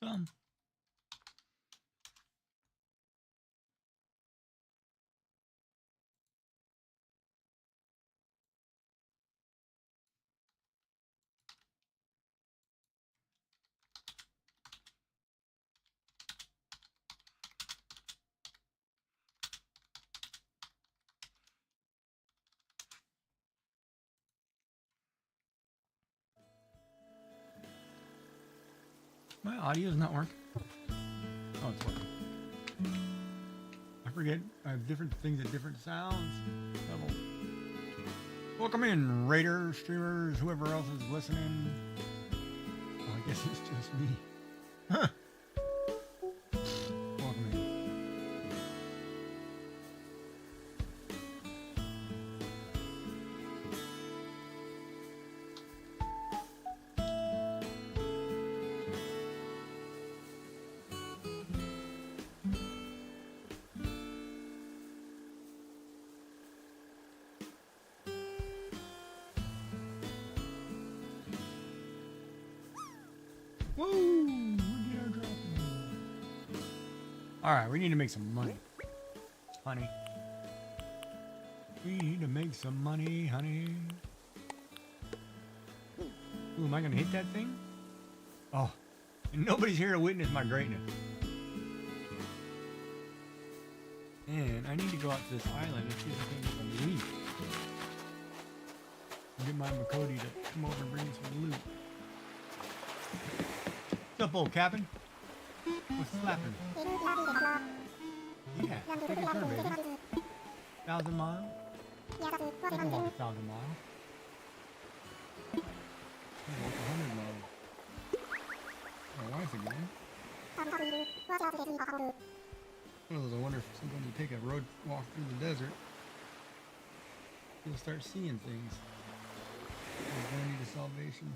Some. My audio's not working. Oh, it's working. I forget. I have different things at different sounds level. Welcome in, raiders, streamers, whoever else is listening. Oh, I guess it's just me. Huh. Welcome in. Woo! We get our drop. Alright, we need to make some money. Honey. We need to make some money, honey. Ooh, am I gonna hit that thing? Oh. And nobody's here to witness my greatness. And I need to go out to this island and see if I can get some loot. Get my Makoti to come over and bring me some loot. What's up, old Captain? What's slapping? Yeah, take a turn, baby. 1,000 miles? I can walk 1,000 miles. I can walk 100 miles. My wife again. I wonder if sometimes you take a road walk through the desert, you'll start seeing things. There's journey to salvation.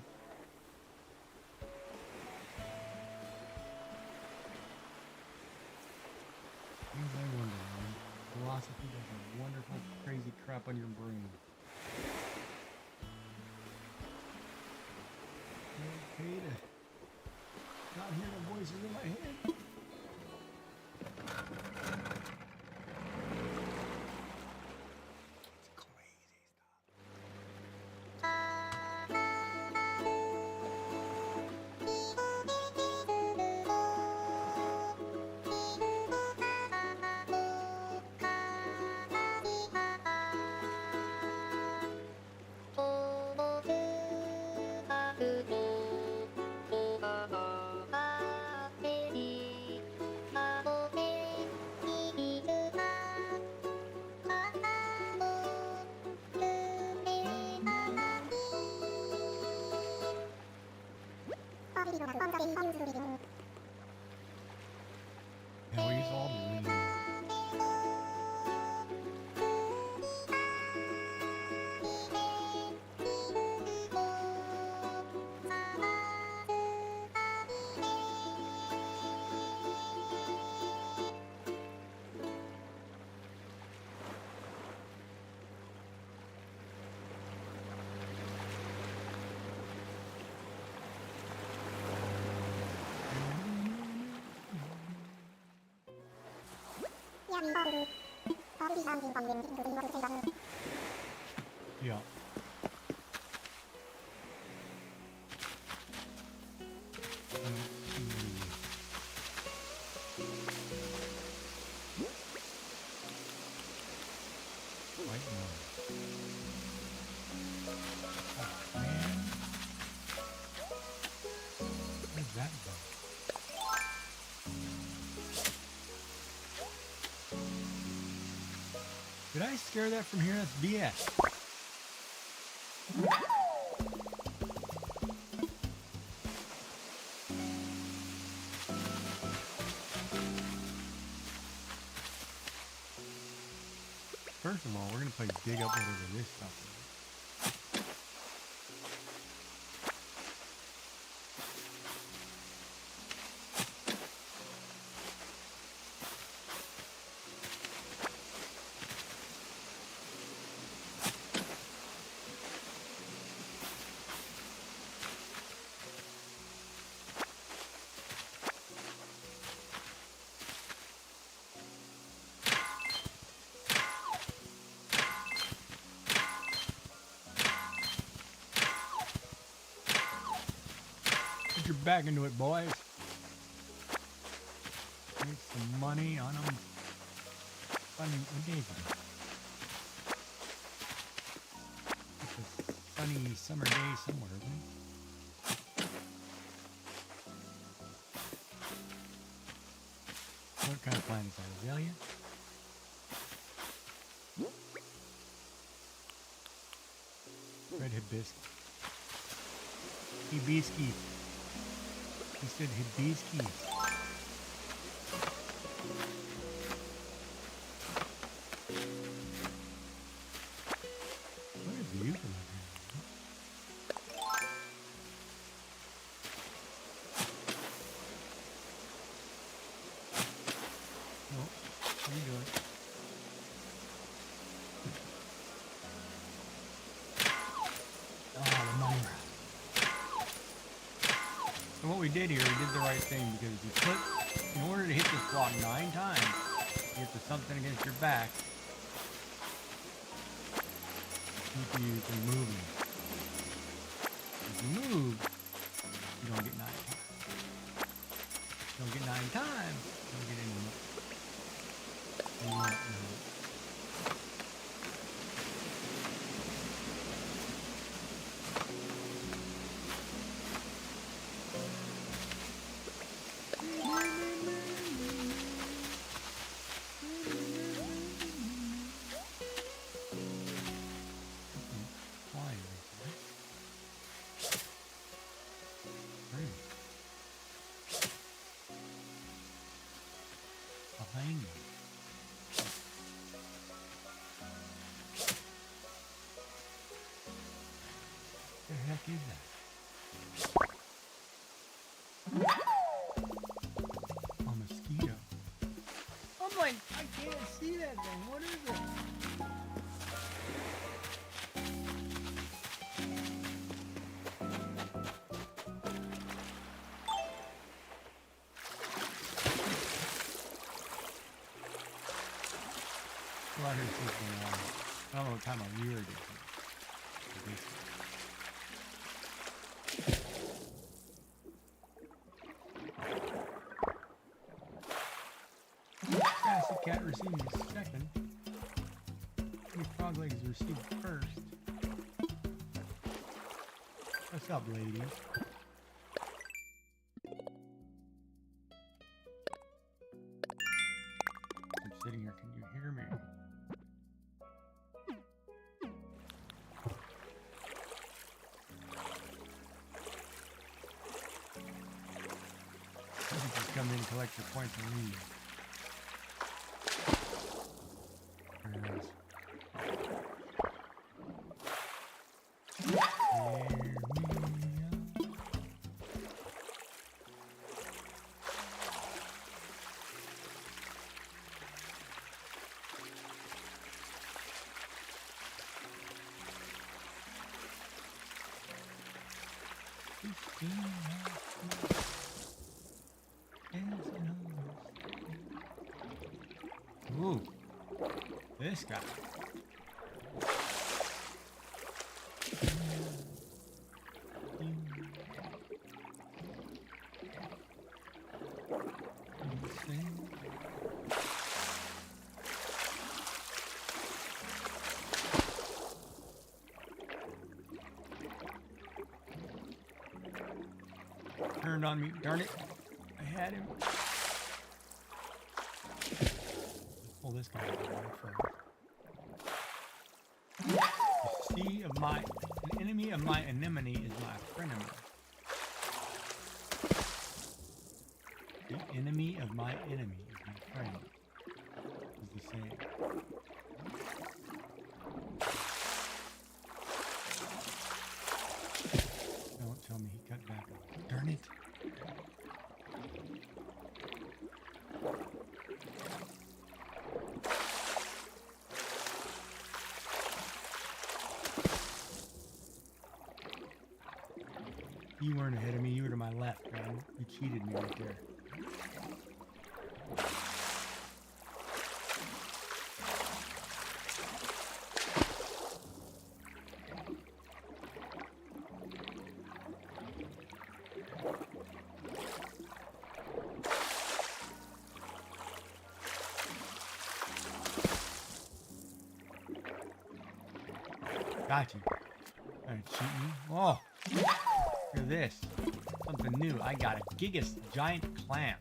Things I wonder, man. Philosophy does some wonderful, crazy crap on your brain. Okay to not hear the voices in my head. Yeah, we use all the wind. Yeah. Right now. Oh, man. Where's that go? Did I scare that from here? That's BS. First of all, we're going to play dig up whatever this stuff is. back into it, boys. Make some money on them. Funny, what day is it? It's a sunny summer day somewhere, isn't it? What kind of plant is that? Azalea? Red hibiscus. Hibiscus. He said hibiscus. What is the eucalypt? No, what are you doing? Oh, the money. So what we did here, we did the right thing, because if you put, in order to hit this block 9 times, you have to something against your back. Keep you from moving. If you move, you don't get 9 times. You don't get 9 times, you don't get any more. You won't know. Behind me. What the heck is that? A mosquito. I'm like, I can't see that thing. What is it? Well, here's this going on. I don't know what time of year it is. Sassy cat receiving second. Any frog legs received first. What's up, lady? I'm sitting here. Can you hear me? You can just come in and collect your points and leave. Very nice. There we go. Ooh, this guy. Turned on me, darn it. I had him. Pull this guy out first. An enemy of my anemone is my frenemy. The enemy of my enemy is my friend. Is the saying. Don't tell me he cut back. Darn it. You weren't ahead of me, you were to my left, man. You cheated me right there. Got you. Alright, cheating. Oh! Look at this. Something new. I got a Gigas giant clam.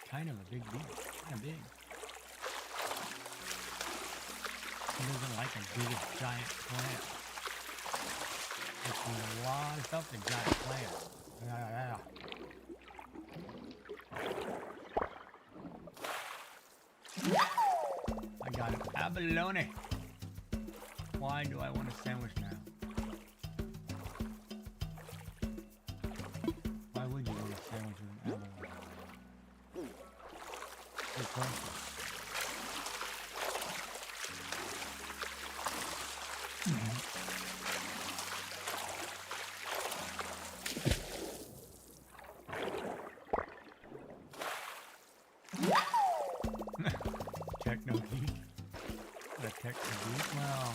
Kind of a big deal. Kind of big. Who doesn't like a Gigas giant clam? It's a lot of stuff in giant clams. Yeah. I got an abalone. Why do I want a sandwich now? Why would you want a sandwich with an abalone? Good question. Techno geek. What a techno geek. Well,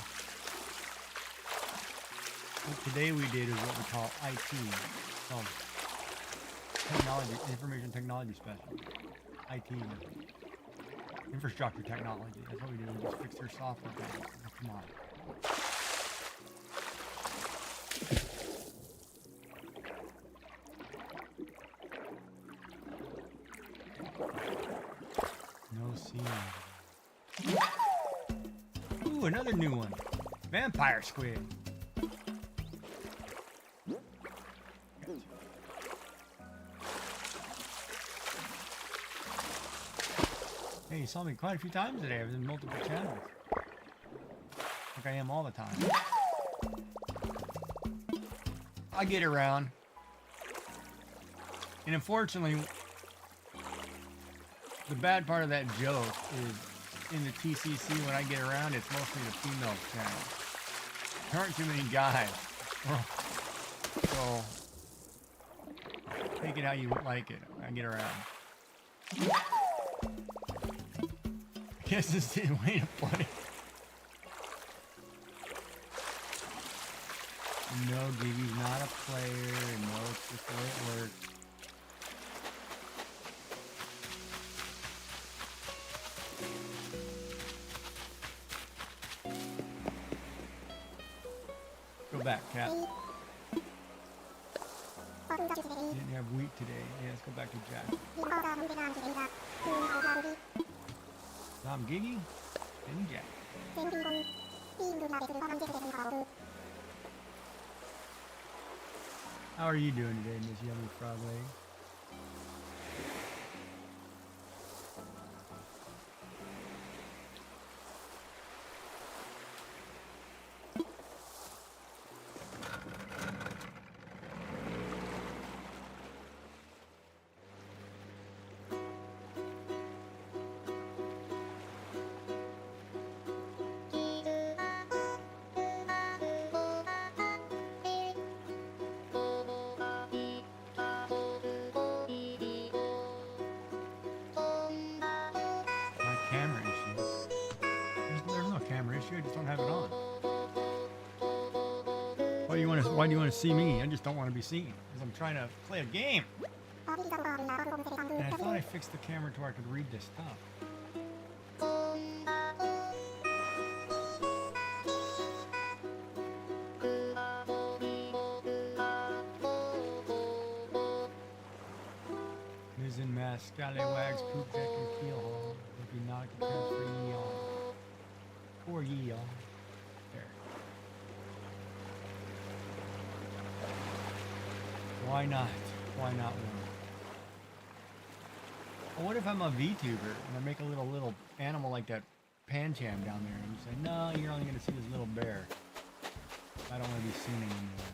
what today we did is what we call IT. Technology, information technology specialist. IT. Infrastructure technology. That's what we do. We just fix their software. Come on. No scene. Ooh, another new one. Vampire squid. Hey, you saw me quite a few times today. I was in multiple channels. Like I am all the time. I get around. And unfortunately, the bad part of that joke is in the TCC when I get around, it's mostly the female channel. There aren't too many guys. So, take it how you like it. I get around. I guess this is the way to put it. No, Giggy's not a player. No, it's just the way it works. Go back, Cat. Didn't have wheat today. Yeah, let's go back to Jack. Tom Giggy and Jack. How are you doing today, Miss Yummy Frog Lady? Camera issue. There's no camera issue. I just don't have it on. Why do you want to see me? I just don't want to be seen because I'm trying to play a game. And I thought I fixed the camera to where I could read this stuff. Ms. in mask, scallywags, poop deck, and keel hole. If you not to transfer ye on. Poor ye on. There. Why not? Why not one? Well, what if I'm a VTuber and I make a little animal like that Pancham down there and you say, no, you're only going to see this little bear. I don't want to be seen anymore.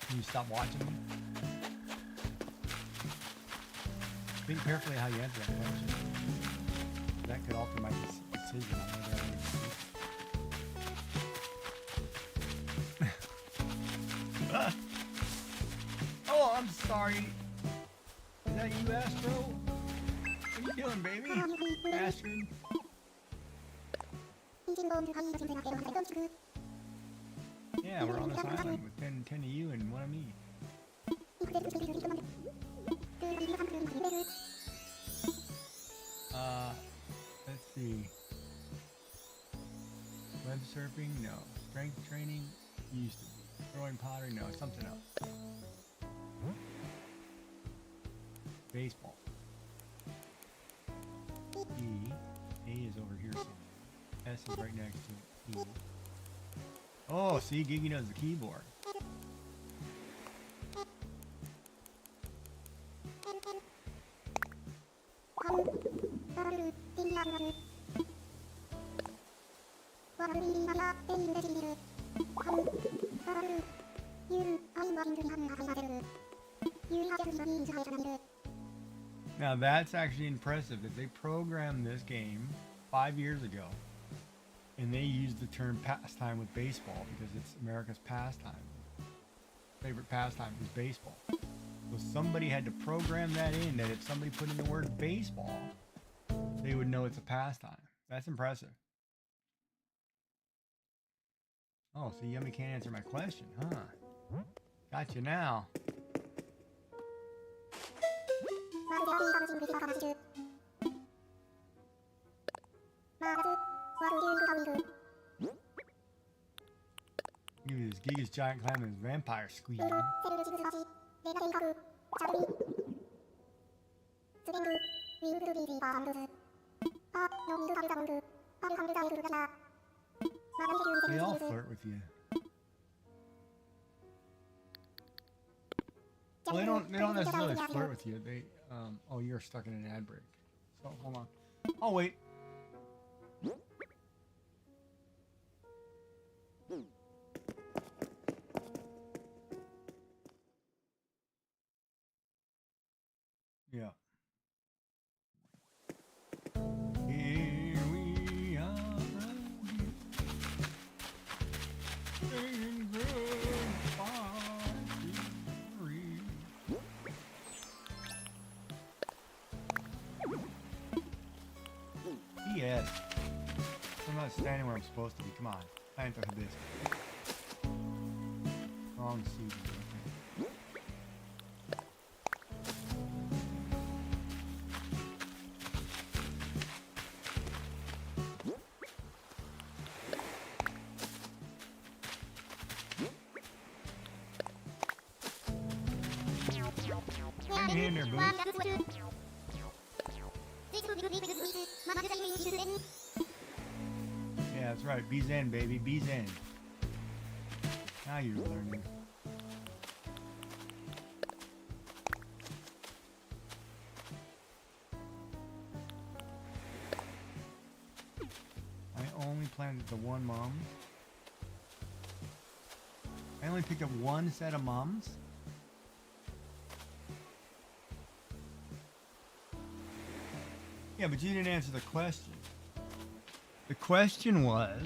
Can you stop watching me? Think carefully how you answer that question. That could alter my decision on whether I want to. Oh, I'm sorry. Is that you, Astro? What are you doing, baby? Astrid? Yeah, we're on this island with 10 of you and 1 of me. Let's see. surfing? No. Strength training? Used to be. Throwing pottery? No. Something else. Baseball. E. A is over here somewhere. S is right next to E. Oh, see, Gigi knows the keyboard. Now that's actually impressive that they programmed this game 5 years ago and they used the term pastime with baseball because it's America's pastime. Favorite pastime is baseball. So somebody had to program that in, that if somebody put in the word baseball, they would know it's a pastime. That's impressive. Oh, so Yummy can't answer my question, huh? Got you now. Give me this Giga's giant clam and his vampire squeeze. They all flirt with you. Well, they don't necessarily flirt with you. They oh, you're stuck in an ad break. So hold on. I'll wait. Yeah. Here we are again, saying goodbye to Marie. Yes. I'm not standing where I'm supposed to be. Come on. Plant the hibiscus. Wrong seed. Hang in there, boo. Yeah, that's right. Be zen, baby. Be zen. Now you're learning. I only planted the one mom. I only picked up one set of mums. Yeah, but you didn't answer the question. The question was,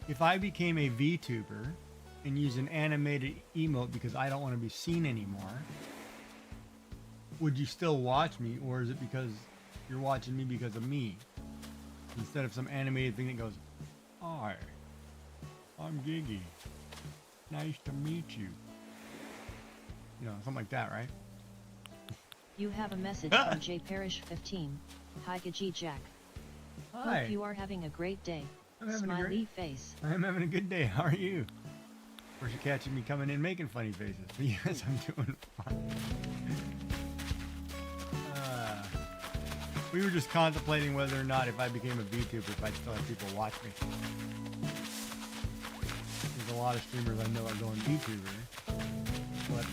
if I became a VTuber and used an animated emote because I don't want to be seen anymore, would you still watch me, or is it because you're watching me because of me? Instead of some animated thing that goes, "Hi, I'm Gigi. Nice to meet you." You know, something like that, right? You have a message from J Parish 15. Hi Gigi Jack. Hi. Hope you are having a great day. I'm having Smiley face. I'm having a good day. How are you? Of course, you're catching me coming in making funny faces. But yes, I'm doing fine. We were just contemplating whether or not if I became a VTuber, if I'd still have people watch me. There's a lot of streamers I know are going VTuber, but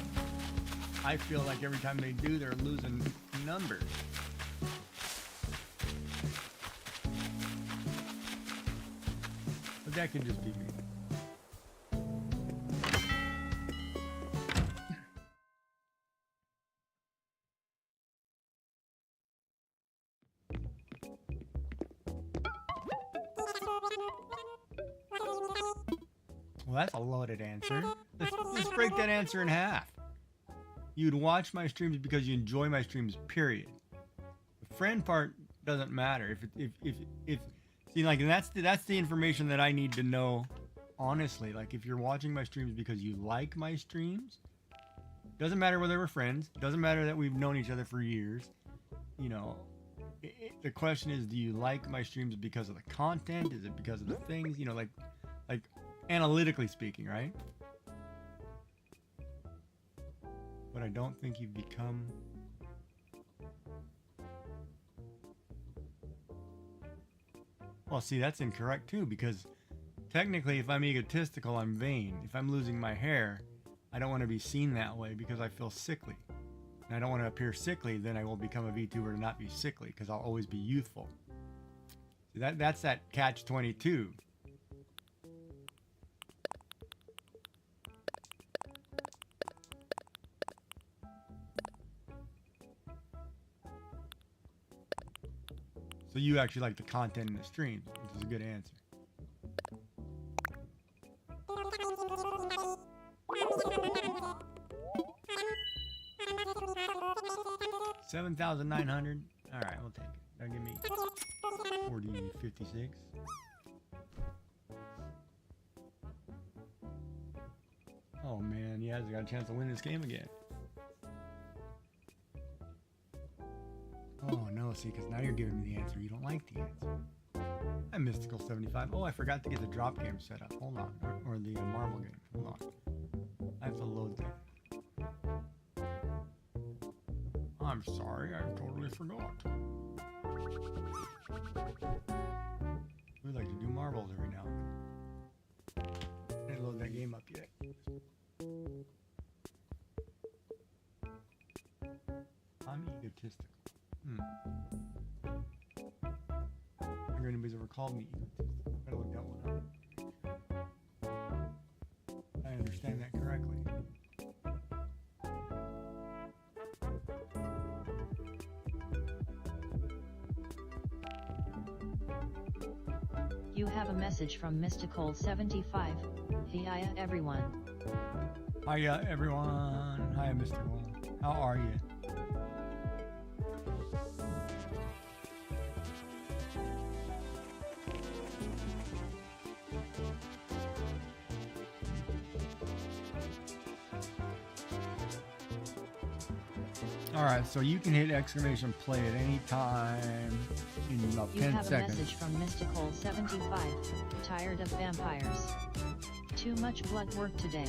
I feel like every time they do, they're losing numbers. But that could just be me. Well, that's a loaded answer. Let's break that answer in half. You'd watch my streams because you enjoy my streams, period. The friend part doesn't matter. If see, like, and that's the information that I need to know, honestly. Like, if you're watching my streams because you like my streams, doesn't matter whether we're friends, doesn't matter that we've known each other for years, you know, the question is, do you like my streams because of the content? Is it because of the things? You know, like analytically speaking, right? But I don't think you've become... Well, see, that's incorrect too, because technically if I'm egotistical, I'm vain. If I'm losing my hair, I don't want to be seen that way because I feel sickly. And I don't want to appear sickly, then I will become a VTuber to not be sickly because I'll always be youthful. See, that's that catch-22. So you actually like the content in the streams, which is a good answer. $7,900. All right, we'll take it. That'll give me 40.56. Oh man, he hasn't got a chance to win this game again. Oh no, see, because now you're giving me the answer. You don't like the answer. I'm Mystical 75. Oh, I forgot to get the drop game set up. Hold on. Or the marble game. Hold on. I have to load that. I'm sorry, I totally forgot. We like to do marbles every now and then. I didn't load that game up yet. I'm egotistical. I wonder if anybody's ever called me egotistical. I gotta look that one up. I understand that correctly. You have a message from Mystical75. Hiya everyone. Hiya everyone. Hiya Mystical. How are you? Alright, so you can hit exclamation play at any time in about 10 seconds. You have a message from Mystical75. Tired of vampires. Too much blood work today.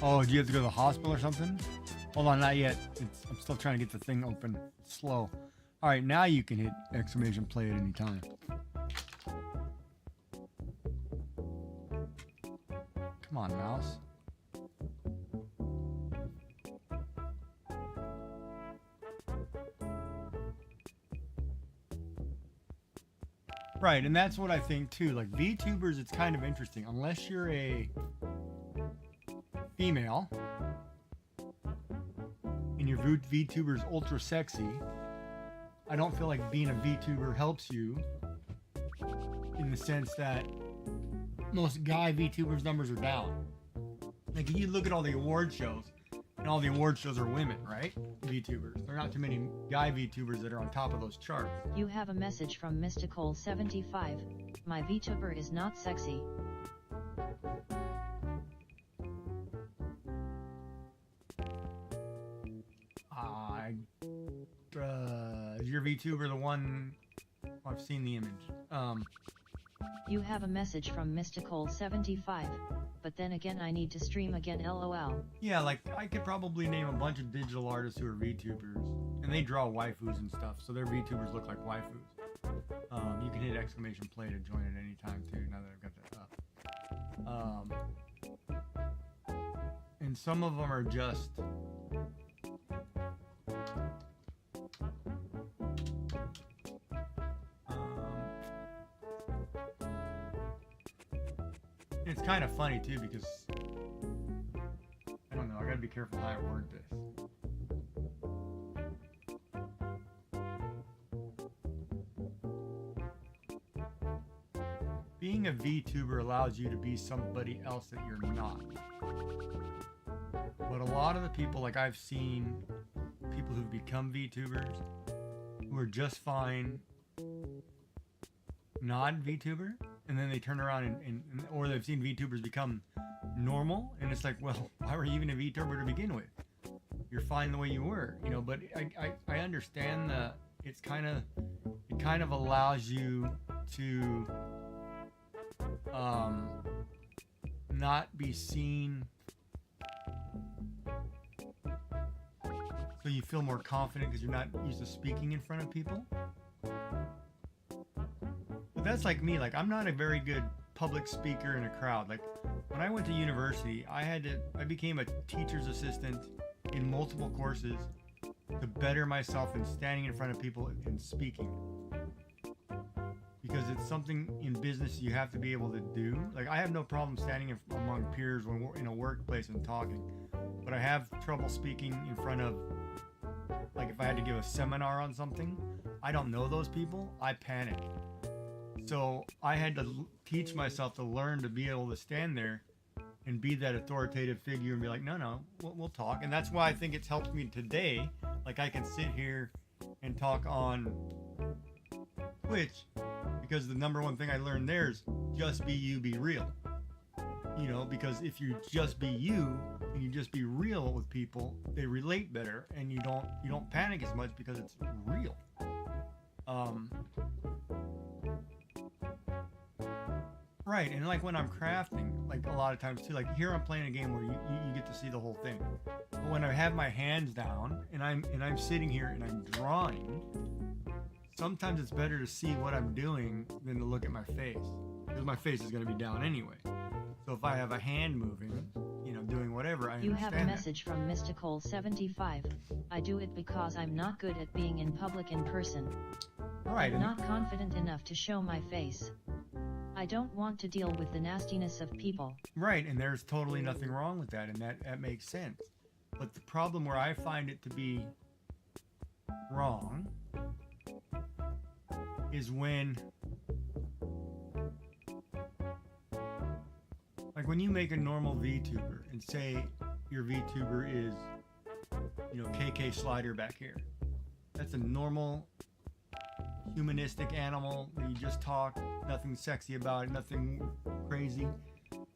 Oh, do you have to go to the hospital or something? Hold on, not yet. I'm still trying to get the thing open. It's slow. Alright, now you can hit exclamation play at any time. Come on, mouse. Right, and that's what I think too. Like VTubers, it's kind of interesting. Unless you're a female and your VTuber's ultra sexy, I don't feel like being a VTuber helps you in the sense that most guy VTubers numbers are down. Like you look at all the award shows, and all the award shows are women, right? VTubers. There are not too many guy VTubers that are on top of those charts. You have a message from Mystical75. My VTuber is not sexy. Is your VTuber the one? I've seen the image. You have a message from Mystical75. But then again, I need to stream again, lol. Yeah, like, I could probably name a bunch of digital artists who are VTubers. And they draw waifus and stuff, so their VTubers look like waifus. You can hit exclamation play to join at any time, too, now that I've got that up. And some of them are just... It's kind of funny too because I don't know, I gotta be careful how I word this. Being a VTuber allows you to be somebody else that you're not. But a lot of the people, like I've seen people who've become VTubers who are just fine not VTuber, and then they turn around and or they've seen VTubers become normal, and it's like, well, why were you even a VTuber to begin with? you're fine the way you were, you know. But I understand that it kind of allows you to not be seen, so you feel more confident because you're not used to speaking in front of people. But that's like me. Like, I'm not a very good public speaker in a crowd. Like, when I went to university, I became a teacher's assistant in multiple courses to better myself in standing in front of people and speaking. Because it's something in business you have to be able to do. Like, I have no problem standing among peers when we're in a workplace and talking, but I have trouble speaking in front of, like, if I had to give a seminar on something, I don't know those people, I panic. So I had to teach myself to learn to be able to stand there and be that authoritative figure and be like, no, we'll talk. And that's why I think it's helped me today. Like, I can sit here and talk on Twitch, because the number one thing I learned there is just be you, be real. You know, because if you just be you and you just be real with people, they relate better, and you don't panic as much because it's real. Right, and like when I'm crafting, like a lot of times too, like here I'm playing a game where you get to see the whole thing. But when I have my hands down and I'm sitting here and I'm drawing, sometimes it's better to see what I'm doing than to look at my face, because my face is going to be down anyway. So if I have a hand moving, you know, doing whatever, I understand. You have a message from Mystical75. I do it because I'm not good at being in public in person. Right. I'm not confident enough to show my face. I don't want to deal with the nastiness of people. Right, and there's totally nothing wrong with that, and that makes sense. But the problem where I find it to be wrong is when, like, when you make a normal VTuber and say your VTuber is, you know, KK Slider back here. That's a normal humanistic animal that you just talk, nothing sexy about it, nothing crazy.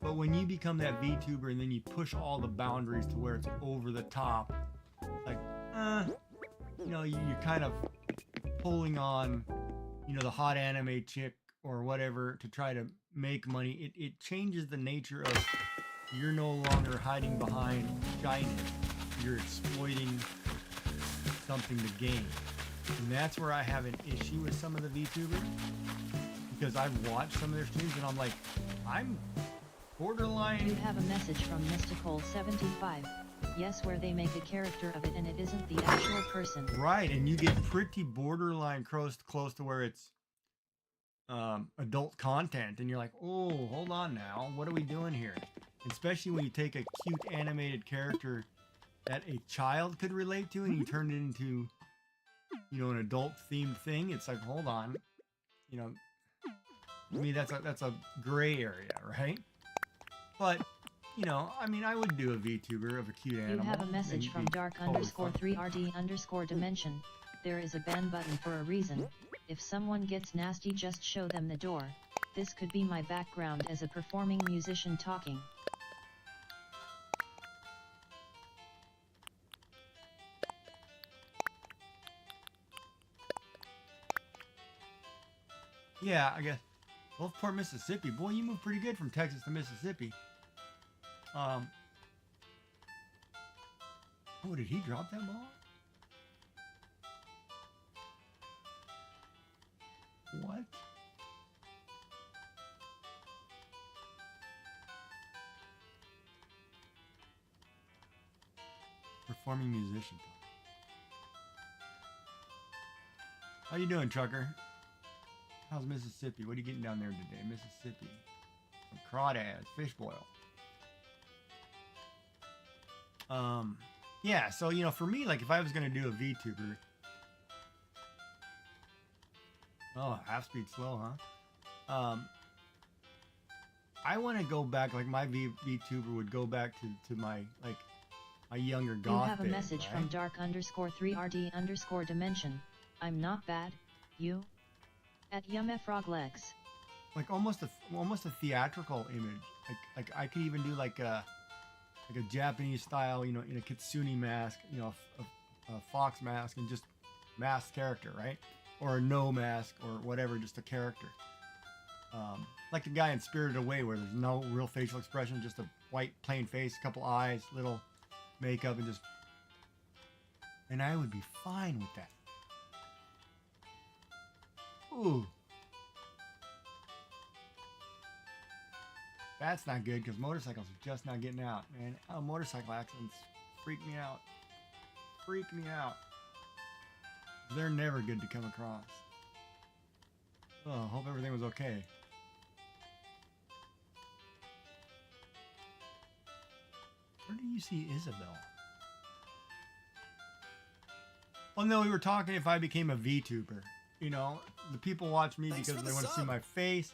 But when you become that VTuber and then you push all the boundaries to where it's over the top, like, you know, you're kind of pulling on, you know, the hot anime chick or whatever to try to make money. It changes the nature of, you're no longer hiding behind shyness. You're exploiting something to gain. And that's where I have an issue with some of the VTubers, because I've watched some of their streams and I'm like, I'm borderline. You have a message from Mystical75. Yes, where they make a character of it and it isn't the actual person. Right, and you get pretty borderline close to where it's adult content, and you're like, oh, hold on now, what are we doing here? Especially when you take a cute animated character that a child could relate to and you turn it into, you know, an adult themed thing. It's like, hold on, you know, to me that's a gray area, right? But, you know, I mean, I would do a VTuber of a cute animal. You have a message from dark_3rd_dimension. There is a ban button for a reason. If someone gets nasty, just show them the door. This could be my background as a performing musician talking. Yeah, I guess. Gulfport, Mississippi. Boy, you moved pretty good from Texas to Mississippi. Oh, did he drop that ball? What? Performing musician. How you doing, trucker? How's Mississippi? What are you getting down there today? Mississippi. Some crawdads, fish boil. Yeah, so, you know, for me, like, if I was going to do a VTuber... Oh, half speed slow, huh? I want to go back, like, my VTuber would go back to my, like, my younger goth You have a days, message right? from dark_3rd_dimension. I'm not bad, you? At Froglegs. Like, almost a theatrical image. Like I could even do, like, a like a Japanese style, you know, in a kitsune mask, you know, a fox mask, and just masked character, right? Or a no mask or whatever, just a character. Like the guy in Spirited Away, where there's no real facial expression, just a white plain face, a couple eyes, little makeup, and just. And I would be fine with that. Ooh. That's not good because motorcycles are just not getting out, man. Oh, motorcycle accidents freak me out. Freak me out. They're never good to come across. Oh, hope everything was okay. Where do you see Isabel? Oh no, we were talking if I became a VTuber. You know, the people watch me because they want to see my face.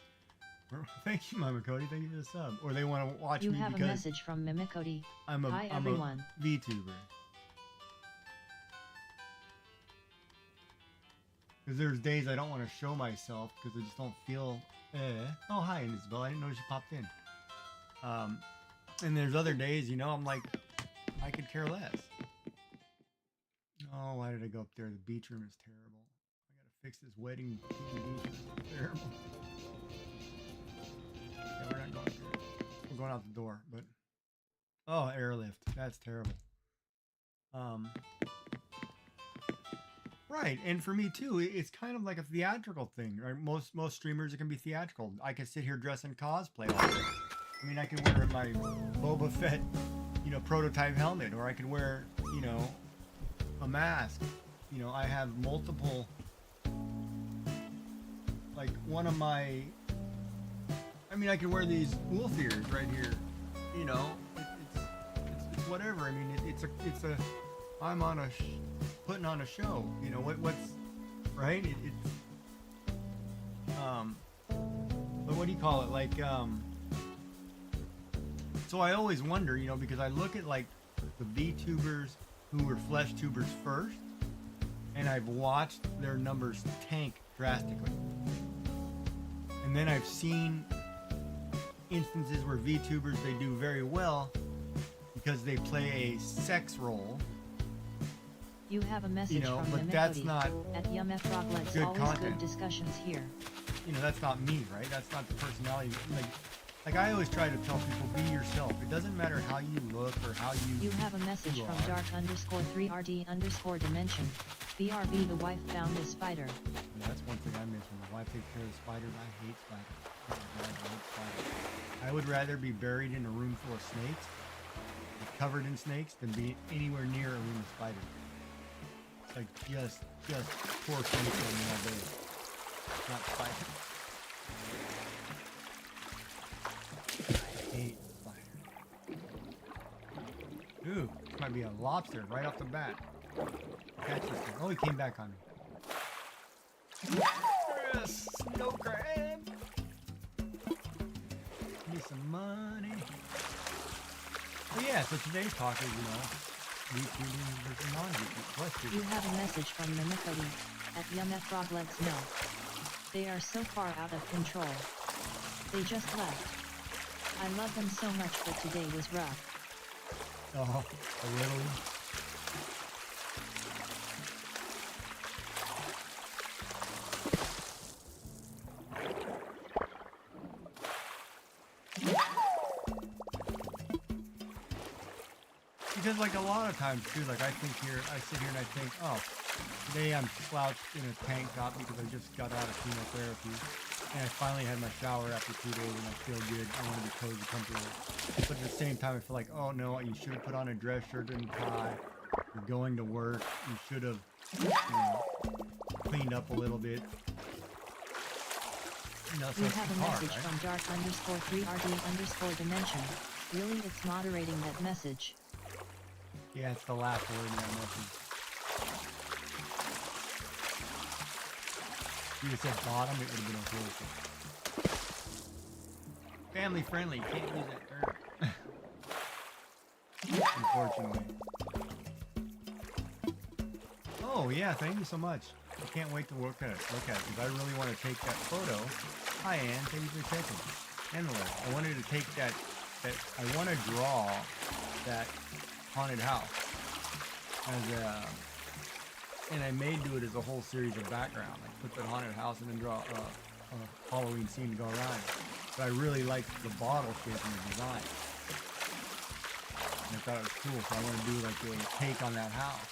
Thank you, Mama Cody. Thank you for the sub. Or they want to watch me because... You have a message from Mimicody. Hi, I'm everyone. a VTuber. Because there's days I don't want to show myself because I just don't feel... Oh, hi, Isabel. I didn't notice you popped in. And there's other days, you know, I'm like, I could care less. Oh, why did I go up there? The beach room is terrible. I gotta fix this wedding beach. It's terrible. Yeah, we're not going there. We're going out the door, but... Oh, airlift. That's terrible. Right, and for me too, it's kind of like a theatrical thing, right? Most streamers, it can be theatrical. I can sit here dressed in cosplay all day. I mean, I can wear my Boba Fett, you know, prototype helmet, or I can wear, you know, a mask. You know, I have multiple, like one of my, I mean, I can wear these wolf ears right here. You know, it's whatever. I mean, it's a, I'm on a, putting on a show. You know, what's, right? But what do you call it? Like, so I always wonder, you know, because I look at like the VTubers who were flesh tubers first, and I've watched their numbers tank drastically. And then I've seen instances where VTubers, they do very well because they play a sex role. You have a message, you know, from but Mimicody. that's not at Yumfroglegs. good Always content. Good discussions here. You know, that's not me, right? That's not the personality. Like I always try to tell people, be yourself. It doesn't matter how you look or how You have a message from dark_3RD_dimension. BRB, the wife found a spider. Yeah, that's one thing I mentioned. My wife takes care of spiders. I hate spiders. I hate spiders. I would rather be buried in a room full of snakes, covered in snakes, than be anywhere near a room of spiders. It's like just poor snakes on me all day. Not spiders. I hate spiders. Ooh, this might be a lobster right off the bat. Catch this thing. Oh, he came back on me. Yes, snow crab. Need some money. Oh yeah, so today's talk is, you know, VTubing versus non-VTubing. You have a message from Mimicody at Yumfroglegs. No. They are so far out of control. They just left. I love them so much, but today was rough. Oh, really? Because like a lot of times too, like I sit here and I think, oh, today I'm slouched in a tank top because I just got out of chemotherapy. And I finally had my shower after 2 days and I feel good. I want to be cozy, comfortable. But at the same time, I feel like, oh no, you should have put on a dress shirt and tie. You're going to work. You should have, you know, cleaned up a little bit. You know, so You it's have a hard, message right? from dark_3RD_dimension. Really, it's moderating that message. Yeah, it's the last word in that message. If you said bottom, it would have been okay with it. Family friendly, can't use that term. Unfortunately. Oh yeah, thank you so much. I can't wait to look at it because I really want to take that photo. Hi Ann, thank you for checking. Endless. I wanted to take that I want to draw that haunted house as a, and I may do it as a whole series of background. Like put the haunted house and then draw a Halloween scene to go around it. But I really liked the bottle shape and the design. And I thought it was cool, so I want to do like a take on that house.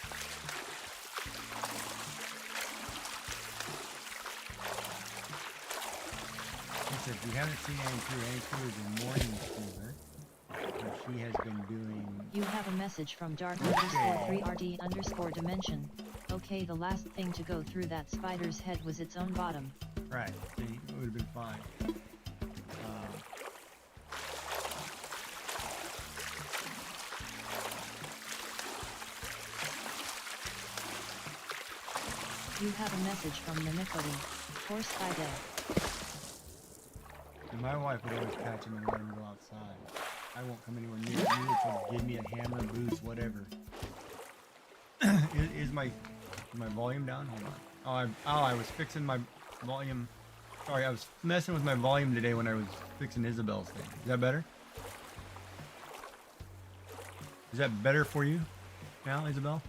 So if you haven't seen Annie is a morning streamer. And she has been doing... You have a message from dark_3rd_dimension. Okay, the last thing to go through that spider's head was its own bottom. Right, see, it would have been fine. You have a message from Mimicody. Poor spider. And my wife would always catch him and let him go outside. I won't come anywhere near you until give me a hammer, boost, whatever. is my volume down? Hold on. I was fixing my volume. Sorry, I was messing with my volume today when I was fixing Isabel's thing. Is that better? Is that better for you now, Isabel?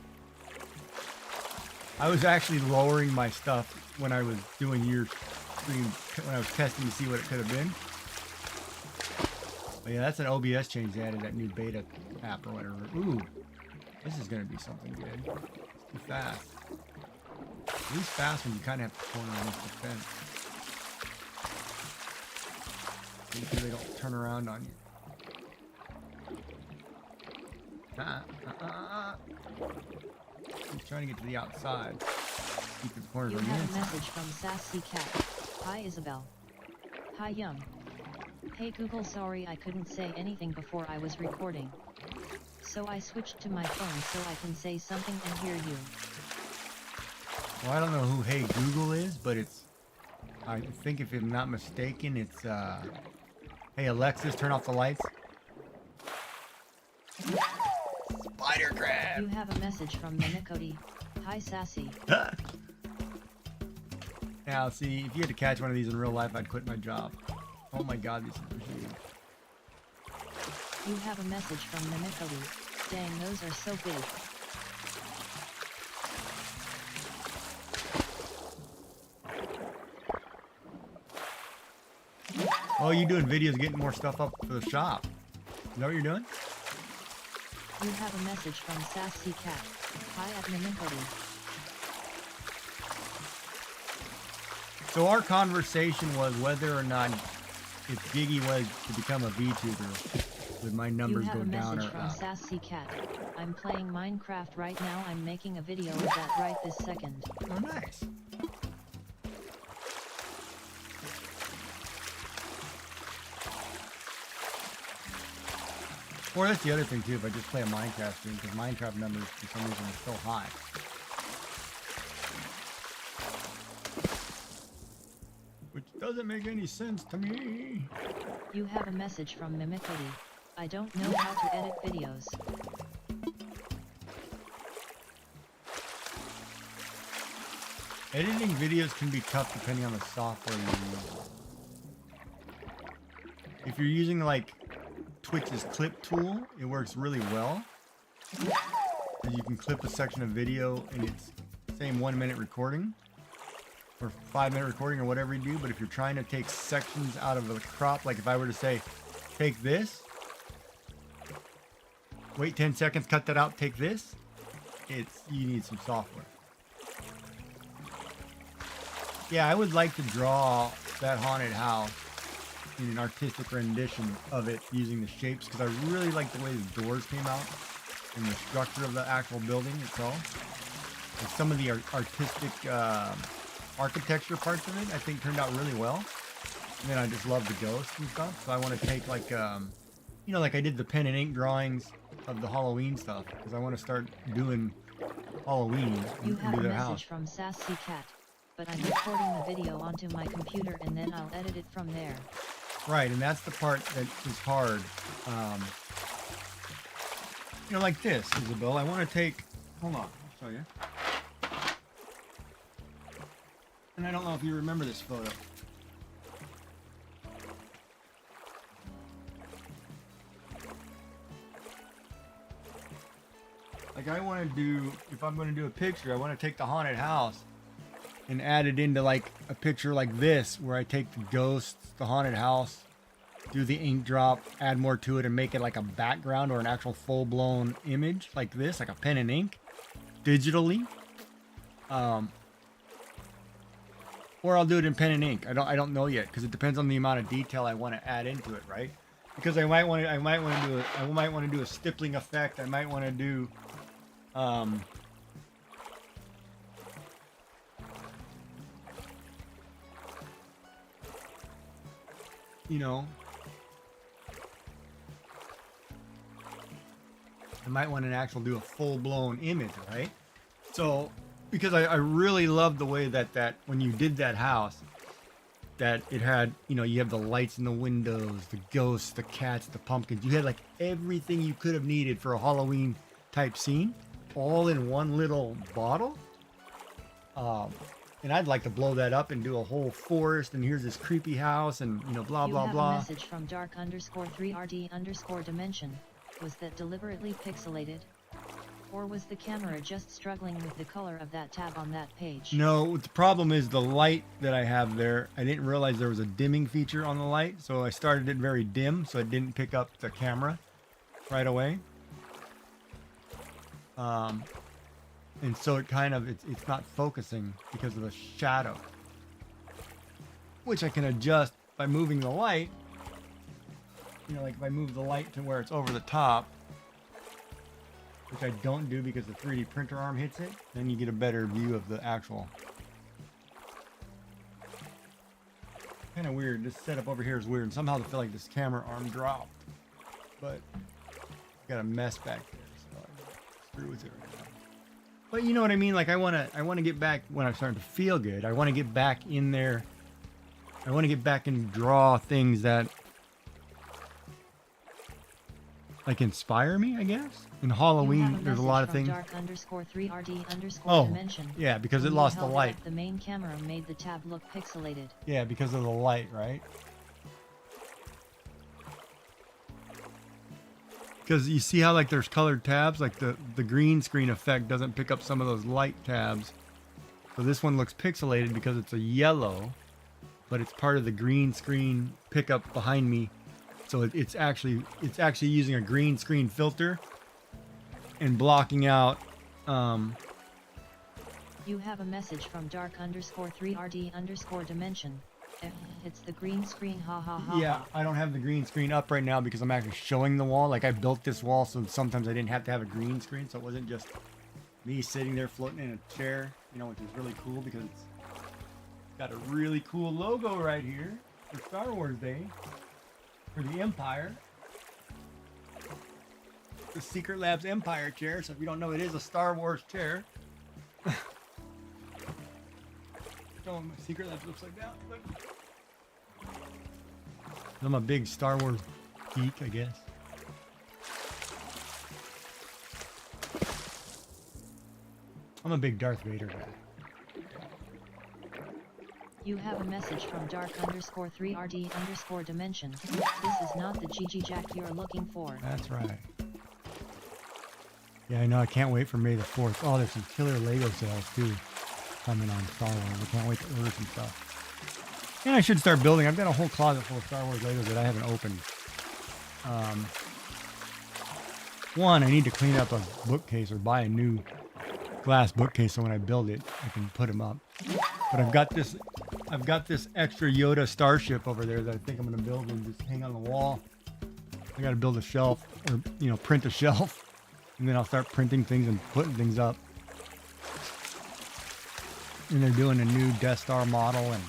I was actually lowering my stuff when I was doing your stream, when I was testing to see what it could have been. But yeah, that's an OBS change they added, that new beta app or whatever. Ooh, this is going to be something good. It's too fast. These fast ones, you kind of have to corner on this defense. Make sure they don't turn around on you. He's trying to get to the outside. Keep the corners You on the have a inside. message from Sassy Cat. Hi Isabel. Hi Yum. Hey Google, sorry I couldn't say anything before I was recording. So I switched to my phone so I can say something and hear you. Well, I don't know who Hey Google is, but it's, I think if I'm not mistaken, it's, hey Alexis, turn off the lights. Spider crab! You have a message from Mimicody. Hi Sassy. Now, see, if you had to catch one of these in real life, I'd quit my job. Oh my god, these things are huge. You have a message from Mimicody. Dang, those are so big. Oh, you doing videos, getting more stuff up for the shop. You know what you're doing? You have a message from Sassy Cat. Hi at Mimicody. So our conversation was whether or not if Giggy was to become a VTuber, would my numbers go down or You have a message from up? Sassy Cat. I'm playing Minecraft right now. I'm making a video of that right this second. Oh, nice. Or that's the other thing too, if I just play a Minecraft stream, because Minecraft numbers for some reason are so high. Which doesn't make any sense to me. You have a message from Mimicody. I don't know how to edit videos. Editing videos can be tough depending on the software you use. If you're using like Twitch's clip tool, it works really well. You can clip a section of video in its same 1 minute recording or 5 minute recording or whatever you do. But if you're trying to take sections out of a crop, like if I were to say, take this, wait 10 seconds, cut that out, take this, you need some software. Yeah, I would like to draw that haunted house in an artistic rendition of it using the shapes, because I really like the way the doors came out and the structure of the actual building itself. And some of the artistic architecture parts of it, I think, turned out really well. And then I just love the ghosts and stuff, so I want to take like, you know, like I did the pen and ink drawings of the Halloween stuff, because I want to start doing Halloween You and have do a their message house. from Sassy Cat. But I'm recording the video onto my computer and then I'll edit it from there. Right, and that's the part that is hard. You know, like this, Isabel. I want to take... Hold on, I'll show you. And I don't know if you remember this photo. Like I want to do, if I'm going to do a picture, I want to take the haunted house and add it into like a picture like this, where I take the ghosts, the haunted house, do the ink drop, add more to it, and make it like a background or an actual full-blown image like this, like a pen and ink, digitally. Or I'll do it in pen and ink. I don't know yet, because it depends on the amount of detail I want to add into it, right? Because I might want to do a stippling effect. I might want to do you know, I might want to do a full-blown image, right? So, because I really love the way that when you did that house, that it had, you know, you have the lights in the windows, the ghosts, the cats, the pumpkins. You had like everything you could have needed for a Halloween type scene, all in one little bottle. And I'd like to blow that up and do a whole forest, and here's this creepy house, and you know, blah blah blah. You have a message from dark_3rd_dimension. Was that deliberately pixelated? Or was the camera just struggling with the color of that tab on that page? No, the problem is the light that I have there. I didn't realize there was a dimming feature on the light, so I started it very dim, so it didn't pick up the camera right away. And so it kind of, it's not focusing because of the shadow, which I can adjust by moving the light. You know, like if I move the light to where it's over the top, which I don't do because the 3D printer arm hits it, then you get a better view of the actual. Kind of weird. This setup over here is weird. And somehow I feel like this camera arm dropped, but got a mess back there, so I screw with it right now. But you know what I mean? Like I want to get back when I'm starting to feel good. I want to get back in there. I want to get back and draw things that like inspire me, I guess. In Halloween, there's a lot of things. Dark_3rd_dimension. Yeah, because it lost the light. The main camera made the tab look pixelated. Yeah, because of the light, right? Because you see how like there's colored tabs, like the green screen effect doesn't pick up some of those light tabs. So this one looks pixelated because it's a yellow, but it's part of the green screen pickup behind me. So it's actually using a green screen filter and blocking out. You have a message from dark_3rd_dimension. It's the green screen, ha ha ha. Yeah, I don't have the green screen up right now because I'm actually showing the wall. Like I built this wall, so sometimes I didn't have to have a green screen, so it wasn't just me sitting there floating in a chair, you know, which is really cool because it's got a really cool logo right here for Star Wars Day. For the Empire, the Secret Labs Empire chair. So if you don't know, it is a Star Wars chair. Show them my Secret Labs looks like that. Look. I'm a big Star Wars geek, I guess. I'm a big Darth Vader guy. You have a message from dark_3rd_dimension. This is not the GG Jack you're looking for. That's right. Yeah, I know. I can't wait for May the 4th. Oh, there's some killer Lego sales too coming on Star Wars. I can't wait to order some stuff. And I should start building. I've got a whole closet full of Star Wars Legos that I haven't opened. One, I need to clean up a bookcase or buy a new glass bookcase so when I build it, I can put them up. But I've got this extra Yoda starship over there that I think I'm going to build and just hang on the wall. I got to build a shelf, or you know, print a shelf, and then I'll start printing things and putting things up. And they're doing a new Death Star model, and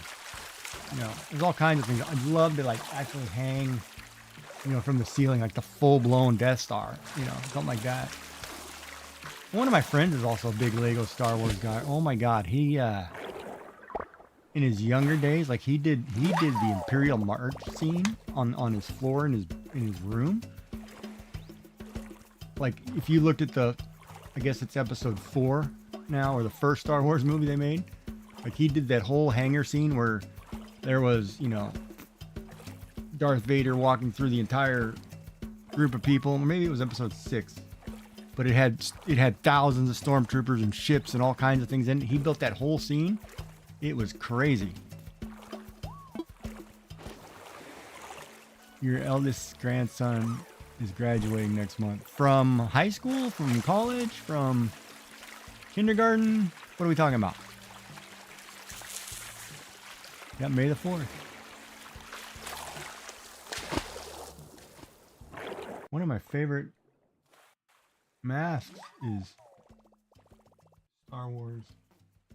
you know, there's all kinds of things. I'd love to like actually hang, you know, from the ceiling like the full-blown Death Star, you know, something like that. One of my friends is also a big Lego Star Wars guy. Oh my God, he in his younger days, like he did the Imperial March scene on his floor in his room. Like if you looked at I guess it's episode 4 now, or the first Star Wars movie they made, like he did that whole hangar scene where there was, you know, Darth Vader walking through the entire group of people. Maybe it was episode 6. but it had thousands of stormtroopers and ships and all kinds of things in it. He built that whole scene. It was crazy. Your eldest grandson is graduating next month. From high school? From college? From kindergarten? What are we talking about? Yeah, May the 4th. One of my favorite masks is Star Wars.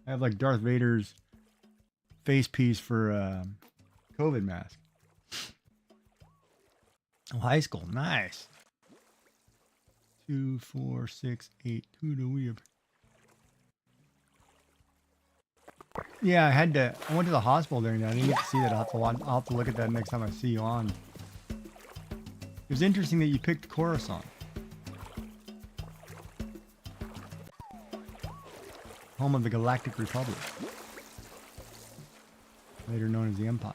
I have like Darth Vader's face piece for COVID mask. Oh, high school, nice. 2, 4, 6, 8. Who do we have? Yeah, I went to the hospital during that. I didn't get to see that. I'll have to look at that next time I see you on. It was interesting that you picked Coruscant. Home of the Galactic Republic. Later known as the Empire.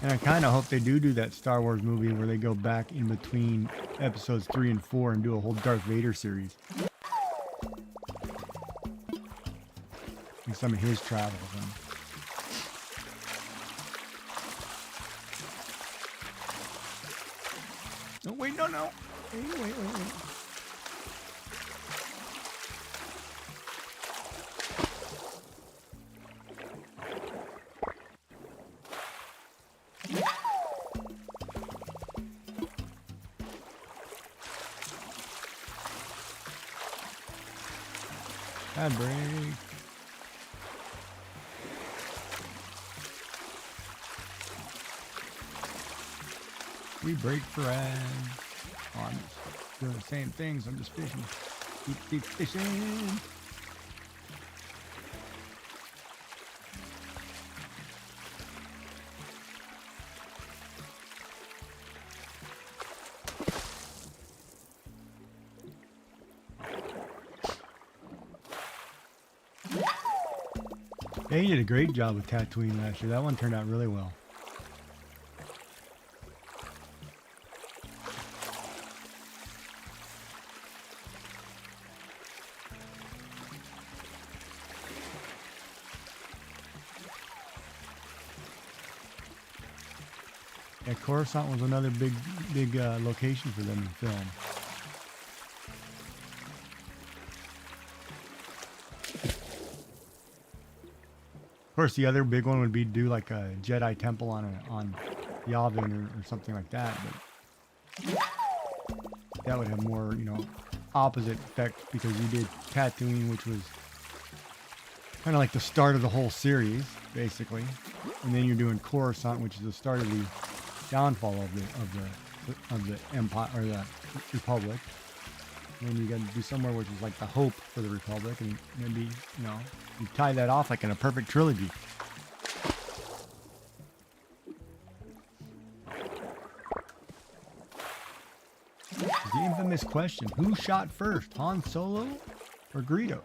And I kind of hope they do that Star Wars movie where they go back in between episodes 3 and 4 and do a whole Darth Vader series. And some of his travels. Oh, wait, no. Wait. Bad break. We break for ads. Oh, I'm just doing the same things. I'm just fishing. Keep fishing. Yeah, he did a great job with Tatooine last year. That one turned out really well. Yeah, Coruscant was another big location for them in film. Of course, the other big one would be do like a Jedi temple on Yavin or something like that, but that would have more, opposite effect because you did Tatooine, which was kind of like the start of the whole series, basically, and then you're doing Coruscant, which is the start of the downfall of the Empire or the Republic. And then you got to do somewhere which is like the hope for the Republic, and maybe you tie that off like in a perfect trilogy. The infamous question: who shot first, Han Solo or Greedo?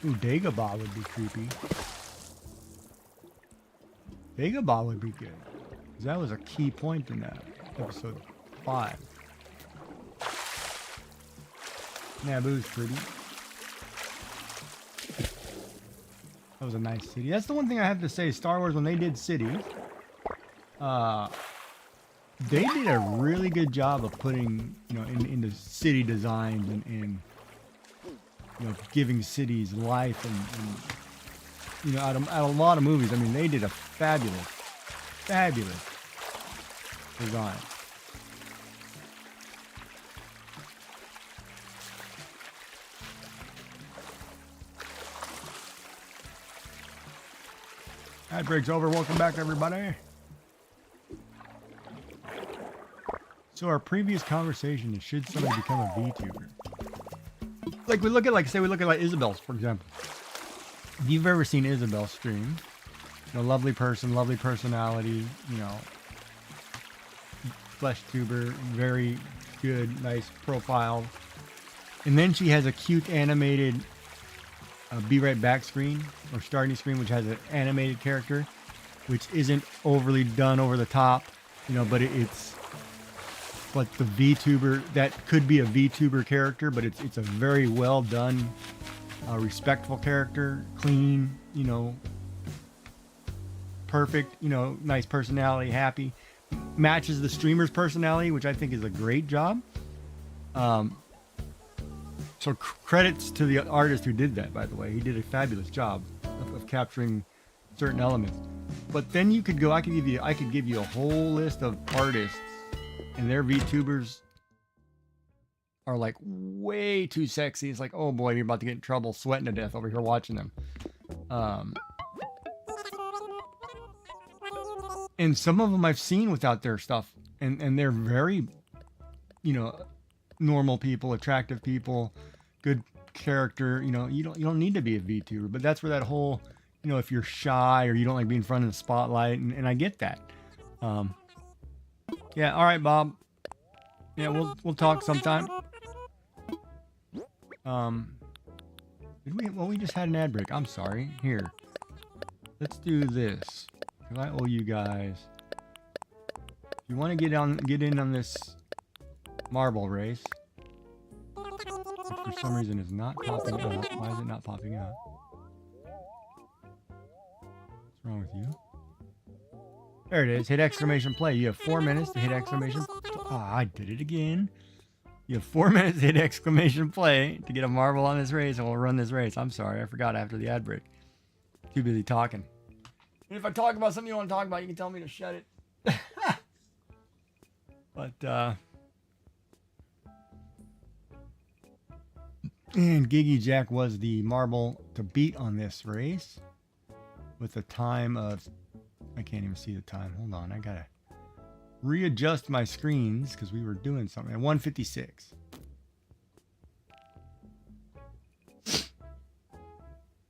Ooh, Dagobah would be creepy. Dagobah would be good. 'Cause that was a key point in that episode 5. Naboo's pretty. That was a nice city. That's the one thing I have to say. Star Wars, when they did cities, they did a really good job of putting, into city designs and giving cities life and out of a lot of movies. I mean, they did a fabulous design. Ad break's over. Welcome back, everybody. So our previous conversation is, should somebody become a VTuber? Like we look at Isabel's, for example. If you've ever seen Isabel stream, lovely person, lovely personality, flesh tuber, very good, nice profile. And then she has a cute animated be right back screen or starting screen, which has an animated character, which isn't overly done over the top, you know, but it's like the VTuber, that could be a VTuber character, but it's a very well done, respectful character, clean, you know, perfect, you know, nice personality, happy, matches the streamer's personality, which I think is a great job. So credits to the artist who did that, by the way. He did a fabulous job of capturing certain elements. But then you could go, I could give you a whole list of artists, and their VTubers are like way too sexy. It's like, oh boy, you're about to get in trouble, sweating to death over here watching them. And some of them I've seen without their stuff, and they're very, you know, normal people, attractive people, good character. You know, you don't need to be a VTuber, but that's where that whole, you know, if you're shy or you don't like being in front of the spotlight, and I get that. Yeah, all right, Bob. Yeah, we'll talk sometime. We just had an ad break. I'm sorry. Here, let's do this. Cause I owe you guys. If you want to get in on this marble race, which for some reason is not popping up. Why is it not popping up? What's wrong with you? There it is. Hit exclamation play. You have 4 minutes to hit exclamation. I did it again. You have 4 minutes to hit exclamation play to get a marble on this race, and we'll run this race. I'm sorry, I forgot after the ad break. Too busy talking. And if I talk about something you want to talk about, you can tell me to shut it. But and Giggy Jack was the marble to beat on this race with a time of, I can't even see the time. Hold on, I gotta readjust my screens because we were doing something at 1:56.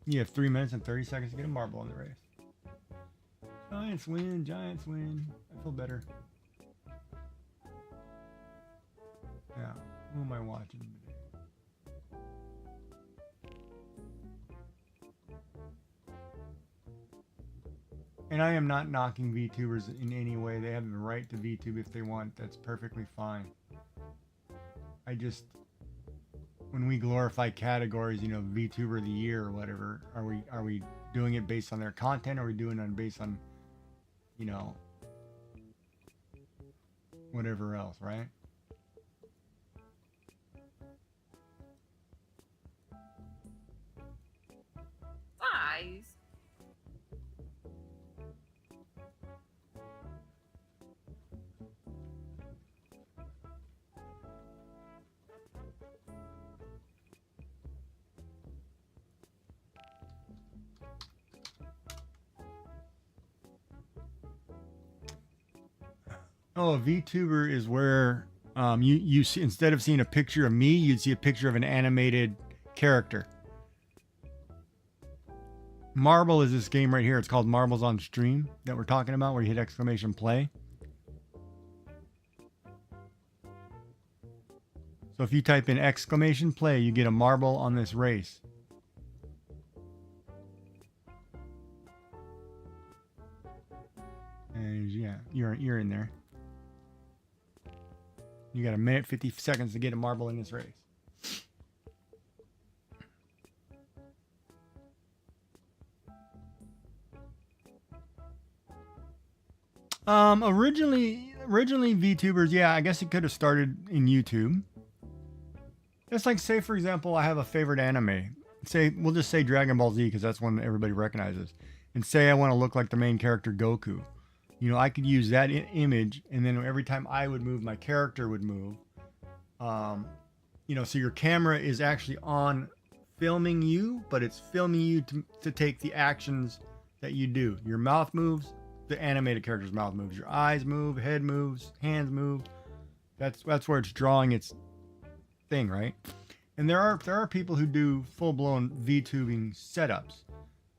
You have 3 minutes and 30 seconds to get a marble on the race. Giants win, Giants win. I feel better. Yeah, who am I watching today? And I am not knocking VTubers in any way. They have the right to VTube if they want. That's perfectly fine. I just, when we glorify categories, you know, VTuber of the year or whatever, are we doing it based on their content, or are we doing it based on, you know, whatever else, right? Size. Oh, a VTuber is where you see, instead of seeing a picture of me, you'd see a picture of an animated character. Marble is this game right here. It's called Marbles on Stream that we're talking about, where you hit exclamation play. So if you type in exclamation play, you get a marble on this race. And yeah, you're in there. You got a minute 50 seconds to get a marble in this race. Originally VTubers, yeah, I guess it could have started in YouTube. It's like, say for example, I have a favorite anime. We'll just say Dragon Ball Z because that's one that everybody recognizes. And say I want to look like the main character Goku. You know, I could use that image, and then every time I would move, my character would move. You know, so your camera is actually on filming you, but it's filming you to take the actions that you do. Your mouth moves, the animated character's mouth moves. Your eyes move, head moves, hands move. That's where it's drawing its thing, right? And there are people who do full-blown VTubing setups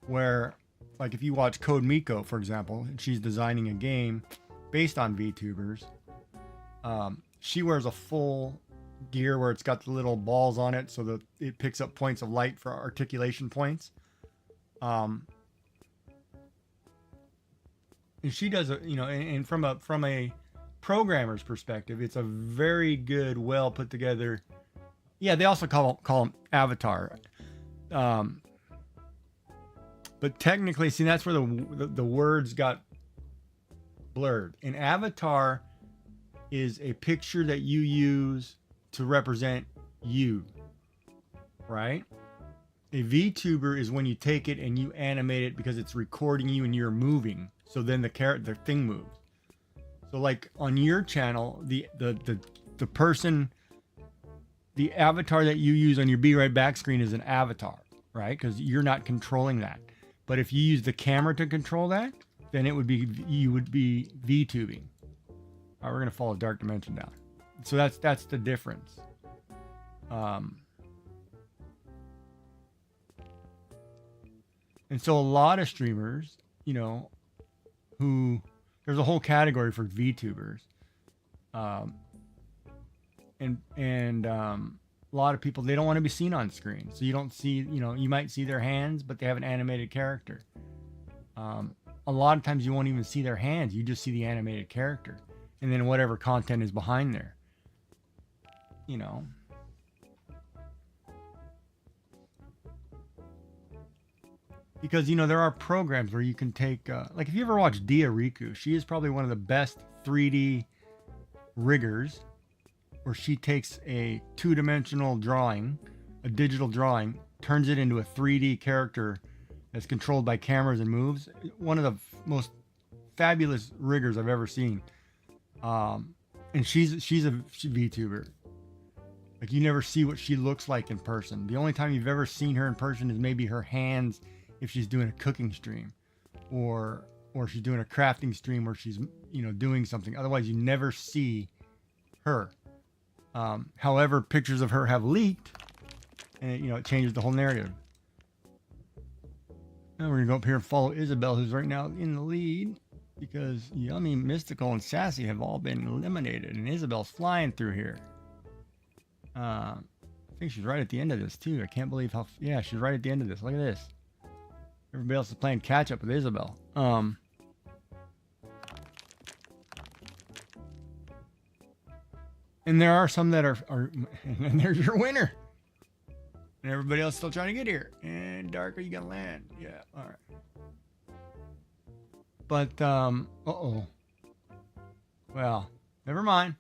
where, like if you watch Code Miko, for example, she's designing a game based on VTubers. She wears a full gear where it's got the little balls on it so that it picks up points of light for articulation points. And she does a, and from a programmer's perspective, it's a very good, well put together. Yeah, they also call them avatar. But technically, see, that's where the words got blurred. An avatar is a picture that you use to represent you, right? A VTuber is when you take it and you animate it because it's recording you and you're moving. So then the thing moves. So like on your channel, the person, the avatar that you use on your Be Right Back screen is an avatar, right? Because you're not controlling that. But if you use the camera to control that, then you would be VTubing. All right, we're gonna follow Dark Dimension down. So that's the difference. And so a lot of streamers, who there's a whole category for VTubers, and a lot of people, they don't want to be seen on screen, so you don't see, you might see their hands, but they have an animated character. A lot of times you won't even see their hands, you just see the animated character, and then whatever content is behind there. Because, there are programs where you can take, like if you ever watch Dia Riku, she is probably one of the best 3D riggers, where she takes a two-dimensional drawing, a digital drawing, turns it into a 3D character that's controlled by cameras and moves. One of the most fabulous riggers I've ever seen. And she's a VTuber. Like, you never see what she looks like in person. The only time you've ever seen her in person is maybe her hands, if she's doing a cooking stream, or she's doing a crafting stream where she's, doing something. Otherwise, you never see her. However, pictures of her have leaked, and it changes the whole narrative. Now we're gonna go up here and follow Isabel, who's right now in the lead, because Yummy, Mystical, and Sassy have all been eliminated, and Isabel's flying through here. I think she's right at the end of this too. I can't believe how. Yeah, she's right at the end of this. Look at this. Everybody else is playing catch up with Isabel. And there are some that are and there's your winner. And everybody else still trying to get here. And Darker, you gotta land. Yeah, all right. But uh-oh. Well, never mind.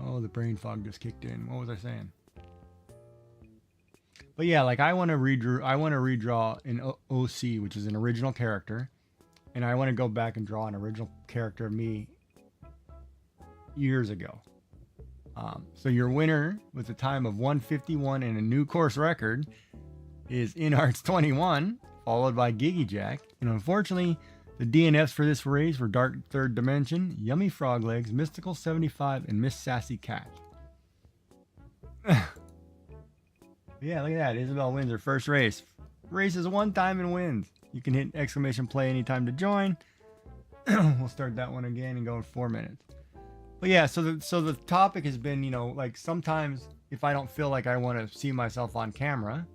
Oh, the brain fog just kicked in. What was I saying? But yeah, like I want to redraw an OC, which is an original character, and I want to go back and draw an original character of me years ago. So your winner with a time of 1:51 and a new course record is InArts21, followed by Giggy Jack. And unfortunately, the DNFs for this race were Dark Third Dimension, Yummy Frog Legs, Mystical 75, and Miss Sassy Cat. Yeah, look at that. Isabel wins her first race. Races one time and wins. You can hit exclamation play anytime to join. We'll start that one again and go in 4 minutes. But yeah, so the topic has been, like sometimes if I don't feel like I want to see myself on camera,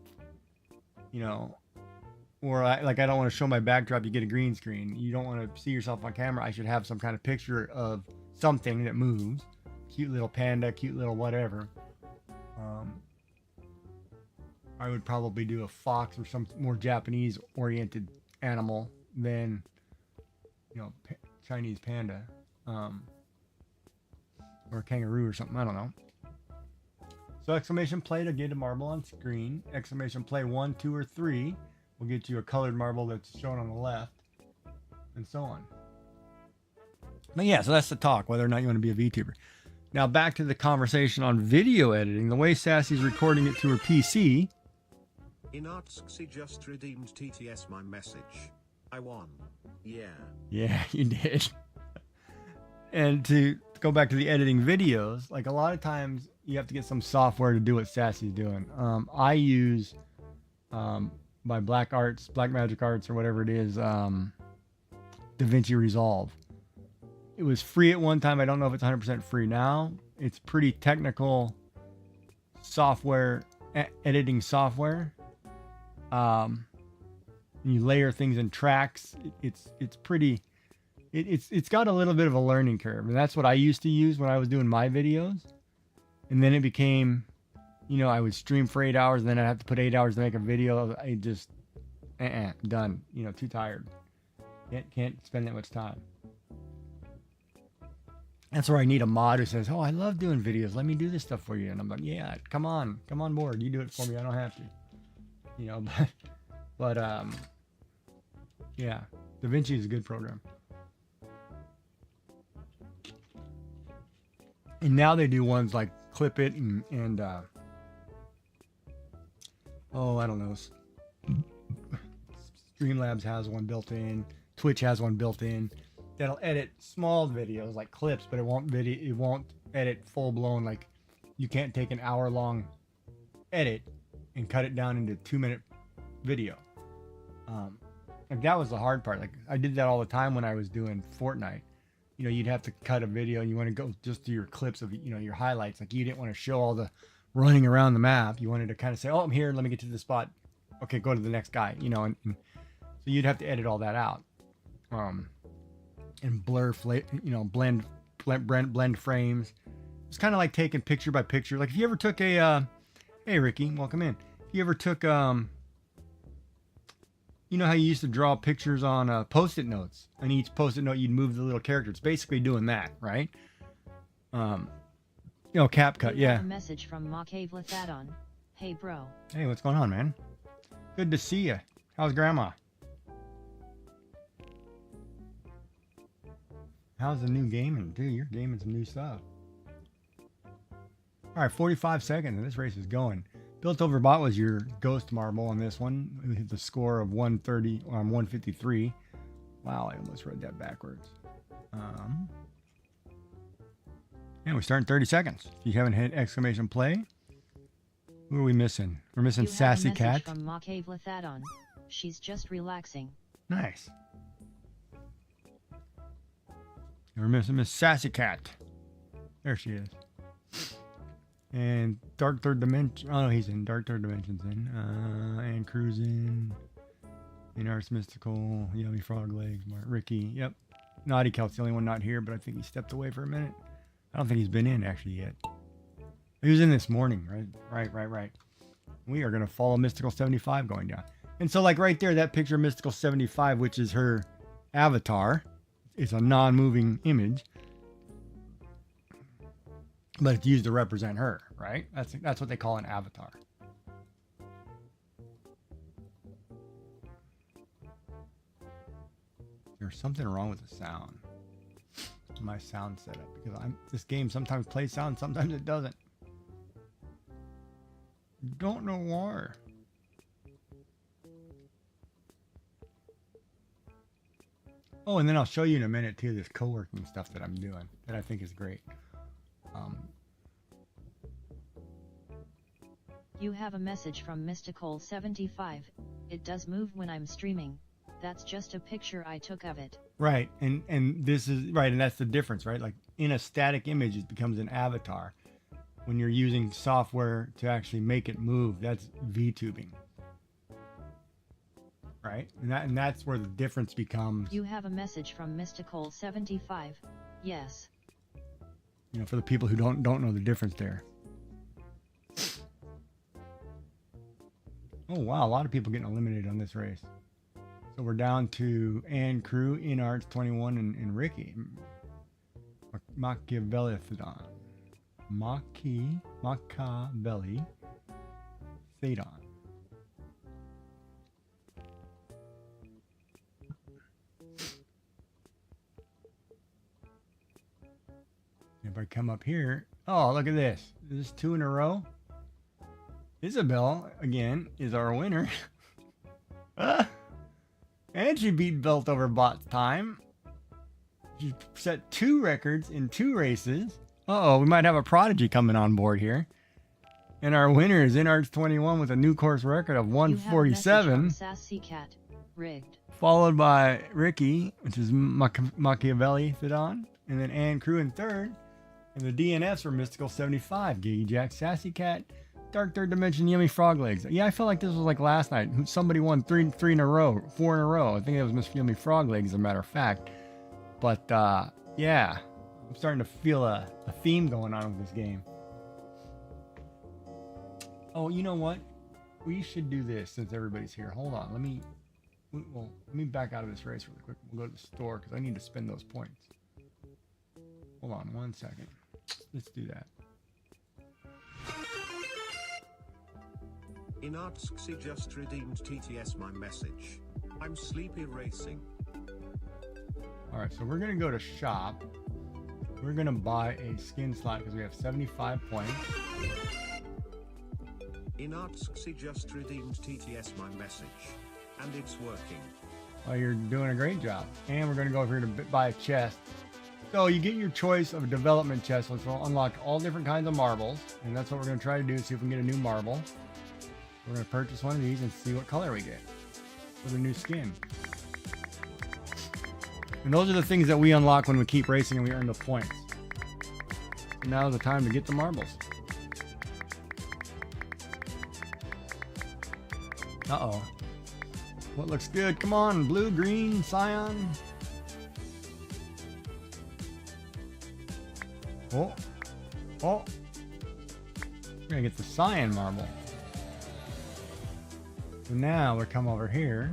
or I don't want to show my backdrop, you get a green screen. You don't want to see yourself on camera. I should have some kind of picture of something that moves. Cute little panda, cute little whatever. I would probably do a fox or some more Japanese oriented animal than, Chinese panda. Or a kangaroo or something. I don't know. So exclamation play to get a marble on screen. Exclamation play 1, 2, or 3 will get you a colored marble that's shown on the left, and so on. But yeah, so that's the talk, whether or not you want to be a VTuber. Now back to the conversation on video editing. The way Sassy's recording it to her PC. InArts just redeemed TTS my message. I won. Yeah. Yeah, you did. And to go back to the editing videos, like a lot of times you have to get some software to do what Sassy's doing. I use by Black Magic Arts or whatever it is, DaVinci Resolve. It was free at one time. I don't know if it's 100% free now. It's pretty technical software, editing software. You layer things in tracks. It's pretty. It's got a little bit of a learning curve, and that's what I used to use when I was doing my videos. And then it became, I would stream for 8 hours, and then I'd have to put 8 hours to make a video. I just, done. Too tired. Can't spend that much time. That's where I need a mod who says, "Oh, I love doing videos. Let me do this stuff for you." And I'm like, "Yeah, come on board. You do it for me. I don't have to." But yeah, DaVinci is a good program. And now they do ones like Clip It and I don't know. Streamlabs has one built in. Twitch has one built in that'll edit small videos like clips, but it won't edit full blown. Like, you can't take an hour-long edit and cut it down into 2-minute video. Like, that was the hard part. Like, I did that all the time when I was doing Fortnite. You'd have to cut a video and you want to go just to your clips of, your highlights. Like, you didn't want to show all the running around the map. You wanted to kind of say, "Oh, I'm here. Let me get to the spot. Okay, go to the next guy." And so you'd have to edit all that out. And blend frames. It's kind of like taking picture by picture. Like, if you ever took hey Ricky, welcome in. If you ever took how you used to draw pictures on post-it notes, and each post-it note you'd move the little character. It's basically doing that, right? CapCut, yeah. A message from Macave Lathadon. Hey bro. Hey, what's going on, man? Good to see you. How's grandma? How's the new gaming? Dude, you're gaming some new stuff. All right, 45 seconds, and this race is going. Built Over Bot was your ghost marble on this one. We hit the score of 153. Wow, I almost read that backwards. And we start in 30 seconds. If you haven't hit exclamation play, who are we missing? We're missing Sassy Cat. From Macave Lathadon. She's just relaxing. Nice. We're missing Miss Sassy Cat. There she is. And Dark Third Dimension. Oh, no, he's in. Dark Third Dimension's in. And Cruising. In Arts Mystical. Yummy Frog Legs. Ricky. Yep. Naughty Kelt's the only one not here, but I think he stepped away for a minute. I don't think he's been in actually yet. He was in this morning, right? Right. We are going to follow Mystical 75 going down. And so, like, right there, that picture of Mystical 75, which is her avatar. It's a non-moving image. But it's used to represent her, right? That's what they call an avatar. There's something wrong with the sound. My sound setup, because this game sometimes plays sound, sometimes it doesn't. Don't know why. Oh, and then I'll show you in a minute too this co-working stuff that I'm doing that I think is great. You have a message from Mystical75. It does move when I'm streaming. That's just a picture I took of it. Right, and this is right, and that's the difference, right? Like, in a static image, it becomes an avatar. When you're using software to actually make it move, that's VTubing. Right, and that's where the difference becomes. You have a message from Mystical75. Yes. For the people who don't know the difference there. Oh wow, a lot of people getting eliminated on this race. So we're down to Ann Crew, Inarts 21, and Ricky. Machiavelli. Thadon. If I come up here, oh, look at this. This is 2 in a row. Isabel, again, is our winner. And she beat Belt Over Bot's time. She set 2 records in 2 races. Uh-oh, we might have a prodigy coming on board here. And our winner is InArts21 with a new course record of You have a message from 147. Sassy Cat. Rigged. Followed by Ricky, which is Machiavelli Fidon. And then Ann Crew in third. And the DNFs were Mystical 75, Giggy Jack, Sassy Cat, Dark Third Dimension, Yummy Frog Legs. Yeah, I felt like this was like last night. Somebody won four in a row. I think it was Miss Yummy Frog Legs, as a matter of fact. But yeah, I'm starting to feel a theme going on with this game. Oh, you know what? We should do this since everybody's here. Hold on, let me back out of this race really quick. We'll go to the store because I need to spend those points. Hold on 1 second. Let's do that. InArts just redeemed TTS my message. I'm sleepy racing. Alright, so we're gonna go to shop. We're gonna buy a skin slot because we have 75 points. InArts just redeemed TTS my message. And it's working. Oh, you're doing a great job. And we're gonna go over here to buy a chest. So you get your choice of a development chest, which will unlock all different kinds of marbles. And that's what we're gonna try to do, see if we can get a new marble. We're gonna purchase one of these and see what color we get with a new skin. And those are the things that we unlock when we keep racing and we earn the points. So now is the time to get the marbles. Uh-oh. What looks good? Come on, blue, green, cyan. Oh. Oh. We're gonna get the cyan marble. So now we come over here.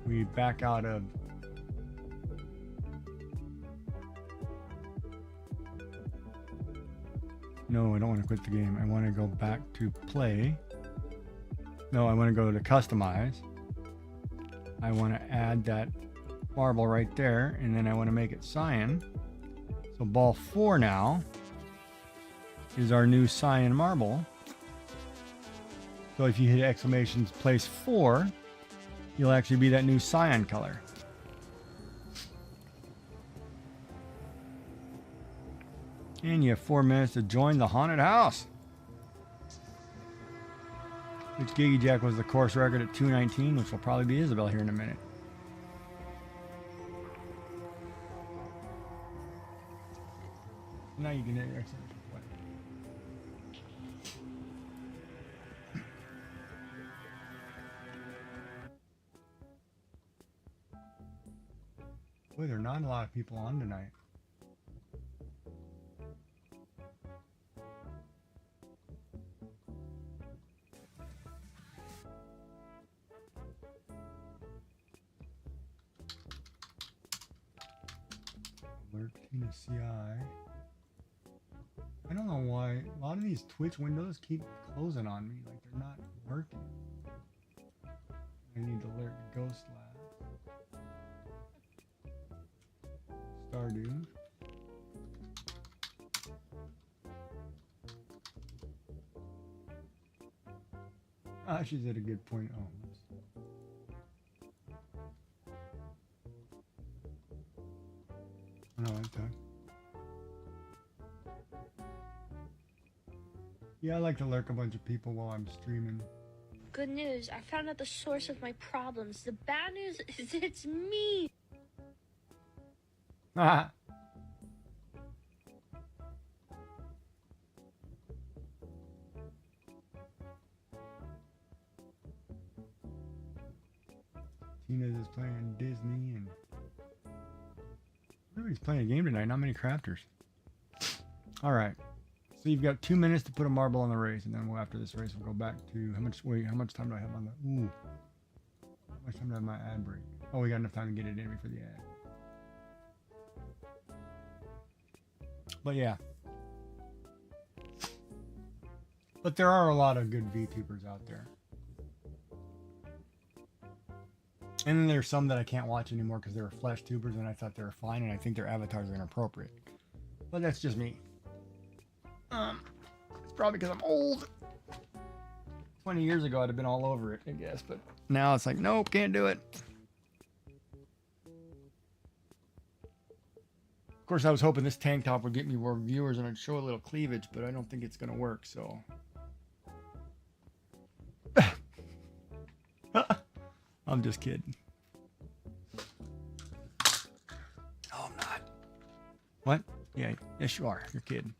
We back out of no, I don't want to quit the game. I want to go back to play. No, I want to go to customize. I want to add that marble right there, and then I want to make it cyan. So ball 4 now is our new cyan marble. So if you hit exclamation place 4, you'll actually be that new cyan color. And you have 4 minutes to join the haunted house. Which Giggy Jack was the course record at 2:19, which will probably be Isabel here in a minute. Now you can hit your exclamation point. Boy, there are not a lot of people on tonight. Alert Tina CI. I don't know why a lot of these Twitch windows keep closing on me, like they're not working. I need to alert Ghost Lab. Stardew. Ah, she's at a good point. Oh, oops. No, okay. Yeah, I like to lurk a bunch of people while I'm streaming. Good news, I found out the source of my problems. The bad news is it's me. Ah. Tina's is playing Disney and everybody's playing a game tonight. Not many crafters. All right. So you've got 2 minutes to put a marble on the race, and then after this race, we'll go back to how much time do I have on the? Ooh. How much time do I have my ad break? Oh, we got enough time to get it in before the ad. But yeah. But there are a lot of good VTubers out there. And then there's some that I can't watch anymore because they were flesh tubers and I thought they were fine, and I think their avatars are inappropriate. But that's just me. It's probably because I'm old. 20 years ago, I'd have been all over it, I guess. But now it's like, nope, can't do it. course, I was hoping this tank top would get me more viewers and I'd show a little cleavage, but I don't think it's going to work, so. I'm just kidding. No, I'm not. What? Yeah, yes you are. You're kidding.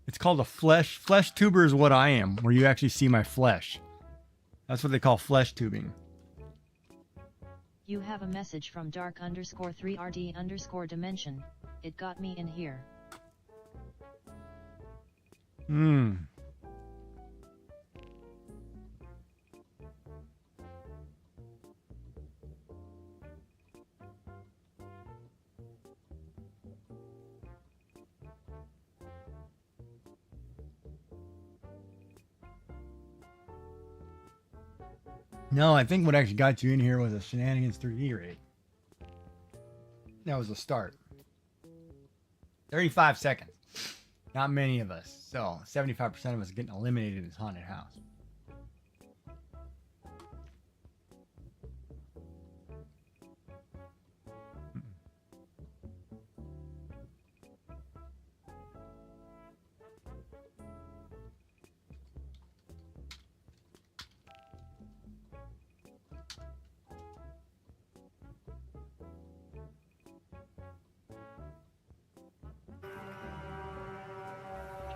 It's called a flesh. Flesh tuber is what I am, where you actually see my flesh. That's what they call flesh tubing. You have a message from dark_3rd_dimension. It got me in here. No, I think what actually got you in here was a Shenanigans 3D raid. That was the start. 35 seconds. Not many of us. So 75% of us getting eliminated in this haunted house.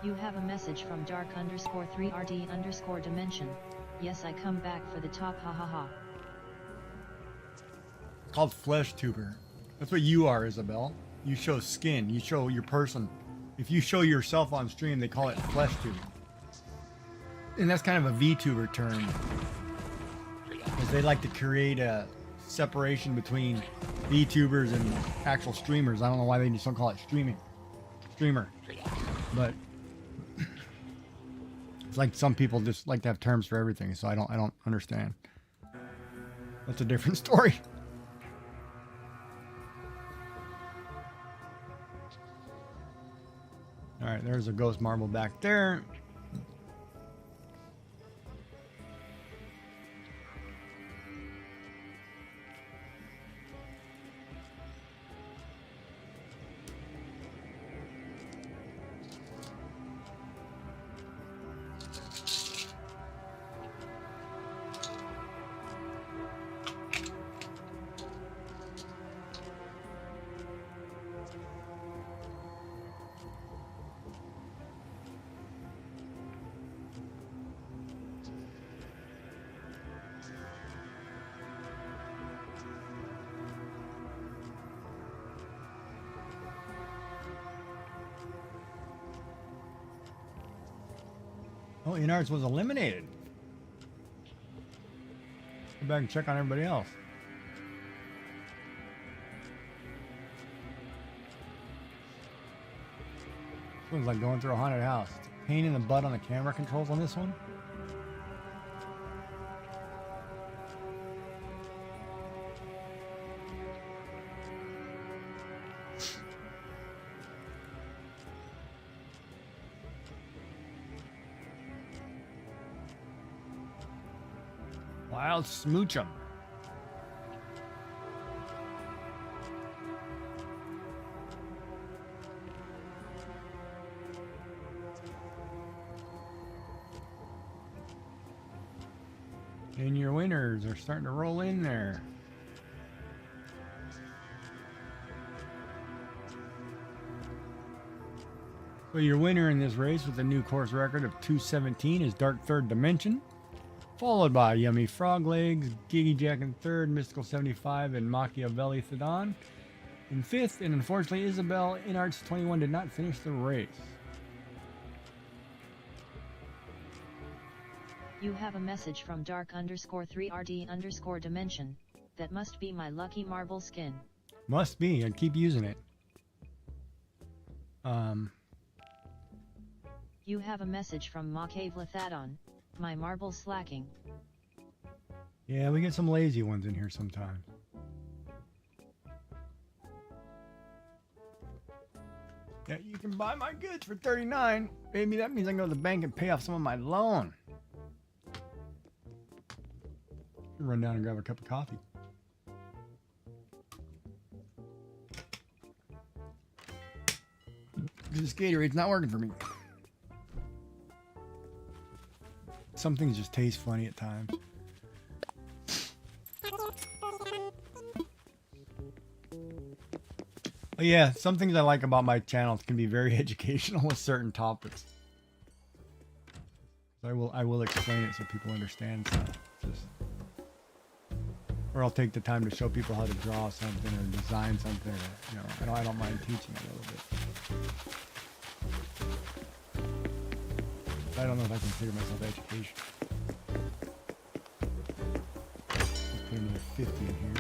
You have a message from dark_3rd_dimension. Yes, I come back for the top, ha ha ha. It's called flesh tuber. That's what you are, Isabel. You show skin. You show your person. If you show yourself on stream, they call it flesh tubing. And that's kind of a VTuber term. Because they like to create a separation between VTubers and actual streamers. I don't know why they just don't call it streamer. But it's like some people just like to have terms for everything, so I don't understand. That's a different story. All right, there's a ghost marble back there. Oh, Inards was eliminated. Go back and check on everybody else. This one's like going through a haunted house. It's a pain in the butt on the camera controls on this one. Wild smooch'em. And your winners are starting to roll in there. So your winner in this race with a new course record of 2:17 is Dark Third Dimension, followed by Yummy Frog Legs, Giggy Jack in third, Mystical 75, and Machiavelli Thadon in fifth. And unfortunately, Isabel Inarts 21 did not finish the race. You have a message from dark_3rd_dimension. That must be my lucky marble skin. Must be. I'd keep using it. You have a message from Machiavelli Thadon. My marble's slacking. Yeah, we get some lazy ones in here sometimes. Yeah, you can buy my goods for $39. Maybe that means I can go to the bank and pay off some of my loan. Run down and grab a cup of coffee. This Gatorade's not working for me. Some things just taste funny at times. But yeah, some things I like about my channel can be very educational with certain topics. I will explain it so people understand stuff. Or I'll take the time to show people how to draw something or design something. Or, you know, I don't mind teaching a little bit. I don't know if I consider myself education. Let's put another 50 in here.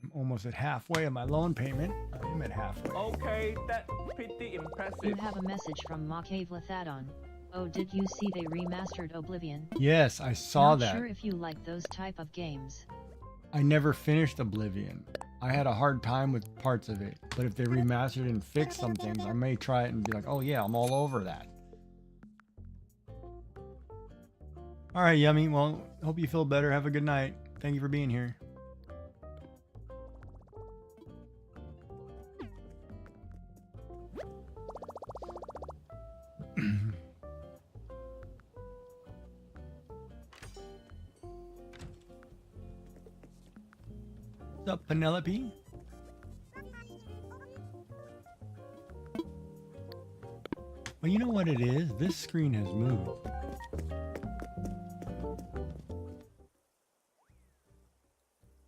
I'm almost at halfway of my loan payment. I'm at halfway. Okay, that's pretty impressive. You have a message from Mocave Lathadon. Oh, did you see they remastered Oblivion? Yes, I saw Not that. sure if you like those type of games. I never finished Oblivion. I had a hard time with parts of it, but if they remastered and fixed some things, I may try it and be like, oh yeah, I'm all over that. All right, Yummy. Well, hope you feel better. Have a good night. Thank you for being here. What's up, Penelope? Well, you know what it is? This screen has moved.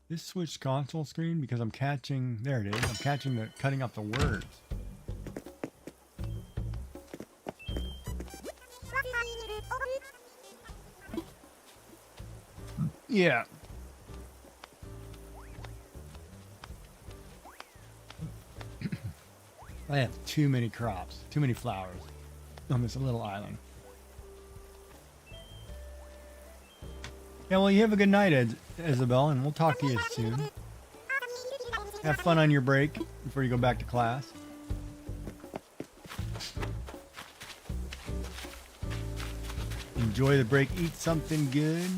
This switched console screen because I'm catching, there it is, I'm catching the, cutting off the words. Yeah. I have too many crops, too many flowers on this little island. Yeah, well, you have a good night, Isabel, and we'll talk to you soon. Have fun on your break before you go back to class. Enjoy the break. Eat something good.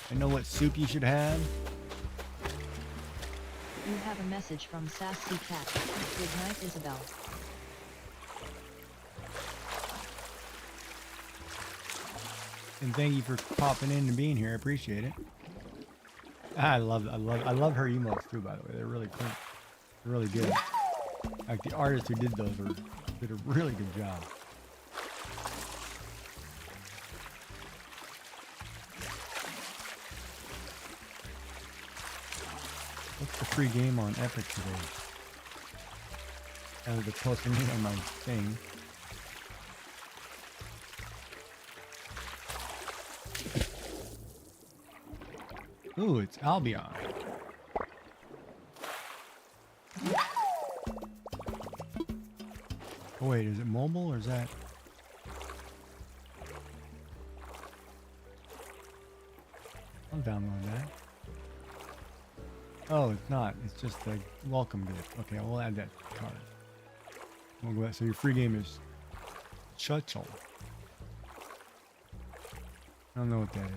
I know what soup you should have. You have a message from Sassy Cat. Good night, Isabel. And thank you for popping in and being here. I appreciate it. I love her emotes too, by the way. They're really cool. They're really good. Like the artist who did those did a really good job. What's the free game on Epic today? They're posting it on my thing. Ooh, it's Albion. Oh wait, is it mobile or is that? I'll download that. Oh, it's not. It's just a welcome gift. Okay, we'll add that card. We'll go back. So your free game is Churchill. I don't know what that is.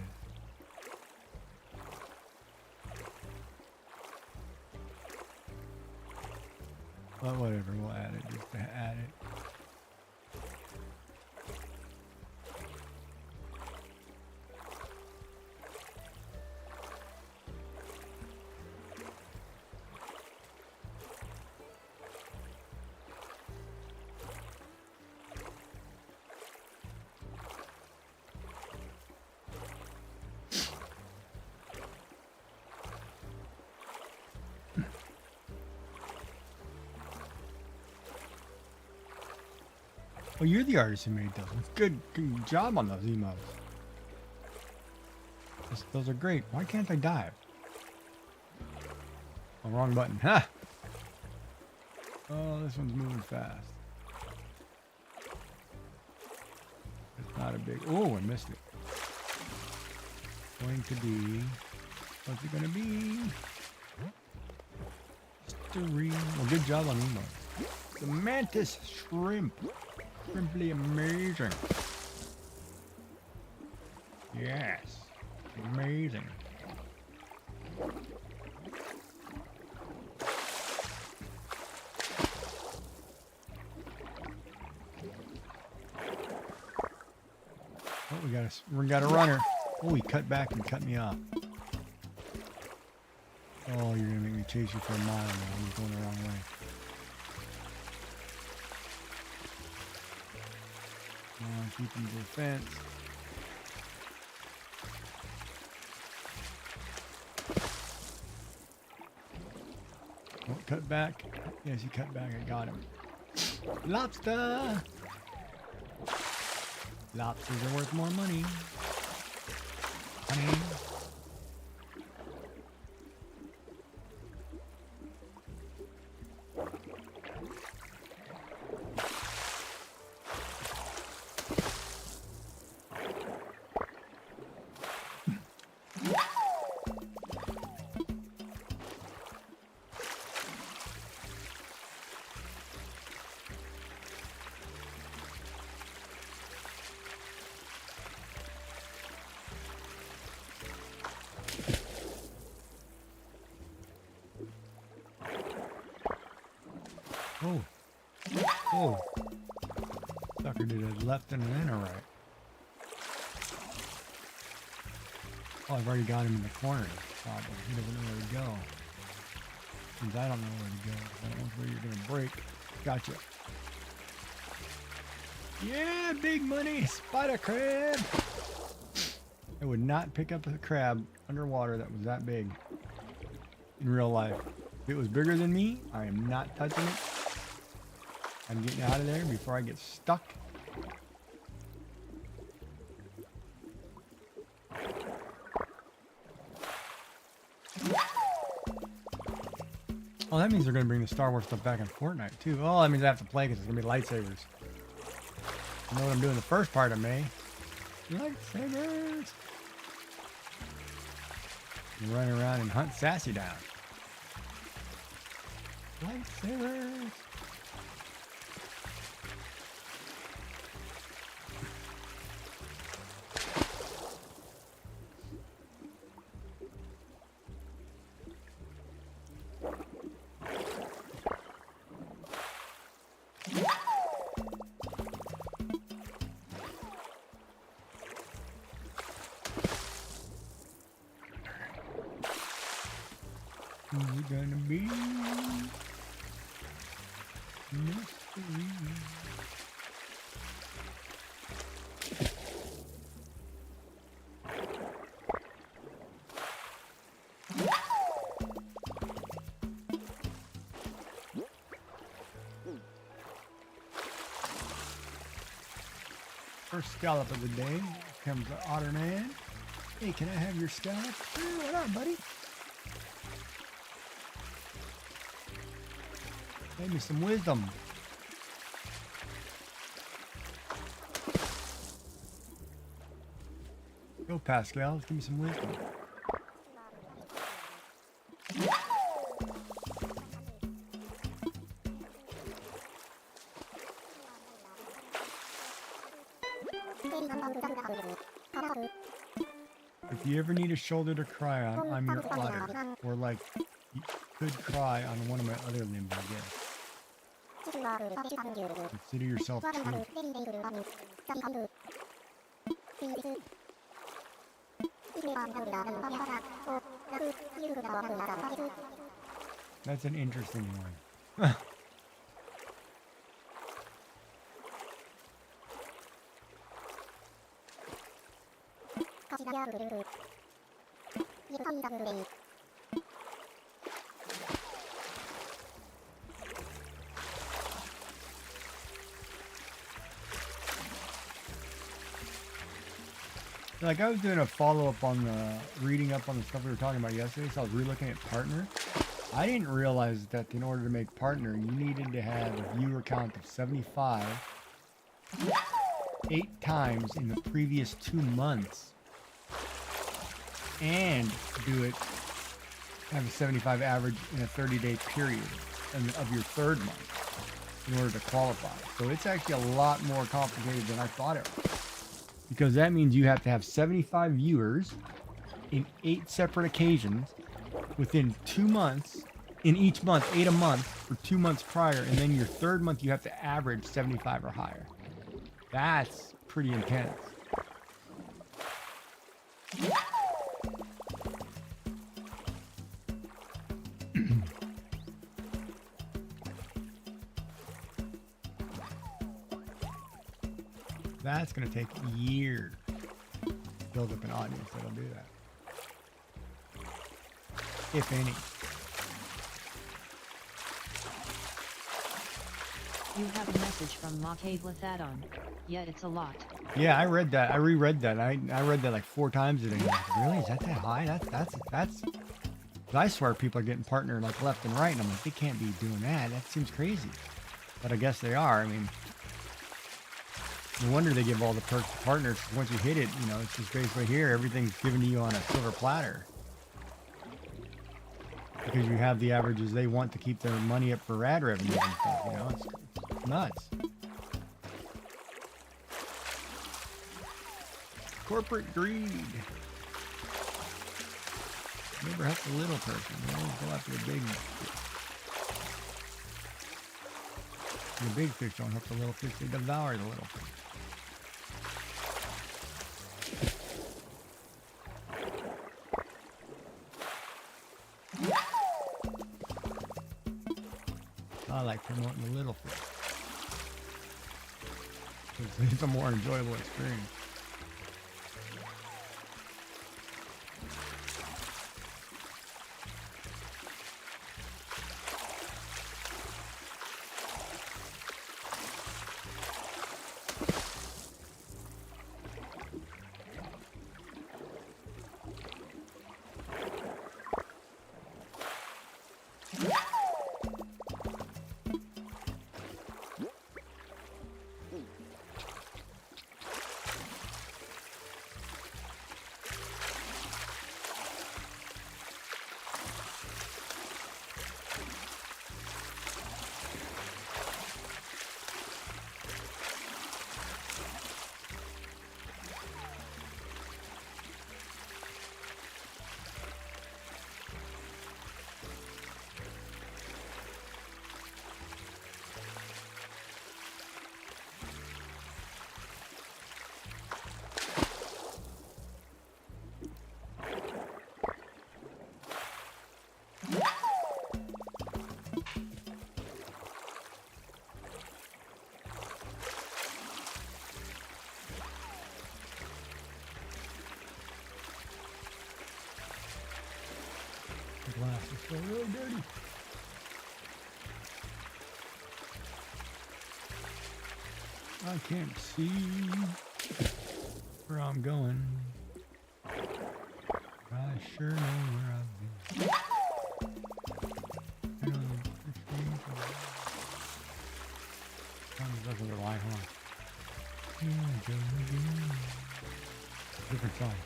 But whatever, we'll add it just to add it. Oh, you're the artist who made those. Good job on those emotes. Those are great. Why can't I dive? Oh, wrong button. Ha! Oh, this one's moving fast. It's not a big... Oh, I missed it. Going to be... What's it going to be? Mystery. Well, good job on emotes. The mantis shrimp. Simply amazing. Yes. Amazing. got a runner. Oh, he cut back and cut me off. Oh, you're gonna make me chase you for a mile now. He's going the wrong way. Come on, keep him to the fence. Oh, cut back. Yes, he cut back. I got him. Lobster! Lobsters are worth more money. Honey. Oh. Oh. Sucker did a left and then a right. Oh, I've already got him in the corner. Probably. He doesn't know where to go. Since I don't know where to go. I don't know where you're going to break. Gotcha. Yeah, big money. Spider crab. I would not pick up a crab underwater that was that big in real life. If it was bigger than me, I am not touching it. I'm getting out of there before I get stuck. Oh, that means they're going to bring the Star Wars stuff back in Fortnite, too. Oh, that means I have to play because it's going to be lightsabers. I know what I'm doing the first part of May. Lightsabers! You run around and hunt Sassy down. Lightsabers! Who's it gonna be? Mystery. First scallop of the day comes the Otter Man. Hey, can I have your scallop? Sure, what up, buddy? Give me some wisdom. Go, Pascal. Let's give me some wisdom. If you ever need a shoulder to cry on, I'm your otter. Or like, you could cry on one of my other limbs, I guess. Consider yourself true. That's an interesting one. Like, I was doing a follow-up on the reading up on the stuff we were talking about yesterday, so I was re-looking at partner. I didn't realize that in order to make partner, you needed to have a viewer count of 75 8 times in the previous 2 months, and do it have a 75 average in a 30-day period of your third month in order to qualify. So it's actually a lot more complicated than I thought it was. Because that means you have to have 75 viewers in 8 separate occasions within 2 months, in each month, 8 a month for 2 months prior, and then your third month you have to average 75 or higher. That's pretty intense. That's going to take years to build up an audience that'll do that. If any. You have a message from La Cave Lathadon. Yeah, it's a lot. Yeah, I read that. I reread that. I read that like 4 times today. Like, really? Is that high? That's. I swear people are getting partnered like left and right, and I'm like, they can't be doing that. That seems crazy. But I guess they are. I mean, no wonder they give all the perks to partners. 'Cause once you hit it, you know, it's just basically here. Everything's given to you on a silver platter. Because you have the averages they want to keep their money up for ad revenue and stuff. You know, it's nuts. Corporate greed. Never help the little person. They always go after the big fish. The big fish don't help the little fish. They devour the little fish. I like promoting the little fish. It's a more enjoyable experience. The glass is still really dirty. I can't see where I'm going. I sure know where I've been. I know the trees are... Sounds like a line, huh? Different song.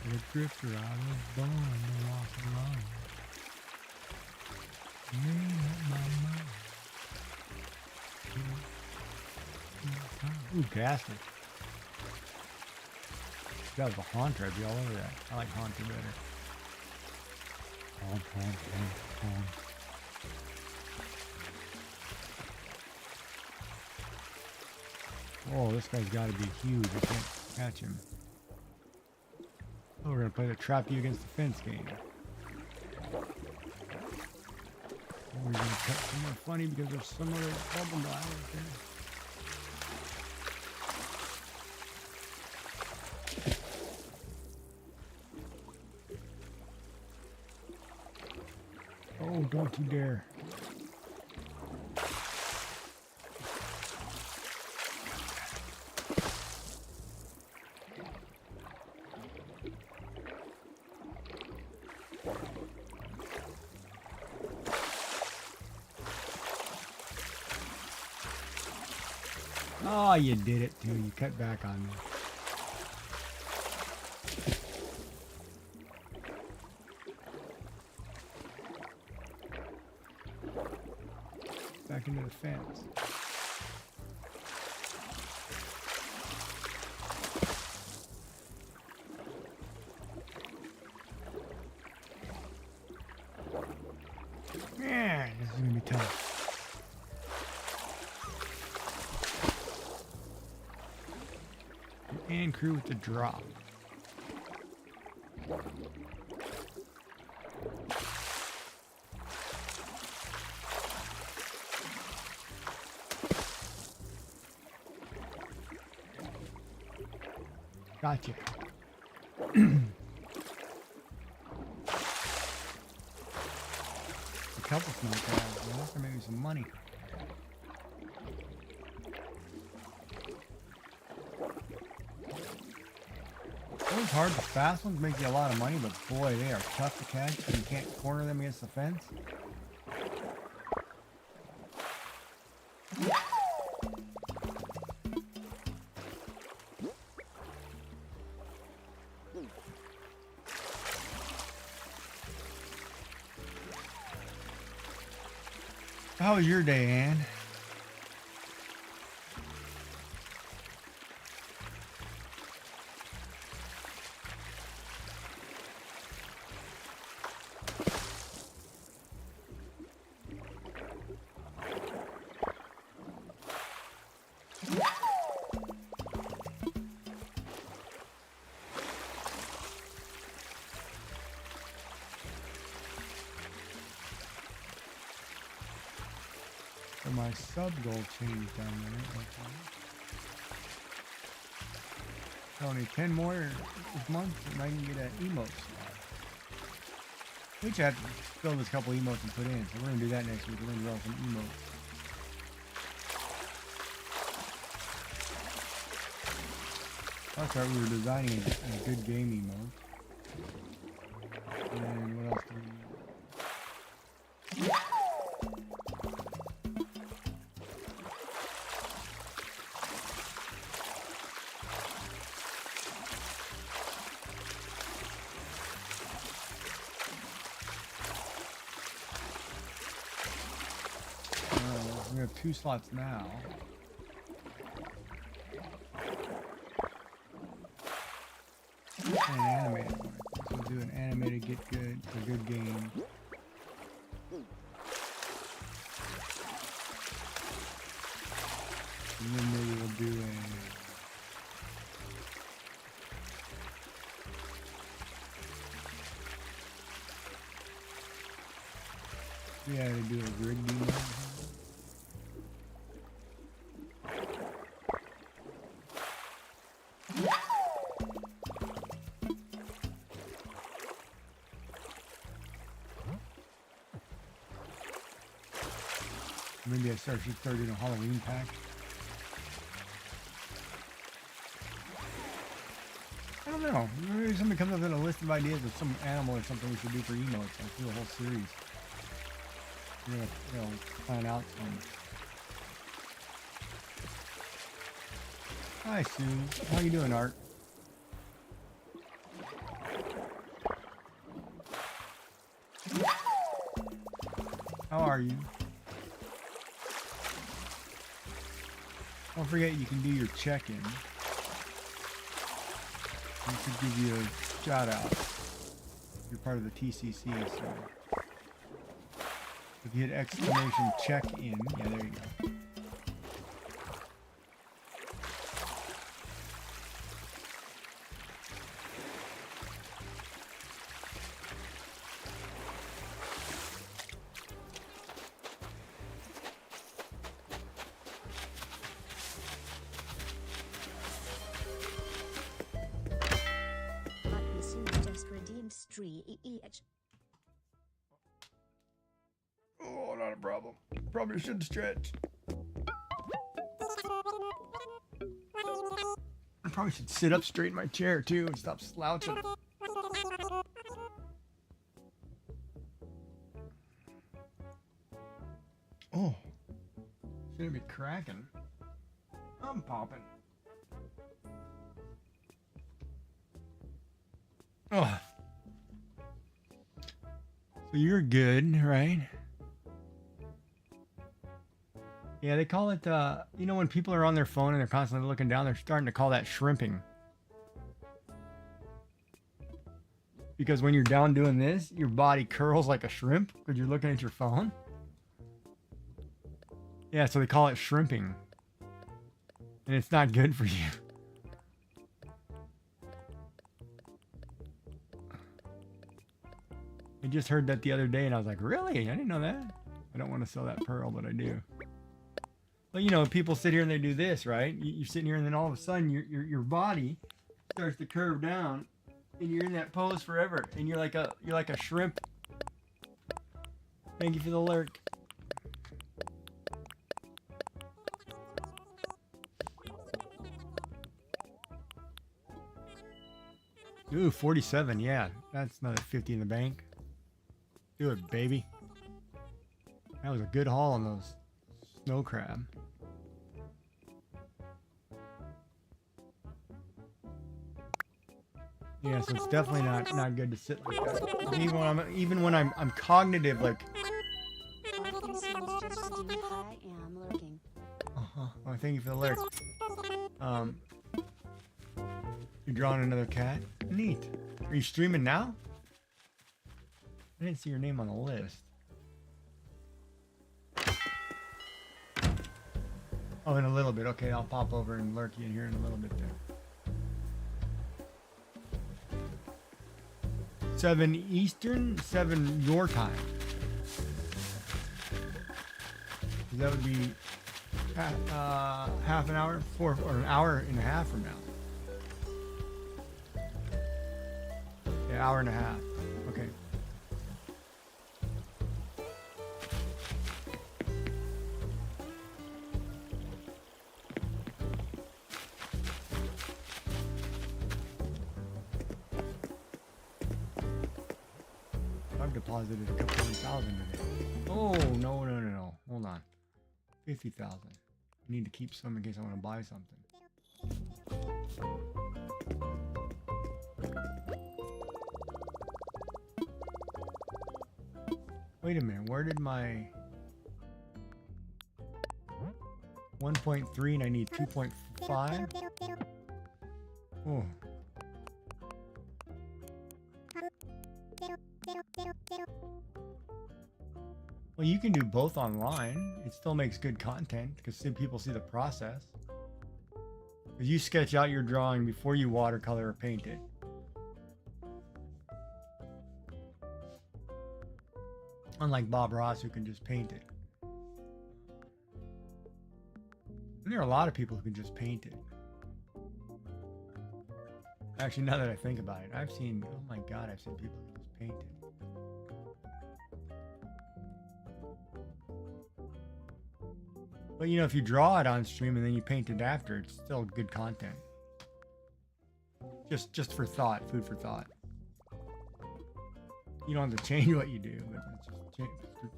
The drifter I was born to walk alone. Made up my mind. Ooh, ghastly. If that was a haunter, I'd be all over that. I like haunter better. Haunt. Oh, this guy's got to be huge. I can't catch him. Oh, we're going to play the trap you against the fence game. Oh, we're going to cut somewhere funny because there's some other bubble guy right there. Oh, don't you dare. Oh, you did it too. You cut back on me. Back into the fence. Man, this is gonna be tough. And crew with the drop. Gotcha. A couple snow cows, man. That's gonna make me some money. Those hard, the fast ones make you a lot of money, but boy, they are tough to catch. You can't corner them against the fence. How was your day, Ann? So my sub goal changed down there. Okay. Only 10 more this month and I can get an emote slot. Which I have to fill this couple emotes and put in. So we're going to do that next week. We're going to draw some emotes. I thought we were designing a good game emote. And what else do we need? We have 2 slots now. And an animated one. So we'll do an animated get good for good game. And then maybe we'll do a yeah, to do a grid game. Maybe I should start doing a Halloween pack. I don't know. Maybe somebody comes up with a list of ideas of some animal or something we should do for emotes. I'll do a whole series. We're gonna, plan out some. Hi, Sue. How you doing, Art? How are you? Don't forget you can do your check-in. I should give you a shout out. You're part of the TCC, so if you hit exclamation check-in, yeah, there you go. Oh, not a problem. Probably should stretch. I probably should sit up straight in my chair too and stop slouching. Oh, shouldn't be cracking. I'm popping. Oh. So you're good, right? Yeah, they call it, you know, when people are on their phone and they're constantly looking down, they're starting to call that shrimping. Because when you're down doing this, your body curls like a shrimp because you're looking at your phone. Yeah, so they call it shrimping. And it's not good for you. I just heard that the other day and I was like, really? I didn't know that. I don't want to sell that pearl, but I do. But you know, people sit here and they do this, right? You're sitting here and then all of a sudden your body starts to curve down, and you're in that pose forever, and you're like a shrimp. Thank you for the lurk. Ooh, 47, yeah. That's another 50 in the bank. Do it, baby. That was a good haul on those snow crab. Yeah, so it's definitely not good to sit like that. Even when I'm cognitive, like. I am lurking. Oh, thank you for the lurk. You're drawing another cat? Neat. Are you streaming now? I didn't see your name on the list. Oh, in a little bit. Okay, I'll pop over and lurk you in here in a little bit there. 7 Eastern, 7 your time. That would be half an hour, or an hour and a half from now. Yeah, hour and a half. Okay. I've deposited a couple $1,000 today. Oh, no. Hold on. 50,000. I need to keep some in case I want to buy something. Wait a minute, where did my 1.3 and I need 2.5? Oh. Well, you can do both online. It still makes good content because people see the process. Because you sketch out your drawing before you watercolor or paint it. Unlike Bob Ross, who can just paint it. And there are a lot of people who can just paint it. Actually, now that I think about it, I've seen, oh my God, I've seen people who just paint it. But you know, if you draw it on stream and then you paint it after, it's still good content. Just for thought, food for thought. You don't have to change what you do, but it's just change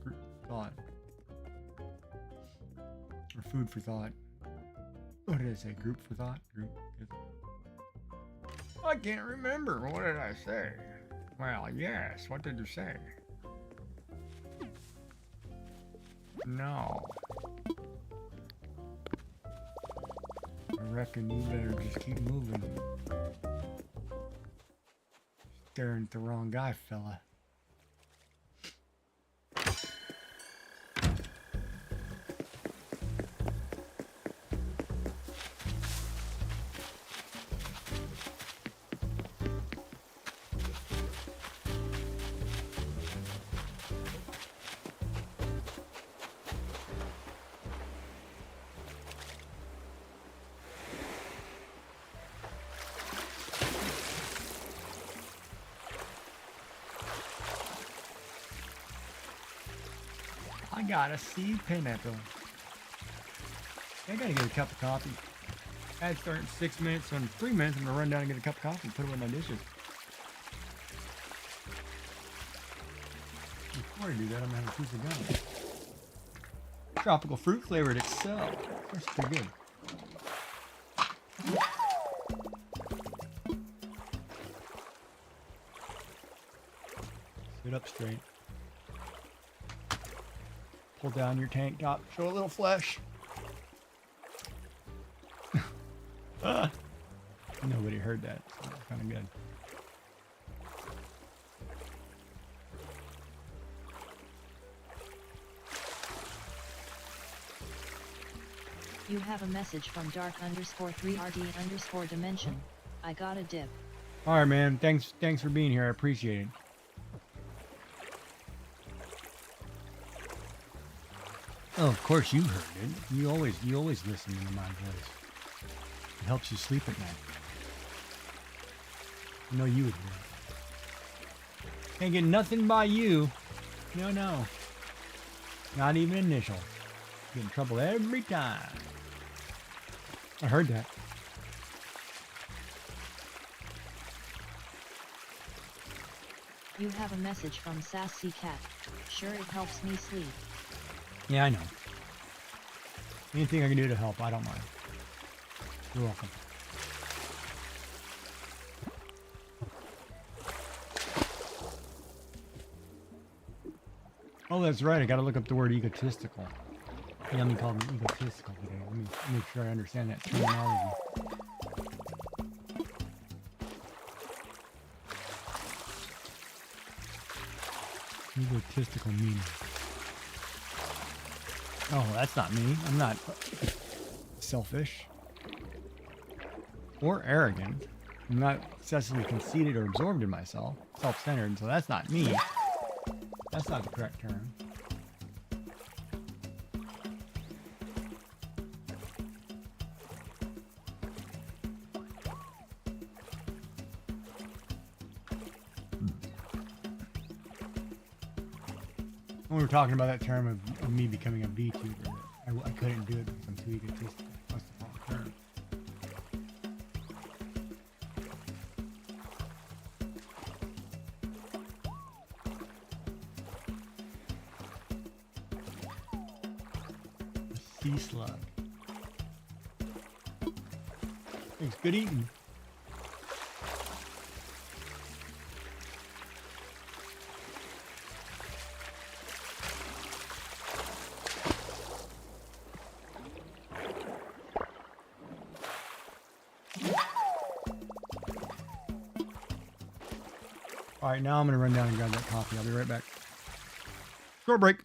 for thought. Or food for thought. What did I say? Group for thought? Group. I can't remember. What did I say? Well, yes. What did you say? No. I reckon you better just keep moving. Staring at the wrong guy, fella. I gotta see pineapple. I gotta get a cup of coffee. I'd start in 6 minutes, so in 3 minutes I'm gonna run down and get a cup of coffee and put it with my dishes. Before I do that, I'm gonna have a piece of gum. Tropical fruit flavored Excel. That's pretty good. Sit up straight. Pull down your tank top. Show a little flesh. Nobody heard that. So that's kind of good. You have a message from dark_3rd_dimension. I got a dip. All right, man. Thanks for being here. I appreciate it. Oh, of course you heard it. You always listen to my voice. It helps you sleep at night. No, you would hear it. Can't get nothing by you. No, no. Not even initial. Get in trouble every time. I heard that. You have a message from Sassy Cat. Sure, it helps me sleep. Yeah, I know. Anything I can do to help, I don't mind. You're welcome. Oh, that's right. I got to look up the word egotistical. Yummy called me egotistical today. Let me make sure I understand that terminology. Egotistical meaning. Oh, that's not me. I'm not selfish or arrogant. I'm not excessively conceited or absorbed in myself, self-centered. So that's not me. That's not the correct term. When we were talking about that term of me becoming a VTuber, I couldn't do it because I'm too egotistical. That's the wrong term. A sea slug. Thanks, good eating. All right, now I'm going to run down and grab that coffee. I'll be right back. Short break.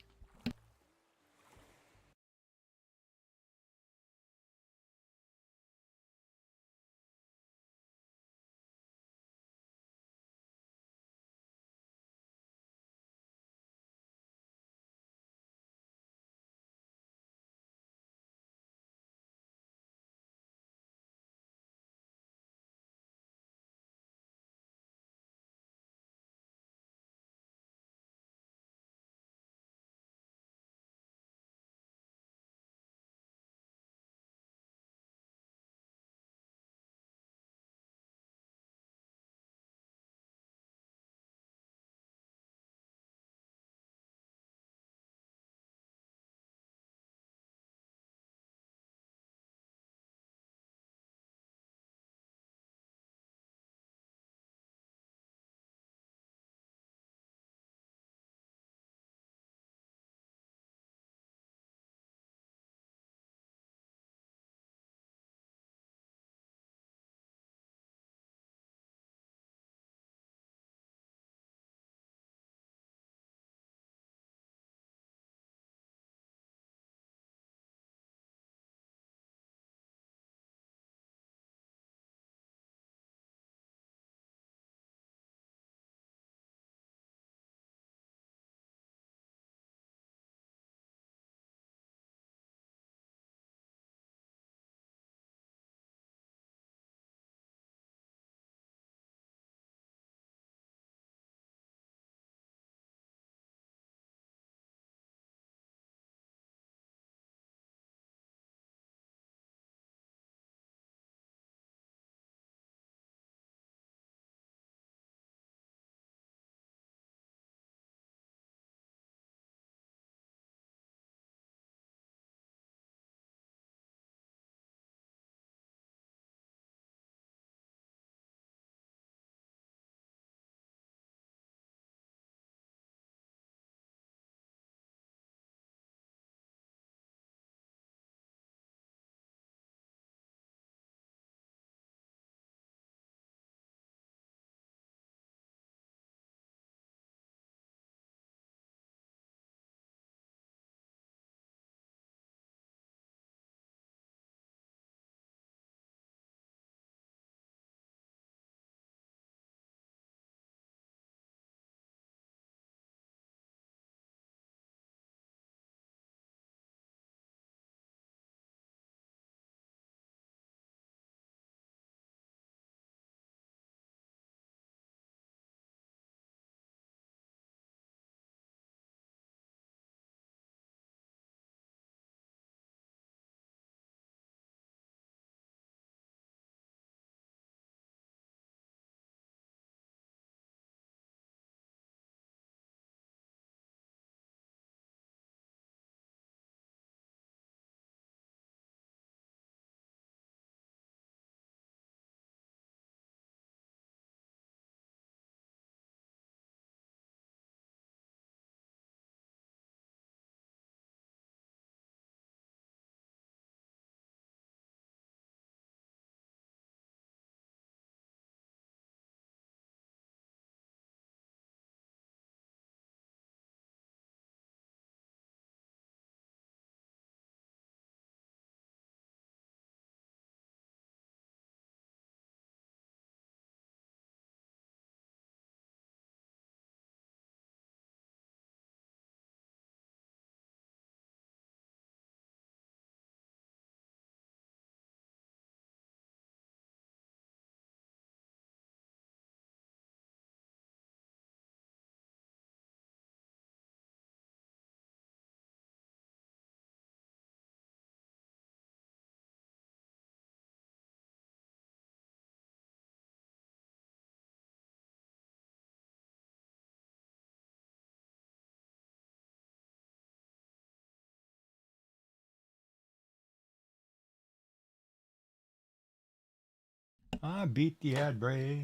I beat the ad break.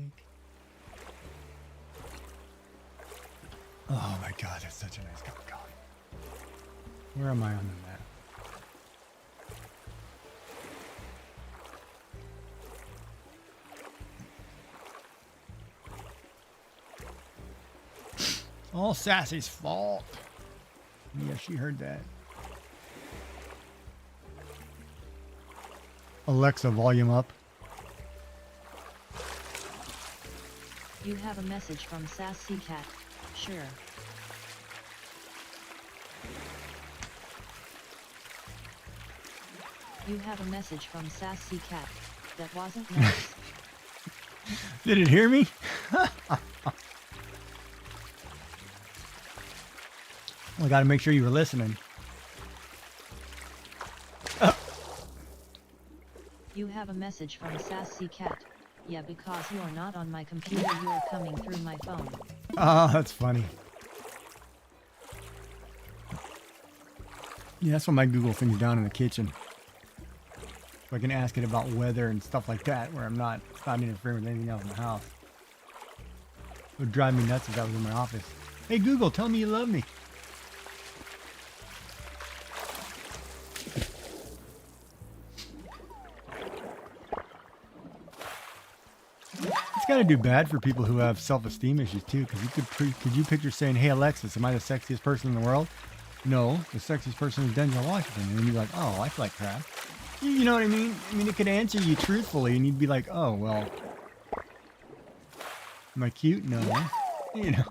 Oh my god, that's such a nice cup of coffee. Where am I on the map? All Sassy's fault. Yeah, she heard that. Alexa, volume up. You have a message from Sassy Cat. Sure. You have a message from Sassy Cat. That wasn't nice. Did it hear me? I gotta make sure you were listening. You have a message from Sassy Cat. Yeah, because you are not on my computer, you are coming through my phone. Oh, that's funny. Yeah, that's what my Google thing's down in the kitchen. So I can ask it about weather and stuff like that, where it's not interfering with anything else in the house. It would drive me nuts if that was in my office. Hey Google, tell me you love me. It's got to do bad for people who have self-esteem issues too, because could you picture saying, "Hey Alexis, am I the sexiest person in the world?" No, the sexiest person is Denzel Washington, and then you're like, "Oh, I feel like crap." You know what I mean? I mean, it could answer you truthfully, and you'd be like, "Oh, well, am I cute? No." You know,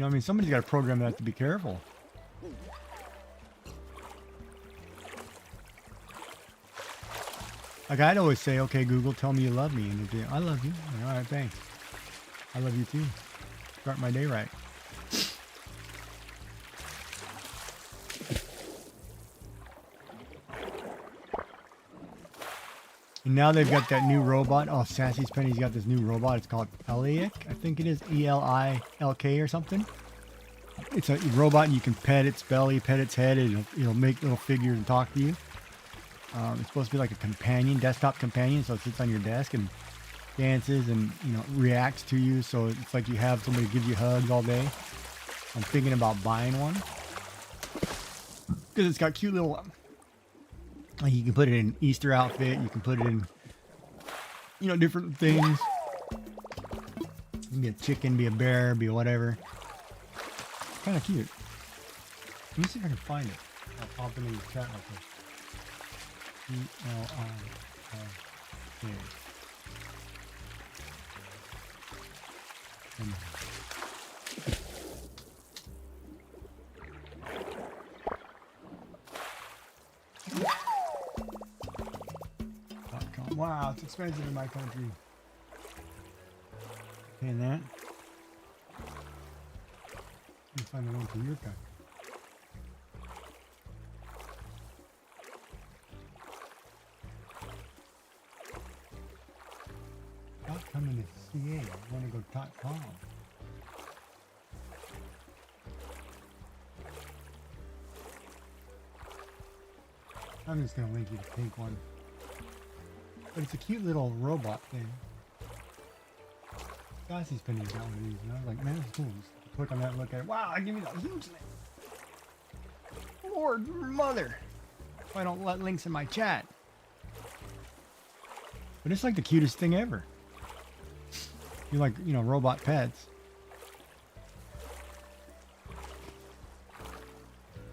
I mean, somebody's got to program that to be careful. Like I'd always say, "Okay, Google, tell me you love me," and it'd be, "I love you." Like, all right, thanks. I love you too. Start my day right. And now they've got that new robot. Oh, Sassy's Penny's got this new robot. It's called Eliak, I think it is, ELILK or something. It's a robot, and you can pet its belly, pet its head, and it'll make little figures and talk to you. It's supposed to be like a companion, desktop companion, so it sits on your desk and dances and, reacts to you. So it's like you have somebody give you hugs all day. I'm thinking about buying one because it's got cute little, like you can put it in an Easter outfit. You can put it in, different things. You can be a chicken, be a bear, be whatever. Kind of cute. Let me see if I can find it. I'll pop it in the chat real quick. E-L-I-L-K. Wow, it's expensive in my country. Paying that. Let me find the one for your country. Not coming to CA. I want to go .com. I'm just going to link you the pink one. But it's a cute little robot thing. Sassy's Penny's got one of these, and I was like, man, that's cool. Just click on that and look at it. Wow, I give me that huge link. Lord, mother. If I don't let links in my chat. But it's like the cutest thing ever. You like, robot pets.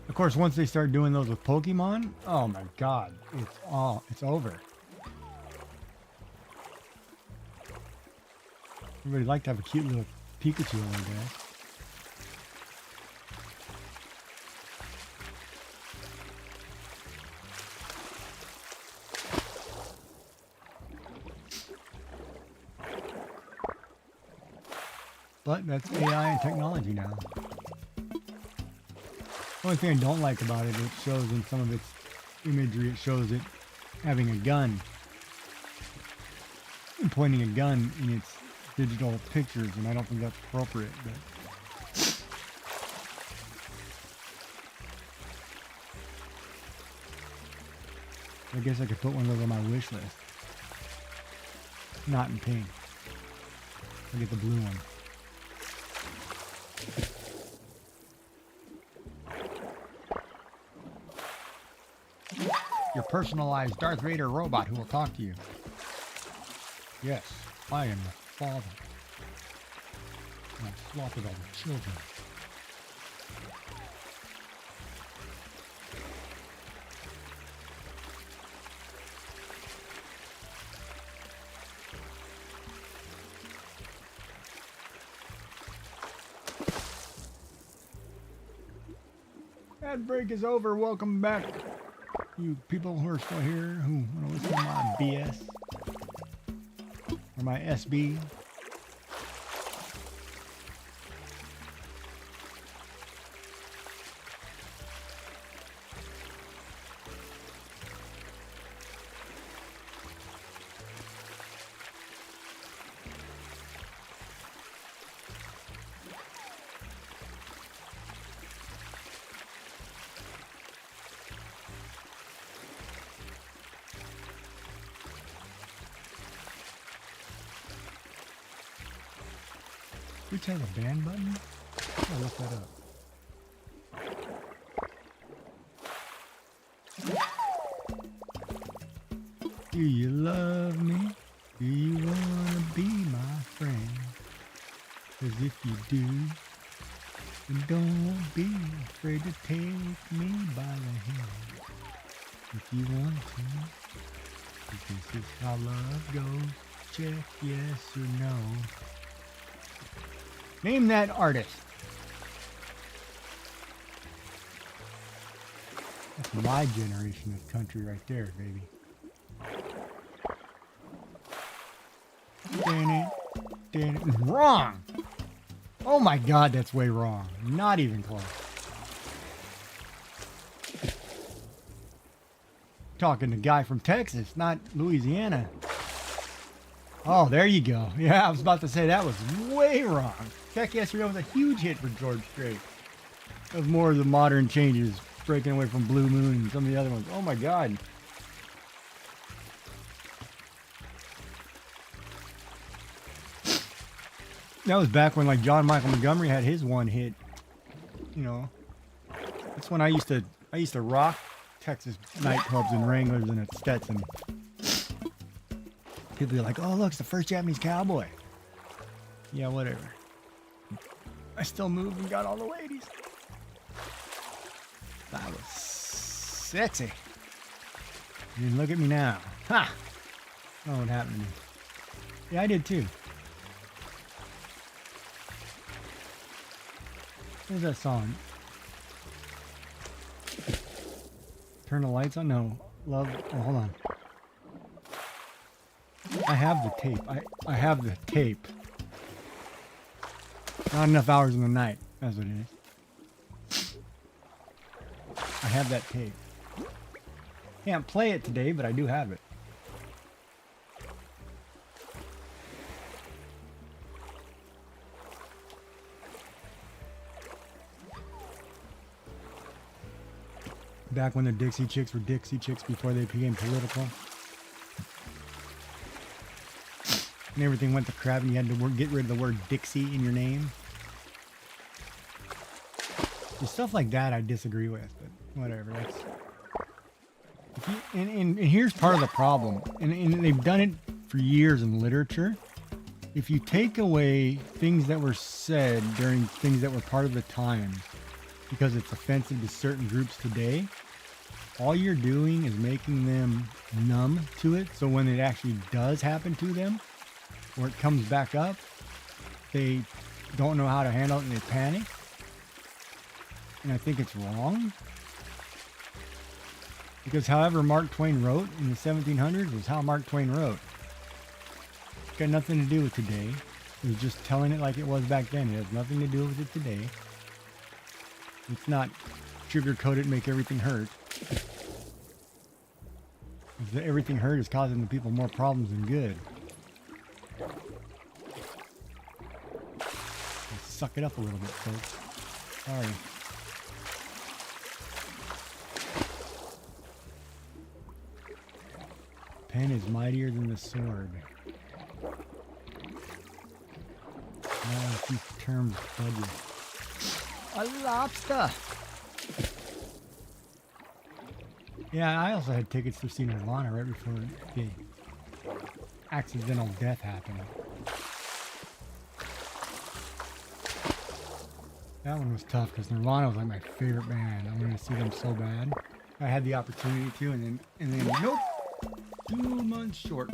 Of course, once they start doing those with Pokemon, oh my god, it's over. Everybody like to have a cute little Pikachu on their desk. But that's AI and technology now. The only thing I don't like about it, it shows in some of its imagery, it shows it having a gun. And pointing a gun in its digital pictures, and I don't think that's appropriate. But I guess I could put one of those on my wish list. Not in pink. I'll get the blue one. Your personalized Darth Vader robot who will talk to you. Yes, I am the father. I slaughtered all the children. Ad break is over. Welcome back, you people who are still here who want to listen to my BS or my SB. Which has a ban button? I'll look that up. Do you love me? Do you wanna be my friend? 'Cause if you do, then don't be afraid to take me by the hand. If you want to, if this is how love goes, check yes or no. Name that artist. That's my generation of country right there, baby. Damn it. Wrong! Oh my god, that's way wrong. Not even close. Talking to guy from Texas, not Louisiana. Oh, there you go. Yeah, I was about to say that was way wrong. Check Yesterday was a huge hit for George Strait. That was more of the modern changes, breaking away from Blue Moon and some of the other ones. Oh my god. That was back when like John Michael Montgomery had his one hit. You know. That's when I used to rock Texas nightclubs and Wranglers and at Stetson. People be like, oh look, it's the first Japanese cowboy. Yeah, whatever. I still moved and got all the ladies. That was sexy. And look at me now. Ha! Oh, what happened to me? Yeah, I did too. Where's that song? Turn the lights on? No. Love. Oh, hold on. I have the tape. I have the tape. Not enough hours in the night. That's what it is. I have that tape. Can't play it today, but I do have it. Back when the Dixie Chicks were Dixie Chicks before they became political. And everything went to crap and you had to get rid of the word Dixie in your name. The stuff like that I disagree with, but whatever. That's if you, and here's part of the problem, and they've done it for years in literature. If you take away things that were said during things that were part of the time because it's offensive to certain groups today, all you're doing is making them numb to it. So when it actually does happen to them, or it comes back up, they don't know how to handle it and they panic. And I think it's wrong. Because however Mark Twain wrote in the 1700s was how Mark Twain wrote. It's got nothing to do with today. It was just telling it like it was back then. It has nothing to do with it today. It's not sugar-coated and make everything hurt. If everything hurt is causing the people more problems than good. Suck it up a little bit, folks. Sorry. Pen is mightier than the sword. terms budget. A lobster! Yeah, I also had tickets to see Nirvana right before the accidental death happened. That one was tough because Nirvana was like my favorite band. I wanted to see them so bad. I had the opportunity to, and then nope, 2 months short.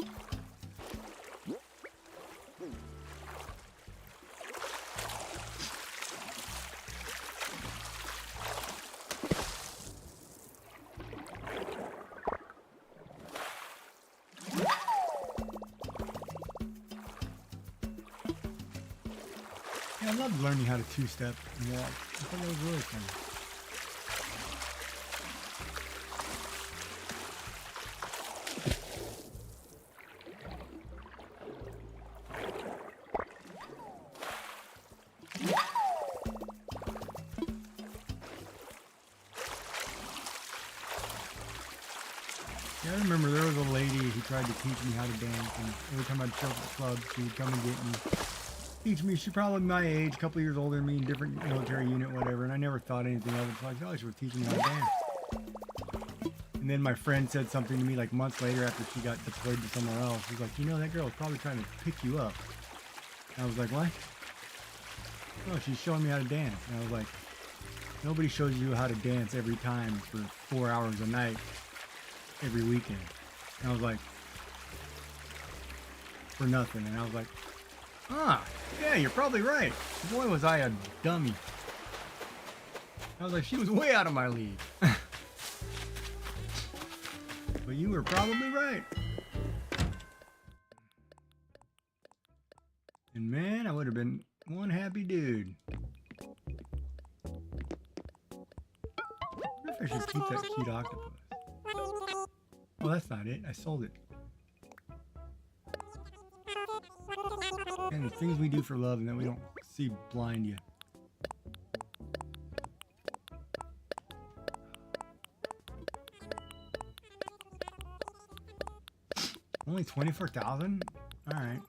Yeah, I loved learning how to two-step and walk. I thought that was really fun. Yeah, I remember there was a lady who tried to teach me how to dance, and every time I'd show up at the club, she would come and get me. Teach me. She's probably my age, a couple years older than me, different military unit, whatever. And I never thought anything of it. So I thought she was teaching me how to dance. And then my friend said something to me like months later after she got deployed to somewhere else. She's like, you know, that girl was probably trying to pick you up. And I was like, what? Oh, she's showing me how to dance. And I was like, nobody shows you how to dance every time for 4 hours a night, every weekend. And I was like, for nothing. And I was like, ah, yeah, you're probably right. Boy, was I a dummy. I was like, she was way out of my league. But you were probably right. And man, I would have been one happy dude. I wonder if I should keep that cute octopus. Oh, that's not it. I sold it. And the things we do for love and that we don't see blind you. Only 24,000? Alright.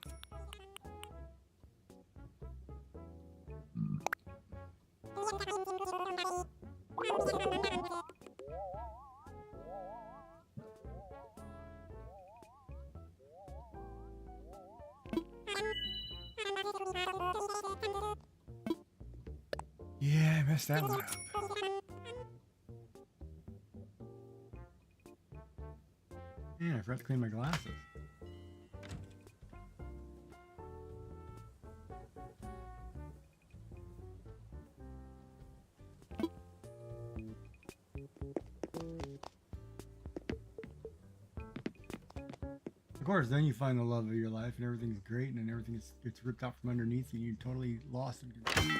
Yeah, I messed that one up. Man, I forgot to clean my glasses. Of course, then you find the love of your life and everything's great and then everything gets ripped out from underneath you and you're totally lost and confused.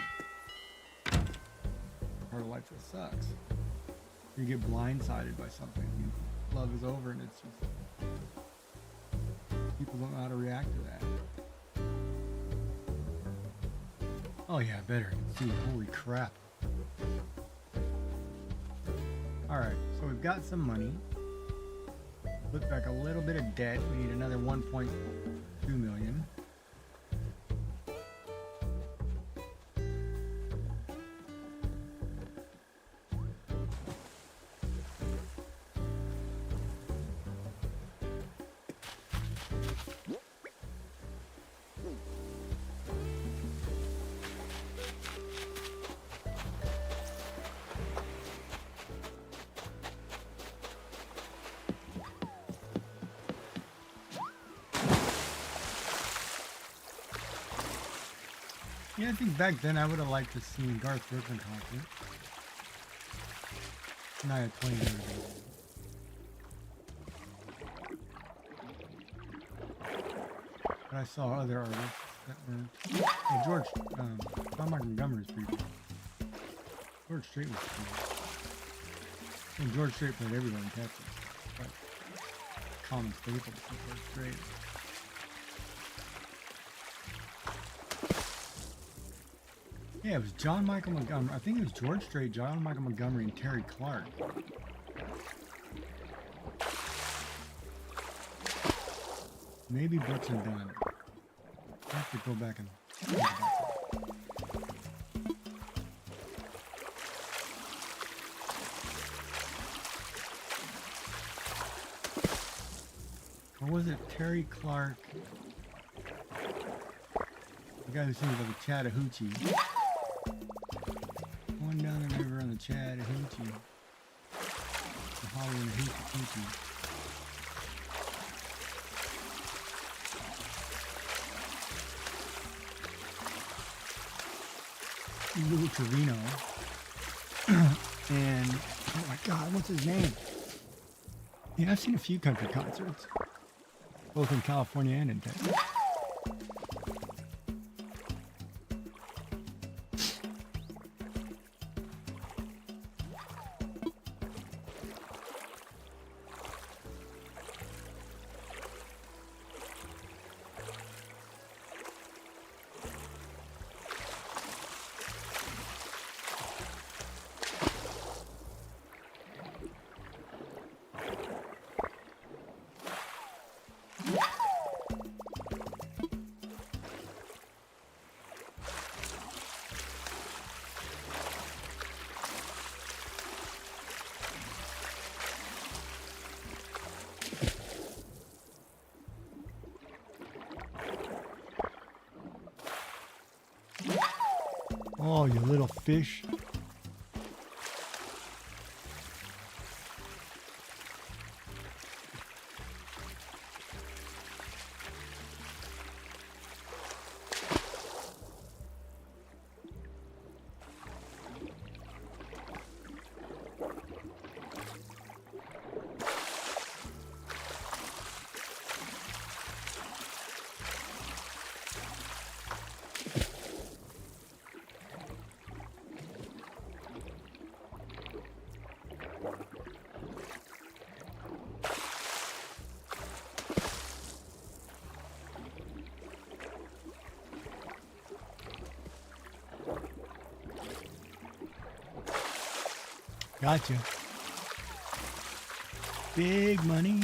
Part of life that sucks. You get blindsided by something. Love is over and it's just... people don't know how to react to that. Oh yeah, better. See, holy crap. Alright, so we've got some money. Look back a little bit of debt. We need another 1.2 million. Yeah, I think back then I would have liked to see Garth Brooks in concert. Now I had 20 years ago. But I saw other artists that were... Well, John Michael Montgomery is pretty good. George Strait was cool. And George Strait played everywhere in Texas. But common staple to see George Strait. Yeah, it was John Michael Montgomery. I think it was George Strait, John Michael Montgomery, and Terry Clark. Maybe Brooks and Dunn. I have to go back and think about that. Or was it Terry Clark? The guy who sings about the Chattahoochee. Going down the river on the Chattahoochee. The Holly and the Hoochie. Lou Trevino. And, oh my God, what's his name? Yeah, I've seen a few country concerts, both in California and in Texas. Oh, you little fish. Gotcha. Big money.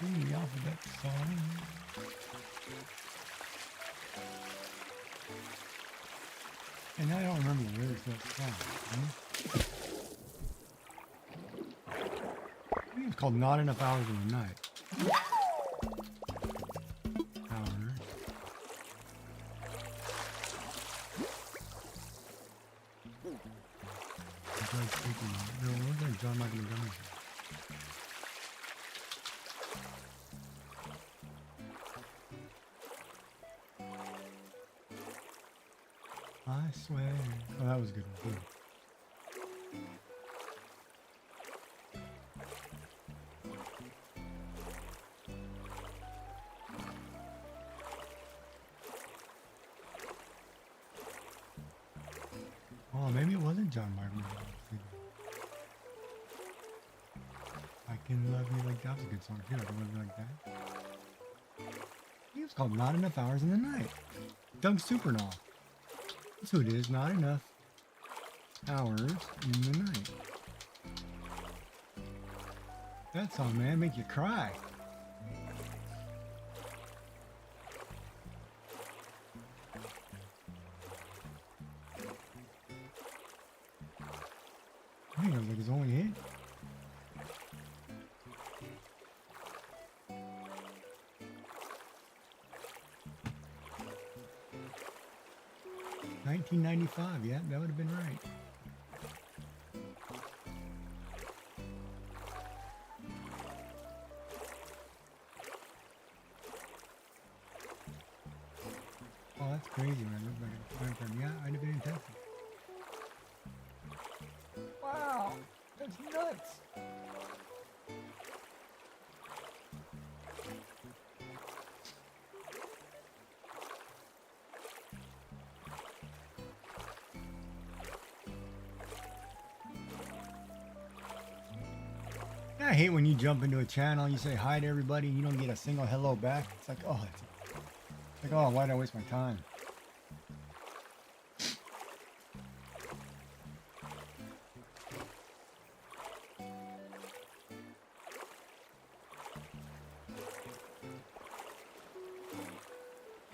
The alphabet song. And I don't remember the lyrics of that song. I think it's called Not Enough Hours in the Night. Hours. It's like speaking. No, it looks like John Michael Montgomery. I swear. Oh, that was a good one too. Oh, maybe it wasn't John Martin. I Can Love You Like That was a good song too. I Can Love You Like That. It was called Not Enough Hours in the Night. Doug Supernaw. That's who it is. Not enough hours in the night. That song, man, make you cry. I think it was like his only hit. $1995, yeah, that would have been right. Oh, that's crazy when I look back at the time frame. Yeah, I'd have been in Texas. Wow, that's nuts. I hate when you jump into a channel, you say hi to everybody, and you don't get a single hello back. It's like, oh, it's like, oh, why did I waste my time?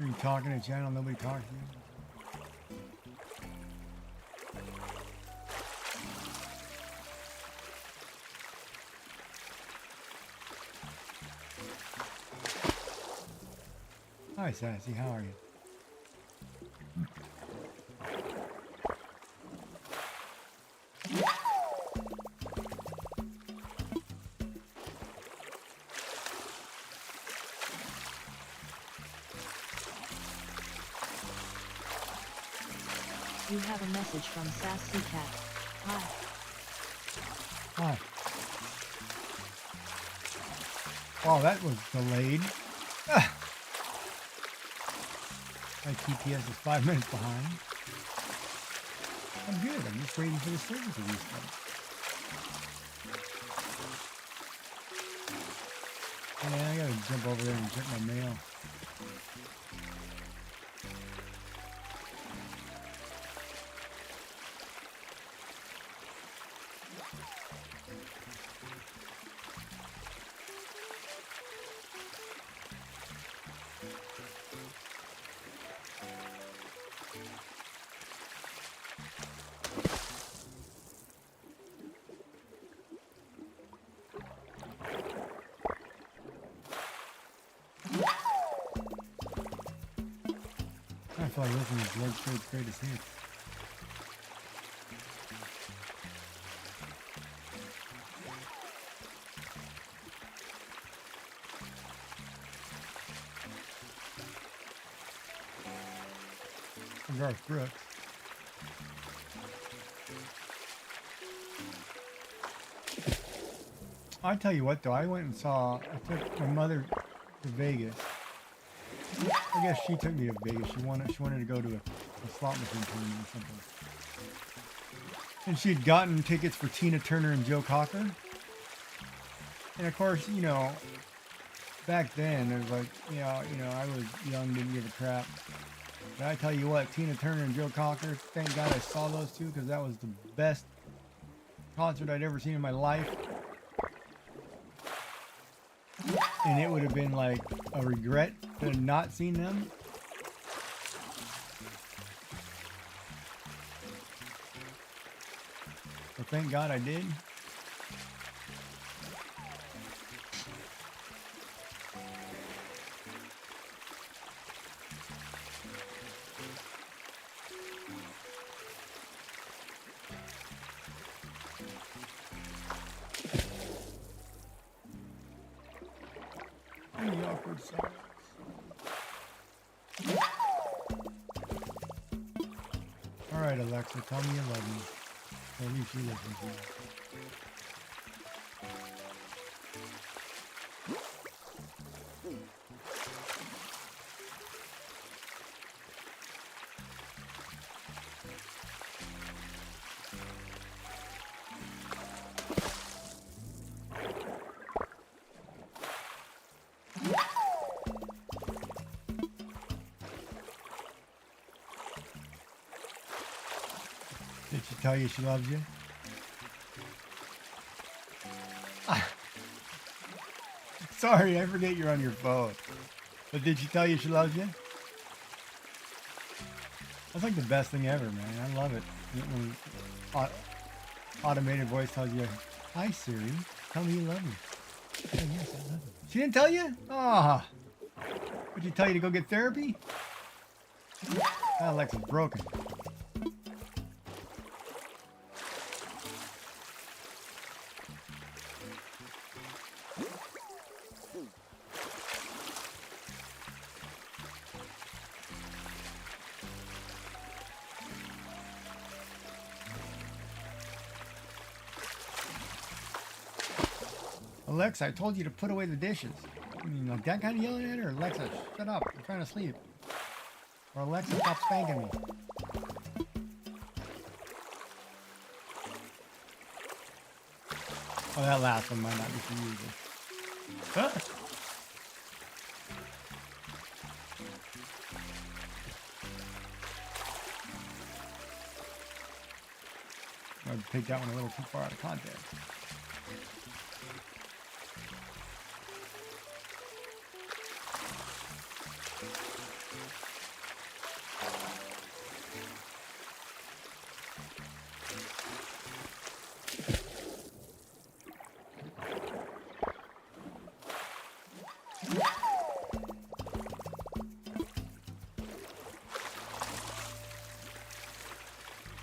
Are you talking to a channel, nobody talks to you? Hi, Sassy. How are you? You have a message from Sassy Cat. Hi. Hi. Oh, that was delayed. Ah. My TPS is 5 minutes behind. I'm good. I'm just waiting for the service to restart. Yeah, I gotta jump over there and check my mail. I feel like listening to George Strait's greatest hits. From Garth Brooks. I tell you what though, I went and I took my mother to Vegas. I guess she took me to Vegas. She wanted to go to a slot machine tournament or something. And she had gotten tickets for Tina Turner and Joe Cocker. And of course, you know, back then it was like, I was young, didn't give a crap. But I tell you what, Tina Turner and Joe Cocker, thank God I saw those two because that was the best concert I'd ever seen in my life. And it would have been like a regret to have not seen them. thank God I did. Any awkward silence. All right, Alexa, tell me you love me. Or at least you listen to me. Did she tell you she loves you? Sorry, I forget you're on your phone. But did she tell you she loves you? That's like the best thing ever, man. I love it. When automated voice tells you, "Hi Siri, tell me you love me." Oh, yes, I love you. She didn't tell you? Ah. Did she tell you to go get therapy? That Alexa's broken. Alexa, I told you to put away the dishes. You mean like that kind of yelling at her? Alexa, shut up. I'm trying to sleep. Or Alexa, stop spanking me. Oh, that last one might not be for you either. Huh? I'd take that one a little too far out of context.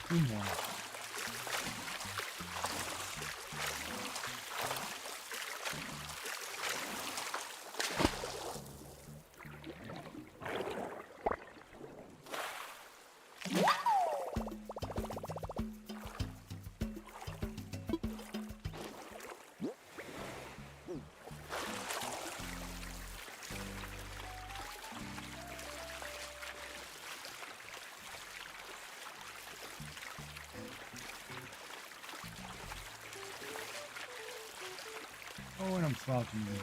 Two more. Oh, and I'm slouching again.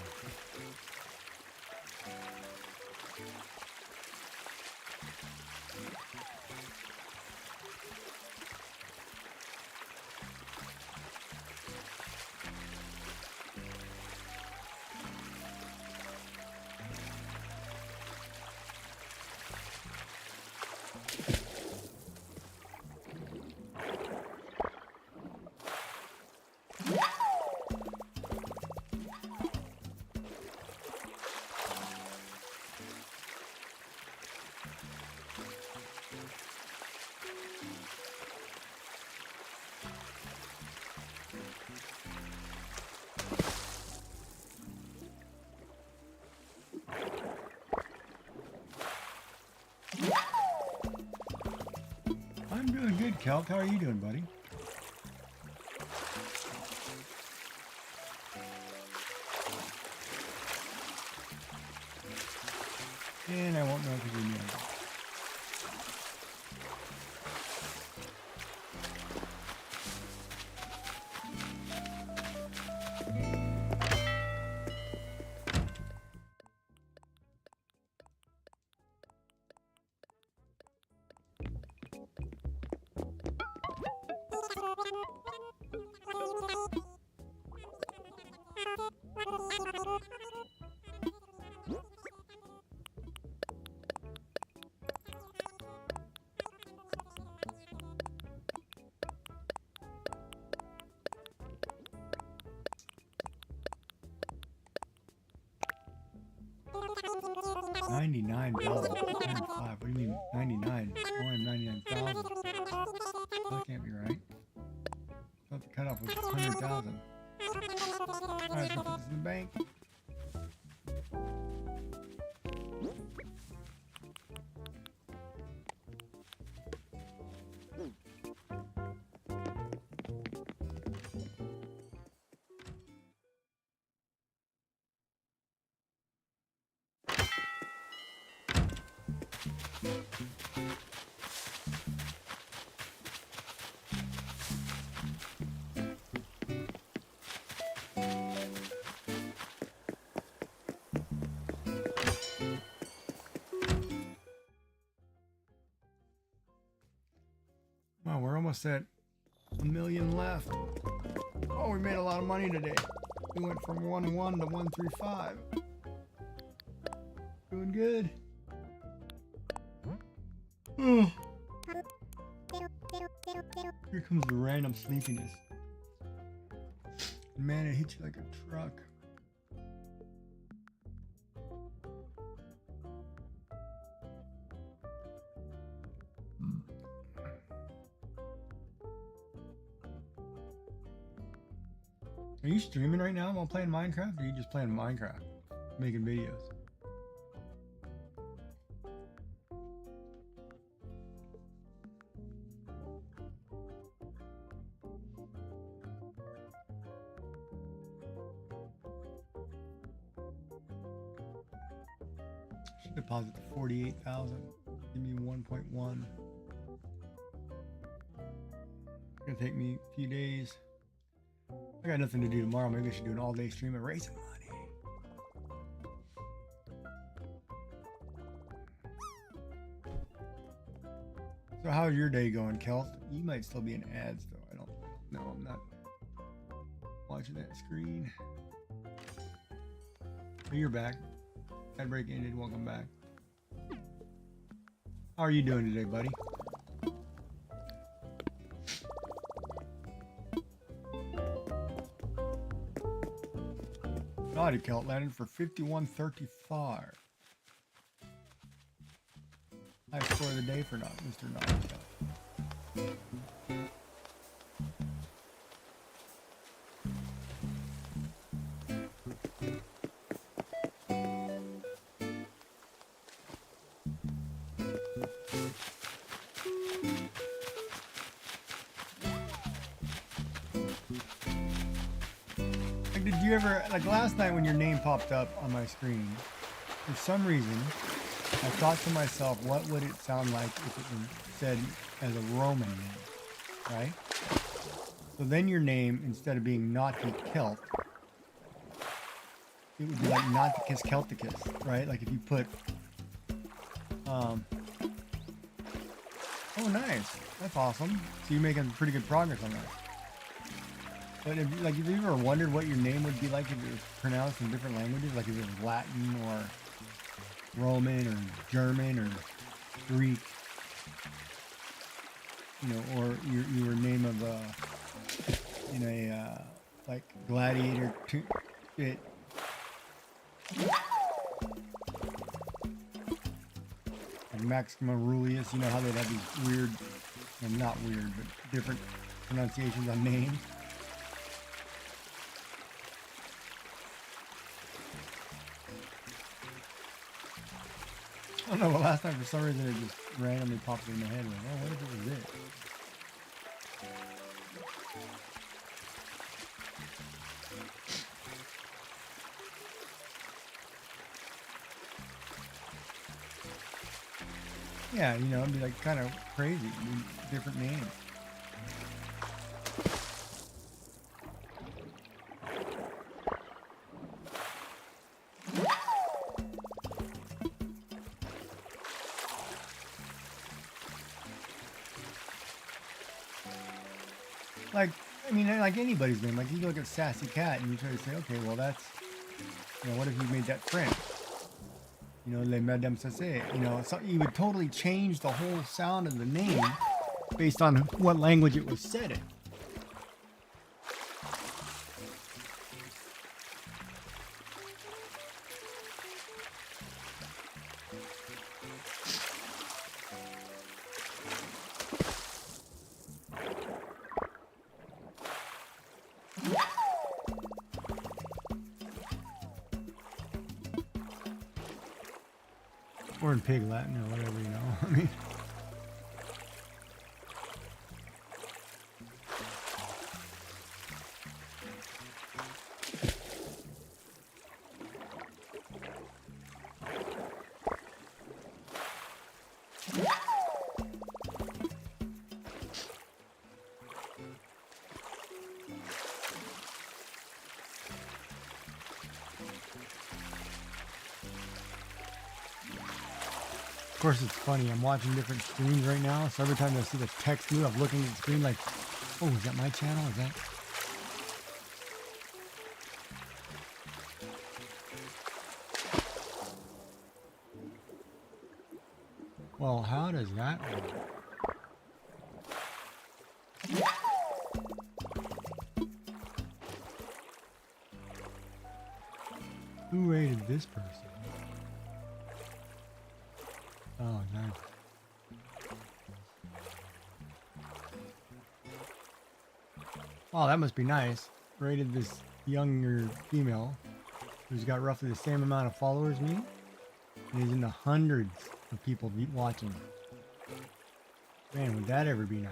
I'm doing good, Kelt. How are you doing, buddy? And I won't know because you're new. $99. 105. What do you mean 99? Oh, I'm 99,000. That can't be right. I thought the cutoff was 100,000. Alright, let's put this in the bank. Wow, we're almost at 1 million left. Oh, we made a lot of money today. We went from 1-1 to 135. Doing good. Oh. Here comes the random sleepiness. Man, it hits you like a truck. Are you streaming right now while playing Minecraft, or are you just playing Minecraft, making videos? Should deposit 48,000. Give me 1.1. It's gonna take me a few days. I got nothing to do tomorrow. Maybe I should do an all-day stream and raise some money. So how's your day going, Kelt? You might still be in ads, though. I don't know. I'm not watching that screen. Oh, you're back. Ad break ended. Welcome back. How are you doing today, buddy? Naughty Kelt landed for 51.35. High score of the day for Mr. Naughty Kelt. Did you ever, like last night when your name popped up on my screen, for some reason, I thought to myself, what would it sound like if it was said as a Roman name, right? So then your name, instead of being Naughty Kelt, it would be like Nauticus Celticus, right? Like if you put, oh nice, that's awesome. So you're making pretty good progress on that. But if you ever wondered what your name would be like if it was pronounced in different languages, like if it was Latin or Roman or German or Greek, you know, or your name of like Gladiator it. Like Maxima Aurelius, you know how they'd have these weird, well, not weird, but different pronunciations on names. I don't know, but last night for some reason it just randomly popped in my head. Like, oh, what if it was it? Yeah, you know, it'd be like kind of crazy. Different names. Like, I mean, like anybody's name. Like, you look at Sassy Cat and you try to say, okay, well, that's, you know, what if you made that French? You know, Les Madame Sassé. You know, so you would totally change the whole sound of the name based on what language it was said in. Or in Pig Latin or whatever, you know. I mean. Of course, it's funny. I'm watching different screens right now, so every time I see the text move, I'm looking at the screen like, oh, is that my channel? Is that? Well, how does that work? Who rated this person? Oh, nice. Wow, that must be nice. Rated this younger female who's got roughly the same amount of followers as me and is in the hundreds of people watching. Man, would that ever be nice?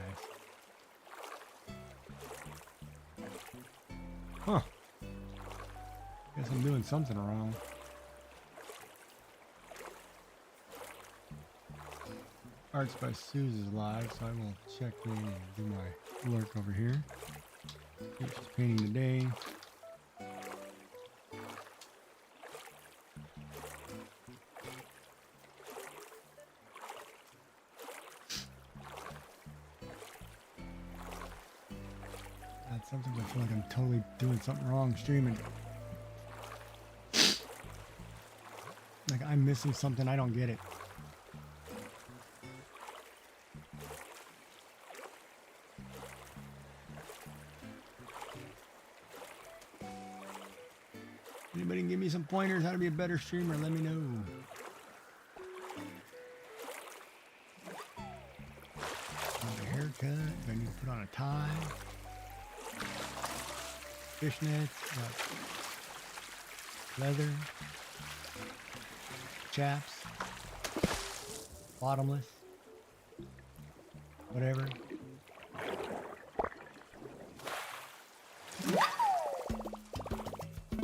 Huh. Guess I'm doing something wrong. Arts by Suze is live, so I will check in and do my lurk over here. See what she's painting today. That's something I feel like I'm totally doing something wrong streaming. Like I'm missing something, I don't get it. Anybody can give me some pointers how to be a better streamer, let me know. A haircut, do I need to put on a tie? Fishnets, leather, chaps, bottomless, whatever.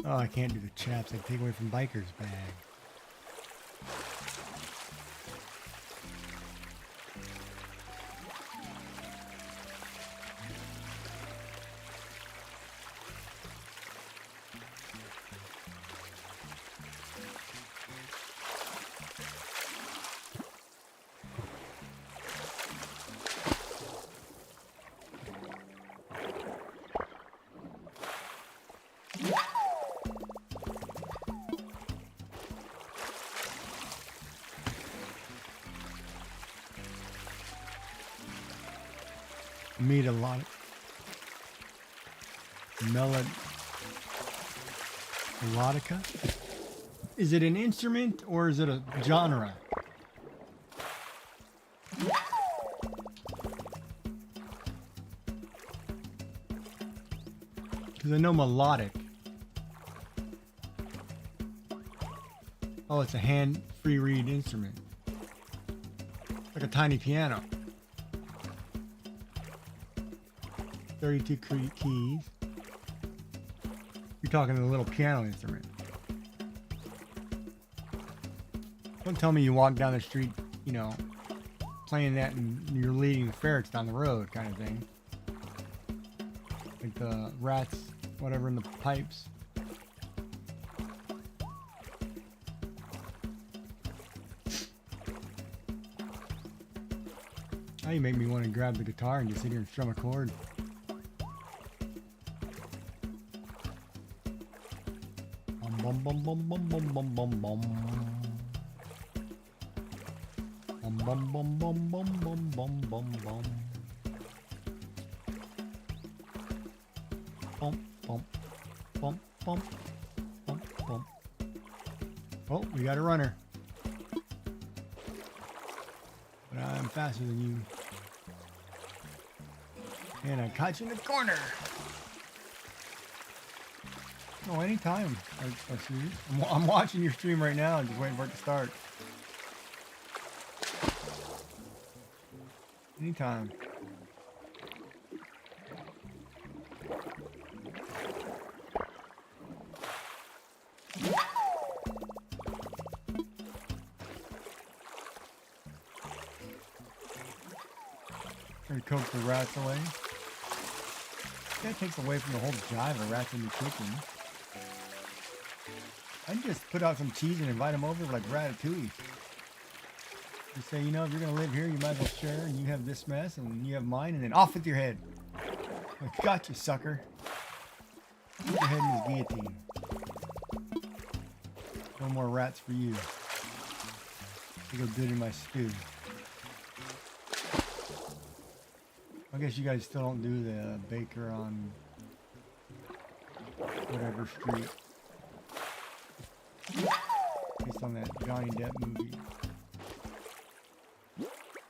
Oh, I can't do the chaps. I take away from biker's bag. Meet a lot melodica. Is it an instrument or is it a genre? Because I know melodic. Oh, it's a hand-free reed instrument. Like a tiny piano. 32 keys. You're talking a little piano instrument. Don't tell me you walk down the street, you know, playing that and you're leading the ferrets down the road kind of thing. Like the rats, whatever, in the pipes. Now you make me want to grab the guitar and just sit here and strum a chord. Bum bum bum bum bum bum bum bum. Bum bum bum bum bum bum bum bum bum. Bum bum bum bum bum bum. Oh, we got a runner. But I'm faster than you. And I caught you in the corner. No, anytime. I'm watching your stream right now and just waiting for it to start. Anytime. Try to coax the rats away. That takes away from the whole jive of rats in the kitchen. I'd just put out some cheese and invite them over like Ratatouille. You say, you know, if you're going to live here, you might as well share, and you have this mess, and you have mine, and then off with your head. I got you, sucker. Put your head in this guillotine. No more rats for you. They go good in my stew. I guess you guys still don't do the baker on whatever street. Based on that Johnny Depp movie.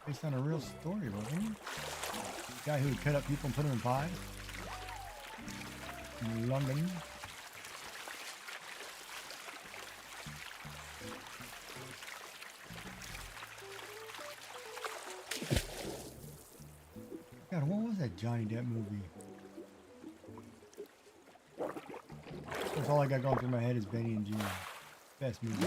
Based on a real story, wasn't it? The guy who would cut up people and put them in pies. In London. God, what was that Johnny Depp movie? That's all I got going through my head is Benny and June. Best movie.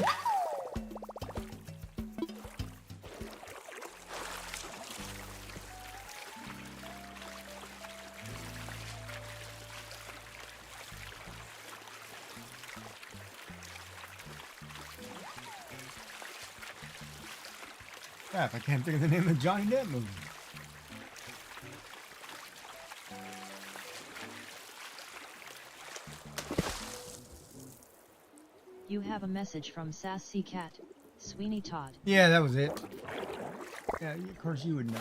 Crap, I can't think of the name of the Johnny Depp movie. You have a message from Sassy Cat, Sweeney Todd. Yeah, that was it. Yeah, of course you would know.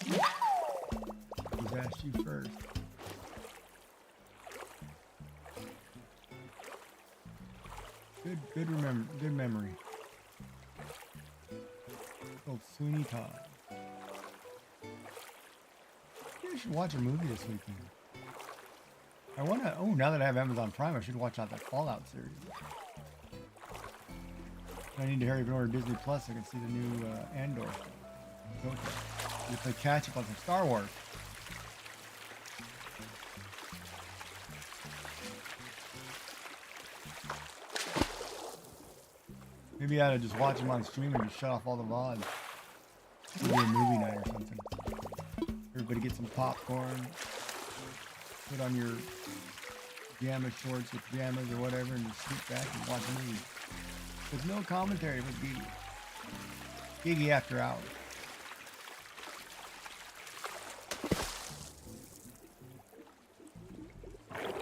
Who's asked you first? Good memory. Old Sweeney Todd. Maybe I should watch a movie this weekend. I wanna. Oh, now that I have Amazon Prime, I should watch out that Fallout series. I need to hurry up and order Disney Plus so I can see the new Andor. Okay. We play catch up on some Star Wars. Maybe I ought to just watch them on stream and just shut off all the VODs. Maybe a movie night or something. Everybody get some popcorn. Put on your pajama shorts with pajamas or whatever and just sit back and watch a movie. There's no commentary with Giggy. Giggy after hours.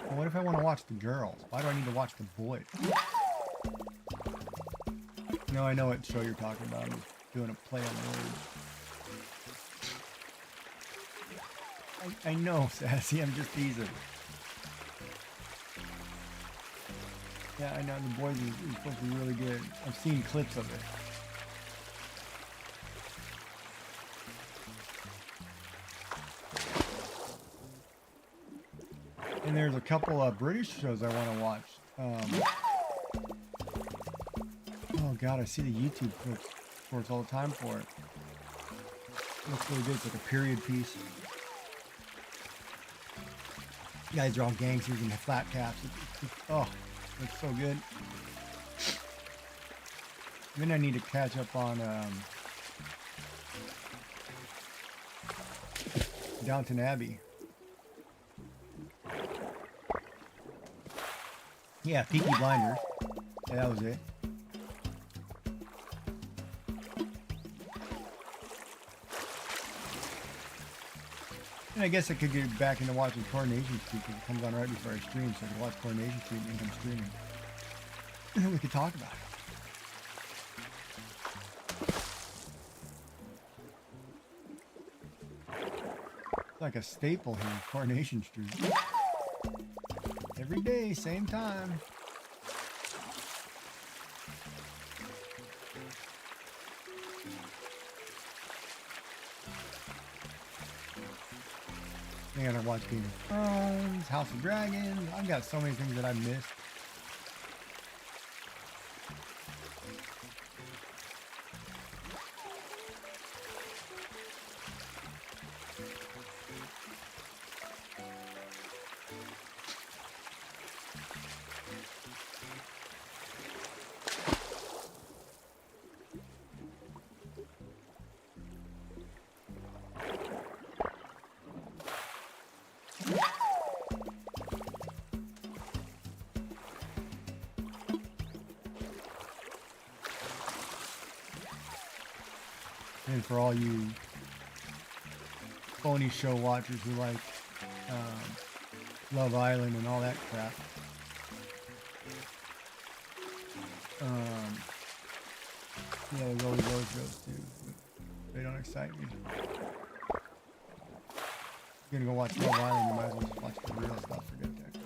Well, what if I want to watch the girls? Why do I need to watch the boys? No, I know what show you're talking about. I'm just doing a play on words. I know, Sassy. I'm just teasing. Yeah, I know. The Boys is supposed to be really good. I've seen clips of it. And there's a couple of British shows I want to watch. Oh God, I see the YouTube clips shorts all the time for it. Looks really good. It's like a period piece. You guys are all gangsters in the flat caps. Oh, it's so good. Then I need to catch up on Downton Abbey. Yeah, Peaky Blinders. Yeah, that was it. And I guess I could get back into watching Coronation Street because it comes on right before I stream, so I could watch Coronation Street and then come streaming. And then we could talk about it. It's like a staple here, Coronation Street. Every day, same time. I gotta watch Game of Thrones, House of Dragons. I've got so many things that I missed. And for all you phony show watchers who like Love Island and all that crap. Yeah, there's always those shows too. But they don't excite me. If you're gonna go watch Love Island, you might as well just watch the real stuff. Forget that crap.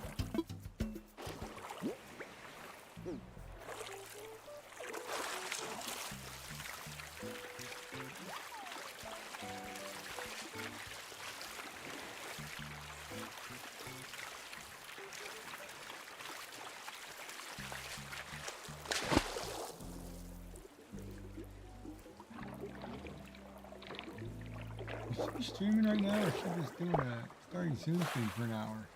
Is she streaming right now, or is she just doing a starting soon stream for an hour?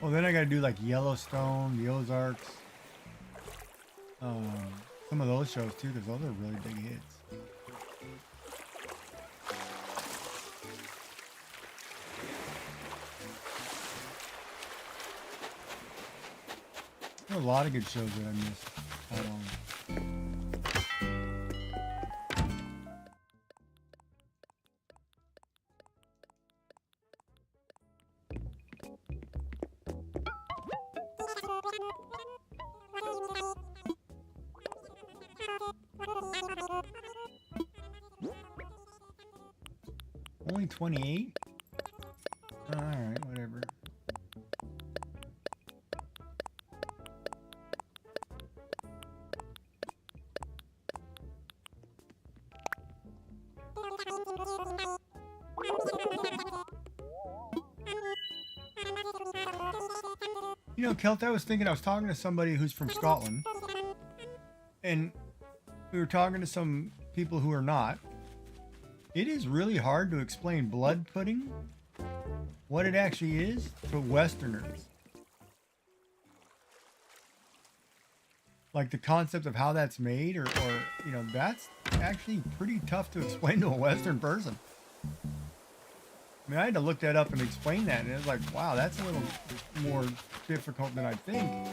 Well, then I gotta do like Yellowstone, the Ozarks, some of those shows too, because those are really big hits. There are a lot of good shows that I missed out on. Only 28? Alright, whatever. You know, Kelt, I was talking to somebody who's from Scotland, and we were talking to some people who are not. It is really hard to explain blood pudding, what it actually is, to Westerners. Like the concept of how that's made, or you know, that's actually pretty tough to explain to a Western person. I mean, I had to look that up and explain that, and it was like, wow, that's a little more difficult than I think.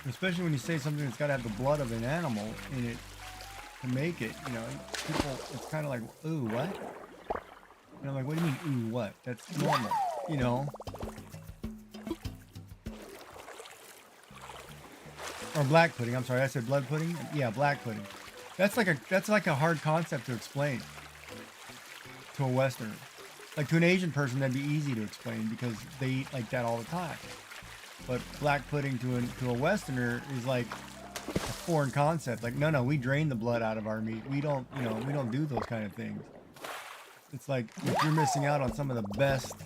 Especially when you say something that's got to have the blood of an animal in it to make it, you know, people, it's kind of like, ooh, what? And I'm like, what do you mean, ooh, what? That's normal, you know? Or black pudding, I'm sorry, I said blood pudding? Yeah, black pudding. That's like a hard concept to explain to a Westerner. Like to an Asian person, that'd be easy to explain because they eat like that all the time. But black pudding to a Westerner is like a foreign concept. Like, no, we drain the blood out of our meat. We don't, you know, we don't do those kind of things. It's like if you're missing out on some of the best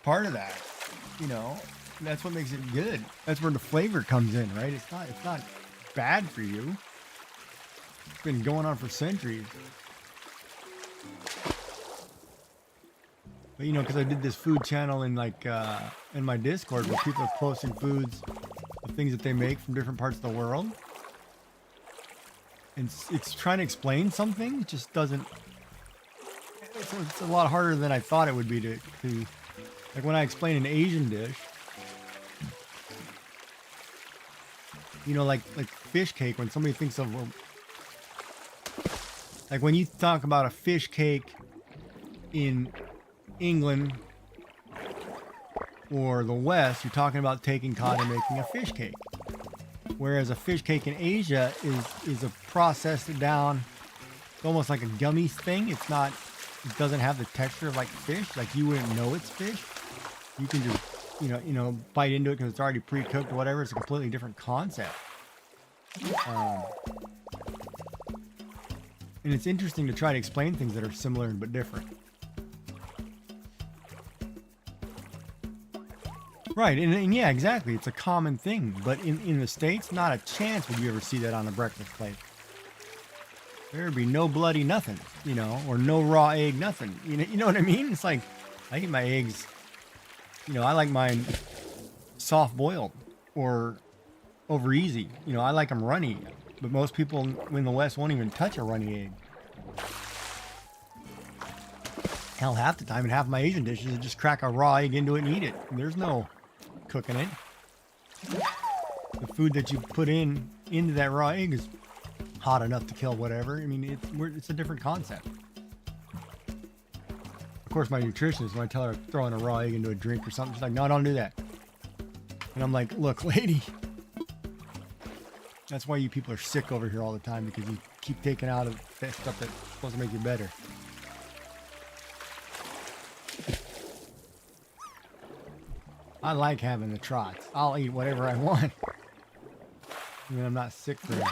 part of that, you know, that's what makes it good. That's where the flavor comes in, right? It's not bad for you. It's been going on for centuries. But you know, because I did this food channel in like in my Discord where people are posting foods of things that they make from different parts of the world, and it's trying to explain something. It just doesn't. It's a lot harder than I thought it would be to like when I explain an Asian dish. You know, like fish cake. When somebody thinks of like when you talk about a fish cake in England or the West, you're talking about taking cod and making a fish cake. Whereas a fish cake in Asia is a processed down, it's almost like a gummy thing. It doesn't have the texture of like fish. Like you wouldn't know it's fish. You can just, you know, bite into it because it's already pre-cooked or whatever. It's a completely different concept. And it's interesting to try to explain things that are similar but different. Right, and yeah, exactly. It's a common thing. But in the States, not a chance would you ever see that on a breakfast plate. There'd be no bloody nothing, you know, or no raw egg nothing. You know what I mean? It's like, I eat my eggs, you know, I like mine soft boiled or over easy. You know, I like them runny. But most people in the West won't even touch a runny egg. Hell, half the time in half my Asian dishes, I just crack a raw egg into it and eat it. There's no cooking it. The food that you put into that raw egg is hot enough to kill whatever. I mean, it's a different concept. Of course, my nutritionist, when I tell her throwing a raw egg into a drink or something, she's like, "No, don't do that." And I'm like, "Look, lady, that's why you people are sick over here all the time, because you keep taking out of that stuff that's supposed to make you better." I like having the trots. I'll eat whatever I want. I mean, I'm not sick forever.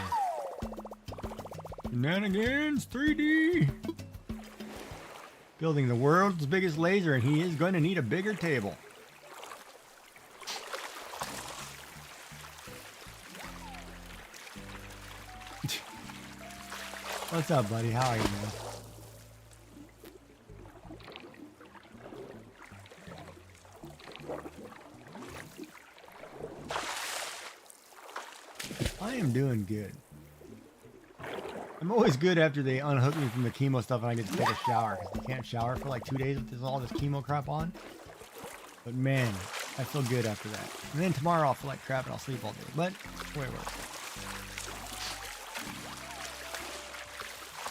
Shenanigans 3D. Building the world's biggest laser, and he is going to need a bigger table. What's up, buddy? How are you, man? I am doing good. I'm always good after they unhook me from the chemo stuff and I get to take a shower, because you can't shower for like 2 days with all this chemo crap on. But man, I feel good after that. And then tomorrow I'll feel like crap and I'll sleep all day. But that's the way it works.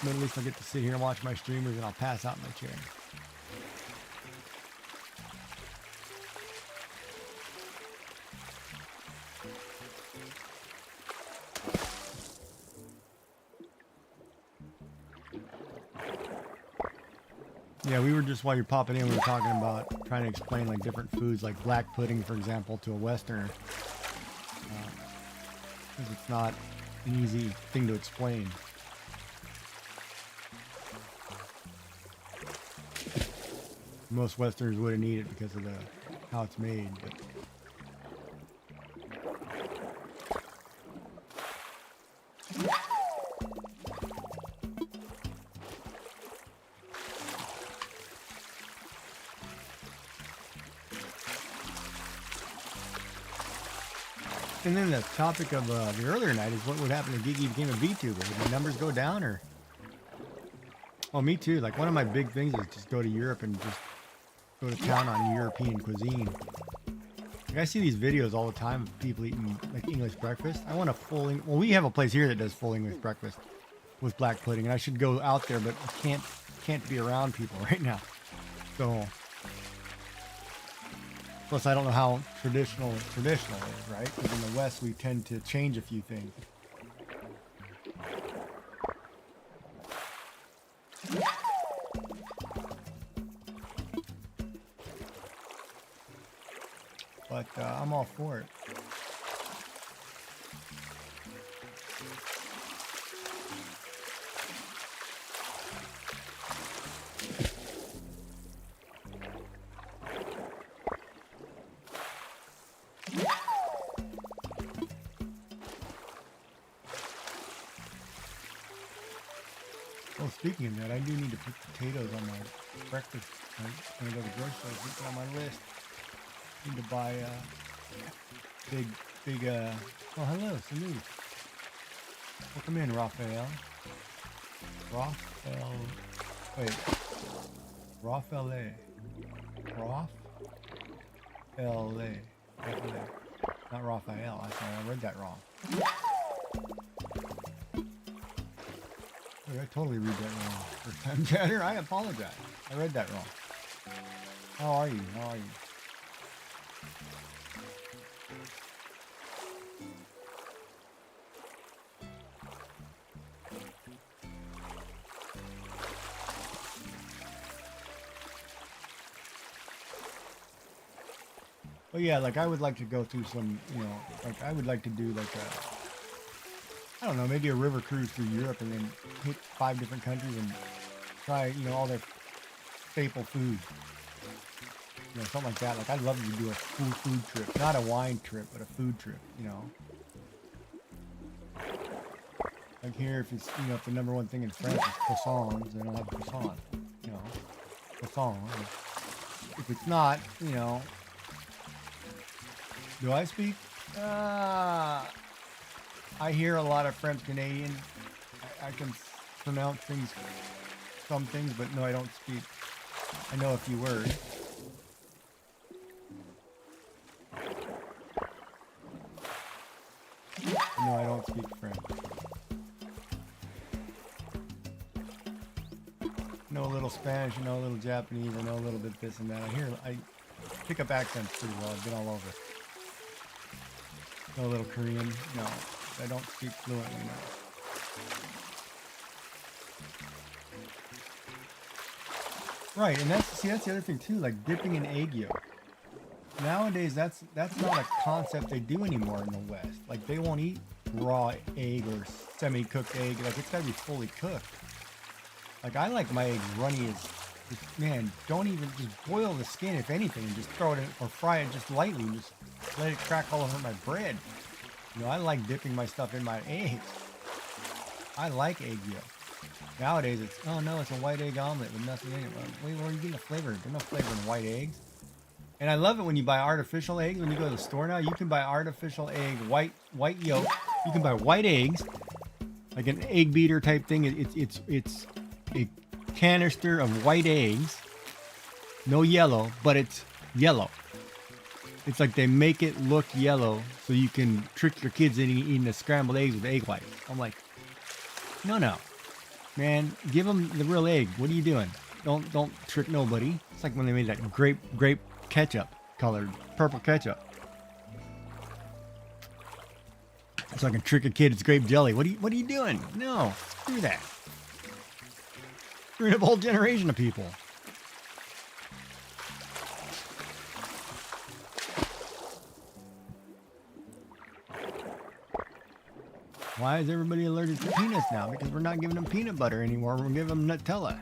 But at least I'll get to sit here and watch my streamers, and I'll pass out in my chair. Yeah, we were just, while you're popping in, we were talking about trying to explain like different foods, like black pudding, for example, to a Westerner. Because it's not an easy thing to explain. Most Westerners wouldn't eat it because of how it's made. But and then the topic of the earlier night is what would happen if Geeky became a VTuber. Would the numbers go down, or? Oh, me too. Like, one of my big things is just go to Europe and just go to town on European cuisine. Like, I see these videos all the time of people eating like English breakfast. I want a full. Well, we have a place here that does full English breakfast with black pudding, and I should go out there, but I can't be around people right now. So, plus I don't know how traditional is, right? Because in the West we tend to change a few things. But I'm all for it. Well, speaking of that, I do need to put potatoes on my breakfast. I'm going to go to the grocery store, put it on my list. Need to buy big, oh, hello, salute. Welcome in, Raphael. Wait. Raphael. Not Raphael. I'm sorry, I read that wrong. I totally read that wrong. First time chatter, I apologize. I read that wrong. How are you? Well, yeah, like I would like to go through some, like I would like to do like I don't know, maybe a river cruise through Europe and then hit 5 different countries and try, all their staple food. You know, something like that. Like, I'd love to do a food trip. Not a wine trip, but a food trip, you know. Like here, if it's, you know, if the number one thing in France is croissants, then I'll have croissant, you know. Croissant. If it's not, you know. Do I speak? I hear a lot of French Canadian. I can pronounce things, some things, but no, I don't speak. I know a few words. No, I don't speak French. I know a little Spanish, I know a little Japanese, I know a little bit this and that. I pick up accents pretty well. I've been all over. Know a little Korean. No, I don't speak fluently now. Right, and that's the other thing too, like dipping in egg yolk. Nowadays, that's not a concept they do anymore in the West. Like, they won't eat raw egg or semi-cooked egg. Like, it's gotta be fully cooked. Like, I like my eggs runny as, man, don't even, just boil the skin, if anything, and just throw it in, or fry it just lightly, and just let it crack all over my bread. You know, I like dipping my stuff in my eggs. I like egg yolk. Nowadays, it's, oh no, it's a white egg omelet with nothing in it. Well, wait, where are you getting the flavor? There's no flavor in white eggs. And I love it when you buy artificial eggs. When you go to the store now, you can buy artificial egg, white yolk. You can buy white eggs, like an egg beater type thing. It's a canister of white eggs, no yellow, but it's yellow. It's like they make it look yellow so you can trick your kids into eating the scrambled eggs with egg whites. I'm like, no, man, give them the real egg. What are you doing? Don't trick nobody. It's like when they made that grape ketchup colored purple ketchup. So I can trick a kid it's grape jelly. What are you doing? No, screw that. Screwing up a whole generation of people. Why is everybody allergic to peanuts now? Because we're not giving them peanut butter anymore. We're giving them Nutella.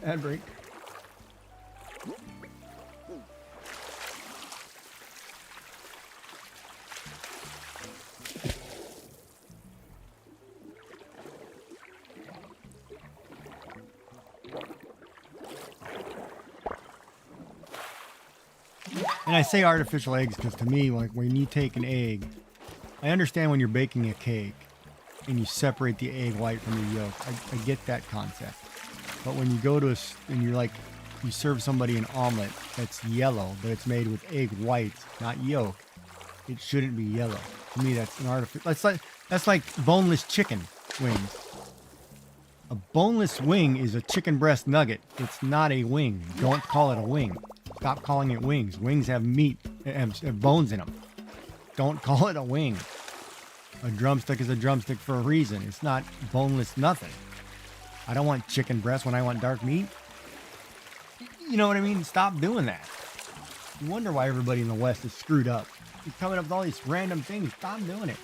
Ad break. And I say artificial eggs because to me, like when you take an egg, I understand when you're baking a cake and you separate the egg white from the yolk. I get that concept. But when you go to and you're like, you serve somebody an omelet that's yellow, but it's made with egg whites, not yolk, it shouldn't be yellow. To me, that's an artificial. That's like boneless chicken wings. A boneless wing is a chicken breast nugget. It's not a wing. Don't call it a wing. Stop calling it wings. Wings have meat, have bones in them. Don't call it a wing. A drumstick is a drumstick for a reason. It's not boneless nothing. I don't want chicken breast when I want dark meat. You know what I mean? Stop doing that. You wonder why everybody in the West is screwed up. You're coming up with all these random things. Stop doing it.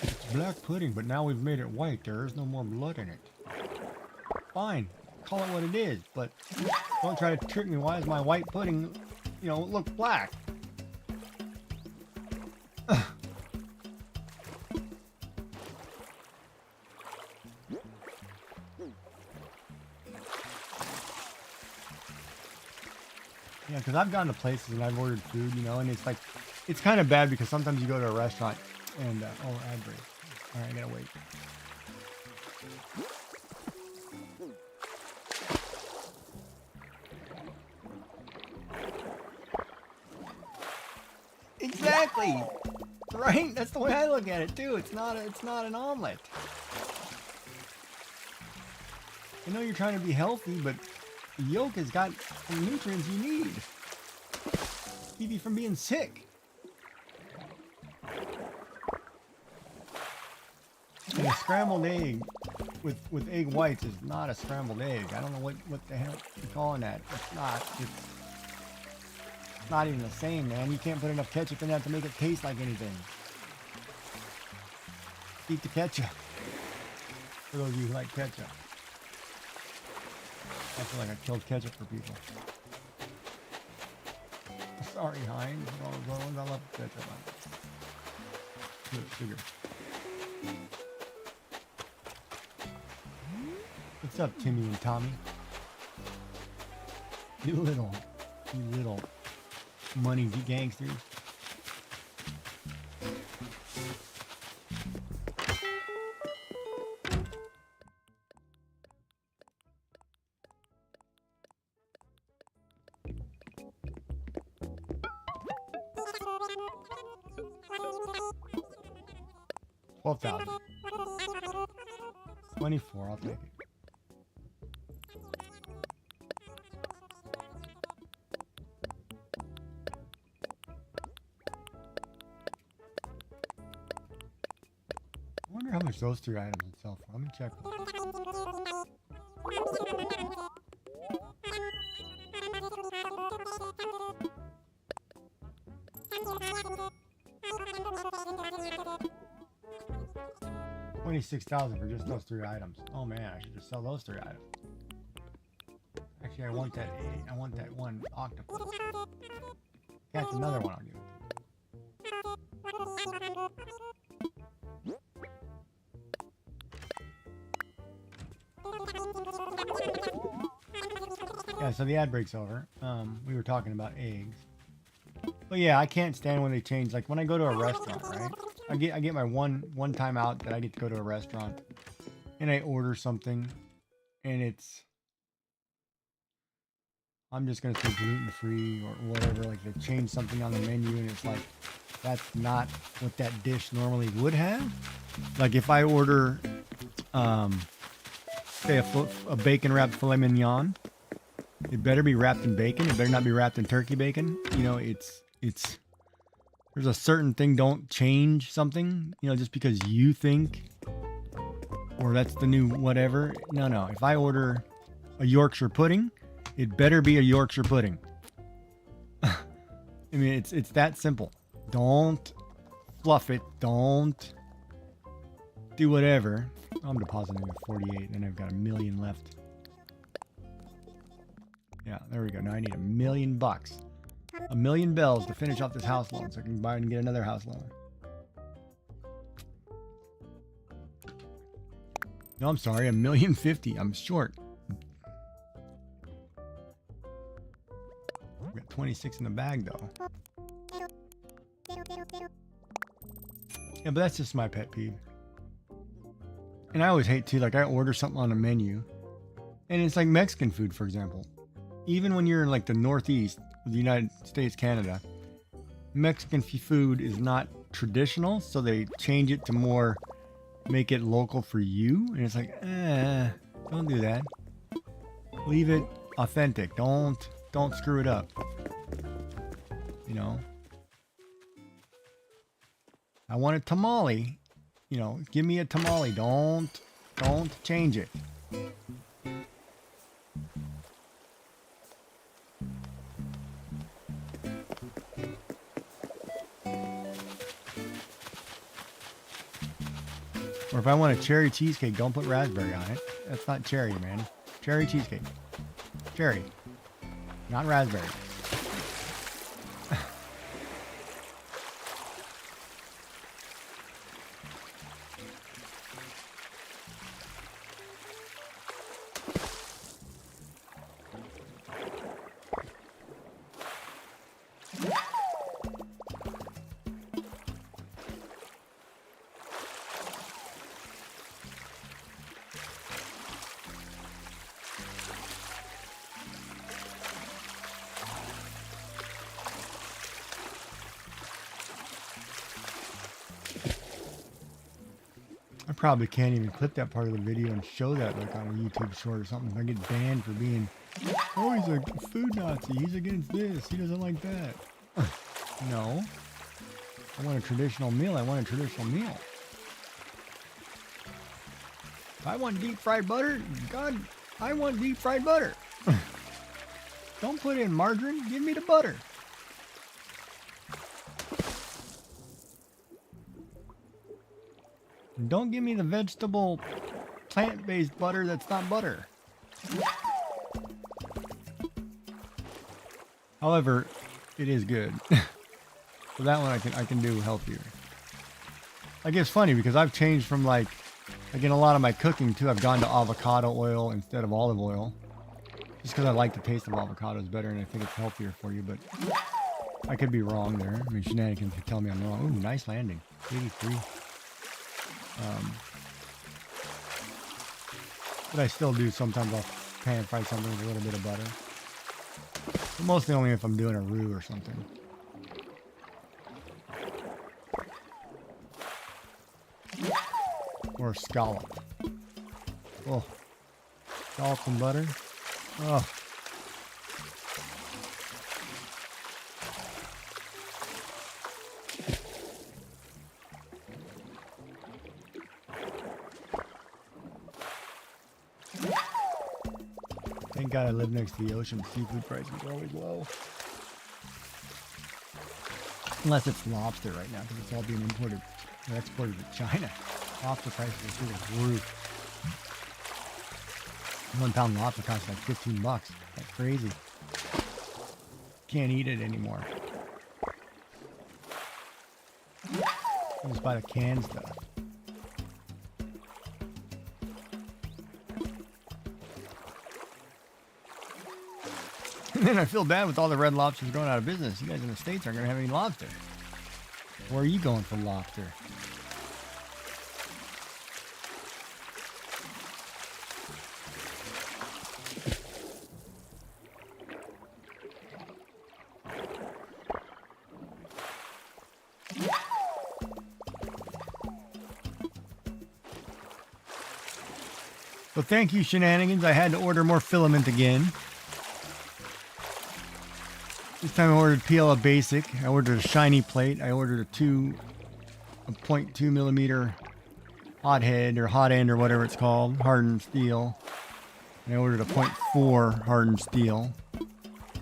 It's black pudding, but now we've made it white. There is no more blood in it. Fine, call it what it is, but don't try to trick me. Why is my white pudding, you know, look black? Yeah, because I've gone to places and I've ordered food, you know, and it's like, it's kind of bad because sometimes you go to a restaurant and, oh, ad break. All right, I gotta wait. Exactly. Right? That's the way I look at it too. It's not an omelet. I know you're trying to be healthy, but the yolk has got the nutrients you need. Keep you from being sick. And a scrambled egg with egg whites is not a scrambled egg. I don't know what the hell you're calling that. It's not even the same, man. You can't put enough ketchup in that to make it taste like anything. Eat the ketchup. For those of you who like ketchup. I feel like I killed ketchup for people. Sorry, Heinz. I love ketchup. Good sugar. What's up, Timmy and Tommy? You little money gangsters. $12,000. 24, I'll take it. I wonder how much those 3 items would sell for. Let me check. $26,000 for just those 3 items. Oh man, I should just sell those 3 items. Actually, I want that one octopus. That's another one I'll give it to. Yeah, so the ad break's over. We were talking about eggs. But yeah, I can't stand when they change. Like when I go to a restaurant, right? I get my one time out that I get to go to a restaurant, and I order something, and I'm just gonna say gluten free or whatever. Like they change something on the menu, and it's like that's not what that dish normally would have. Like if I order, say a bacon wrapped filet mignon, it better be wrapped in bacon. It better not be wrapped in turkey bacon. You know, it's. There's a certain thing, don't change something, you know, just because you think, or that's the new whatever. No. If I order a Yorkshire pudding, it better be a Yorkshire pudding. I mean, it's that simple. Don't fluff it. Don't do whatever. I'm depositing at 48, and I've got $1 million left. Yeah, there we go. Now I need $1 million. $1 million bells to finish off this house loan so I can buy and get another house loan. No, I'm sorry, $1,050,000. I'm short. I've got 26 in the bag though. Yeah, but that's just my pet peeve. And I always hate too, like I order something on a menu and it's like Mexican food, for example. Even when you're in like the Northeast of the United States, Canada, Mexican food is not traditional, so they change it to more make it local for you. And it's like, don't do that. Leave it authentic. Don't screw it up. You know? I want a tamale. You know, give me a tamale. Don't change it. Or if I want a cherry cheesecake, don't put raspberry on it. That's not cherry, man. Cherry cheesecake. Cherry. Not raspberry. I probably can't even clip that part of the video and show that like on a YouTube short or something. I get banned for being, oh, he's a food Nazi. He's against this. He doesn't like that. No. I want a traditional meal. I want a traditional meal. If I want deep fried butter, God, I want deep fried butter. Don't put in margarine. Give me the butter. Don't give me the vegetable plant-based butter that's not butter. However, it is good. So that one I can do healthier. Like, it's funny because I've changed from like in a lot of my cooking too, I've gone to avocado oil instead of olive oil. Just because I like the taste of avocados better and I think it's healthier for you, but I could be wrong there. I mean, Shenanigans could tell me I'm wrong. Ooh, nice landing. 83. But I still do sometimes I'll pan fry something with a little bit of butter. But mostly only if I'm doing a roux or something. Or a scallop. Oh. Scallops and butter. Oh. Thank God I live next to the ocean. Seafood prices are always low. Unless it's lobster right now, because it's all being imported or exported to China. Lobster prices are through the roof. 1 pound lobster costs like $15. That's crazy. Can't eat it anymore. I just buy the canned stuff. And then I feel bad with all the red lobsters going out of business. You guys in the States aren't going to have any lobster. Where are you going for lobster? Well, thank you, Shenanigans. I had to order more filament again. This time I ordered PLA Basic. I ordered a shiny plate. I ordered a 0.2 millimeter hot head or hot end or whatever it's called, hardened steel. And I ordered a 0.4 hardened steel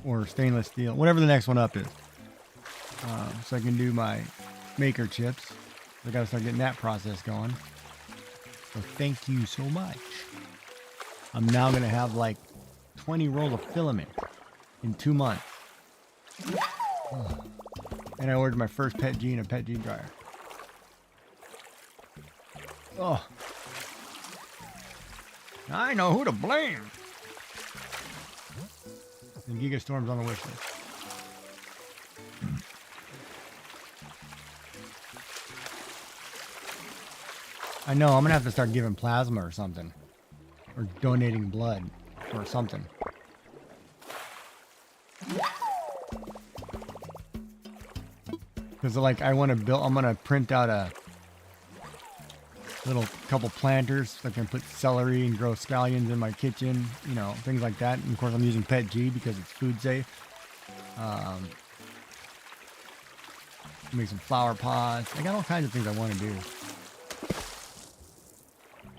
or stainless steel, whatever the next one up is. So I can do my maker chips. I got to start getting that process going. So thank you so much. I'm now going to have like 20 rolls of filament in 2 months. Oh. And I ordered my first PETG and a PETG dryer. Oh. I know who to blame. And Gigastorm's on the wish list. I know, I'm going to have to start giving plasma or something. Or donating blood or something. Because like I want to build, I'm going to print out a little couple planters so I can put celery and grow scallions in my kitchen, you know, things like that. And of course I'm using PETG because it's food safe. Make some flower pots. I got all kinds of things I want to do.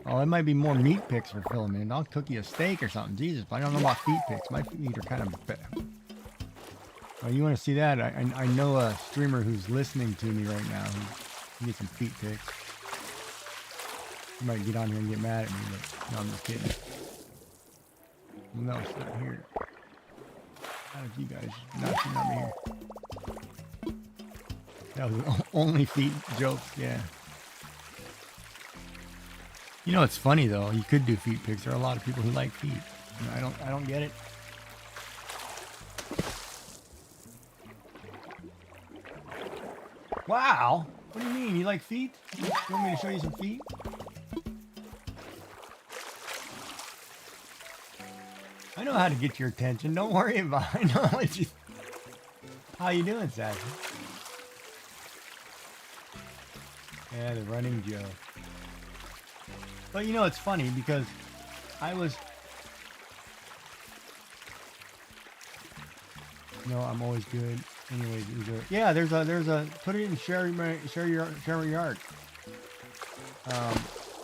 Oh, it might be more meat picks for filament. I'll cook you a steak or something. Jesus, but I don't know about feet picks. My feet are kind of bad. Oh, you want to see that? I know a streamer who's listening to me right now who can get some feet picks. He might get on here and get mad at me, but no, I'm just kidding. No, it's not here. Not if you guys not me here. That was only feet jokes, yeah. You know, it's funny though. You could do feet pics. There are a lot of people who like feet. And I don't get it. Wow. What do you mean? You like feet? You want me to show you some feet? I know how to get your attention. Don't worry about it. I know what you... How you doing, Sassy? Yeah, the running joke. But you know, it's funny because I was... No, I'm always good. Anyways, yeah, there's a, put it in share your yard.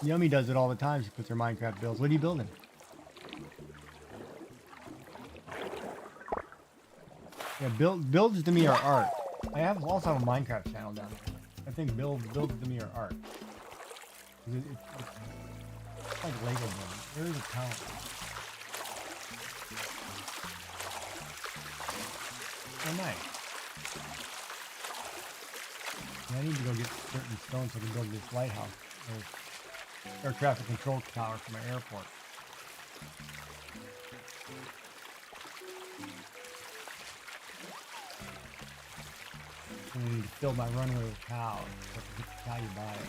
Yummy does it all the time. She puts her Minecraft builds. What are you building? Yeah, builds to me are art. I also have a Minecraft channel down there. I think builds to me are art. like Lego building. There is a talent. Oh, nice. Yeah, I need to go get certain stones so I can build this lighthouse. Air traffic control tower for my airport. I need to fill my runway with cows. So if you get the cow, you buy it.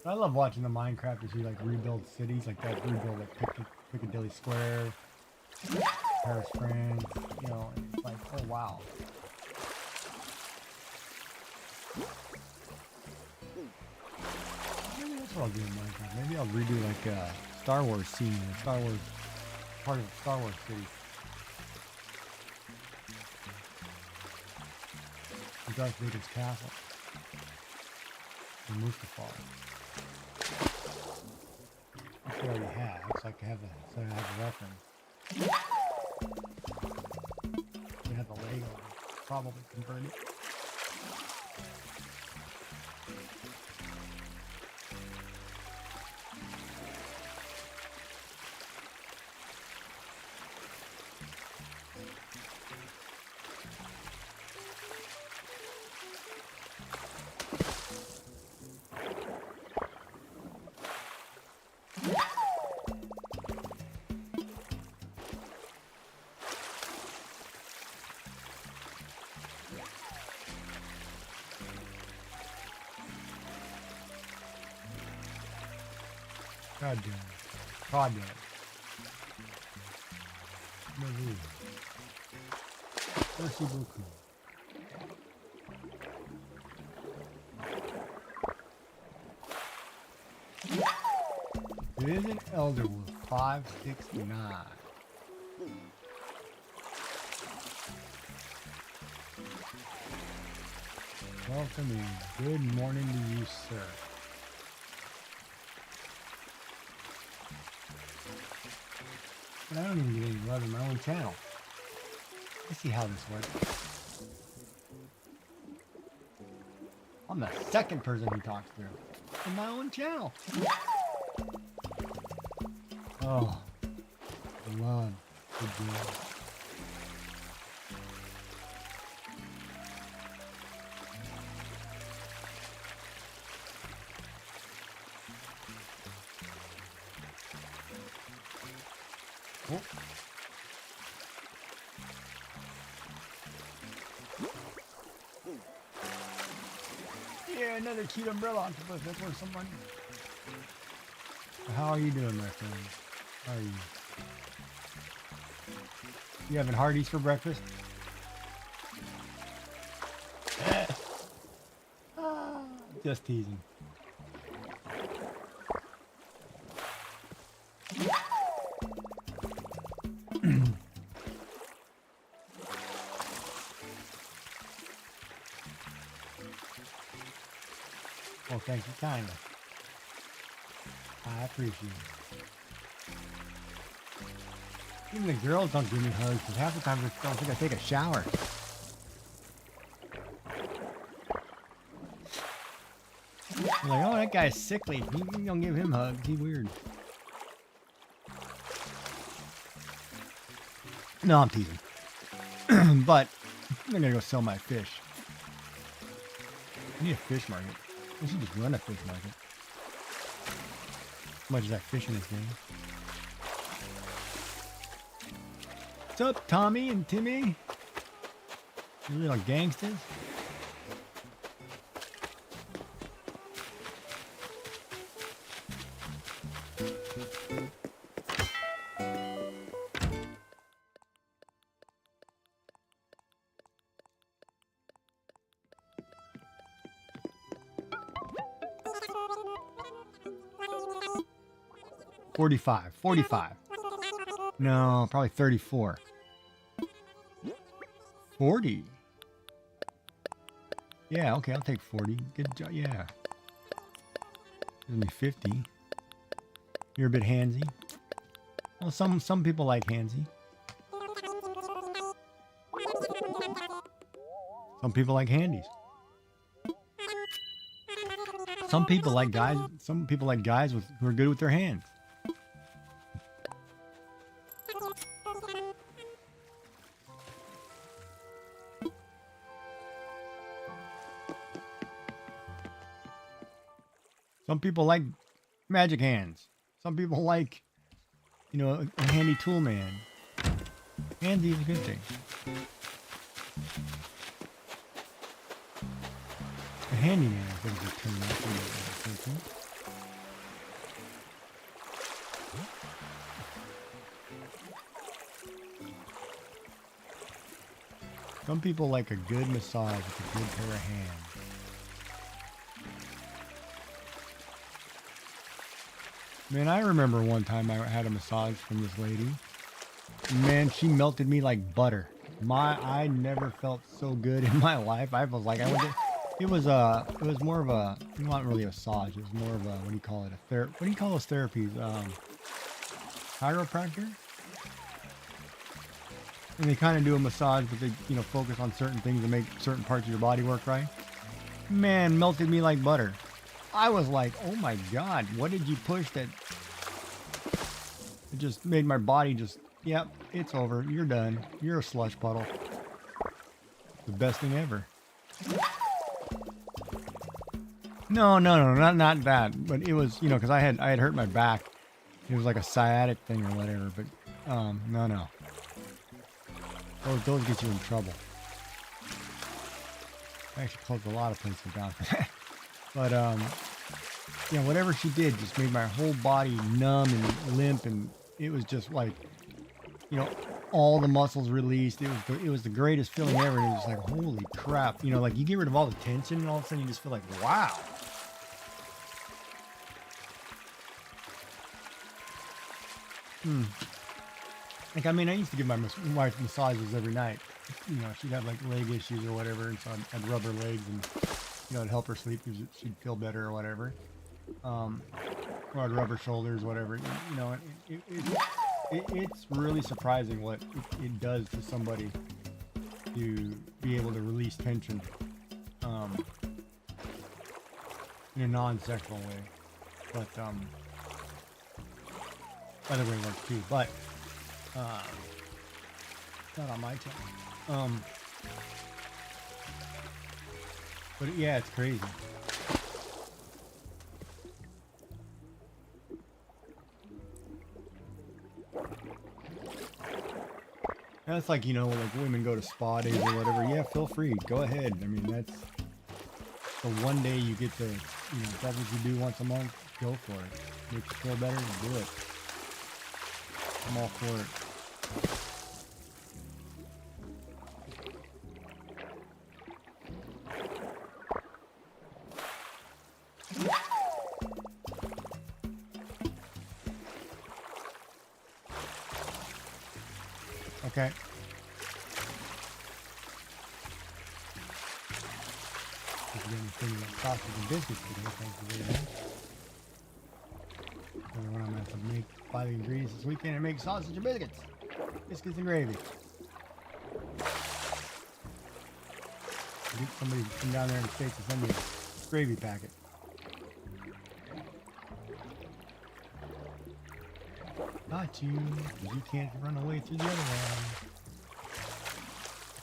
So, I love watching the Minecrafters who like rebuild cities, like that rebuild like Piccadilly Square, Paris, France. You know, and it's like, oh wow. Maybe that's what I'll do in Minecraft. Maybe I'll redo like a Star Wars scene, a Star Wars part of the Star Wars city. Darth Vader's castle in Mustafar. Which I already have. Looks like I have a reference. I have the Lego. Probably convert it. God damn it. God damn it. Merci beaucoup. It is an Elderwood 569. Welcome in. Good morning to you, sir. But I don't even get any love in my own channel. Let's see how this works. I'm the second person he talks through in my own channel. Oh, love. Good job. Oh. Yeah, another cute umbrella octopus. That's worth some money. How are you doing, my friend? How are you? You having Hardee's for breakfast? Just teasing. Well, thank you kindly. I appreciate it. Even the girls don't give me hugs because half the time they don't think I take a shower. They're like, oh, that guy's sickly. You don't give him hugs. He's weird. No, I'm teasing. But I'm gonna go sell my fish. I need a fish market. I should just run a fish market. As much as I fish in this game. What's up, Tommy and Timmy? You little gangsters. $45. No, probably 34. 40. Yeah, okay, I'll take 40. Good job. Yeah. Give me 50. You're a bit handsy. Well, some people like handsy. Some people like handies. Some people like guys. Some people like guys who are good with their hands. Some people like magic hands. Some people like, you know, a handy tool man. Handy is a good thing. A handyman, I think, is a term that's thinking. Some people like a good massage with a good pair of hands. Man, I remember one time I had a massage from this lady. Man, she melted me like butter. I never felt so good in my life. I was like, it was more of a, not really a massage. It was more of a, what do you call it? What do you call those therapies? Chiropractor? And they kind of do a massage, but they, you know, focus on certain things to make certain parts of your body work right. Man, melted me like butter. I was like, oh my God, what did you push that? It just made my body just, yep, it's over. You're done. You're a slush puddle. The best thing ever. No, not that. But it was, you know, because I had hurt my back. It was like a sciatic thing or whatever. But no. Those get you in trouble. I actually closed a lot of places down for that. But yeah, whatever she did just made my whole body numb and limp, and it was just like, you know, all the muscles released. It was the greatest feeling ever. And it was like, holy crap, you know, like you get rid of all the tension, and all of a sudden you just feel like, wow. Like, I mean, I used to give my wife massages every night. You know, she'd have like leg issues or whatever, and so I'd rub her legs and, you know, it'd help her sleep because she'd feel better or whatever. Or I'd rub her shoulders, whatever. You know, it's really surprising what it does to somebody to be able to release tension in a non-sexual way. But other way works too. But not on my channel. But yeah, it's crazy. That's like, you know, like women go to spa days or whatever. Yeah, feel free. Go ahead. I mean, that's the one day you get to, you know, if that's what you do once a month, go for it. Makes you feel better, do it. I'm all for it. Okay. Just getting thinking about sausage and biscuits today, thank you very much. Another one I'm gonna have to buy the ingredients this weekend and make sausage and biscuits. Biscuits and gravy. I think somebody come down there in the States and send me a gravy packet. Got you, because you can't run away through the other one.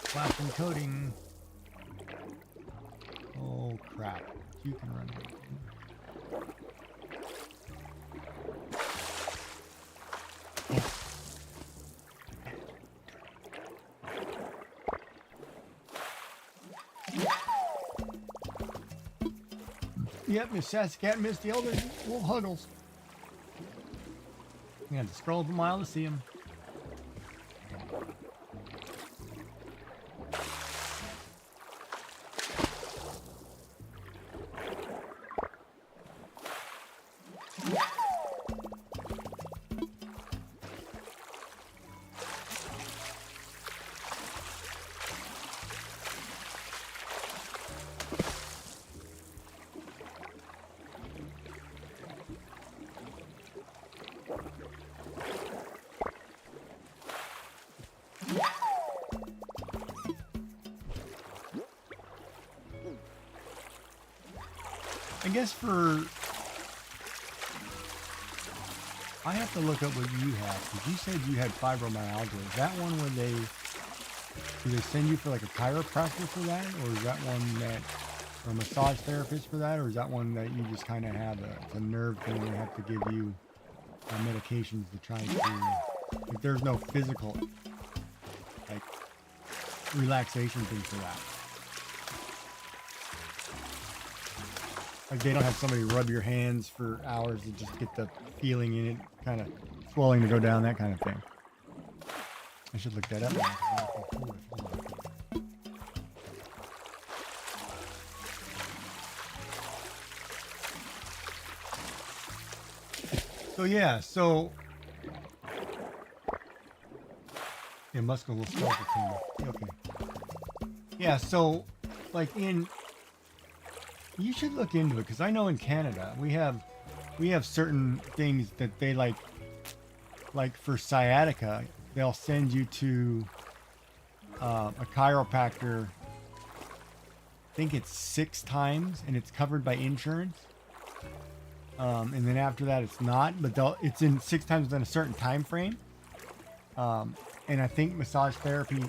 Flashing coating. Oh crap, you can run away. Yep, Miss Sassy Cat missed the elder wolf huggles. You had to scroll up a mile to see him. guess for... I have to look up what you have, because you said you had fibromyalgia. Is that one where do they send you for like a chiropractor for that? Or is that one that, or a massage therapist for that? Or is that one that you just kind of have it's a nerve thing and they have to give you medications to try to, like there's no physical, like, relaxation thing for that. Like they don't have somebody rub your hands for hours to just get the feeling in it, kind of swelling to go down, that kind of thing. I should look that up. So yeah, yeah, musculoskeletal pain. Okay. Yeah, so like you should look into it, because I know in Canada we have certain things that they like for sciatica, they'll send you to a chiropractor. I think it's 6 times, and it's covered by insurance. And then after that, it's not. But it's in 6 times within a certain time frame. And I think massage therapy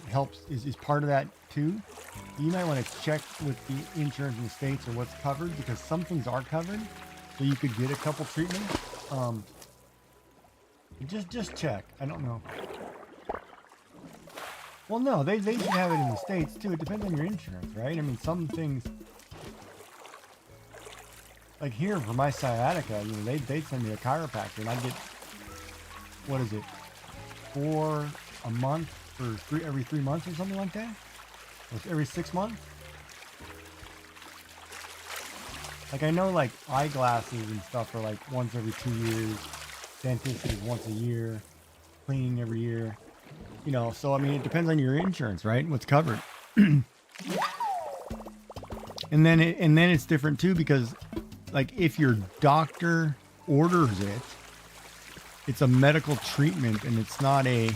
is part of that too. You might want to check with the insurance in the States or what's covered, because some things are covered, so you could get a couple treatments. Just check. I don't know. Well, no, they should have it in the States too. It depends on your insurance, right? I mean, some things, like here for my sciatica, you know, they send me a chiropractor, and I get, what is it, 4 a month for every 3 months or something like that, or every 6 months. Like I know, like eyeglasses and stuff are like once every 2 years. Dentist is once a year. Cleaning every year. You know, so I mean, it depends on your insurance, right? What's covered. and then it's different too, because like if your doctor orders it, it's a medical treatment, and it's not a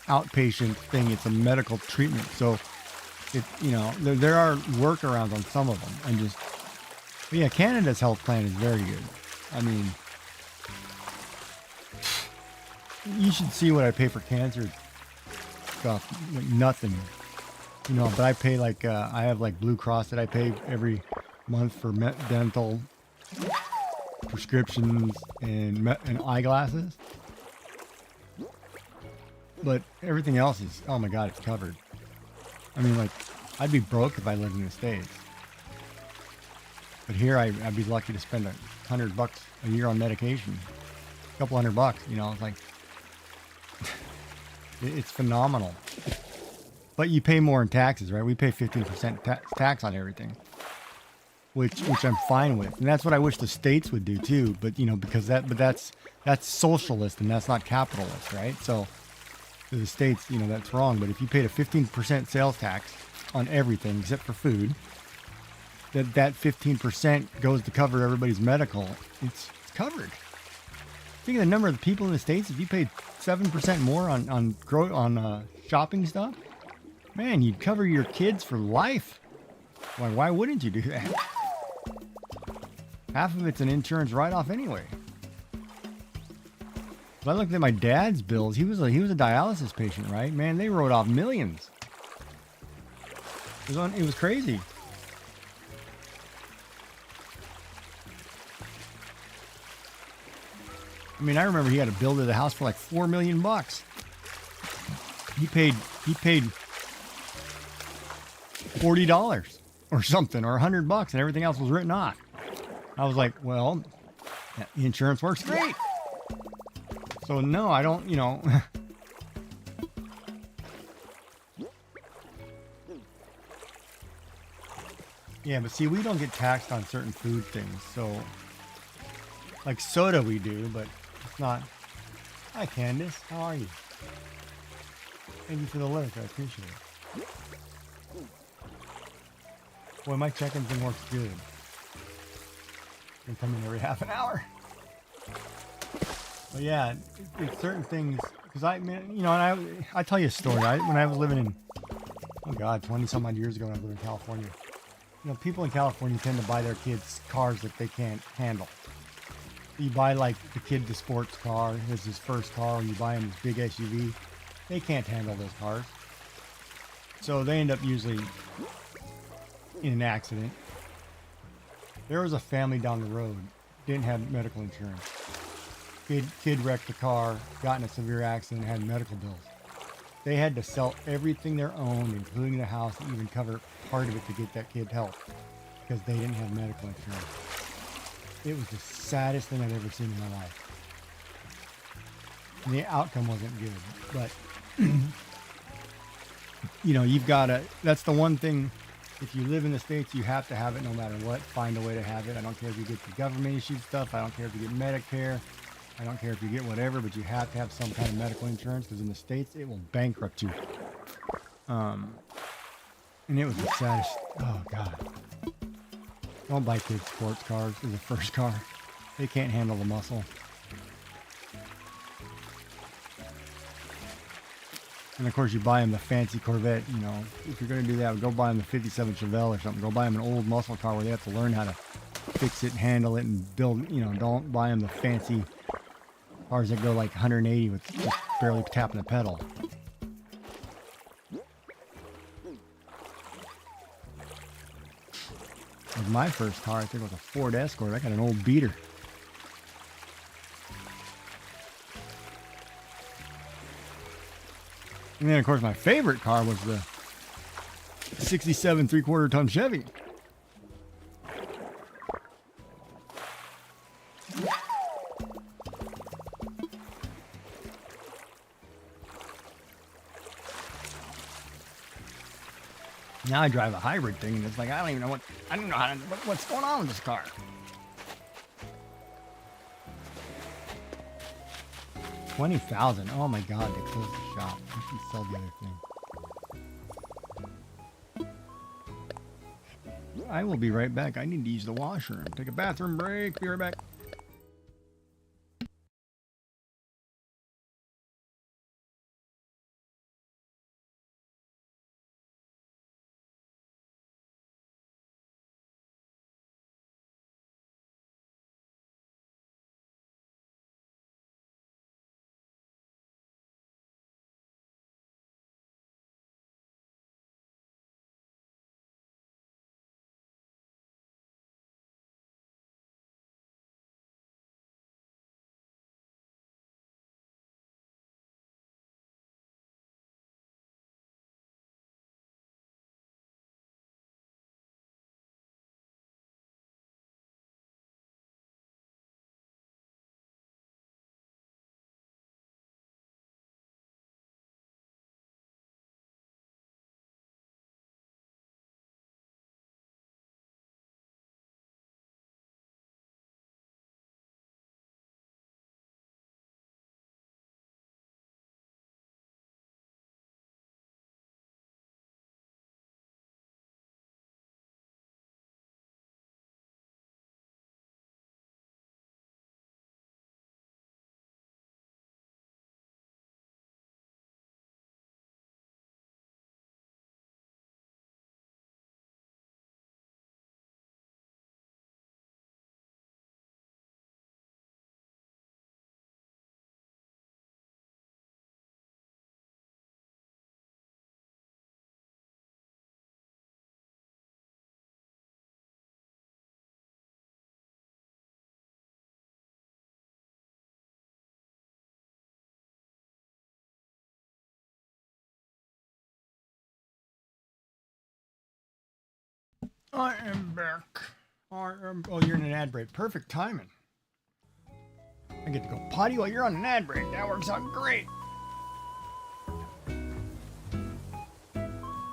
outpatient thing. It's a medical treatment. So it, you know, there are workarounds on some of them. And just, but yeah, Canada's health plan is very good. I mean, you should see what I pay for cancer stuff. Like nothing, you know. But I pay like I have like Blue Cross that I pay every month for dental, prescriptions, and eyeglasses. But everything else is, oh my God, it's covered. I mean, like, I'd be broke if I lived in the States. But here, I'd be lucky to spend $100 a year on medication. A couple $100, you know, it's like, it's phenomenal. But you pay more in taxes, right? We pay 15% tax on everything, which I'm fine with. And that's what I wish the States would do too. But, you know, because that's socialist and that's not capitalist, right? So, to the States, you know, that's wrong. But if you paid a 15% sales tax on everything except for food, that 15% goes to cover everybody's medical, it's covered. Think of the number of the people in the States. If you paid 7% more on shopping stuff, man, you'd cover your kids for life. Why wouldn't you do that? Half of it's an insurance write-off anyway. I looked at my dad's bills. He was a dialysis patient, right? Man, they wrote off millions. It was crazy. I mean, I remember he had a bill to the house for like $4 million. He paid $40 or something, or $100, and everything else was written off. I was like, well, insurance works great. So no, I don't, you know. Yeah, but see, we don't get taxed on certain food things. So, like soda we do, but it's not. Hi, Candace. How are you? Thank you for the lurk. I appreciate it. Boy, my check-in thing works good. They come in every half an hour. But yeah, it's certain things, because you know, and I tell you a story. When I was living in, oh God, 20 some odd years ago when I lived in California, You know, people in California tend to buy their kids cars that they can't handle. You buy like the kid the sports car, it's his first car, and you buy him this big SUV. They can't handle those cars. So they end up usually in an accident. There was a family down the road, didn't have medical insurance. Kid wrecked the car, got in a severe accident, had medical bills. They had to sell everything they owned, including the house, to even cover part of it to get that kid help because they didn't have medical insurance. It was the saddest thing I've ever seen in my life. And the outcome wasn't good, but you know, you've got to, that's the one thing, if you live in the States, you have to have it no matter what. Find a way to have it. I don't care if you get the government issued stuff. I don't care if you get Medicare. I don't care if you get whatever, but you have to have some kind of medical insurance because in the States, it will bankrupt you. And it was the saddest, oh God. Don't buy kids sports cars as a first car. They can't handle the muscle. And of course, you buy them the fancy Corvette. You know, if you're going to do that, go buy them the 57 Chevelle or something. Go buy them an old muscle car where they have to learn how to fix it, handle it, and build. You know, don't buy them the fancy cars that go like 180 with just barely tapping the pedal. With my first car, I think it was a Ford Escort. I got an old beater. And then, of course, my favorite car was the 67 3/4 ton Chevy. Now I drive a hybrid thing, and it's like, I don't even know what's going on with this car. $20,000. Oh my God, they closed the shop. I should sell the other thing. I will be right back. I need to use the washroom. Take a bathroom break. Be right back. I am back. Oh, you're in an ad break. Perfect timing. I get to go potty while you're on an ad break. That works out great.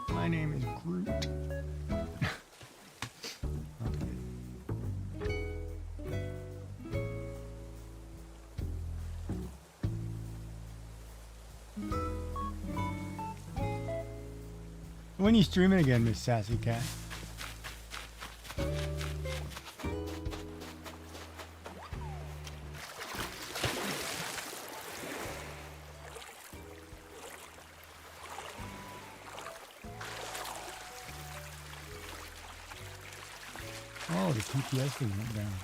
My name is Groot. When you streaming again, Miss Sassy Cat? Oh, the TTS thing went down.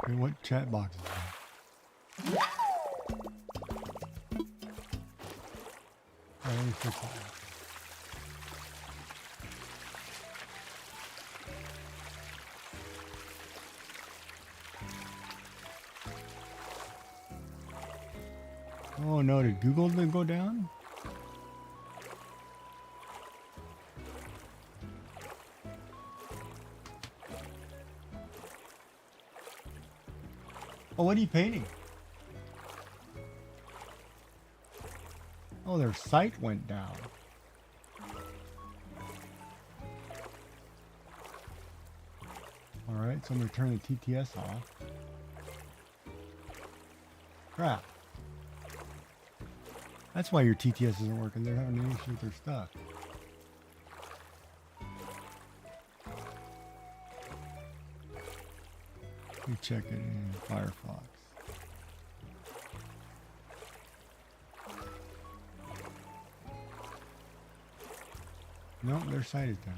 Hey, what chat box is that? Oh, let me fix that. Oh no, did Google go down? Oh, what are you painting? Oh, their site went down. Alright, so I'm going to turn the TTS off. Crap. That's why your TTS isn't working. They're having an issue with their stuff. Let me check it in Firefox. Nope, their site is down.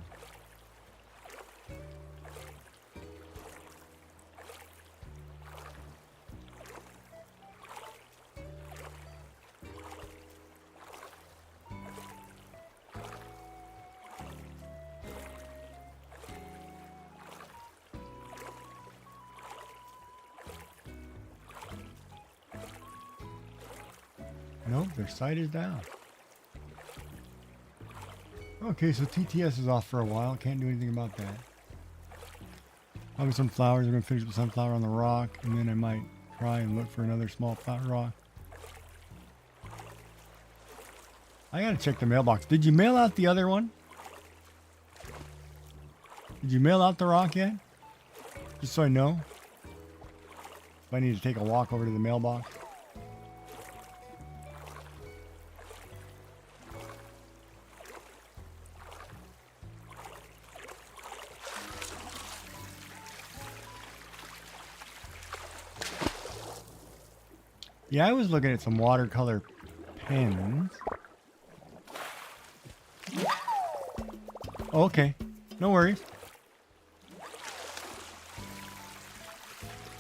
Nope, their site is down. Okay, so TTS is off for a while. Can't do anything about that. Probably some flowers. I'm going to finish with sunflower on the rock, and then I might try and look for another small flower rock. I got to check the mailbox. Did you mail out the other one? Did you mail out the rock yet? Just so I know. If I need to take a walk over to the mailbox. Yeah, I was looking at some watercolor pens. Okay, no worries.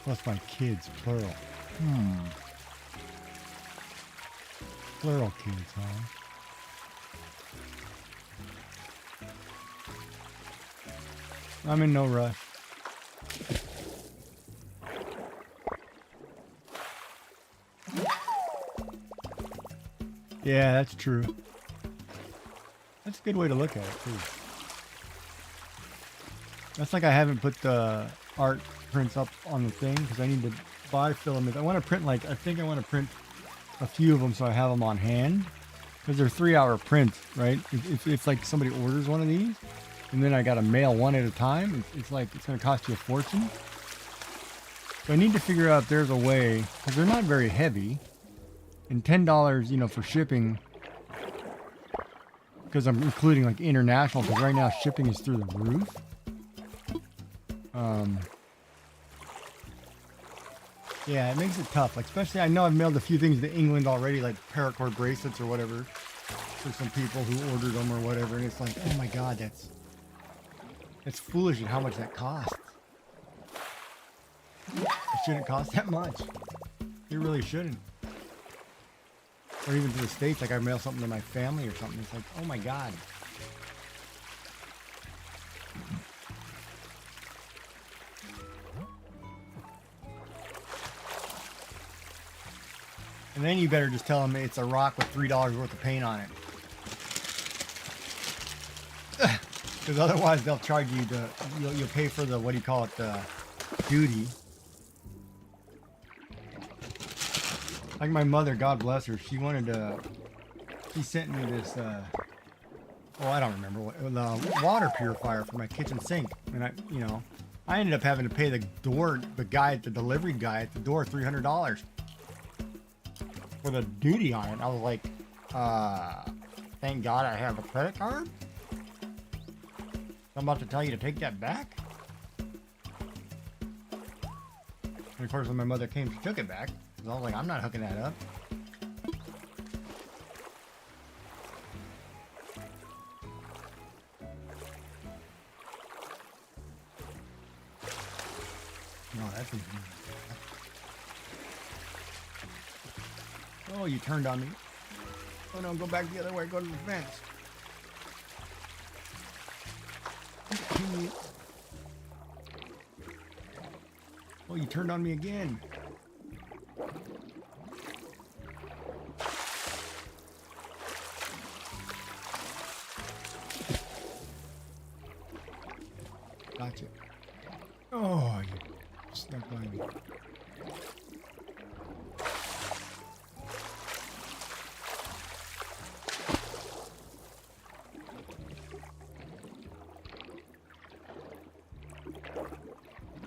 Plus my kids, plural. Plural kids, huh? I'm in no rush. Yeah, that's true. That's a good way to look at it, too. That's like I haven't put the art prints up on the thing because I need to buy filament. I want to print I think I want to print a few of them so I have them on hand because they're 3-hour prints, right? If like somebody orders one of these and then I got to mail one at a time, it's going to cost you a fortune. So I need to figure out if there's a way, because they're not very heavy. And $10, for shipping, because I'm including like international, because right now shipping is through the roof. Yeah, it makes it tough. Like, especially, I know I've mailed a few things to England already, like paracord bracelets or whatever, for some people who ordered them or whatever, and it's like, oh my god, that's foolish at how much that costs. It shouldn't cost that much. It really shouldn't. Or even to the States, like I mail something to my family or something. It's like, oh my god. And then you better just tell them it's a rock with $3 worth of paint on it. Because otherwise they'll charge you you'll pay for the, what do you call it, the duty. Like my mother, God bless her, she sent me this, I don't remember what, the water purifier for my kitchen sink. And I ended up having to pay the delivery guy at the door, $300 for the duty on it. I was like, thank God I have a credit card. I'm about to tell you to take that back. And of course, when my mother came, she took it back. I was like, I'm not hooking that up. No, that's easy. Oh, you turned on me. Oh no, go back the other way. Go to the fence. Continue. Oh, you turned on me again. Gotcha. Oh, you snuck by me.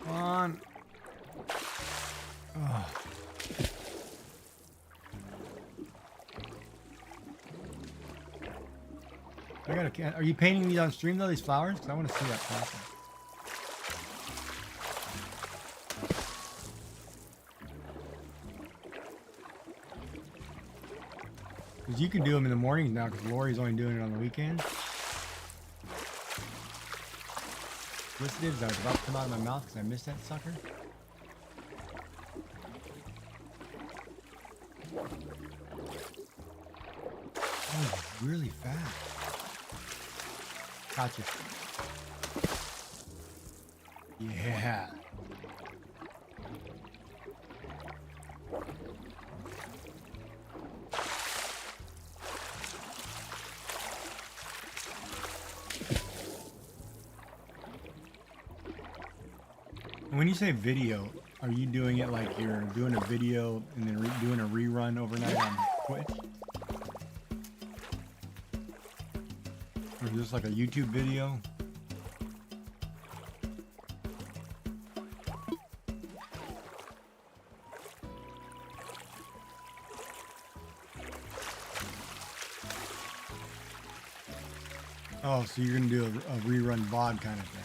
Come on. Oh. I gotta. Are you painting these on stream though? These flowers? Because I want to see that process. Because you can do them in the mornings now. Because Lori's only doing it on the weekends. What's it is? I was about to come out of my mouth because I missed that sucker. Oh, really fast. Gotcha. Yeah. When you say video, are you doing it like you're doing a video and then doing a rerun overnight on Twitch? Or is this like a YouTube video? Oh, so you're gonna do a rerun VOD kind of thing.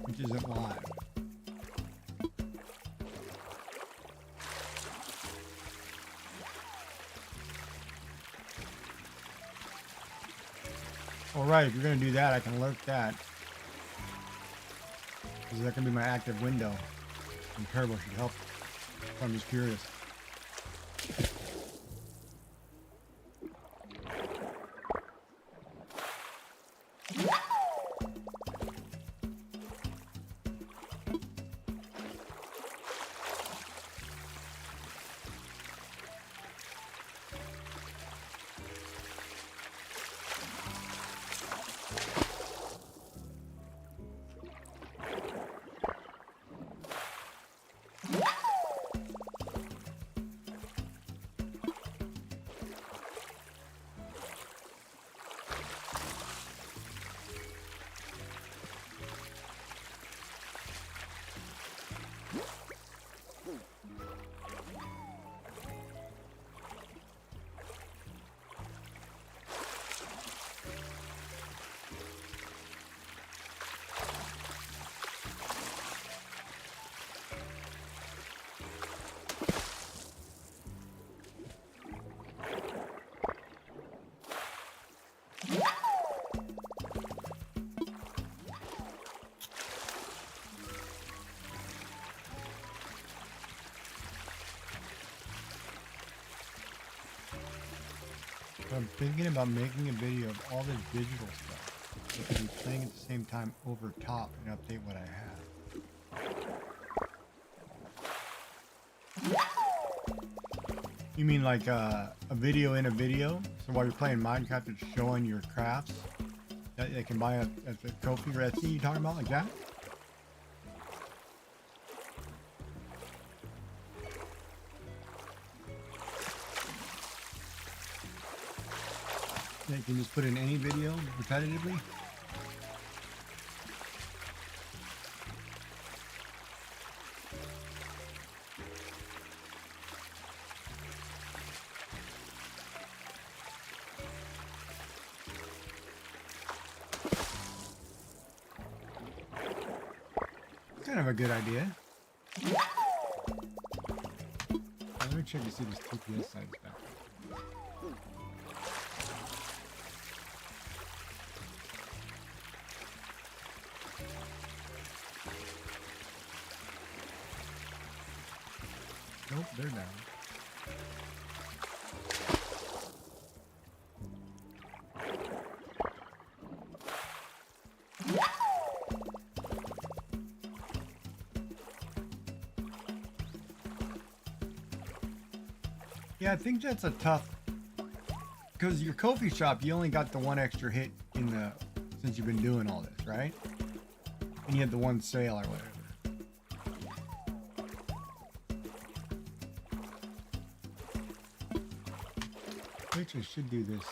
Which isn't live. All right, if you're gonna do that, I can lurk that. Because that can be my active window. And Turbo should help. I'm just curious. I'm thinking about making a video of all this digital stuff. So I can be playing at the same time over top and update what I have. You mean like a video in a video? So while you're playing Minecraft, it's showing your crafts that they can buy as a trophy or Etsy? You talking about like that? That you can just put in any video repetitively? Kind of a good idea. Let me check to see this TPS side back. Nope, they're down. Yeah, I think that's a tough, because your Ko-fi shop, you only got the one extra hit in the, since you've been doing all this, right? And you had the one sale or whatever. Which I should do this.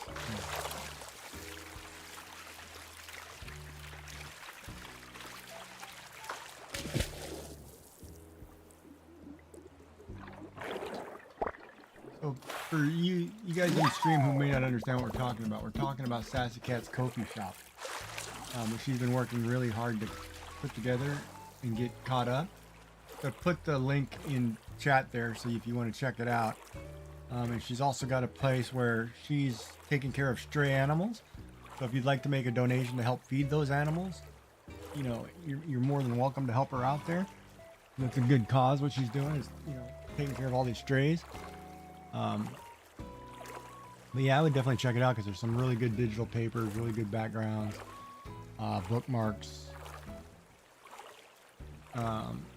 So for you guys in the stream who may not understand what we're talking about Sassy Cat's Ko-fi shop, which she's been working really hard to put together and get caught up. So put the link in chat there, so if you want to check it out. And she's also got a place where she's taking care of stray animals. So if you'd like to make a donation to help feed those animals, you know, you're more than welcome to help her out there. And it's a good cause. What she's doing is, you know, taking care of all these strays. But yeah, I would definitely check it out because there's some really good digital papers, really good backgrounds, bookmarks,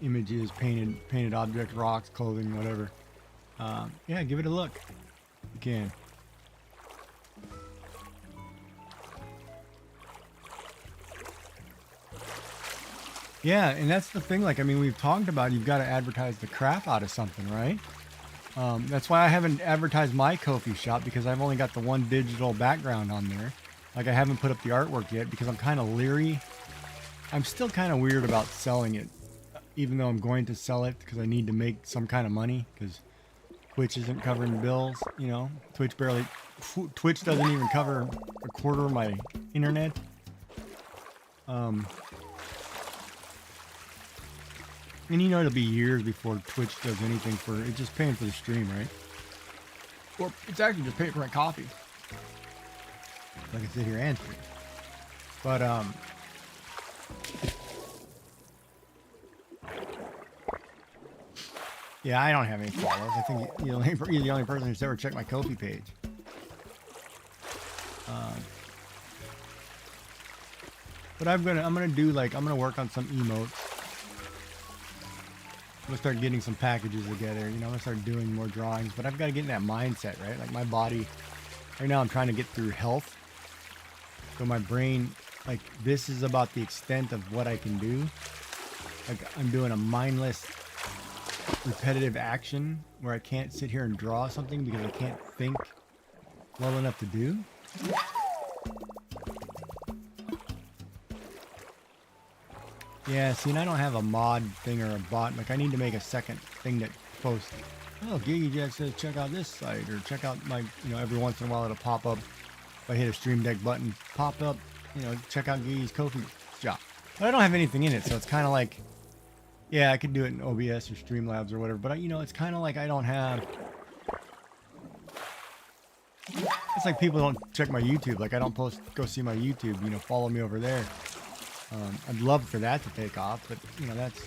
images, painted objects, rocks, clothing, whatever. Yeah, give it a look. You can. Yeah, and that's the thing. Like, I mean, we've talked about you've got to advertise the crap out of something, right? That's why I haven't advertised my Ko-fi shop, because I've only got the one digital background on there. Like, I haven't put up the artwork yet because I'm kind of leery. I'm still kind of weird about selling it, even though I'm going to sell it because I need to make some kind of money, because Twitch isn't covering bills, you know. Twitch doesn't even cover a quarter of my internet. And you know, it'll be years before Twitch does anything for it. It's just paying for the stream, right? Or it's actually just paying for my coffee. So I can sit here and stream. But yeah, I don't have any followers. I think you're the only person who's ever checked my Ko-fi page. But I'm gonna work on some emotes. I'm gonna start getting some packages together. You know, I'm gonna start doing more drawings. But I've got to get in that mindset, right? Like my body, right now I'm trying to get through health. So my brain, like this is about the extent of what I can do. Like I'm doing a mindless repetitive action where I can't sit here and draw something because I can't think well enough to do. Yeah, see, and I don't have a mod thing or a bot. Like I need to make a second thing that posts, oh, Gigi Jack says check out this site, or check out my, you know, every once in a while it'll pop up. If I hit a Stream Deck button, pop up, you know, check out Gigi's Ko-fi shop. But I don't have anything in it, so it's kind of like, yeah, I could do it in OBS or Streamlabs or whatever, but you know, it's kind of like I don't have. It's like people don't check my YouTube. Like I don't post, go see my YouTube. You know, follow me over there. I'd love for that to take off, but you know, that's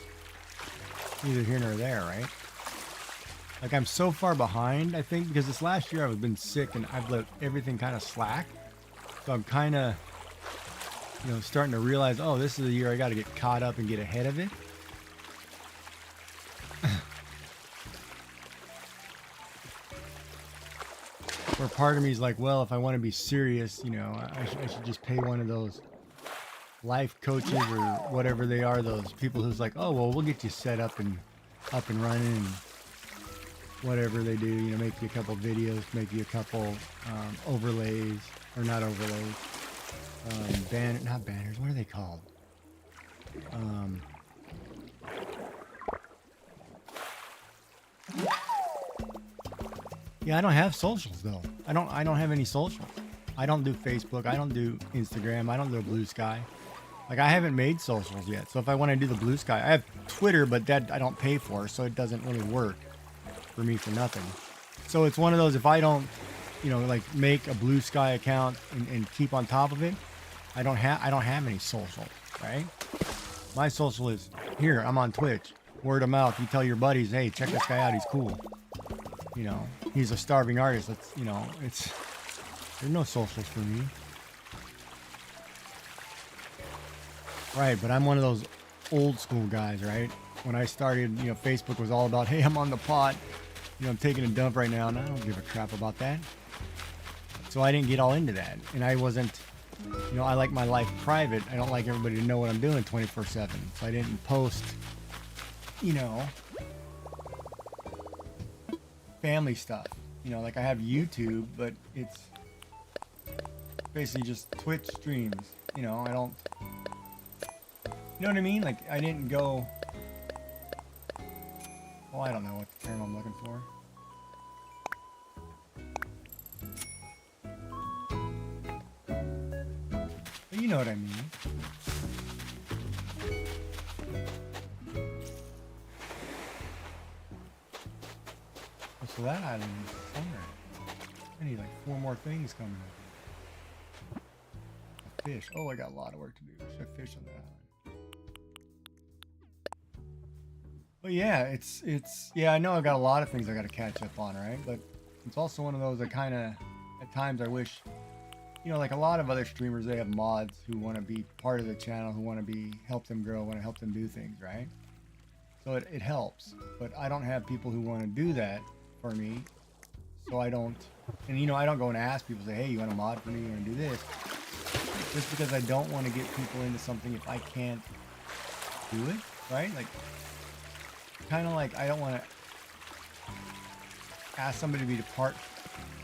neither here nor there, right? Like I'm so far behind, I think, because this last year I've been sick and I've let everything kind of slack. So I'm kind of, you know, starting to realize, oh, this is the year I got to get caught up and get ahead of it. Where part of me is like, well, if I want to be serious, you know, I should just pay one of those life coaches or whatever they are, those people who's like, oh, well, we'll get you set up and running and whatever they do, you know, make you a couple videos, make you a couple overlays, or not overlays, not banners, what are they called? Yeah, I don't have socials though. I don't have any socials. I don't do Facebook. I don't do Instagram. I don't do Blue Sky. Like I haven't made socials yet. So if I want to do the Blue Sky, I have Twitter, but that I don't pay for, so it doesn't really work for me for nothing. So it's one of those, if I don't like make a Blue Sky account and keep on top of it. I don't have any social, right? My social is here. I'm on Twitch. Word of mouth. You tell your buddies, hey, check this guy out. He's cool. He's a starving artist. There's no socials for me. Right, but I'm one of those old school guys, right? When I started, Facebook was all about, hey, I'm on the pot. I'm taking a dump right now, and I don't give a crap about that. So I didn't get all into that. And I wasn't, I like my life private. I don't like everybody to know what I'm doing 24/7. So I didn't post, family stuff. Like I have YouTube, but it's basically just Twitch streams. I don't, you know what I mean? Like I didn't go, well, I don't know what the term I'm looking for. But you know what I mean. So that island is somewhere. I need like 4 more things coming up. A fish. Oh, I got a lot of work to do. Should I fish on that island? But yeah, yeah, I know I got a lot of things I got to catch up on, right? But it's also one of those that kind of, at times I wish, like a lot of other streamers, they have mods who want to be part of the channel, who want to help them grow, want to help them do things, right? So it helps. But I don't have people who want to do that for me, so I don't, and I don't go and ask people, say, hey, you want a mod for me, you want to do this, just because I don't want to get people into something if I can't do it, right? Like, kind of like I don't want to ask somebody to be part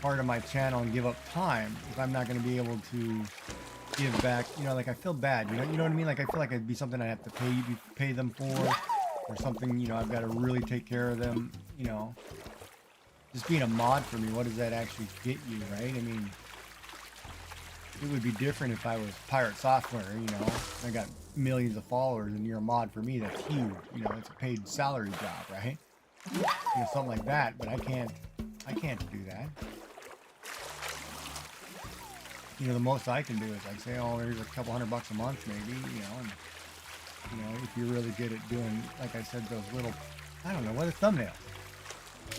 of my channel and give up time if I'm not going to be able to give back. Like I feel bad, you know what I mean? Like I feel like it'd be something I have to pay them for, or something, I've got to really take care of them, Just being a mod for me, what does that actually get you, right? I mean, it would be different if I was Pirate Software, I got millions of followers and you're a mod for me, that's huge. It's a paid salary job, right? Something like that, but I can't do that. The most I can do is like say, oh, there's a couple $100 a month maybe, and if you're really good at doing, like I said, those little, I don't know, what are thumbnails?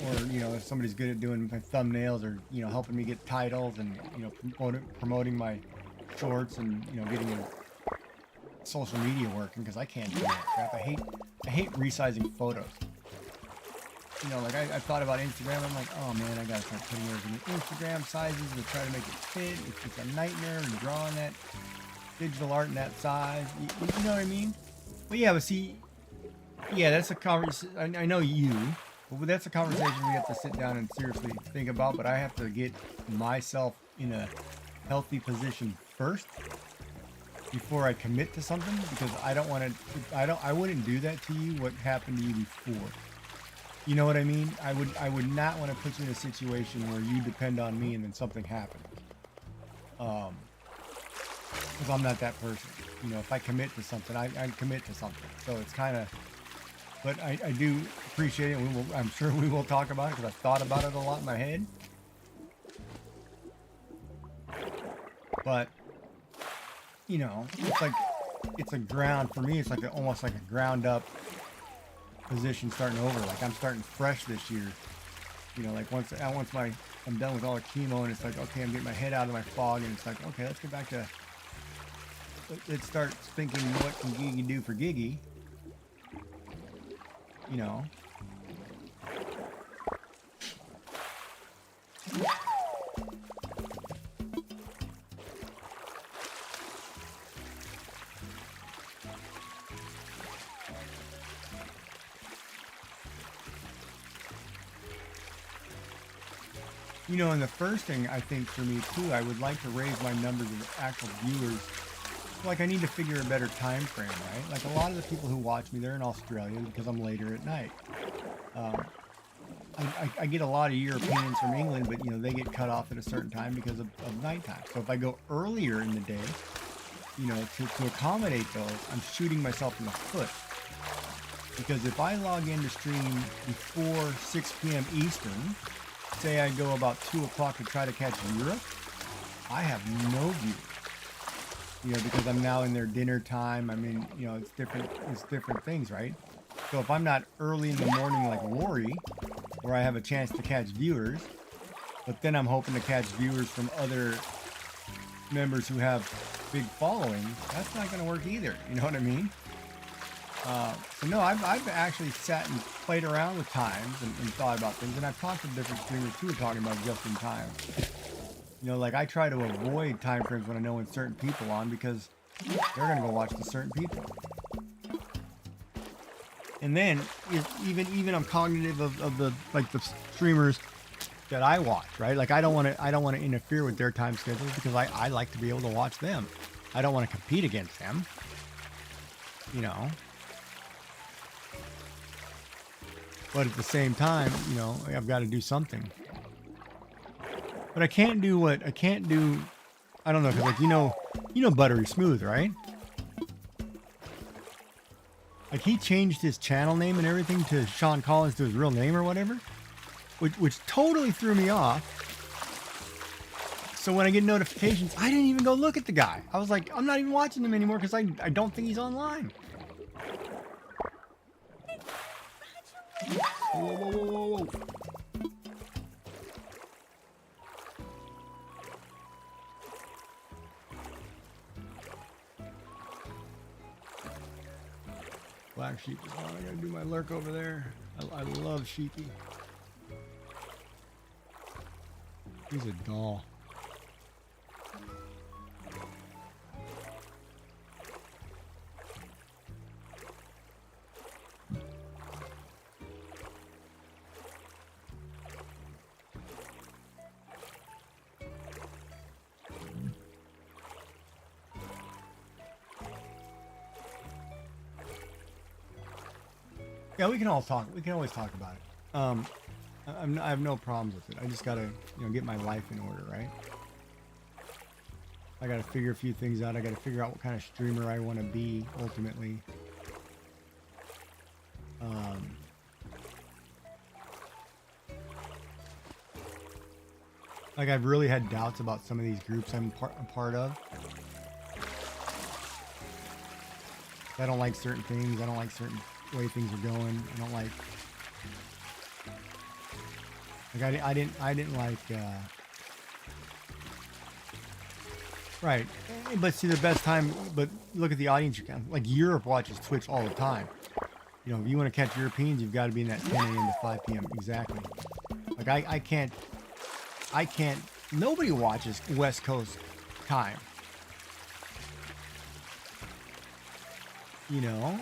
Or, if somebody's good at doing my thumbnails or, helping me get titles and, promoting my shorts and, getting a social media working, because I can't do that crap. I hate resizing photos. Like I thought about Instagram. I'm like, oh man, I gotta start putting those in Instagram sizes to try to make it fit. It's just a nightmare and drawing that digital art in that size. You know what I mean? But yeah, but see, yeah, that's a conversation. I know you. But that's a conversation we have to sit down and seriously think about, but I have to get myself in a healthy position first before I commit to something, because I wouldn't do that to you what happened to you before. You know what I mean? I would not want to put you in a situation where you depend on me and then something happens. Because I'm not that person. If I commit to something, I commit to something. So it's kind of, but I do appreciate it. I'm sure we will talk about it because I've thought about it a lot in my head. But, it's a ground, for me, it's like almost like a ground up position starting over. Like I'm starting fresh this year. Like once I'm done with all the chemo and it's like, okay, I'm getting my head out of my fog and it's like, okay, let's get back to, let's start thinking what can Gigi do for Gigi. And the first thing I think for me too, I would like to raise my numbers of actual viewers. Like I need to figure a better time frame, right? Like a lot of the people who watch me, they're in Australia because I'm later at night. I get a lot of Europeans from England, but they get cut off at a certain time because of nighttime. So if I go earlier in the day, to accommodate those, I'm shooting myself in the foot. Because if I log in to stream before 6 p.m. Eastern, say I go about 2 o'clock to try to catch Europe, I have no view. You know, because I'm now in their dinner time. I mean, you know, it's different things, right? So if I'm not early in the morning like Lori, where I have a chance to catch viewers, but then I'm hoping to catch viewers from other members who have big followings, that's not going to work either. You know what I mean? So no, I've actually sat and played around with times and thought about things, and I've talked to different streamers who are talking about just in time. You know, like I try to avoid time frames when I know when certain people on, because they're gonna go watch the certain people. And then even I'm cognitive of the like the streamers that I watch, right? Like I don't want to interfere with their time schedules, because I like to be able to watch them. I don't want to compete against them. You know. But at the same time, you know, I've got to do something. But I can't do, I don't know, because like, you know Buttery Smooth, right? Like he changed his channel name and everything to Sean Collins, to his real name or whatever, which totally threw me off. So when I get notifications, I didn't even go look at the guy. I was like, I'm not even watching him anymore because I don't think he's online. Whoa, whoa, whoa, whoa, whoa. Black sheep is on. I gotta do my lurk over there. I love Sheepy. He's a doll. Yeah, we can always talk about it. I have no problems with it. I just gotta, get my life in order, right? I gotta figure a few things out. I gotta figure out what kind of streamer I want to be ultimately. Like I've really had doubts about some of these groups I'm a part of. I don't like certain things. I don't like certain way things are going. I don't like I didn't like right. But see, the best time, but look at the audience you can, like Europe watches Twitch all the time. You know, if you want to catch Europeans, you've got to be in that 10 a.m. to 5 p.m. exactly. Like I can't, nobody watches West Coast time. You know?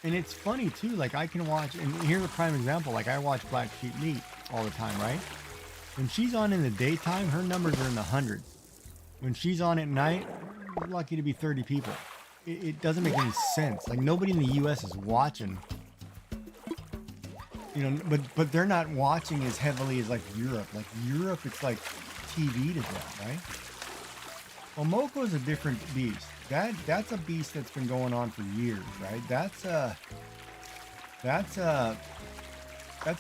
And it's funny too, like I can watch, and here's a prime example, like I watch Black Sheep Meat all the time, right? When she's on in the daytime, her numbers are in the hundreds. When she's on at night, you're lucky to be 30 people. It doesn't make any sense. Like nobody in the US is watching. You know, but they're not watching as heavily as like Europe. Like Europe, it's like TV to them, right? Well, Moko's a different beast. That's a beast that's been going on for years, right? That's a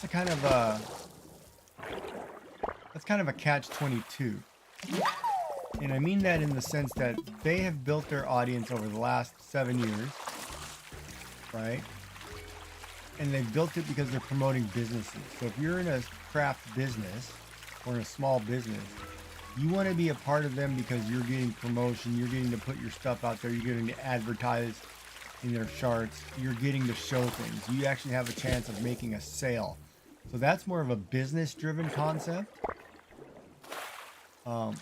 kind of a catch-22. And I mean that in the sense that they have built their audience over the last 7 years, right? And they've built it because they're promoting businesses. So if you're in a craft business or in a small business, you want to be a part of them because you're getting promotion, you're getting to put your stuff out there, you're getting to advertise in their charts, you're getting to show things. You actually have a chance of making a sale. So that's more of a business-driven concept. Like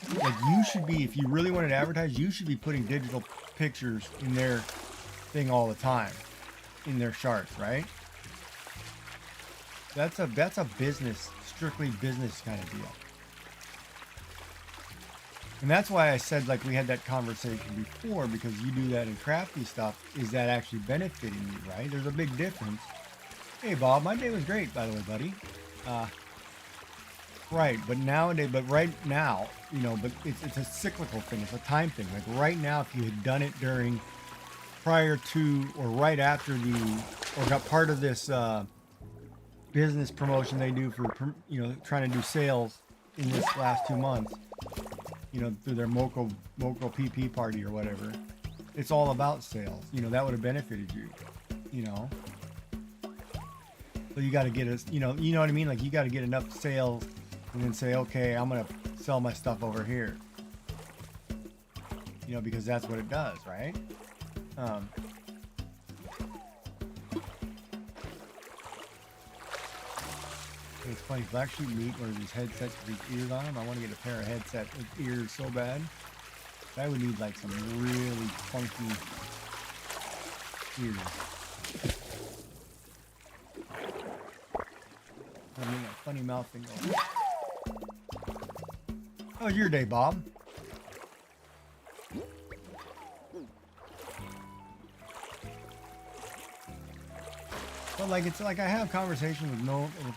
you should be, if you really wanted to advertise, you should be putting digital pictures in their thing all the time, in their charts, right? That's a business, strictly business kind of deal. And that's why I said, like, we had that conversation before, because you do that in crafty stuff. Is that actually benefiting you, right? There's a big difference. Hey, Bob, my day was great, by the way, buddy. Right, but right now, but it's a cyclical thing. It's a time thing. Like right now, if you had done it prior to or right after or got part of this business promotion they do for, trying to do sales in this last 2 months, through their Moco PP party or whatever. It's all about sales. That would have benefited you, So you got to get us, you know what I mean? Like, you got to get enough sales and then say, okay, I'm going to sell my stuff over here. Because that's what it does, right? It's funny, black sheep meat or these headsets with these ears on them. I want to get a pair of headsets with ears so bad. I would need like some really funky ears. I mean, that funny mouth thing going. How was your day, Bob? But like, it's like I have conversations with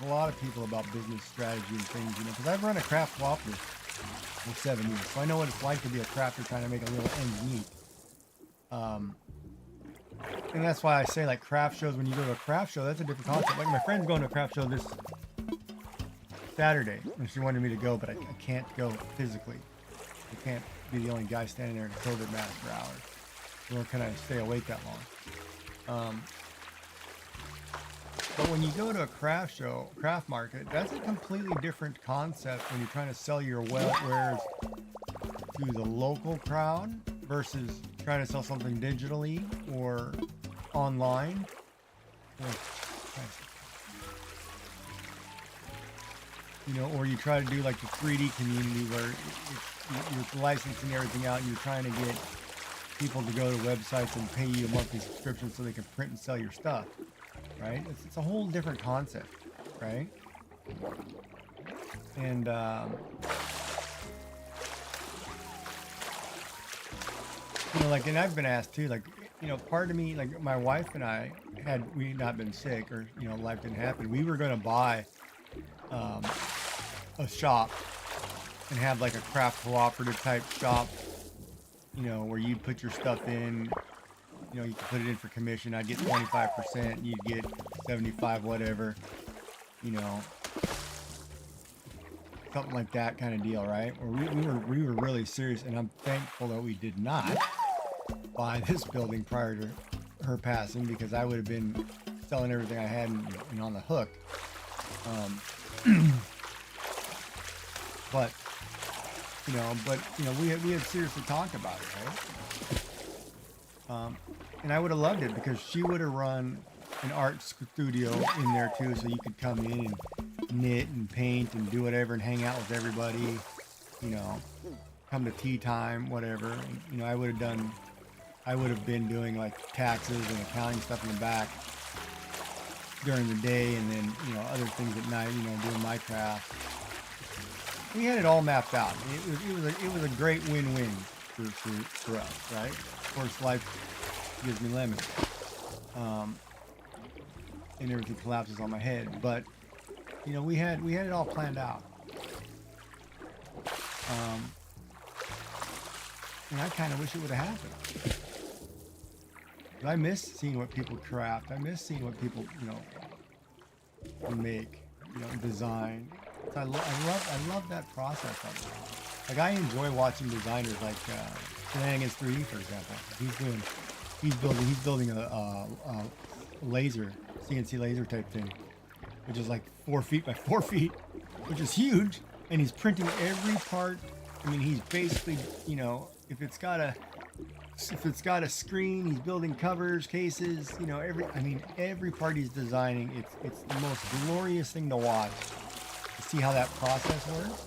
a lot of people about business strategy and things, because I've run a craft cooperative for 7 years, so I know what it's like to be a crafter trying to make a little ends meet. And that's why I say, like, craft shows, when you go to a craft show, that's a different concept. Like, my friend's going to a craft show this Saturday, and she wanted me to go, but I can't go physically. I can't be the only guy standing there in a COVID mask for hours. Nor can I stay awake that long. But when you go to a craft show, craft market, that's a completely different concept when you're trying to sell your wares to the local crowd versus trying to sell something digitally or online. Or you try to do like the 3D community where you're licensing everything out and you're trying to get people to go to websites and pay you a monthly subscription so they can print and sell your stuff. Right? It's a whole different concept, right? And and I've been asked too, like, part of me, like, my wife and I, had we not been sick or life didn't happen, we were going to buy a shop and have like a craft cooperative type shop, where you'd put your stuff in. You could put it in for commission. I'd get 25%. You'd get 75, whatever. Something like that kind of deal, right? Or we were really serious, and I'm thankful that we did not buy this building prior to her passing, because I would have been selling everything I had and on the hook. But we had seriously talked about it, right? And I would have loved it because she would have run an art studio in there too, so you could come in and knit and paint and do whatever and hang out with everybody, come to tea time, whatever. And, I would have been doing like taxes and accounting stuff in the back during the day, and then, other things at night, doing my craft. We had it all mapped out. It was a great win-win for us, right? Of course, life gives me lemons, and everything collapses on my head. But we had it all planned out, and I kind of wish it would have happened. But I miss seeing what people craft. I miss seeing what people make, design. I love that process of it. Like, I enjoy watching designers like Shenanigans 3D, for example. He's building a laser, CNC laser type thing, which is like 4 feet by 4 feet, which is huge. And he's printing every part. I mean, he's basically, if it's got a screen, he's building covers, cases, every part he's designing. It's the most glorious thing to watch, to see how that process works.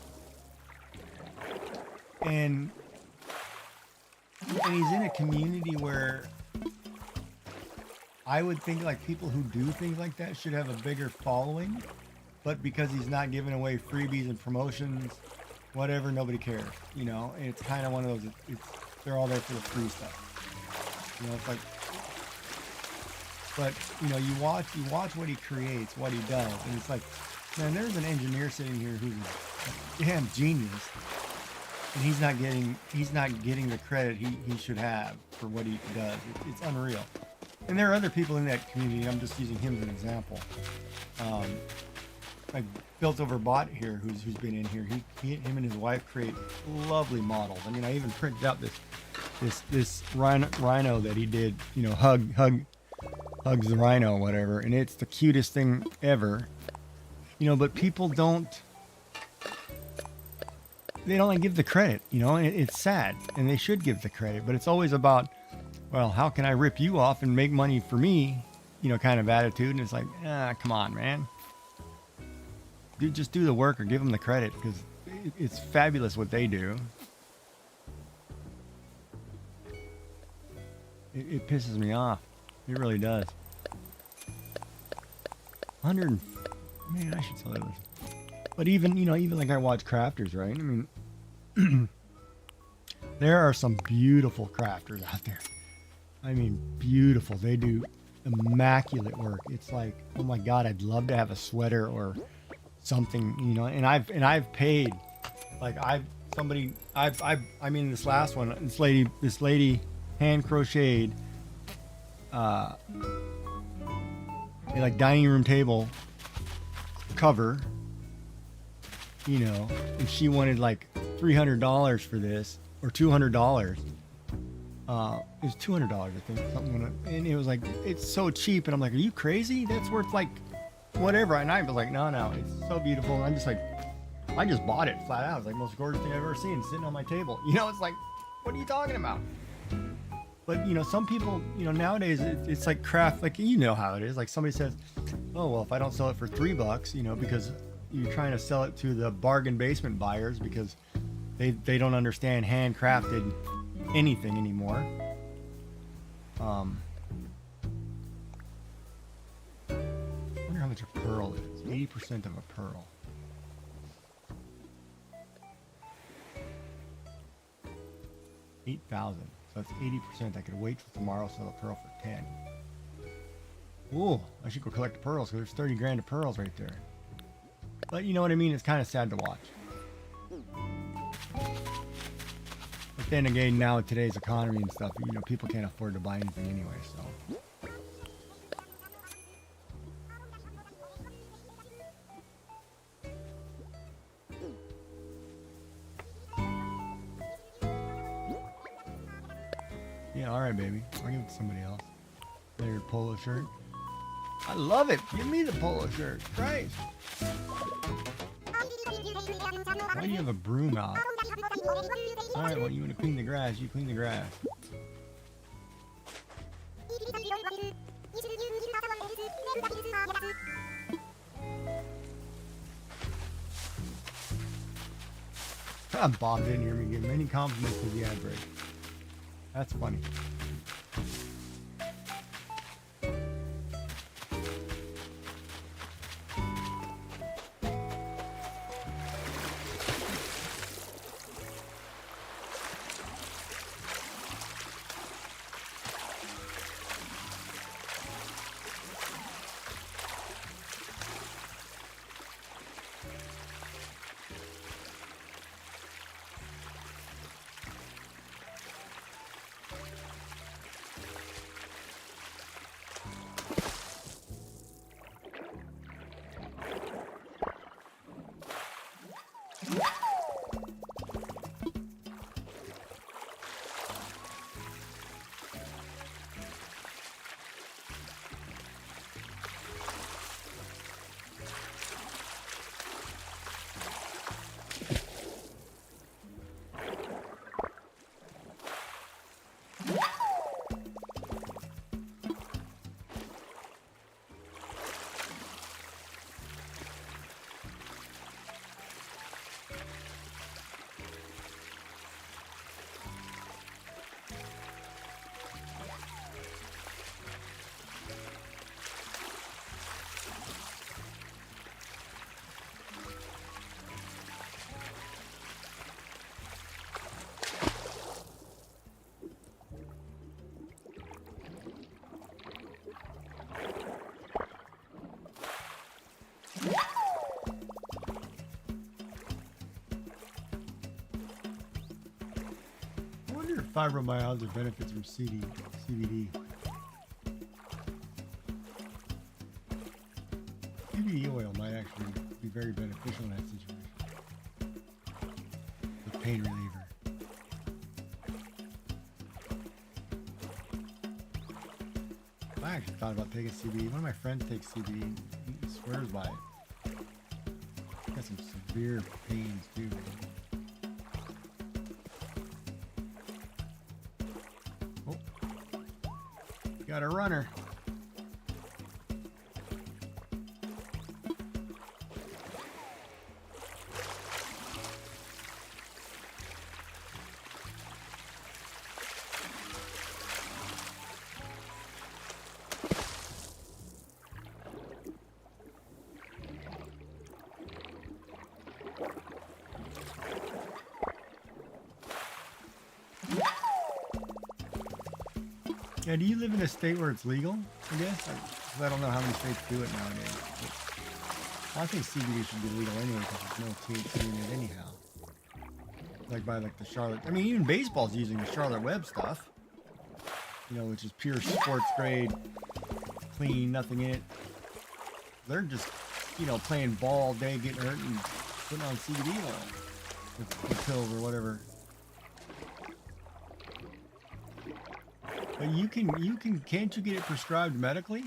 And he's in a community where I would think like people who do things like that should have a bigger following, but because he's not giving away freebies and promotions, whatever, nobody cares, and it's kind of one of those, they're all there for the free stuff, it's like, but you watch what he creates, what he does, and it's like, man, there's an engineer sitting here who's a damn genius, and he's not getting the credit he should have for what he does. It's unreal. and there are other people in that community. I'm just using him as an example. Like Built Over Bot here, who's been in here. Him and his wife create lovely models. I mean, I even printed out this rhino that he did. You know, hugs the rhino, whatever, and it's the cutest thing ever. You know, but people don't like give the credit. You know, and it's sad, and they should give the credit. But it's always about, well, how can I rip you off and make money for me? You know, kind of attitude. And it's like, come on, man. Dude, just do the work or give them the credit, because it's fabulous what they do. It pisses me off. It really does. 100. Man, I should sell this. But even like I watch crafters, right? I mean, there are some beautiful crafters out there. I mean, beautiful. They do immaculate work. It's like, oh my God, I'd love to have a sweater or something, you know. And I've paid, like I mean, this last one, this lady hand crocheted a like dining room table cover, you know, and she wanted like $300 for this, or $200. It was $200, I think, something. And it was like, it's so cheap, and I'm like, are you crazy? That's worth like whatever. And I was like, no, it's so beautiful. And I'm just like, I just bought it flat out. It's like the most gorgeous thing I've ever seen, sitting on my table. You know, it's like, what are you talking about? But, you know, some people, you know, nowadays it's like craft, like, you know how it is. Like somebody says, oh, well, if I don't sell it for $3, you know, because you're trying to sell it to the bargain basement buyers because they don't understand handcrafted anything anymore. I wonder how much a pearl is. 80% of a pearl. $8,000. So that's 80%. I could wait till tomorrow, sell a pearl for 10. Ooh, I should go collect the pearls, because there's 30 grand of pearls right there. But you know what I mean? It's kind of sad to watch. But then again, now in today's economy and stuff, you know, people can't afford to buy anything anyway, so. Yeah, alright, baby. I'll give it to somebody else. Their polo shirt. I love it. Give me the polo shirt. Christ. Why do you have a broom out? Alright, well, you want to clean the grass, you clean the grass. Bob didn't hear me give many compliments to the ad break. That's funny. Fibromyalgia benefits from CBD. CBD oil might actually be very beneficial in that situation. The pain reliever. I actually thought about taking CBD. One of my friends takes CBD. He swears by it. Got some severe pains too, man. Oh, got a runner. Yeah, do you live in a state where it's legal? I guess. I don't know how many states do it nowadays. But I think CBD should be legal anyway because there's no THC in it anyhow. Like by like the Charlotte. I mean, even baseball's using the Charlotte Web stuff. You know, which is pure sports grade, clean, nothing in it. They're just, you know, playing ball all day, getting hurt, and putting on CBD oil with pills or whatever. But can't you get it prescribed medically?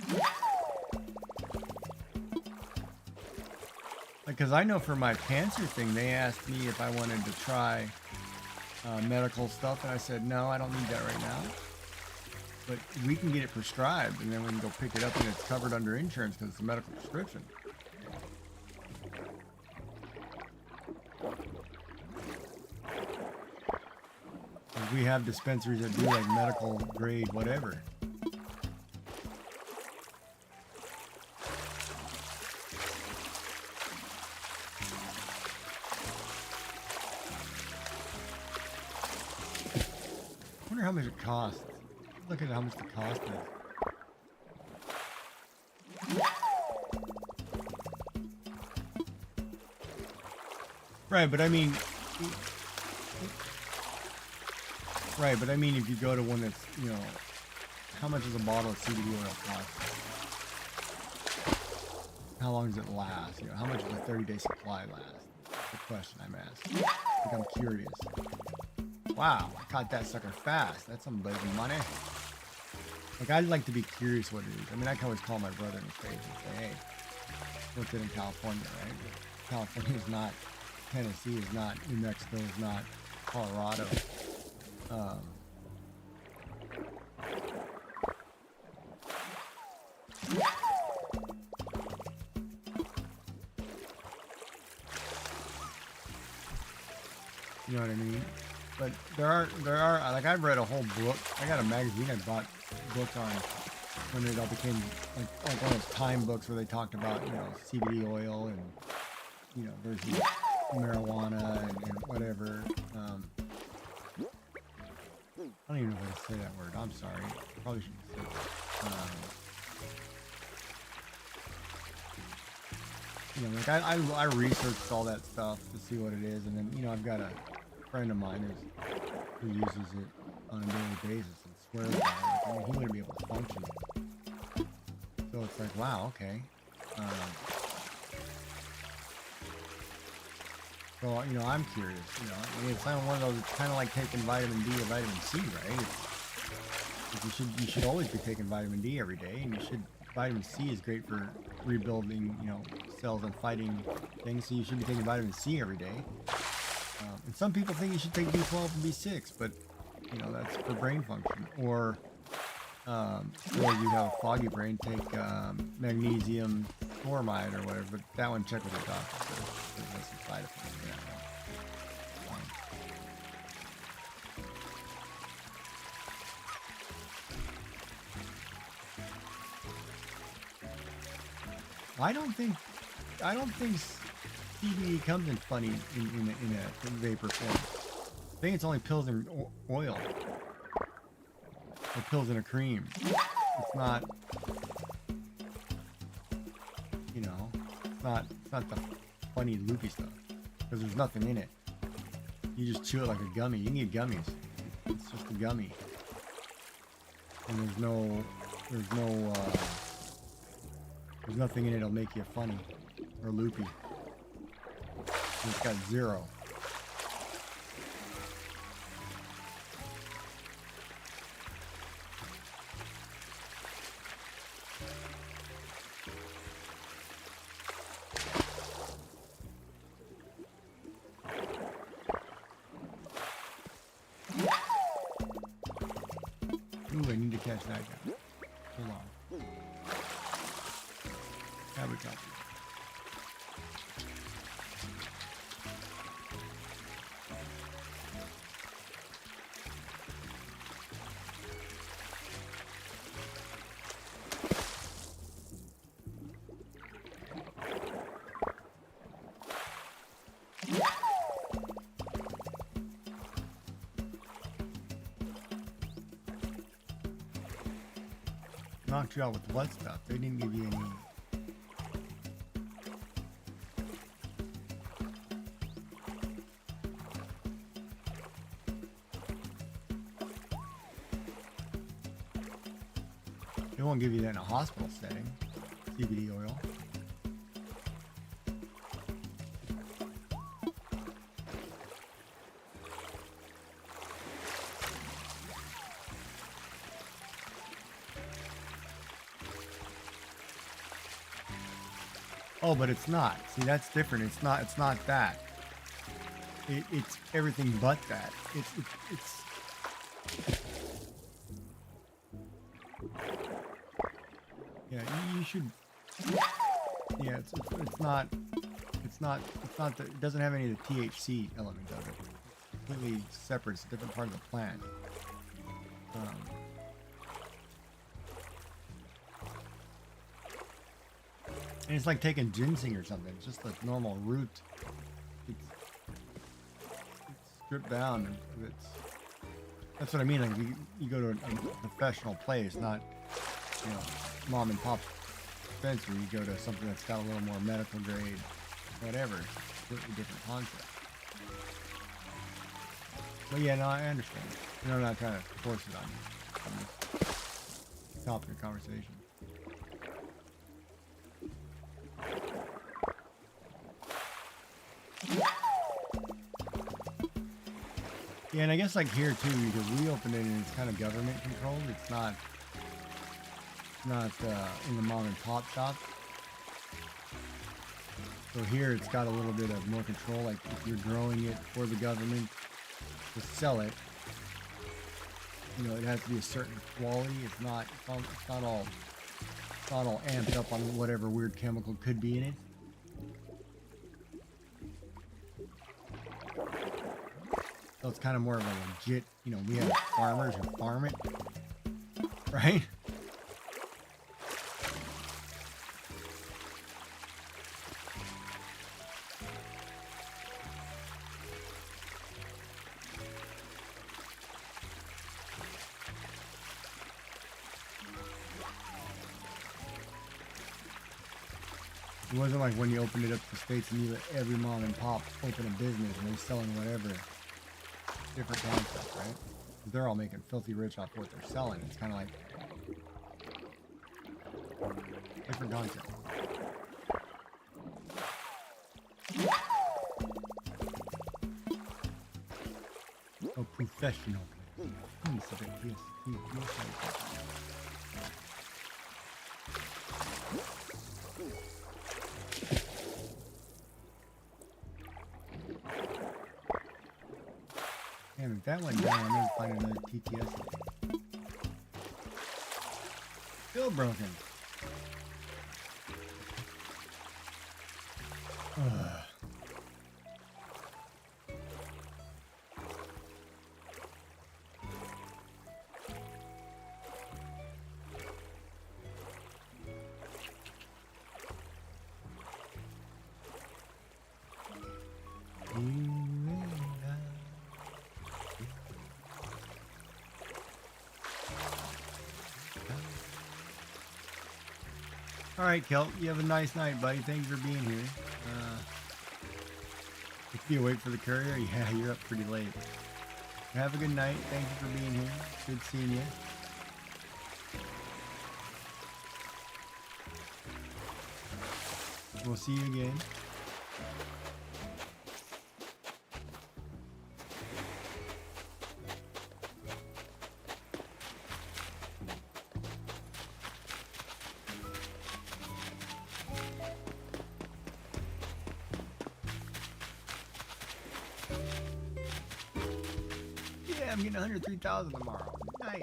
Because I know for my cancer thing, they asked me if I wanted to try medical stuff, and I said, no, I don't need that right now. But we can get it prescribed, and then we can go pick it up, and it's covered under insurance because it's a medical prescription. We have dispensaries that do like medical grade whatever. I wonder how much it costs. Look at how much the cost is. Right, but I mean... Right, but I mean, if you go to one that's, you know, how much does a bottle of CBD oil cost? How long does it last? You know, how much does a 30-day supply last? That's the question I'm asking. I think I'm curious. Wow, I caught that sucker fast. That's some blazing money. Like, I'd like to be curious what it is. I mean, I can always call my brother in the face and say, hey, looked at in California, right? California is not, Tennessee is not, New Mexico is not, Colorado. You know what I mean? But there are like I've read a whole book. I got a magazine I bought books on when it all became like one of those Time books where they talked about, you know, CBD oil and, you know, versus marijuana and whatever. I don't even know how to say that word. I'm sorry. Probably shouldn't say that. You know, like I researched all that stuff to see what it is, and then, you know, I've got a friend of mine who uses it on a daily basis and swears by it. Like, I mean, he wouldn't be able to function. So it's like, wow, okay. So, you know, I'm curious, you know, I mean, it's kind of one of those, it's kind of like taking vitamin D or vitamin C, right? You should always be taking vitamin D every day, and vitamin C is great for rebuilding, you know, cells and fighting things, so you should be taking vitamin C every day. And some people think you should take B12 and B6, but, you know, that's for brain function. Or you have a foggy brain, take magnesium chloride or whatever, but that one, check with your doctor. There's some side effects to that one. I don't think CBD comes in funny in a vapor form. I think it's only pills and oil. Or pills in a cream. It's not, you know, it's not the funny loopy stuff. Because there's nothing in it. You just chew it like a gummy. You need gummies. It's just a gummy. And there's no There's nothing in it that'll make you funny or loopy. It's got 0. Ooh, I need to catch that guy. Hold on. Cabbage copy. Knocked you out with what stuff? They didn't give you any. They won't give you that in a hospital setting. CBD oil. Oh, but it's not. See, that's different. It's not that. It's everything but that. It's yeah, you should. Yeah, it's not that it doesn't have any of the THC element of it. It's completely separate. It's a different part of the plant. And it's like taking ginseng or something. It's just a normal root. It's stripped down. And that's what I mean. Like you go to a professional place, not mom and pop dispensary. You go to something that's got a little more medical grade, whatever. Completely different concept. But yeah, no, I understand. I'm not trying to force it on you. I'm just topic of conversation. Yeah, and I guess like here too, because we opened it and it's kind of government controlled. It's not in the mom and pop shop. So here it's got a little bit of more control. Like if you're growing it for the government to sell it, it has to be a certain quality. It's not all amped up on whatever weird chemical could be in it. So it's kind of more of a legit, we have farmers who farm it, right? It wasn't like when you opened it up to the States and you let every mom and pop open a business and they're selling whatever. Different concept, right? They're all making filthy rich off what they're selling. It's kind of like different concept. Oh, professional. Damn, if that went down, I'm gonna find another TTS. Still broken. All right, Kelp, you have a nice night, buddy. Thanks for being here. If you wait for the courier, yeah, you're up pretty late. Have a good night. Thank you for being here. Good seeing you. We'll see you again. Yeah, I'm getting 103,000 tomorrow. Nice.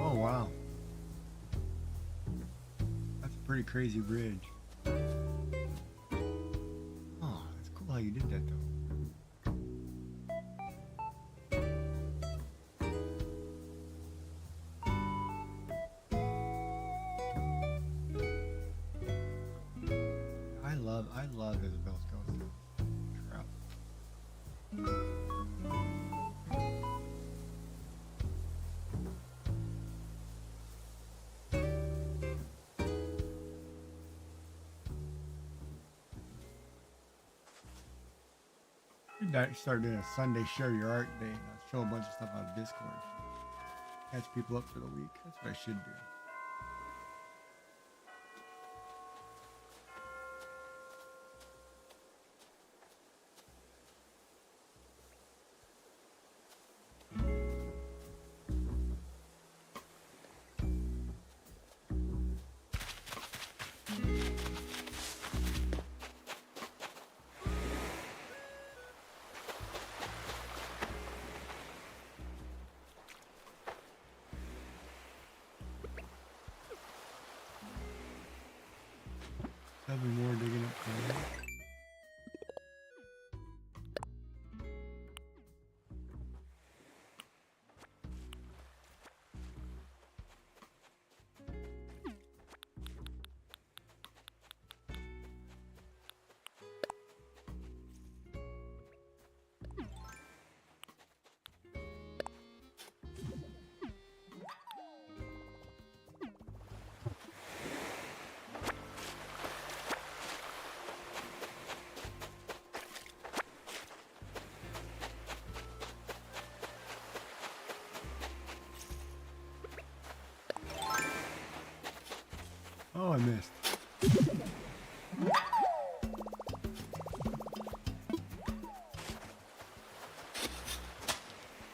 Oh, wow. That's a pretty crazy bridge. Oh, that's cool how you did that, though. I love Isabel's Ghost. Crap. That start doing a Sunday share your art day and I'll show a bunch of stuff on Discord. Catch people up for the week. That's what I should do. There'll be more digging up there. Oh, I missed.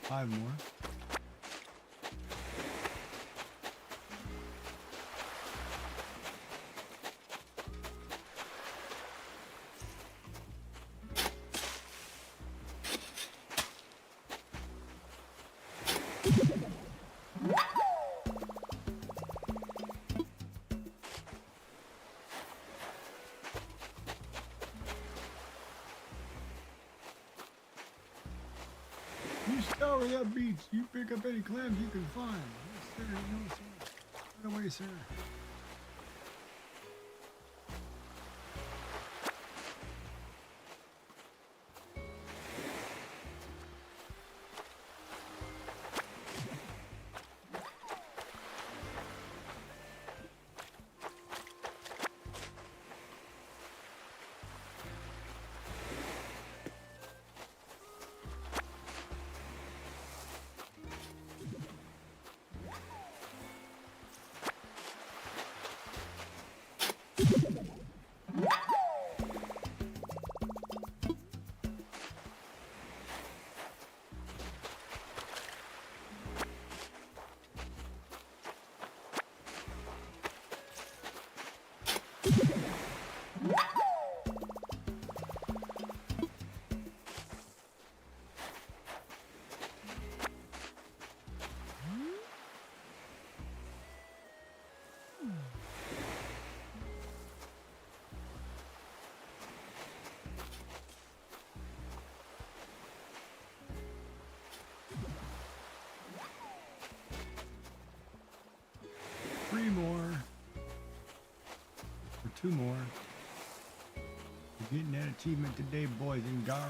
5 more. You scour that beach. You pick up any clams you can find. Yes, sir. No, sir. Run away, sir. 2 more. You're getting that achievement today, boys and girls.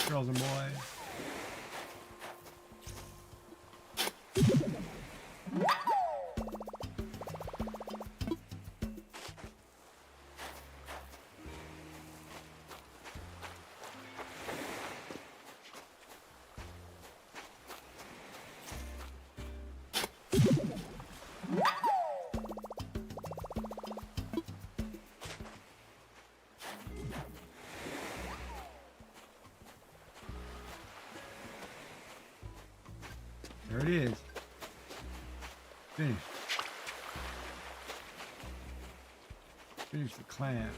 Girls and boys. There it is. Finished. Finish the clam.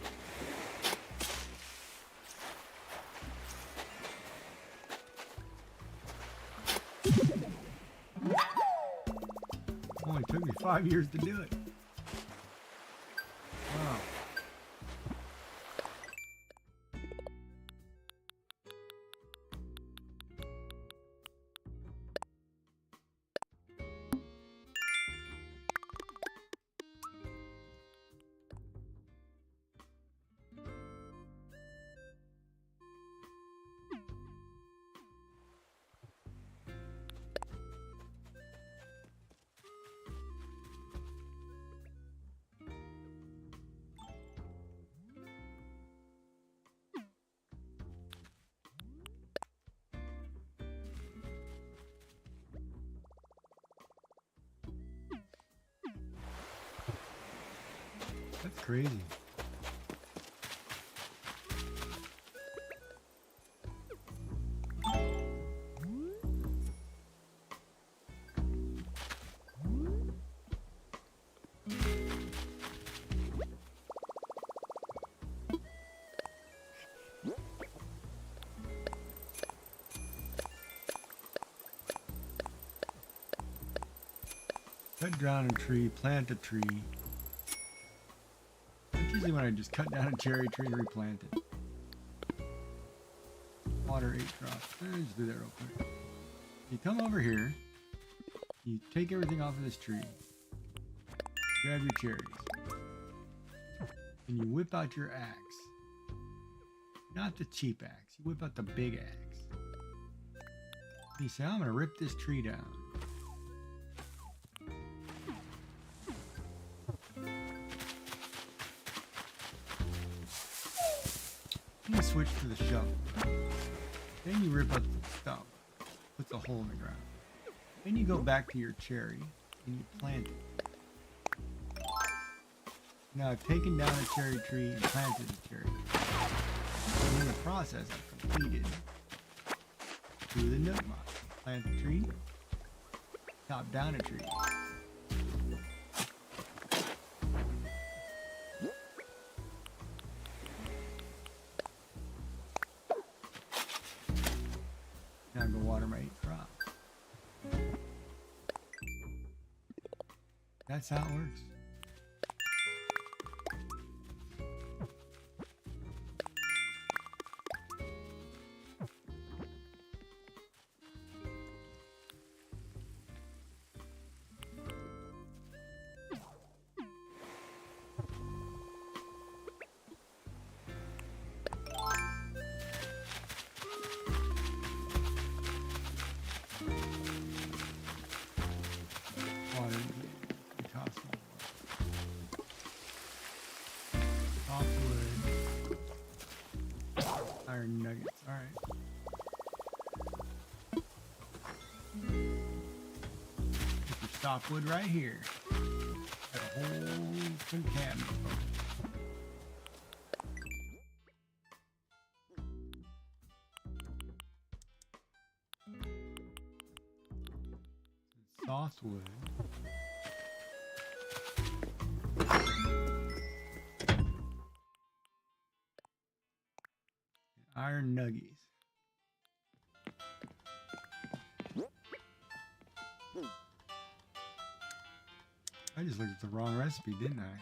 Only took me 5 years to do it. Wow. That's crazy. Cut down a tree, plant a tree. That's usually when I just cut down a cherry tree and replant it. Water 8 drops. Let's just do that real quick. You come over here, you take everything off of this tree, grab your cherries, and you whip out your axe. Not the cheap axe, you whip out the big axe. And you say, I'm gonna rip this tree down. You switch to the shovel. Then you rip up the stump, puts a hole in the ground. Then you go back to your cherry and you plant it. Now I've taken down a cherry tree and planted a cherry tree. And in the process I've completed do the nook mod. Plant a tree, chop down a tree. Now go water my 8 crops. That's how it works. Water, toss more. Softwood. Iron nuggets, alright. Put your softwood right here. Got a whole cabinet. Softwood. Iron nuggies. I just looked at the wrong recipe, didn't I?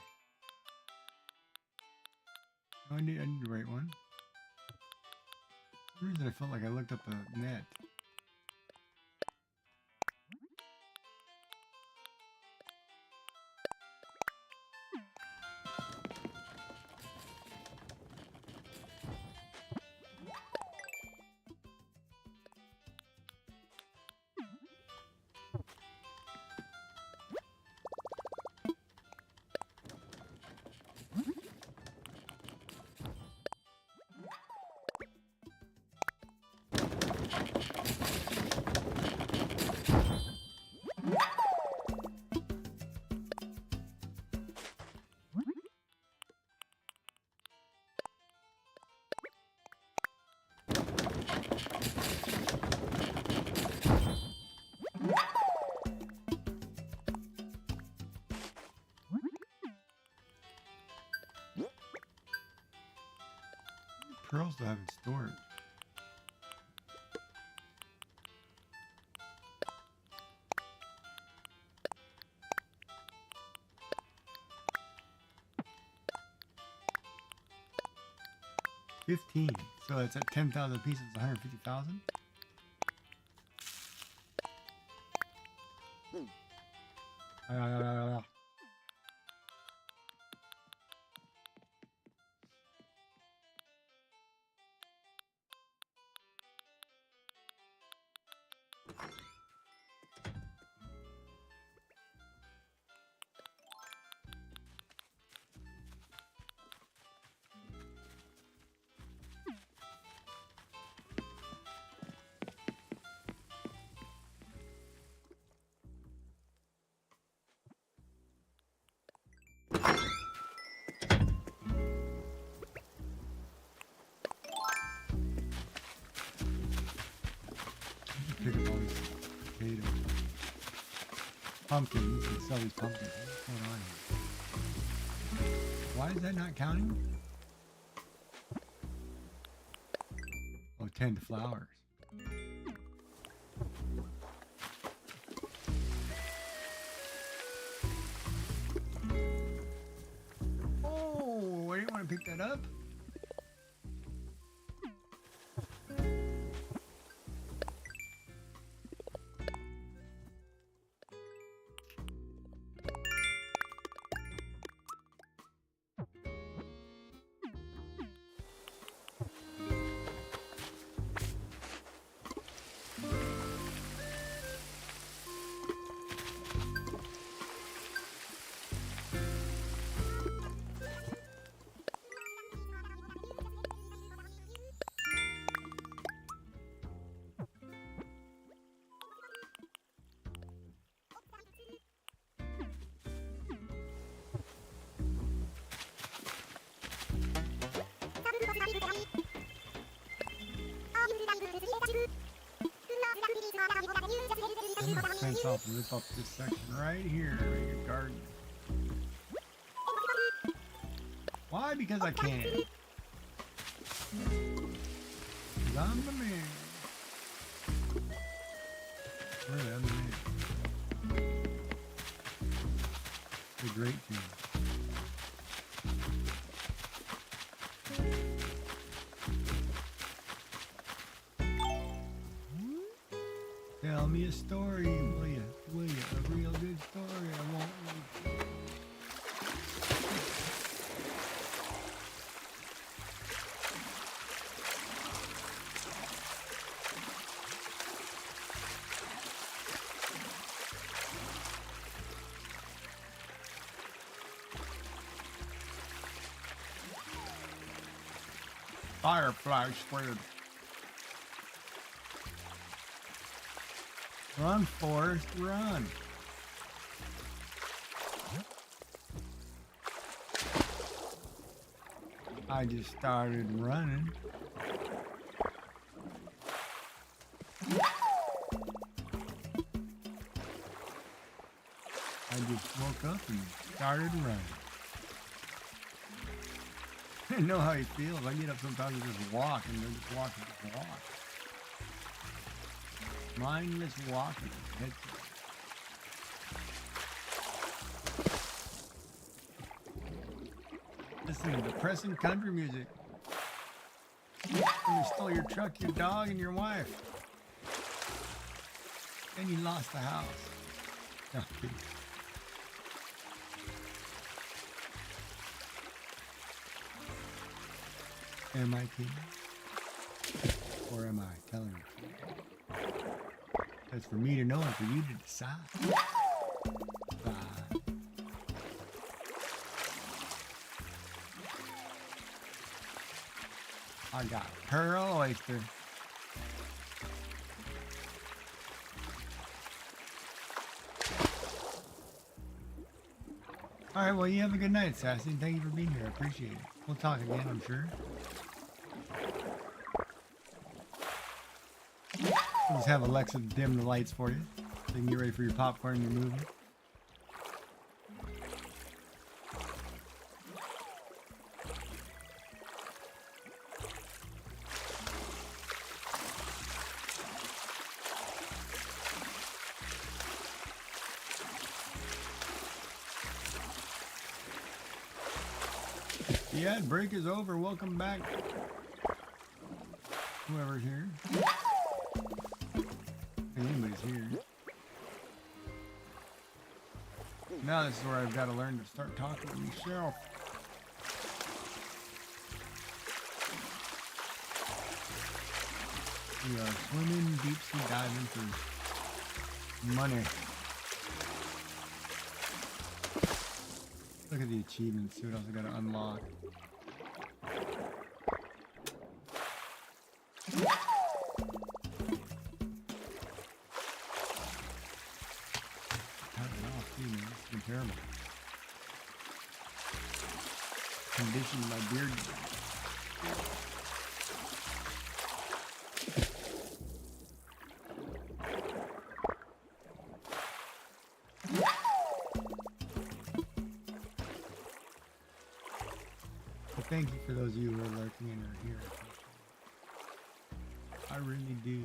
No, I need the right one. For some reason I felt like I looked up a net. also having storage. $15. So it's at 10,000 pieces, 150,000. Pick up all these potatoes. Pumpkins and sell these pumpkins. What's going on here? Why is that not counting? Oh, 10 flowers. Oh, I didn't want to pick that up. I'm gonna fence off and rip up this section right here, make a garden. Why? Because I can. Because I'm the man. Really, I'm the man. It's a great team. Tell me a story, will ya? Will ya? A real good story. I won't wait. Firefly squared. Run, Forrest, run. I just started running. I just woke up and started running. I know how he feels. I get up sometimes and just walk, and they're just walking, just walk. Mindless walking. Listening to depressing country music. And you stole your truck, your dog, and your wife. And you lost the house. No, kidding. Am I kidding? Or am I telling the truth? That's for me to know and for you to decide. I got pearl oyster. All right, well, you have a good night, Sassy. Thank you for being here. I appreciate it. We'll talk again, I'm sure. We'll just have Alexa dim the lights for you so you can get ready for your popcorn and your movie. The ad break is over. Welcome back. Whoever's here. If anybody's here. Now this is where I've got to learn to start talking to myself. We are swimming, deep sea diving for money. Look at the achievements. See what else I got to unlock. It's been terrible. Conditioned my beard. But thank you for those of you who are lurking and are here. I really do.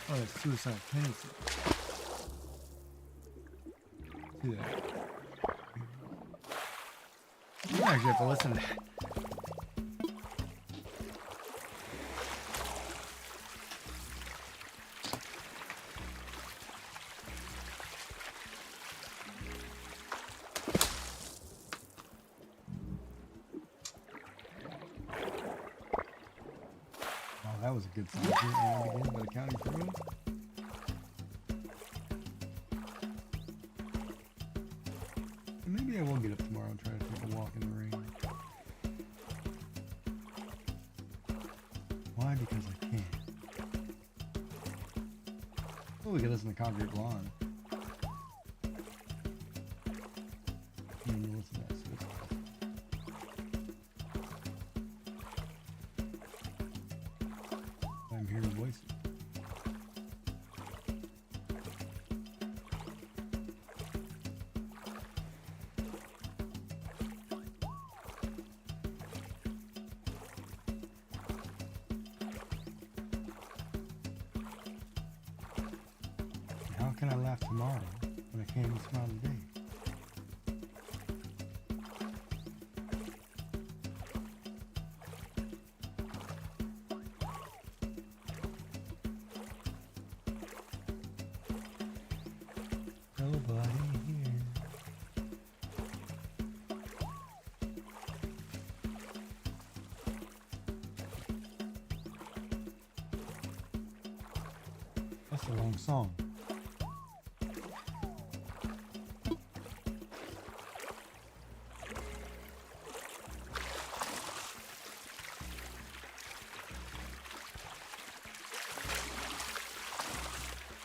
Oh, that's suicide tendency. See that? You actually have to listen to that. Oh, that was a good song. Begin by the counting through. Maybe I will get up tomorrow and try to take a walk in the rain. Why? Because I can. Oh, we can listen to Concrete Blonde. And then listen to that. I'm hearing voices. How can I laugh tomorrow when I can't even smile today? Nobody here. That's a long song.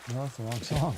No, that's a long song.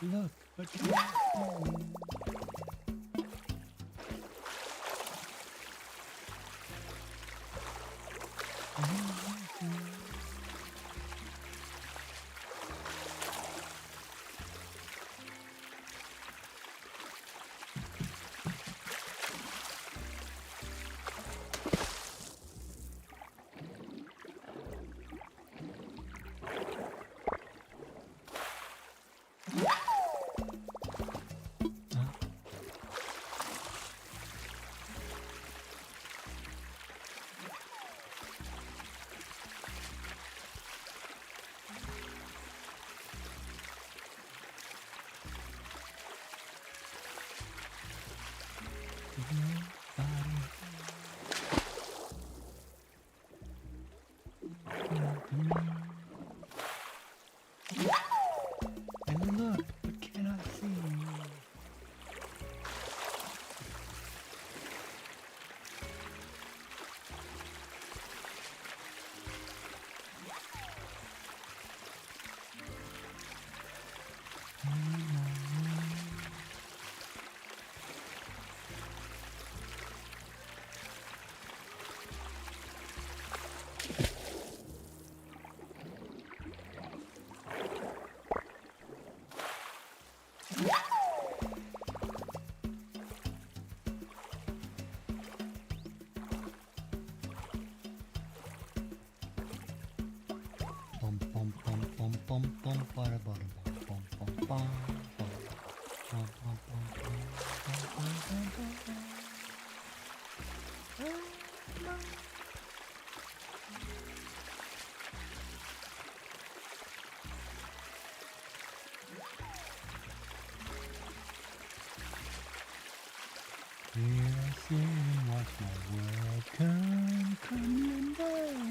Look, what can I see? And look, what can I see? Bum bum bum bum bum bum bada bada bum bum bum bum bum bum bum bum bum bum bum. Here I sit and watch my world crumbling down.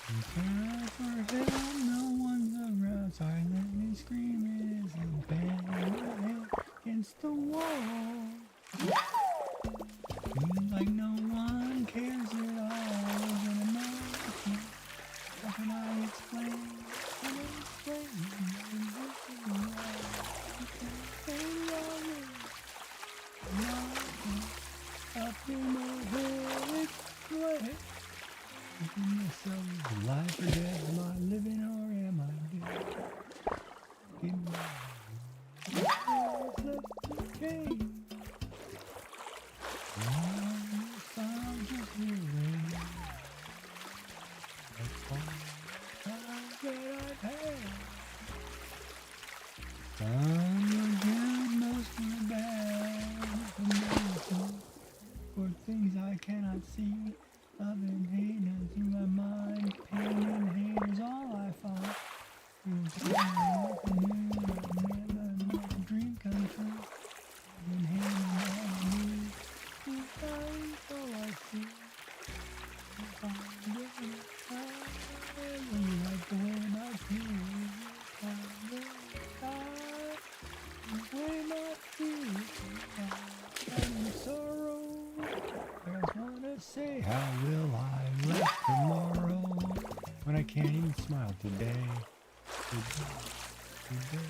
And cry for help, no one's around. Silently screaming as I'm banging my head against the wall. Feels like no one cares at all. Isn't emotion. How can I explain? Can I explain? Up in my head, it's right. Thinking myself, is life or death? Am I living or am I dead? Give me what's left to change. I'm just healing. That's all the time that I've had. Some were good, most were bad. Amazing. For things I cannot see. Love and hate and through my mind. Pain and hate is all I find. Nothing new, never a dream come true. Love and hate and all I need. It's all I see. If I'm getting tired, when you like the way my tears the way my tears I'm in sorrow. I just wanna say, how will I rest tomorrow when I can't even smile today? Today,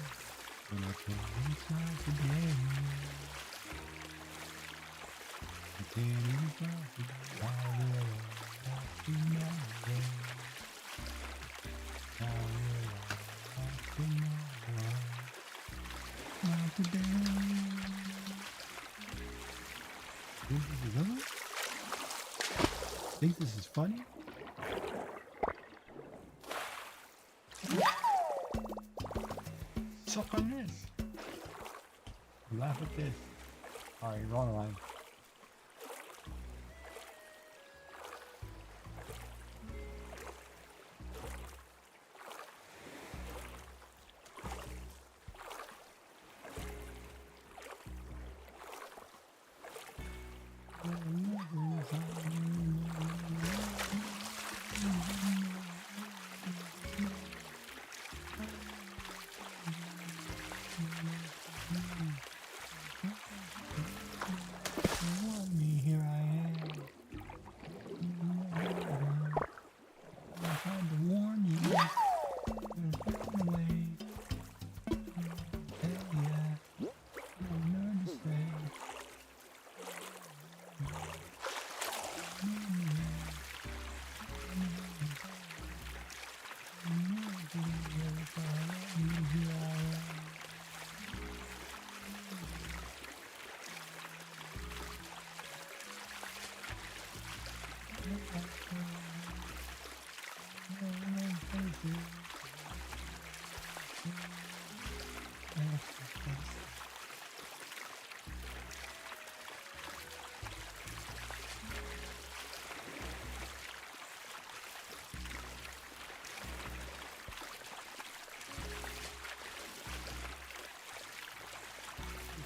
when I can't even smile today. I can't even smile today. How will I rest tomorrow? How will I rest tomorrow? Smile today. Think this is over? Think this is funny? Suck on this. Laugh at this. Alright, wrong line.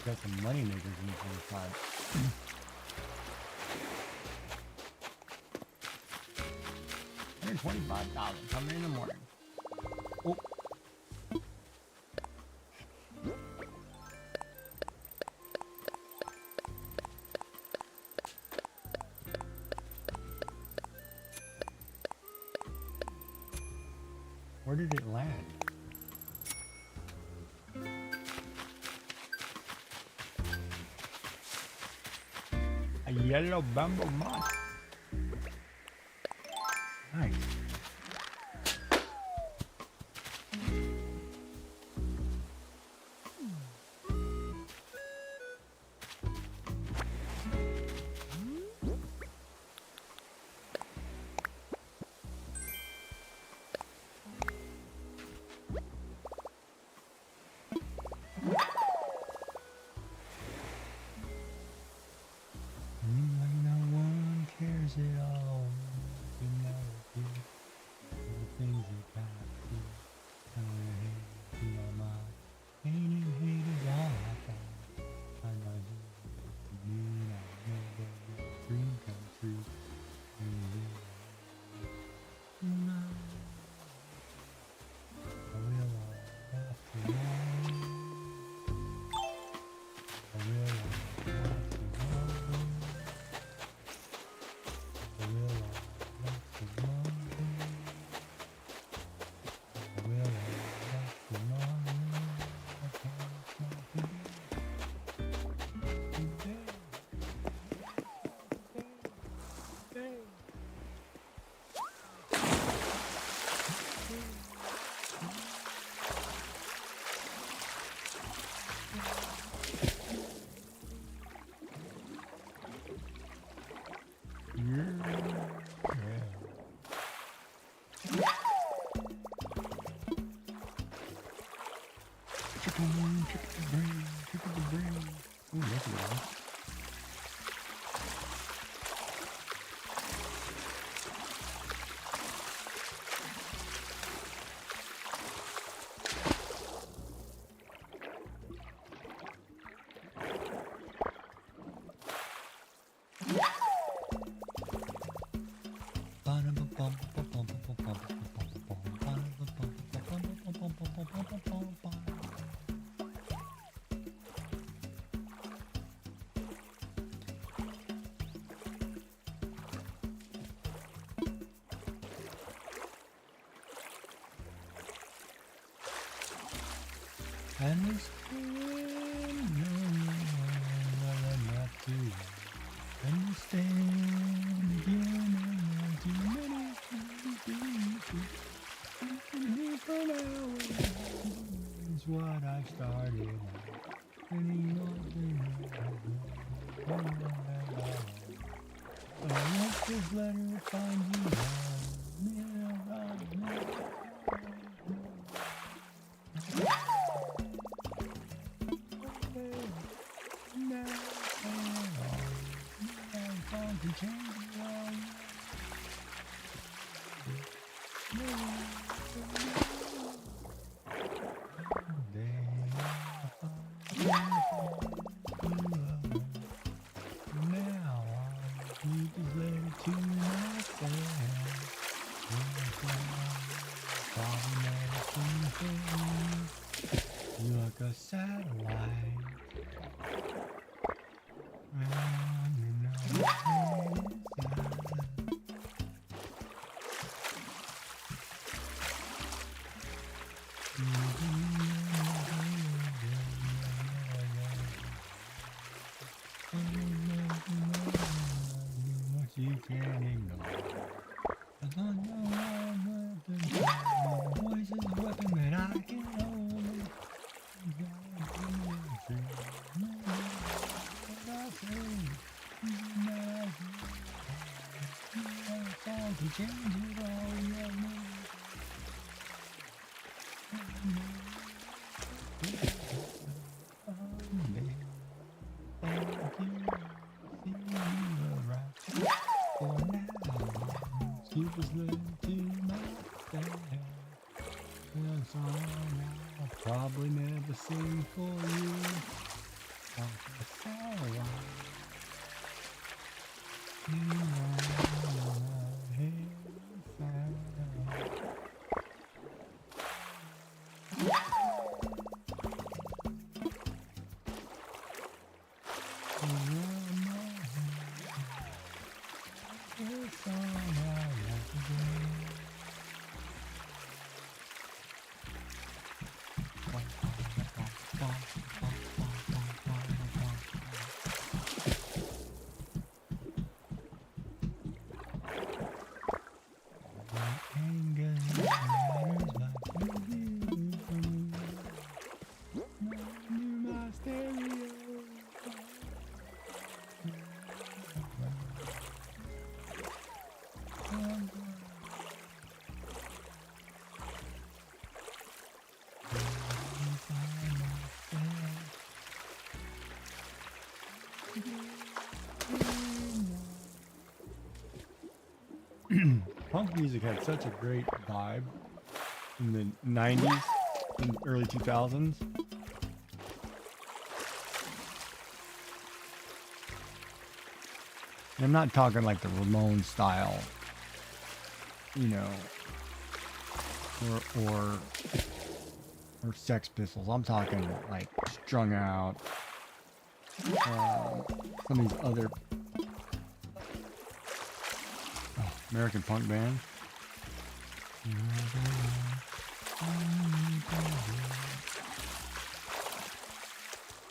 Got some money makers in the 25. Here's 25,000 coming in the morning. Oh. Where did it land? A yellow bamboo moss. Nice. Like no one cares at all. You know the things you got to tell your head to my mind. Ain't you hate is all I thought. I know you mean I know that your dream come true. I will have to know. I will have to know. Chicken the brain. Ooh, that's a good one. And it's enough to understand again too many things for now is what I started. Let's just let her find you like a satellite. You can't ignore. I don't know what voice is a weapon that I can hold. can change it all, yeah, thank you, see you right for now. Cupid's love to my dad. And so I'll probably never sing for you. It's alright. You know punk music had such a great vibe in the 90s and early 2000s. And I'm not talking like the Ramones style, you know, or Sex Pistols. I'm talking like Strung Out, some of these other American punk band.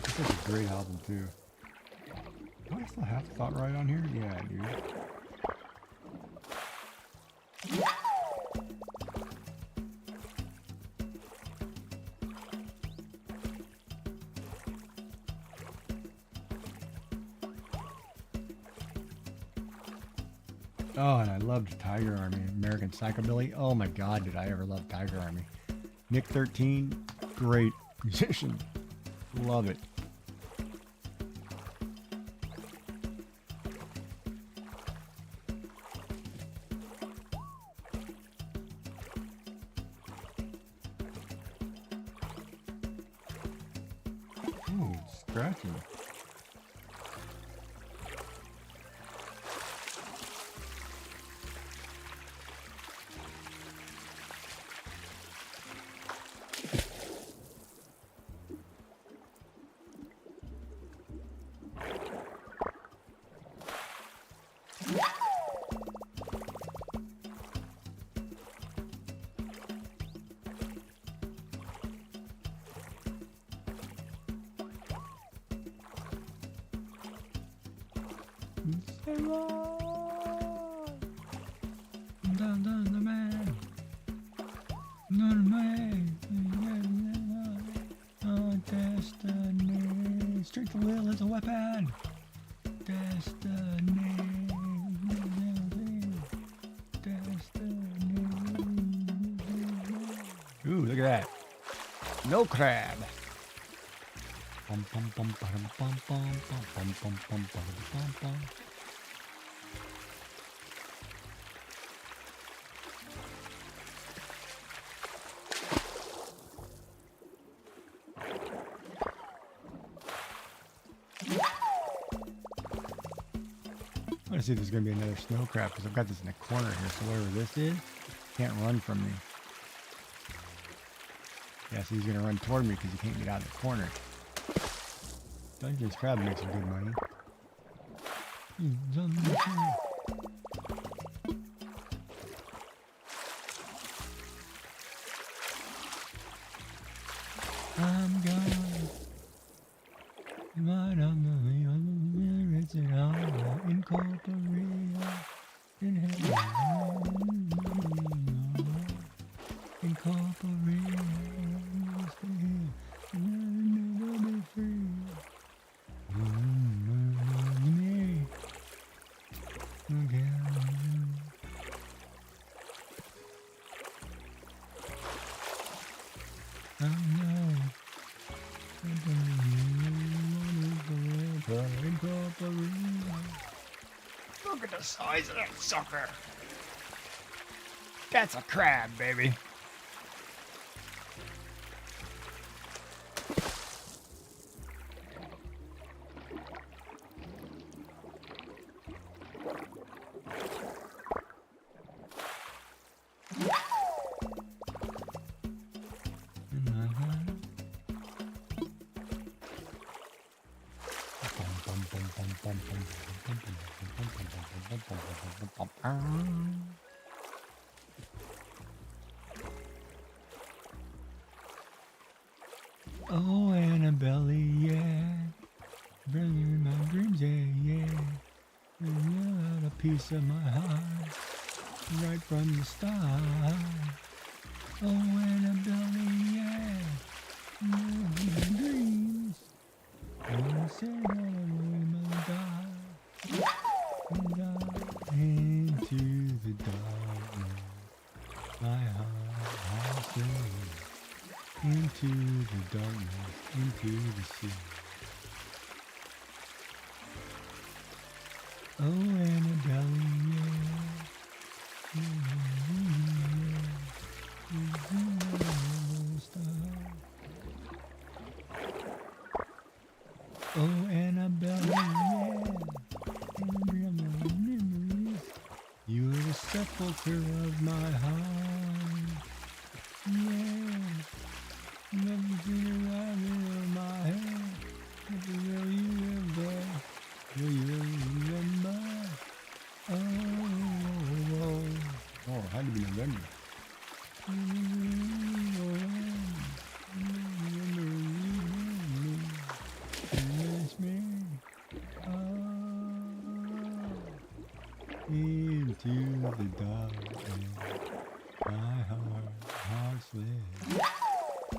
This is a great album too. Do I still have Thought Right on here? Yeah, I do. Oh, and I loved Tiger Army, American Psychobilly. Oh my God, did I ever love Tiger Army. Nick 13, great musician. Love it. Ooh, scratching. Destiny, strength of will is a weapon. Destiny, destiny. Ooh, look at that. No crab. Bum, bum, bum, bum, bum, bum, bum, bum, bum, bum, bum. I want to see if there's going to be another snow crab because I've got this in a corner here. So whatever this is, can't run from me. Yeah, so he's going to run toward me because he can't get out of the corner. Dungeons crab makes some good money. I'm gone. Right on the it's an hour in Corporea. In heaven. In Corporea. Never be free. Me. Again. Look at the size of that sucker. That's a crab, baby. Oh, Annabelle, yeah. Bringing my dreams, yeah. You had a piece of my heart right from the start. Oh, Annabelle, yeah. Dreams. You said that we will die into the darkness. My heart has slid into the darkness, into the sea. Oh, Annabelle, oh, Annabelle, yeah. You're the sepulcher of my heart. Yeah. Never see you in my head. Never will you live there. Will you remember? Oh, it had to be November. Into the darkness, my heart slid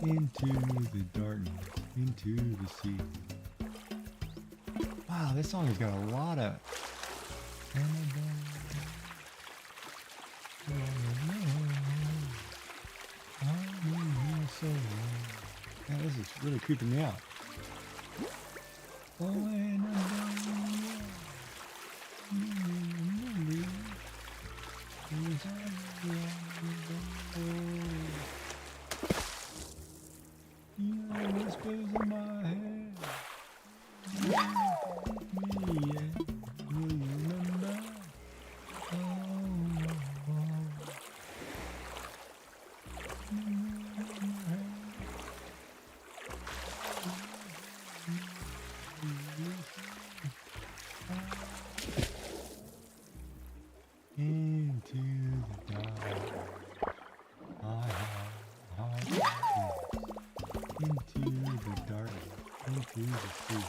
into the darkness, into the sea. Wow, this song has got a lot of yeah, this is really creeping me out. Oh, you whispers in my head. Me, yeah. Will you remember? Into the dark, my heart into the darkness, into the sea.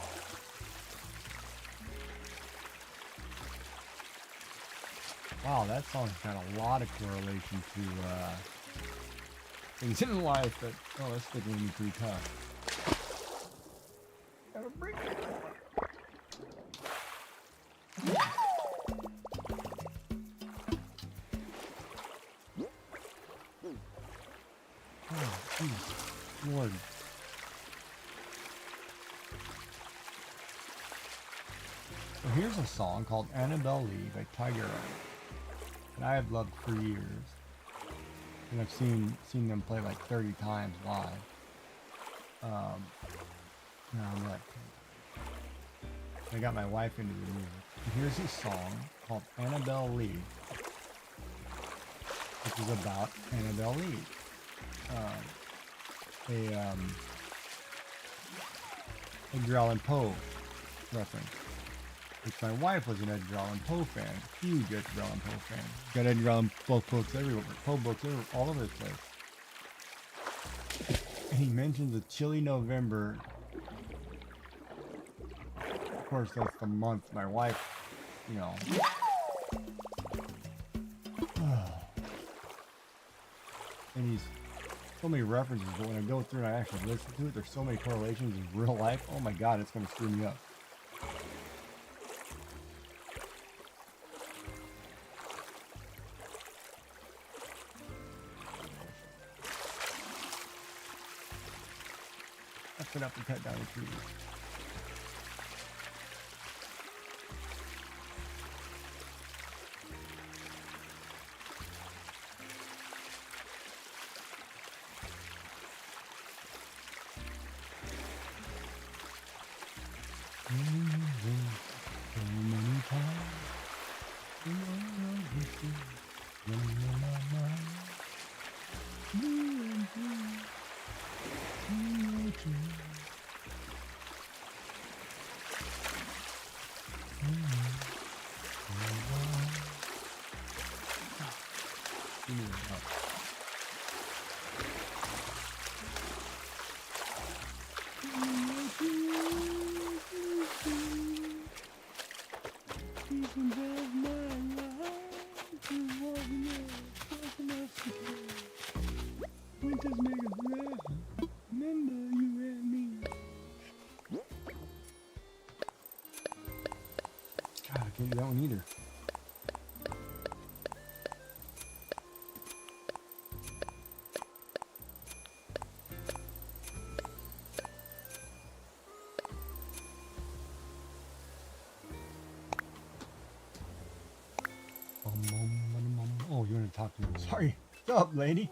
Wow, that song's got a lot of correlation to things in life that, oh, that's still gonna be pretty tough. Gotta break it. Oh, Jesus Lord. So here's a song called Annabelle Lee by Tiger Eye that I have loved for years. And I've seen them play like 30 times live. Now I'm like, I got my wife into the music. And here's a song called Annabelle Lee, which is about Annabelle Lee. Edgar Allan Poe reference. Which my wife was an Edgar Allan Poe fan, huge Edgar Allan Poe fan. Got Edgar Allan Poe books everywhere, Poe books everywhere, all over the place. And he mentions a chilly November. Of course, that's the month my wife, you know. And he's so many references, but when I go through and I actually listen to it, there's so many correlations in real life. Oh my God, it's gonna screw me up. Up and cut down the trees. God, I can't do that one either. Oh, you want to talk to me? Sorry. What's up, lady?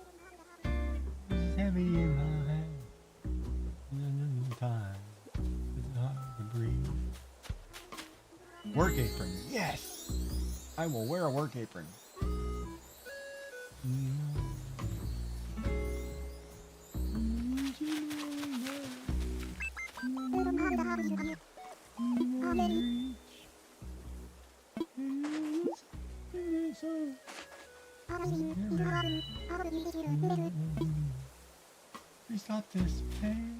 It's heavy in my hand. Time. It's hard to breathe. Work apron. Yes! I will wear a work apron. We stop this pain.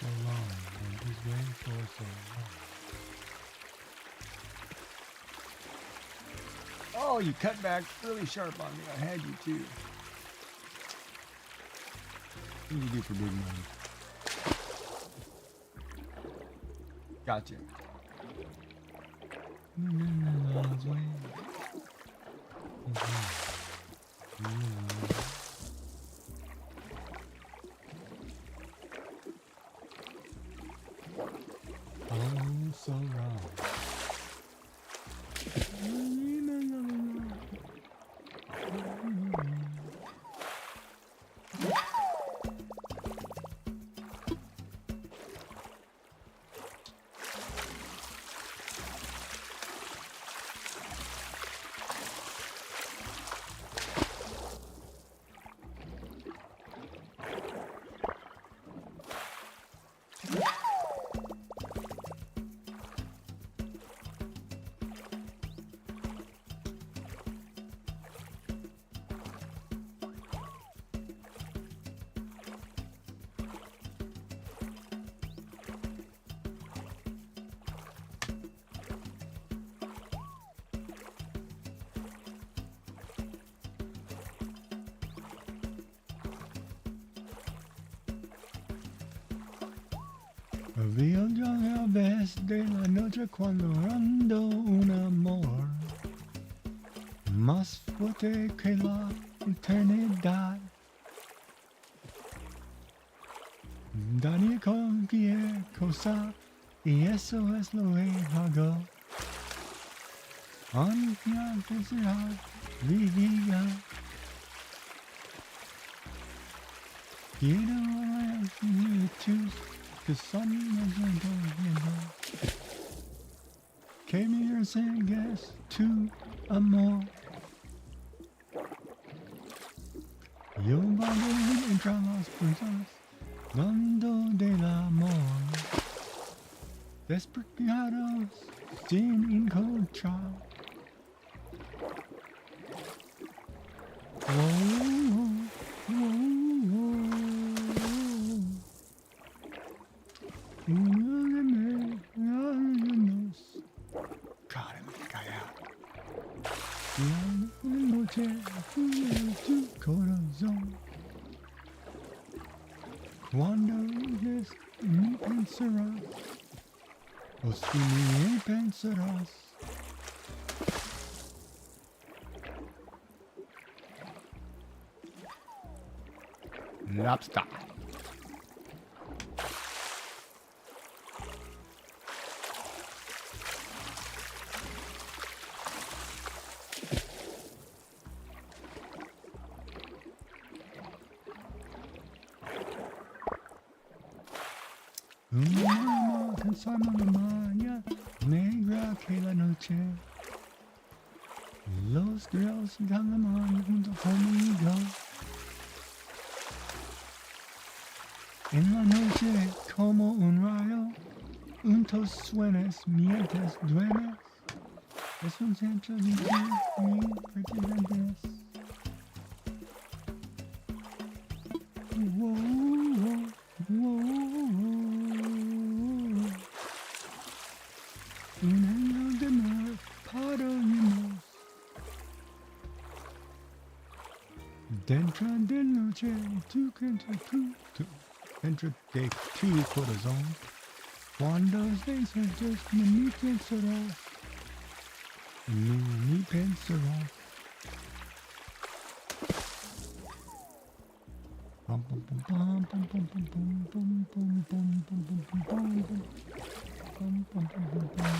So long, and just waiting for so long. Oh, you cut back really sharp on me. I had you too. What do you do for big money? Gotcha. Oh, so wrong. Vio yo a vez de la noche cuando ando un amor más fuerte que la eternidad. Daría cualquier cosa y eso es lo que hago. Aunque sea vivida. Quiero choose. The sun isn't going came here saying yes to amor. Yo valgo entre las prisas, dando del amor. Despechados sin encontrar. God, I think I out. Tu corazón. Cuando eres mi pensarás, o si me pensarás. Lobster. Una mamá cansada de mañana, negra que la noche. Los girls dan la mano junto conmigo. En la noche como un rayo, juntos suenas mientras duermes. Es un centro de mi pertenencias. Whoa, whoa, whoa. Un año de amor para unirnos. Dentro de noche, tú dentro de tu corazón. Cuando besos mi pensarás. Mi pensarás. Pum pum pum pum pum pum pum pum pum pum pum pum pum pum pum pum pum pum.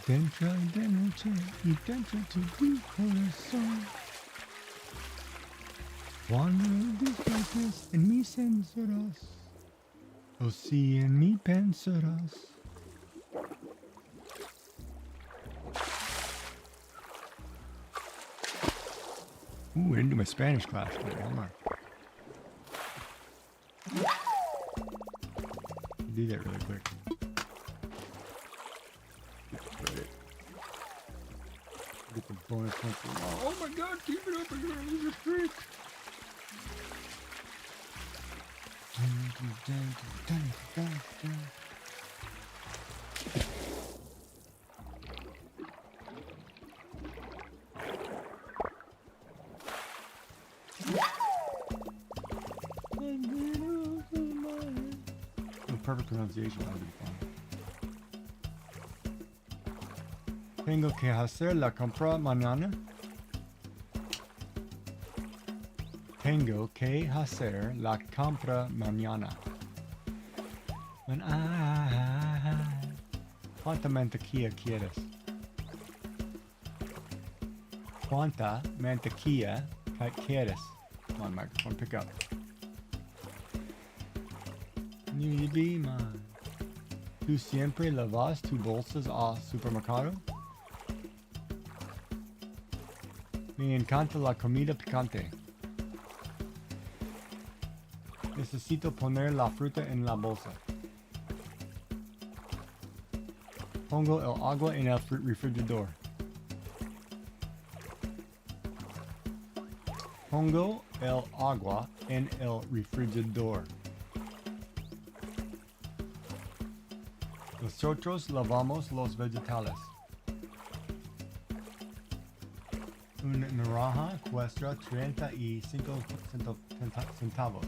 Dentro de noche y dentro de tu corazón. Cuando despiertes en mí sentirás, o si en mí pensarás. Into my Spanish class today. Hold on. Do that really quick. Get the bonus points. Oh my god, keep it up, I'm gonna lose a streak. Perfect pronunciation, that would be fun. Tengo que hacer la compra mañana. Tengo que hacer la compra mañana. ¿Cuánta mantequilla quieres? ¿Cuánta mantequilla quieres? Come on, microphone, pick up. Need to be mine. ¿Tú siempre lavas tus bolsas al supermercado? Me encanta la comida picante. Necesito poner la fruta en la bolsa. Pongo el agua en el refrigerador. Pongo el agua en el refrigerador. Nosotros lavamos los vegetales. Una naranja cuesta 35 centavos.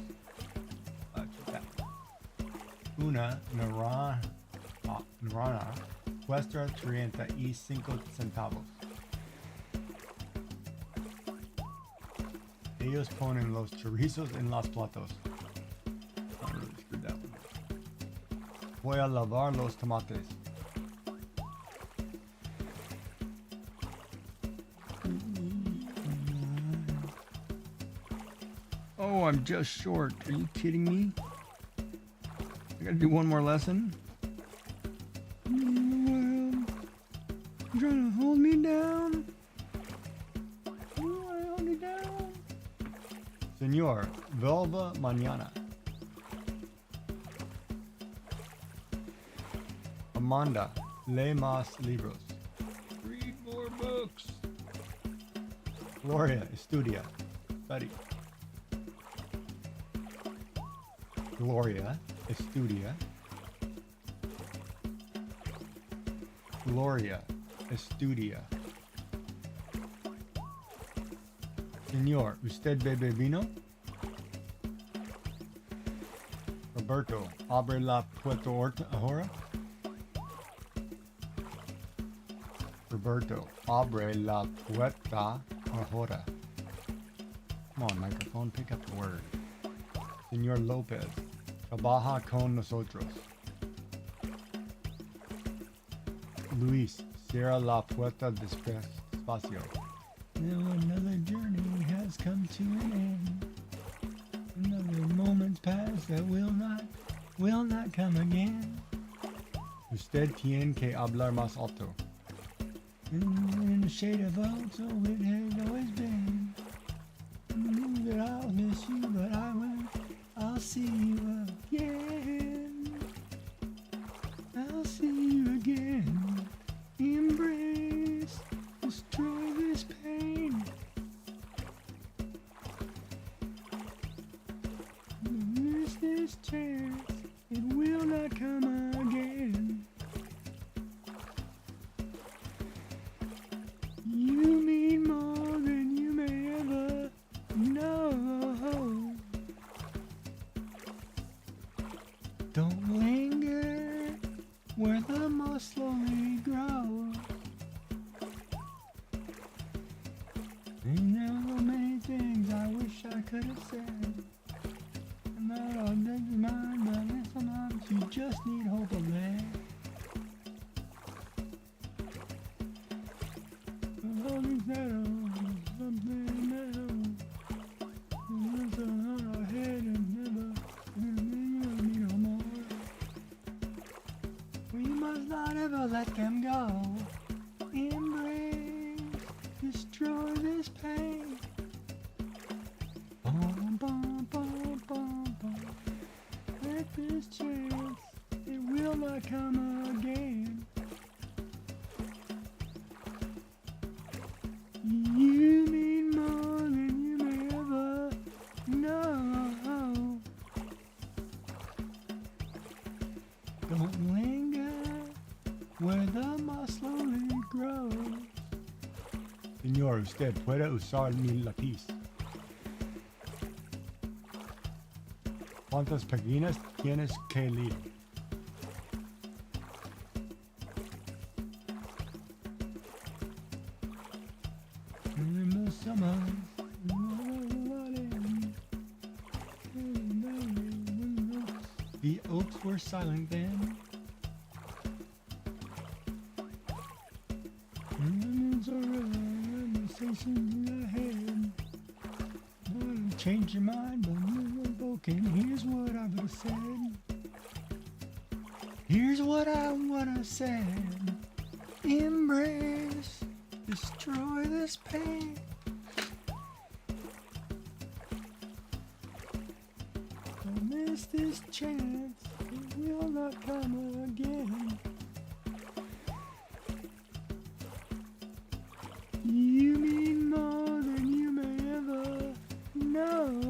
Una naranja cuesta 35 centavos. Ellos ponen los chorizos en los platos. I really screwed that one. Voy a lavar los tomates. Oh, I'm just short. Are you kidding me? I gotta do one more lesson? You trying to hold me down? You wanna hold me down? Señor, vuelva mañana. Amanda, lee más libros. Read more books. Gloria, estudia. Study. Gloria, estudia. Gloria, estudia. Señor, usted bebe vino? Roberto, abre la puerta ahora? Roberto, abre la puerta ahora. Come on, microphone, pick up the word. Señor Lopez, trabaja con nosotros. Luis, cierra la puerta despacio. Now another journey has come to an end. Another moment's pass that will not come again. Usted tiene que hablar más alto. In the shade of oak, so it has always been. That I'll miss you, but I'll see you again. I'll see you again. Embrace, destroy this pain. Miss this chance, it will not come again. You mean more than you may ever know. Don't linger where the moss slowly grows. And there were so many things I wish I could have said. And that all doesn't mind, but sometimes you just need hope of that. Holding shadows, something now. Listen on our head and never me no more. We must not ever let them go. Embrace, destroy this pain. Bum, bum, bum, bum, bum. Let this chance, it will not come again. You mean more than you may ever know. Don't linger where the moss slowly grows. Señor, usted puede usar mi lápiz. ¿Cuántas páginas tienes que leer? In the summer, the oaks were silent then. Change your mind, but you're broken. Here's what I would have said. Here's what I would have said. Embrace, destroy this pain. Don't miss this chance, it will not come again. You mean more than you may ever know.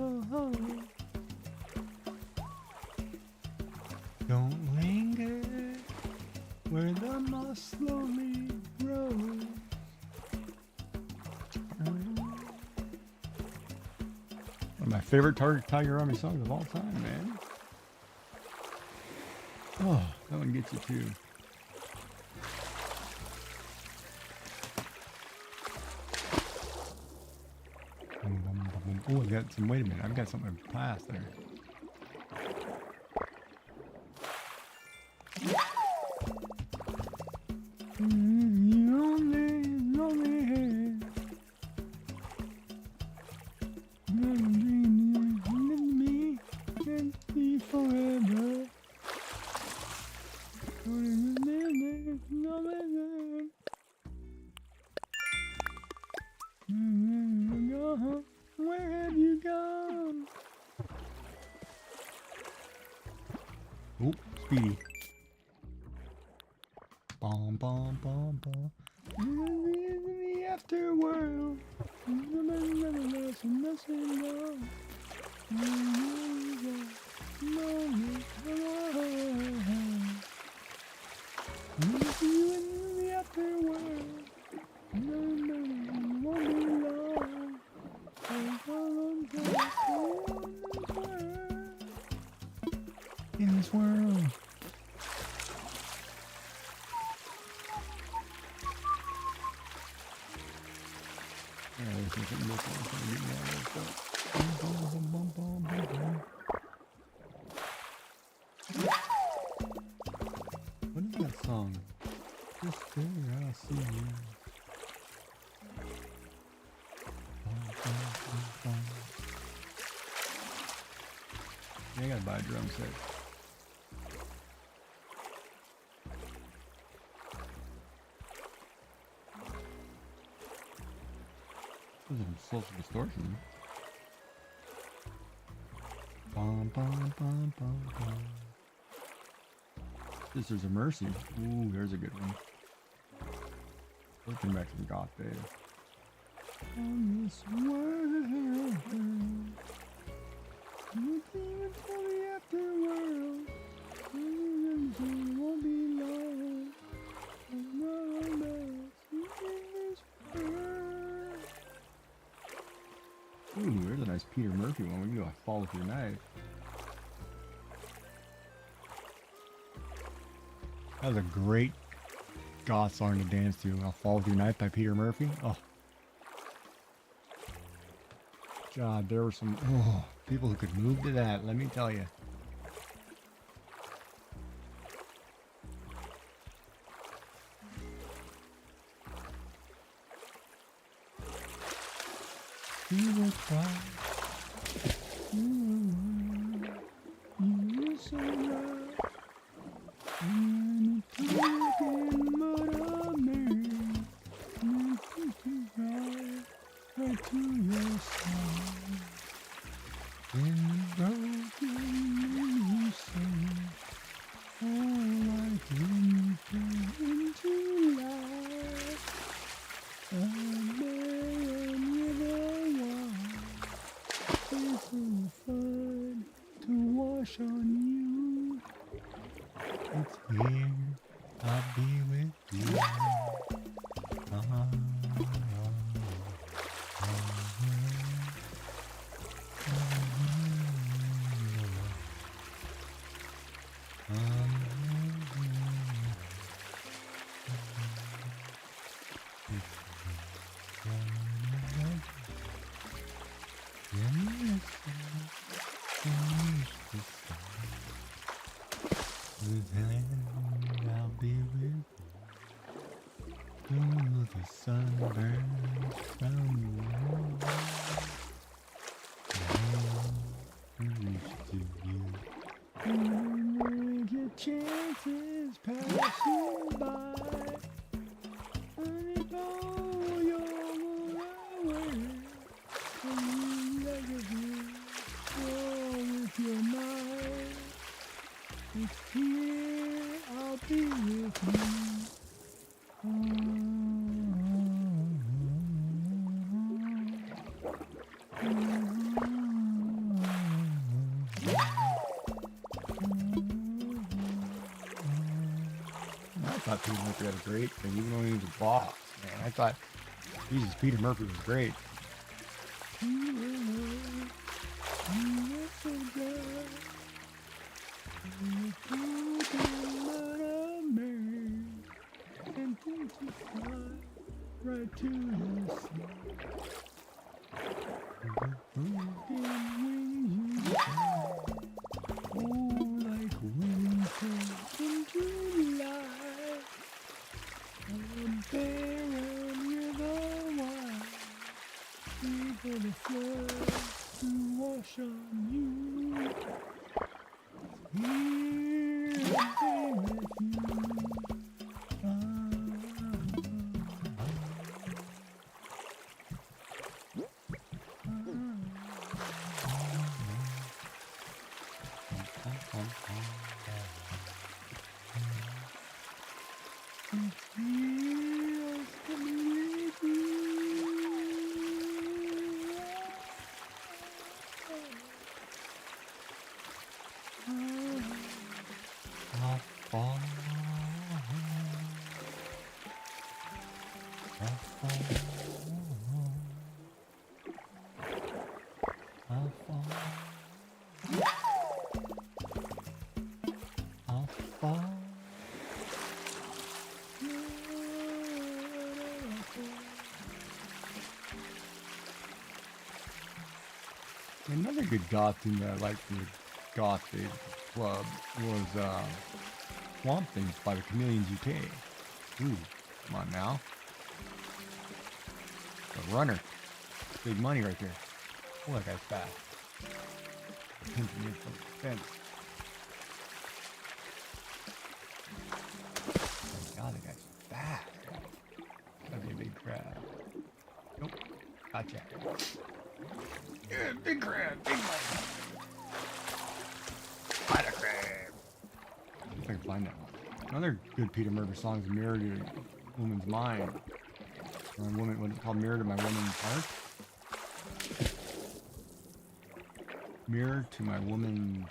Don't linger where the moss slowly grows. One of my favorite Tiger Army songs of all time, man. Oh, that one gets you too. Oh, I've got some, wait a minute, I've got something to pass there. Lonely head. Me and be forever. Where have you gone? Oh, Speedy. Bom, bom, bom, bom. In the afterworld. You in the afterworld. No, won't be long. in this world. What is that song? Just there, I see you. Yeah, I gotta buy a drum set. Those are some social distortion. Bum, bum, bum, bum, bum. Sisters of Mercy. Ooh, there's a good one. Let's come back to the goth days. On this world, looking for the afterworld, won't be long. Ooh, there's a nice Peter Murphy one. We can do a Fall with Your Knife. That was a great goth song to dance to. I'll Fall with Your Knife by Peter Murphy. Oh. God, there were some people who could move to that, let me tell you. You will cry. You will run. You will survive. And it's again, but a man. Nothing to ride right to your side. In the broken you sing. Oh, like winter into life. A man with a wine. It's so fun to wash on you. It's here, I'll be with you. I'll be with you till the sun burns from you. Reach to you. And your chances pass you by. And if all you're away, and you like a view, with your mind. It's here, I'll be with you. I thought Peter Murphy had a great thing, even though he was a boss, man. I thought, Jesus, Peter Murphy was great. Right to your side. Oh, like winter in July. I'm barren with a wine. Free for the flood to wash on you. Here I'll be with you. Another good goth tune that I liked from the Gothic Club was Swamp Things by the Chameleons UK. Ooh, come on now. The runner. Big money right there. Oh, that guy's fast. Pinching me from the fence. Oh my god, that guy's fast. That'd be a big crab. Nope. Gotcha. Yeah, big crab. Big money. Fight a crab. If I can find that one. Another good Peter Murphy song is Mirror to a Woman's Mind. Or woman, what's it called? Mirror to My Woman's Heart? Mirror to My Woman's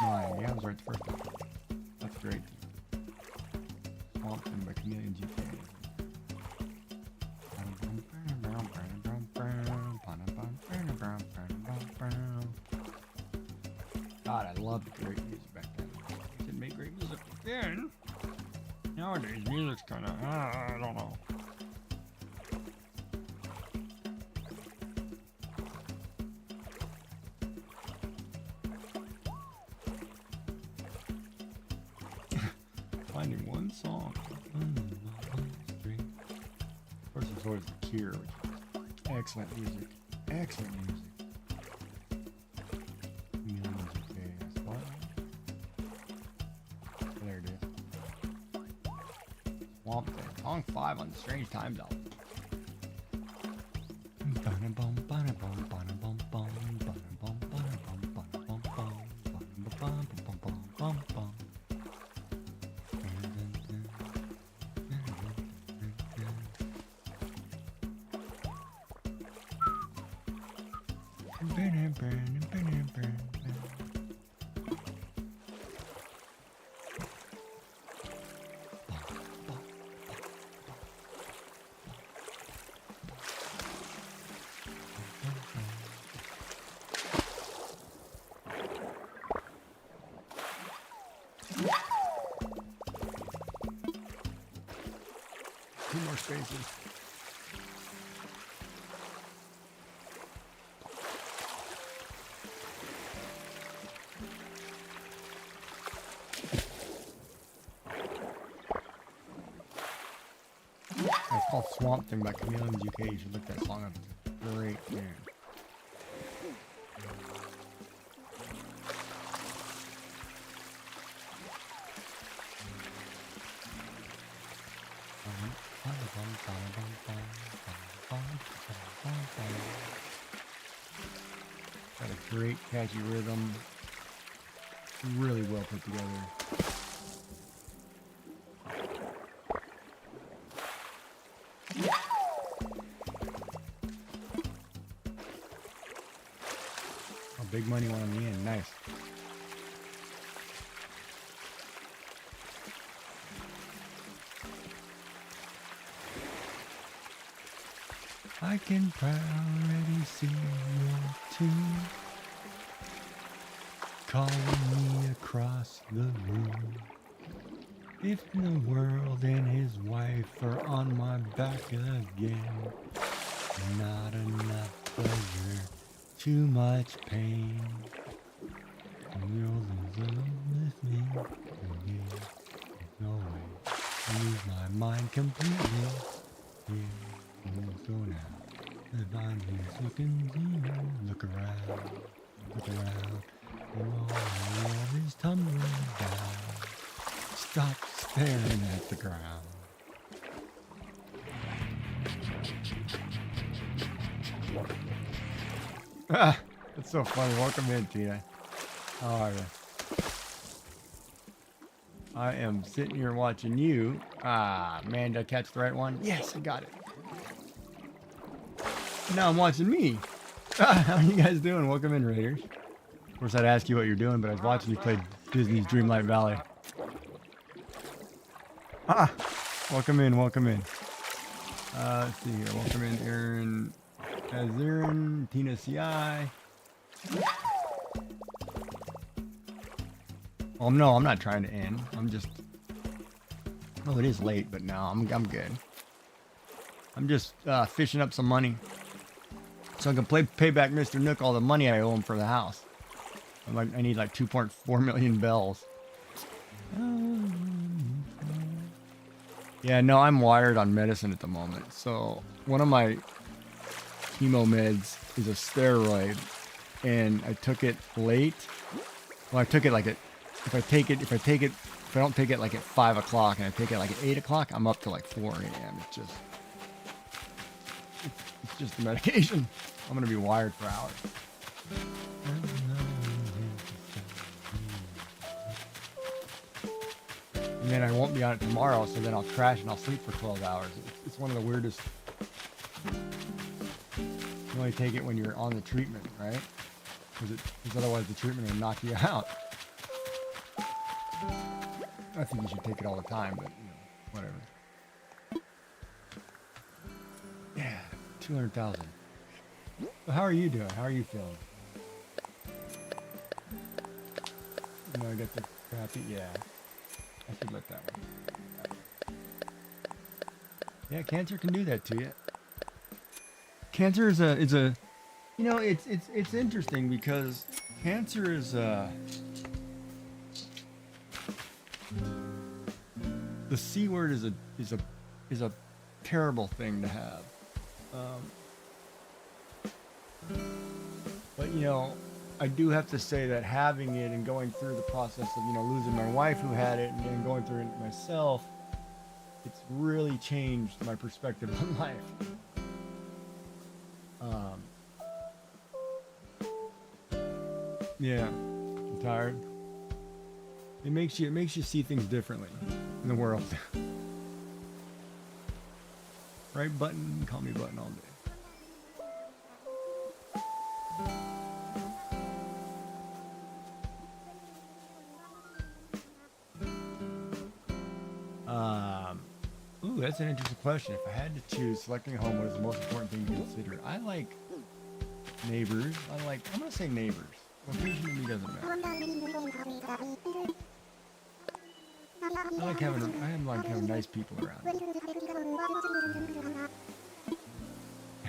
Mind. Yeah, I was right the first time. That's great. Swamp Thing by Chameleons UK. God, I loved great music back then. I didn't make great music then. Nowadays, music's kind of, I don't know. Finding one song. Of course, there's always The Cure, which is excellent music. Excellent music. Millions of days. What? There it is. Swamp Thing. Song 5 on the Strange Times album. Two more spaces. It's called Swamp Thing by Chameleons UK. You should look that song up. It's a great tune. Got a great catchy rhythm. Really well put together. Oh, big money one on the end. Nice. I can already see your tune calling me across the room. If the world and his wife are on my back again, not enough pleasure, too much pain. You'll lose with me, there's no way I lose my mind completely. Yeah, go now. If I'm here looking, look around, and all the world is tumbling down. Stop staring at the ground. Ah, that's so funny. Welcome in, Tina. How are you? I am sitting here watching you. Ah, man, did I catch the right one? Yes, I got it. Now I'm watching me. How are you guys doing? Welcome in, Raiders. Of course, I'd ask you what you're doing, but I was watching you play Disney's Dreamlight Valley. Ah, welcome in, welcome in. Let's see here. Welcome in, Aaron Azurin, Tina CI. Oh no, I'm not trying to end. I'm just. Oh, it is late, but no, I'm good. I'm just fishing up some money so I can pay back Mr. Nook all the money I owe him for the house. I need like 2.4 million bells. Yeah, no, I'm wired on medicine at the moment. So one of my chemo meds is a steroid, and I took it late. Well, I took it like if I don't take it like at 5 o'clock and I take it like at 8 o'clock, I'm up to like 4 a.m. It's just the medication. I'm gonna be wired for hours. And then I won't be on it tomorrow, so then I'll crash and I'll sleep for 12 hours. It's one of the weirdest. You only take it when you're on the treatment, right? Because otherwise the treatment will knock you out. I think you should take it all the time, but whatever. Yeah, 200,000. So how are you doing? How are you feeling? I got the crappy. Yeah. I should let that one. Yeah, cancer can do that to you. Cancer is a it's interesting because cancer is the C word is a terrible thing to have. But I do have to say that having it and going through the process of losing my wife who had it and then going through it myself, it's really changed my perspective on life. Yeah, I'm tired. It makes you see things differently in the world. Right button, call me button all day. Ooh, that's an interesting question. If I had to choose selecting a home, what is the most important thing to consider? I like neighbors. I'm gonna say neighbors. Location to me doesn't matter. I like having nice people around.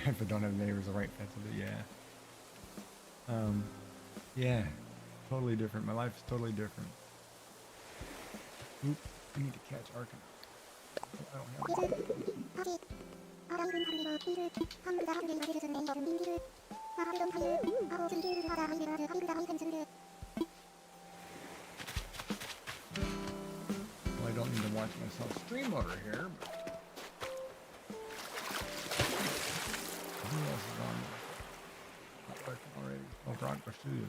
If I don't have neighbors, the right fence with it, yeah. Yeah, totally different. My life is totally different. Oop, I need to catch Arkham. I don't have one. Well, I don't need to watch myself stream over here, but who else is on this? Already. Oh, Broadway Studios.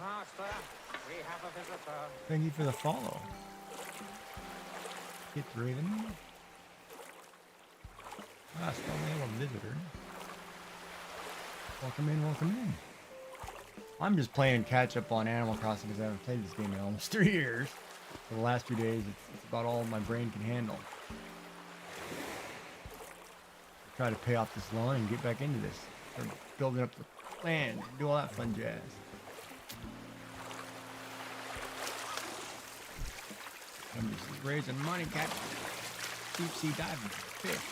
Master, we have a visitor. Thank you for the follow. It's Raven. Ah, still we have a visitor. Welcome in, welcome in. I'm just playing catch up on Animal Crossing because I haven't played this game in almost 3 years. For the last 2 days, it's about all my brain can handle. Try to pay off this loan and get back into this. Start building up the land, do all that fun jazz. I'm just raising money, catching deep sea diving fish.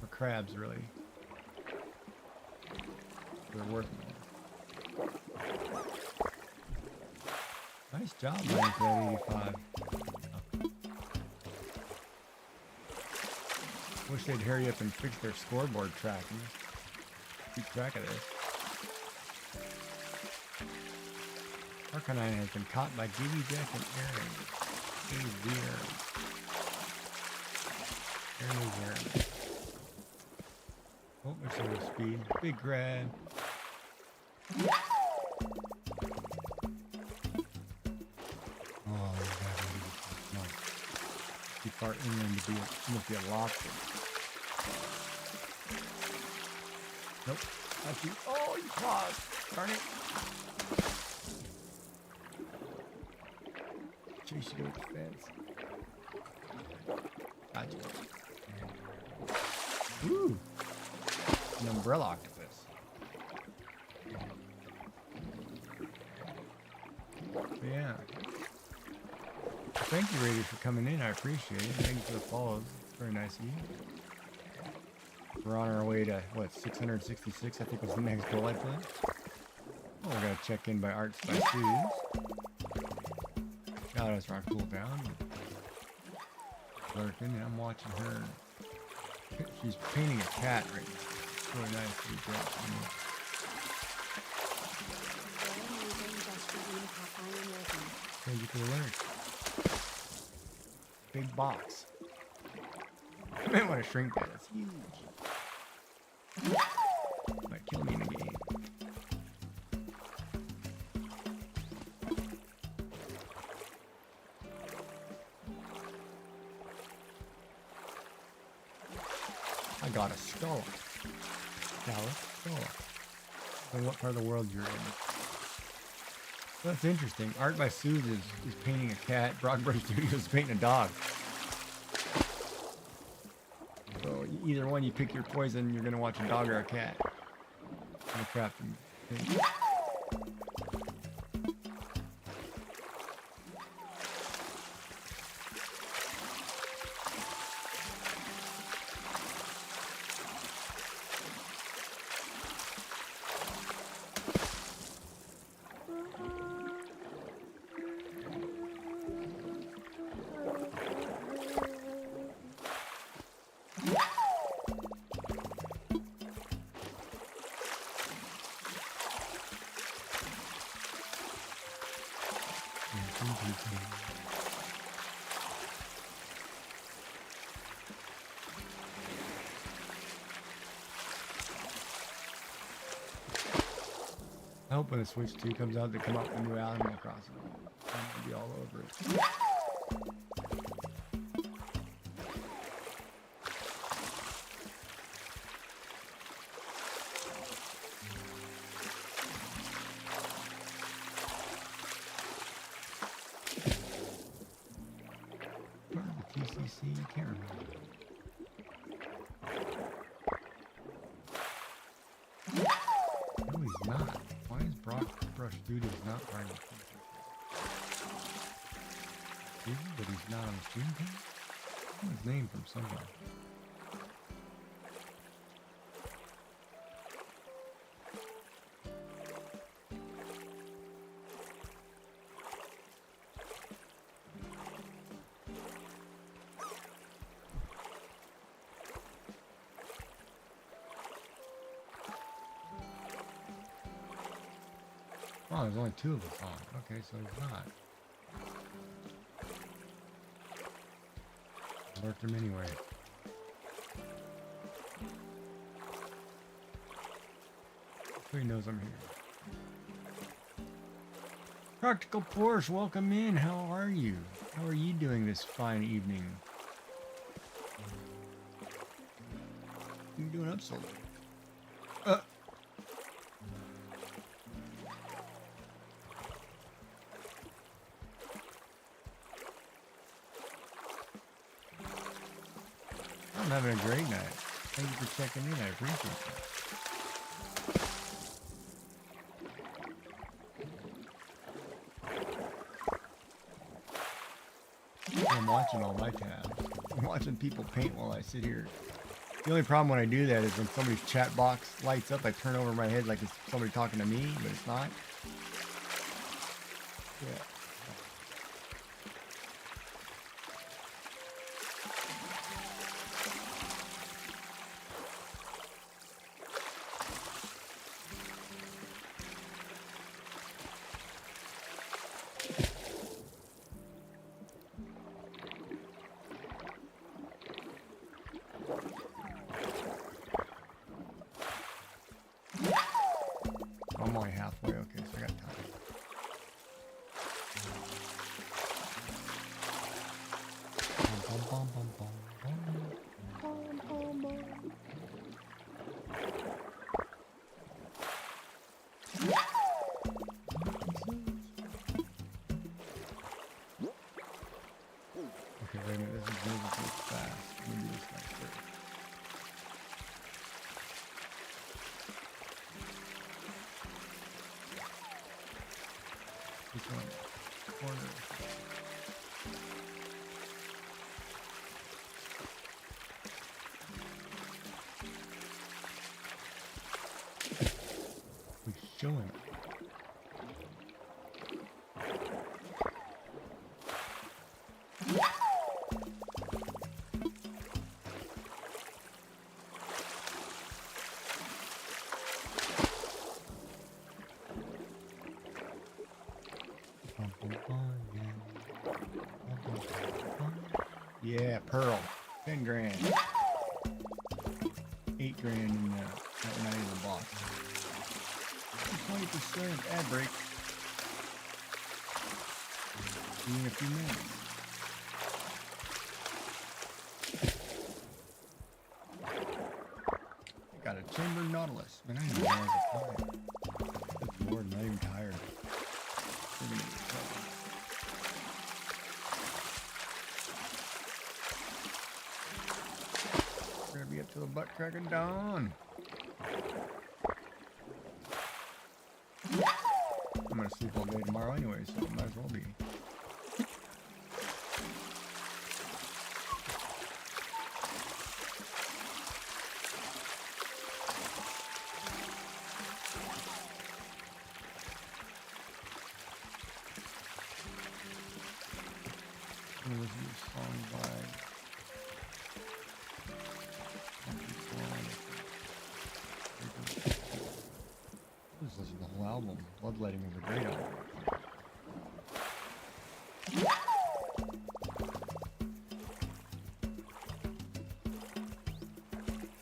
Or crabs, really. They're worth more. Nice job, man, for that 85. Wish they'd hurry up and fix their scoreboard tracking. Keep track of this. Arcanine has been caught by Gibby, Jack, and Aaron. Aaron is Aaron. Oh, there's some more speed. Big grab. Oh, no. Too far inland to be must be a lobster. Nope. That's you. Oh, you paused. Darn it. Chase you with the fence. Gotcha. Ooh. An umbrella octopus. Yeah. Thank you, Raiders, for coming in. I appreciate it. Thank you for the follows. Very nice of you. We're on our way to, what, 666, I think was the next goal I put. Oh, we got to check in by Arts by Suze. Shout outs are on cooldown. Lurking, and I'm watching her. She's painting a cat right now. It's really nice to be great. Thank you for the alert. Big box. I might want to shrink that. It's huge. Might kill me in the game. I got a skull. Skull. And what part of the world you're in? That's interesting. Art by Suze is painting a cat. Brockbrush Studios is painting a dog. So either one, you pick your poison, you're gonna watch a dog or a cat. I'm a crafting thing. I hope when the Switch 2 comes out, they come out with a new Animal Crossing. I'm gonna be all over it. Part of the TCC, can't remember. No, he's not. Why is Brockbrush Studios not part of the TCC? But he's not on the stream team? I know his name from somewhere. Oh, there's only 2 of us on. Okay, so he's not. Lurked him anyway. So he knows I'm here. Practical Porsche, welcome in. How are you? How are you doing this fine evening? What are you doing up so late? I'm having a great night. Thank you for checking in. I appreciate that. I'm watching all my tabs. I'm watching people paint while I sit here. The only problem when I do that is when somebody's chat box lights up, I turn over my head like it's somebody talking to me, but it's not. Yeah. I'm only halfway, okay, so I got time. Bum, bum, bum, bum, bum, bum, bum, bum. Okay, wait a minute, this is moving too fast. Let me do this guy first. Which one? Corner. chilling. Yeah, Pearl. 10 grand. 8 grand in that night in the box. 20% ad break. See you in a few minutes. I got a chamber nautilus. Man, I didn't know I was tired. Good lord, I'm not even tired. We're gonna be up to the butt crack of dawn. I'm gonna sleep all day tomorrow anyway, so it might as well be. There was a song by let's listen to the whole album. Bloodletting is a great album.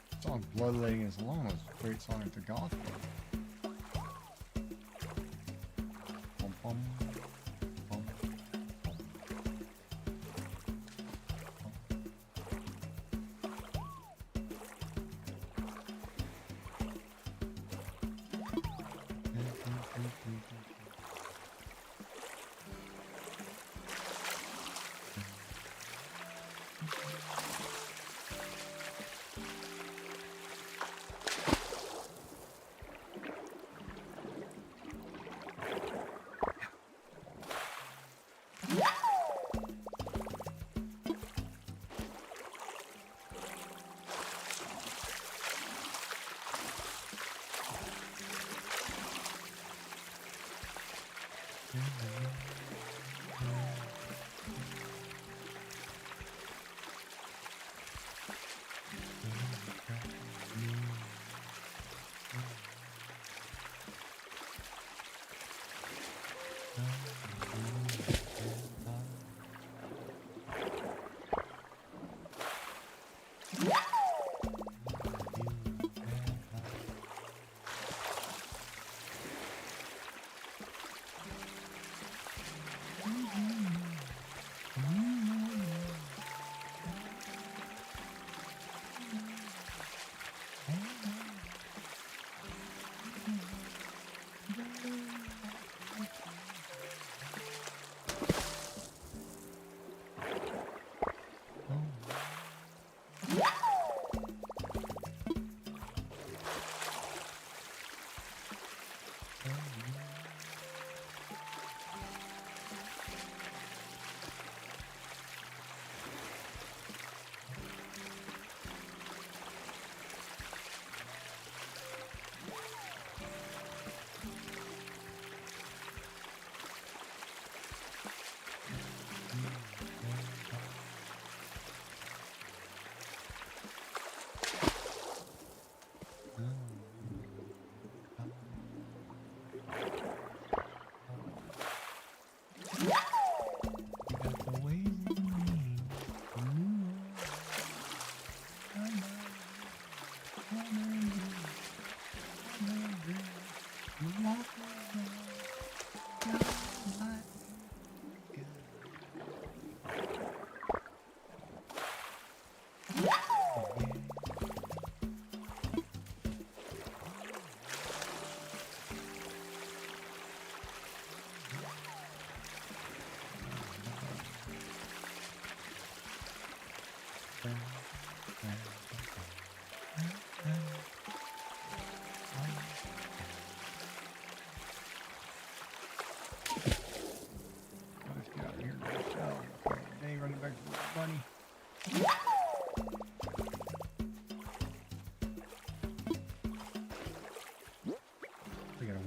The song Bloodletting is Alone was a great song at the gospel. Bum, bum, bum, bum.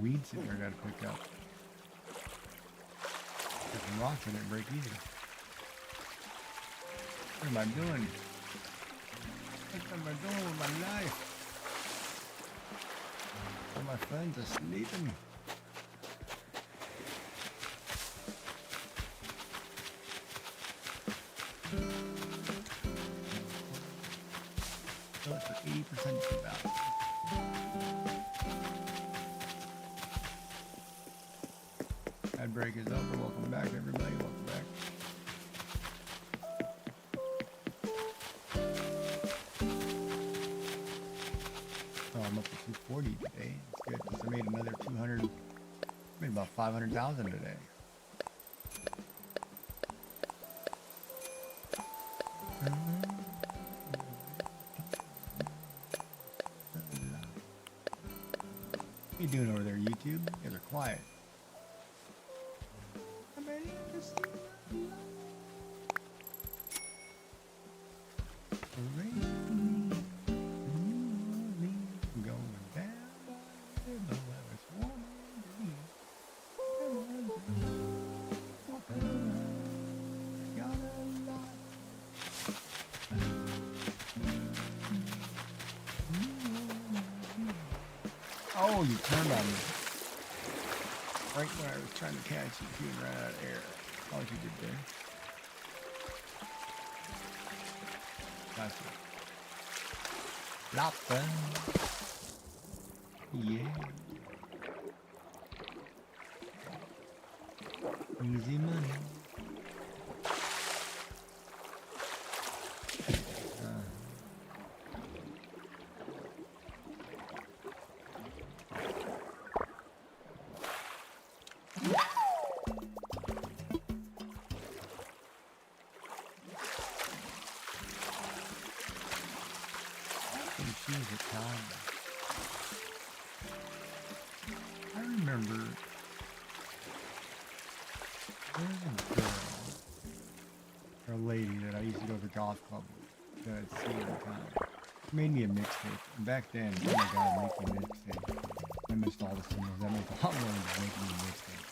weed sitting there I gotta pick up. Put some rocks in it and break easy. What am I doing? What am I doing with my life? All my friends are sleeping. So it's 80% about. Ad break is over. Welcome back, everybody. Welcome back. Oh, I'm up to 240 today. That's good because I made another 200. Made about 500,000 today. What you doing over there, YouTube? You guys are quiet. Oh, you turned on me. Right when I was trying to catch you, you ran out of air. Oh, what you did there. Gotcha. Lapa. Yeah. Easy money. I remember there's a girl, or a lady that I used to go to the golf club with that I'd see every time. She made me a mixtape. And back then, oh my god, make you a mixtape. I missed all the singles. That meant a lot more than making me a mixtape.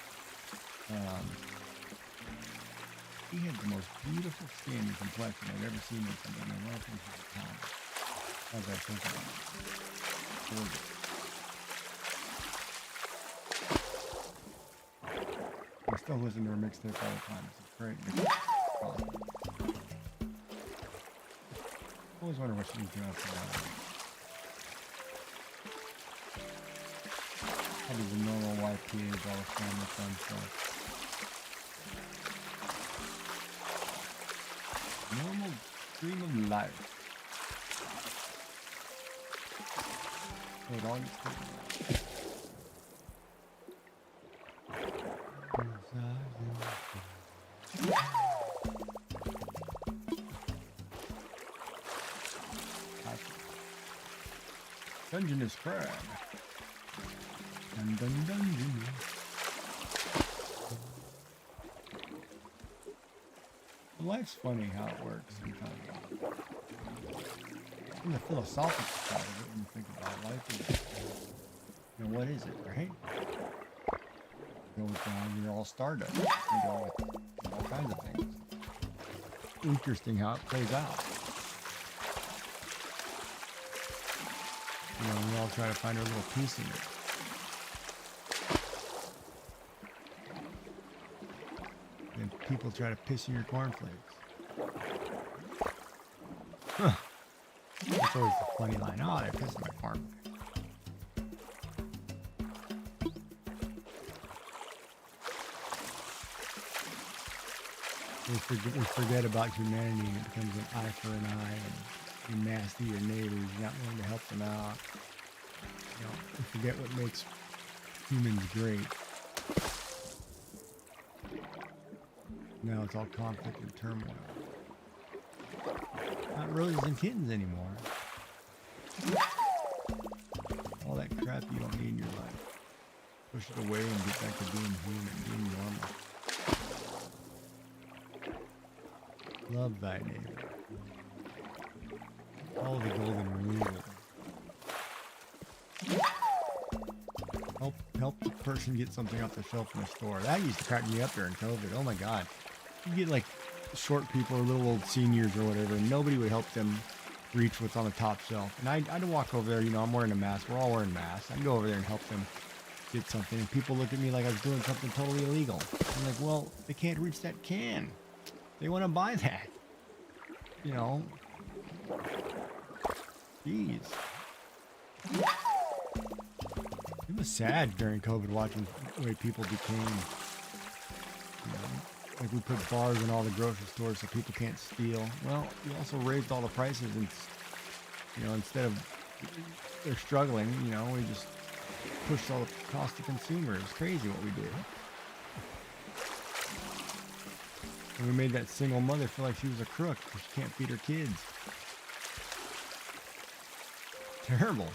He had the most beautiful skin and complexion I've ever seen in somebody. I love him for the time. As I think about it. Gorgeous. I still listen to her mixtape all the time. It's great. Awesome. Always wonder what she's doing for that. Probably the normal wife, kids, all the family fun stuff. Normal stream of life. So it all gets taken out. Dungeness crab. Dun dun dungeon. Life's funny how it works sometimes. From the philosophical side of it, when you think about life, is, you know, what is it, right? It goes down, you're all stardust. You go with all kinds of things. Interesting how it plays out. You know, we all try to find our little piece in it. And people try to piss in your cornflakes. Huh. That's always the funny line. Oh, they're pissing my cornflakes. We forget about humanity and it becomes an eye for an eye and you're nasty to your neighbors, you're not willing to help them out. You know, we forget what makes humans great. Now it's all conflict and turmoil. Not roses and kittens anymore. All that crap you don't need in your life. Push it away and get back to being human, being normal. Love thy neighbor. All the golden rule. help the person get something off the shelf in the store. That used to crack me up during COVID. Oh my God. You get like short people or little old seniors or whatever, and nobody would help them reach what's on the top shelf. And I'd walk over there, you know, I'm wearing a mask. We're all wearing masks. I'd go over there and help them get something. And people look at me like I was doing something totally illegal. I'm like, well, they can't reach that can. They want to buy that. You know. Jeez. It was sad during COVID watching the way people became, you know, like we put bars in all the grocery stores so people can't steal. Well, we also raised all the prices and, you know, instead of they're struggling, you know, we just pushed all the cost to consumers. It's crazy what we did. And we made that single mother feel like she was a crook because she can't feed her kids. Terrible.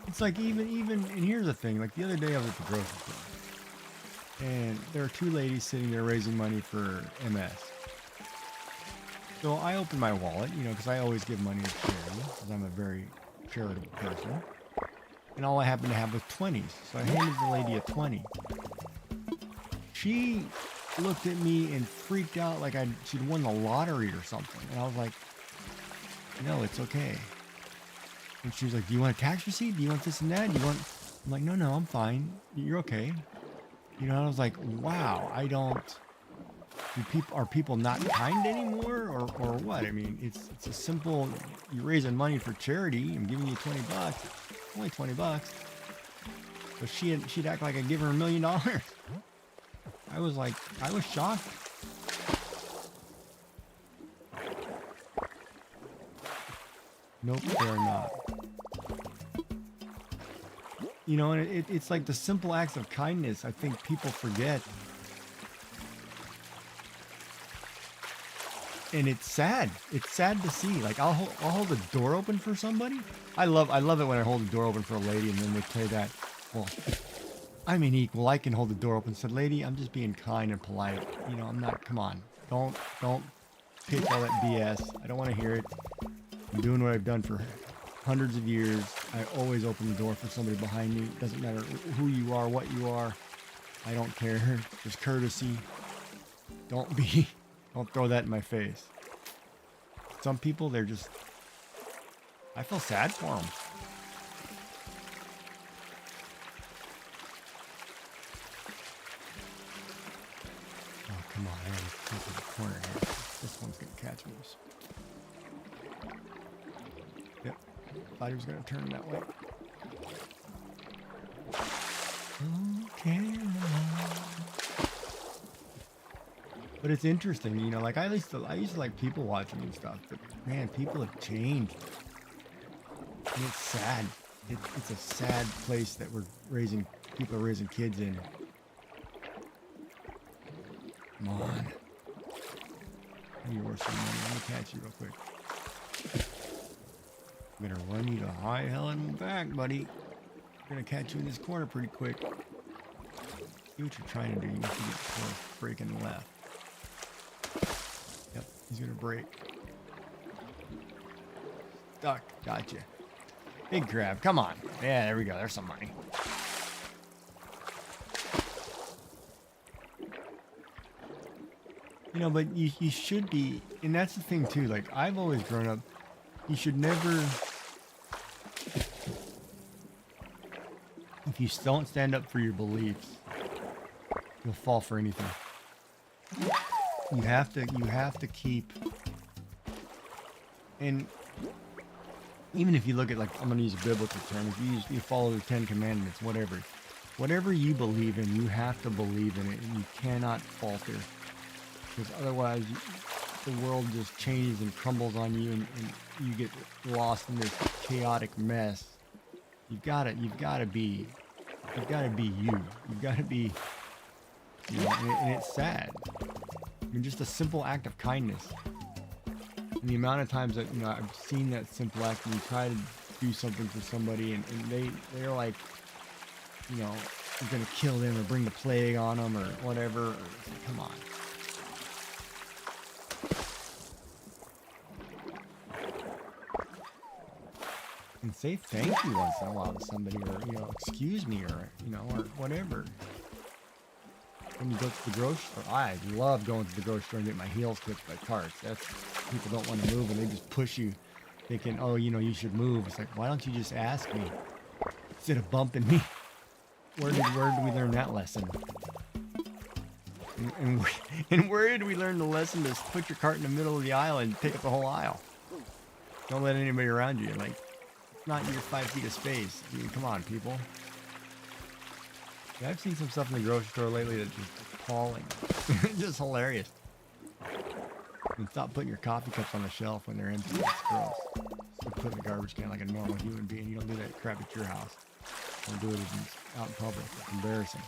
It's like even, and here's the thing, like the other day I was at the grocery store, and there are two ladies sitting there raising money for MS. So I opened my wallet, you know, because I always give money to charity, because I'm a very charitable person. And all I happened to have was 20s, so I handed the lady a 20. She looked at me and freaked out like she'd won the lottery or something. And I was like, no, it's okay. And she was like, do you want a tax receipt? Do you want this and that? Do you want... I'm like, no, I'm fine. You're okay. You know, I was like, wow, I don't... Are people not kind anymore or what? I mean, it's a simple... You're raising money for charity. I'm giving you $20. Only $20. But she'd act like I'd give her $1 million. I was shocked. Nope, they're not. You know, and it's like the simple acts of kindness I think people forget. And it's sad. It's sad to see. Like I'll hold the door open for somebody. I love it when I hold the door open for a lady and then they play that, well, I'm an equal. I can hold the door open. Said, lady, I'm just being kind and polite. You know, I'm not, come on. Don't pitch all that BS. I don't want to hear it. I'm doing what I've done for hundreds of years. I always open the door for somebody behind me. It doesn't matter who you are, what you are. I don't care. Just courtesy. Don't throw that in my face. Some people, they're just, I feel sad for them. Oh, come on. I gotta come to the corner here. This one's gonna catch me. Yep. Thought he was gonna turn that way. Okay. But it's interesting, you know, like I used to like people watching and stuff, but man, people have changed. And it's sad. It's a sad place that people are raising kids in. Come on. You're worth some money. Let me catch you real quick. I'm gonna run you to high hell and back, buddy. I'm gonna catch you in this corner pretty quick. See what you're trying to do. You need to get for breaking left. Yep, he's gonna break. Stuck. Gotcha. Big grab. Come on. Yeah, there we go. There's some money. You know, but you should be, and that's the thing too. Like I've always grown up, you should never, if you don't stand up for your beliefs, you'll fall for anything. You have to keep, and even if you look at, like, I'm going to use a biblical term, if you follow the 10 Commandments, whatever you believe in, you have to believe in it, and you cannot falter, because otherwise the world just changes and crumbles on you, and you get lost in this chaotic mess. You've got to be you. You've got to be, you know, and it's sad. I mean, just a simple act of kindness. And the amount of times that, you know, I've seen that simple act and you try to do something for somebody and they're like, you know, you're going to kill them or bring the plague on them or whatever. Come on. say thank you once in a while to somebody, or excuse me, or or whatever. When you go to the grocery store, I love going to the grocery store and get my heels kicked by carts. That's people don't want to move and they just push you, thinking, oh, you should move. It's like, why don't you just ask me instead of bumping me? Where did we learn that lesson? And where did we learn the lesson to put your cart in the middle of the aisle and take up the whole aisle? Don't let anybody around you. Like, it's not your 5 feet of space. I mean, come on, people. Yeah, I've seen some stuff in the grocery store lately that's just appalling. Just hilarious. And stop putting your coffee cups on the shelf when they're empty. It's gross. Just put it in the garbage can like a normal human being. You don't do that crap at your house. Don't do it out in public. It's embarrassing.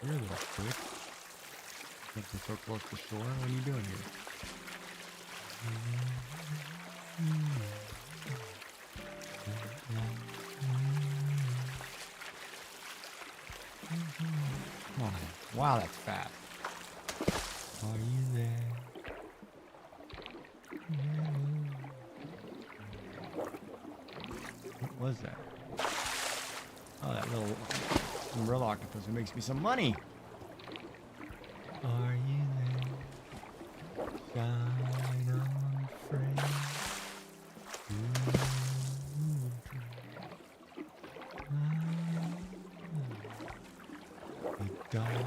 You're a little quick. Something so close to shore. What are you doing here? Come on. Wow, that's fast. Are you there? What was that? Oh, that little umbrella octopus. It makes me some money. Are you there? Shine on, friend. The dark.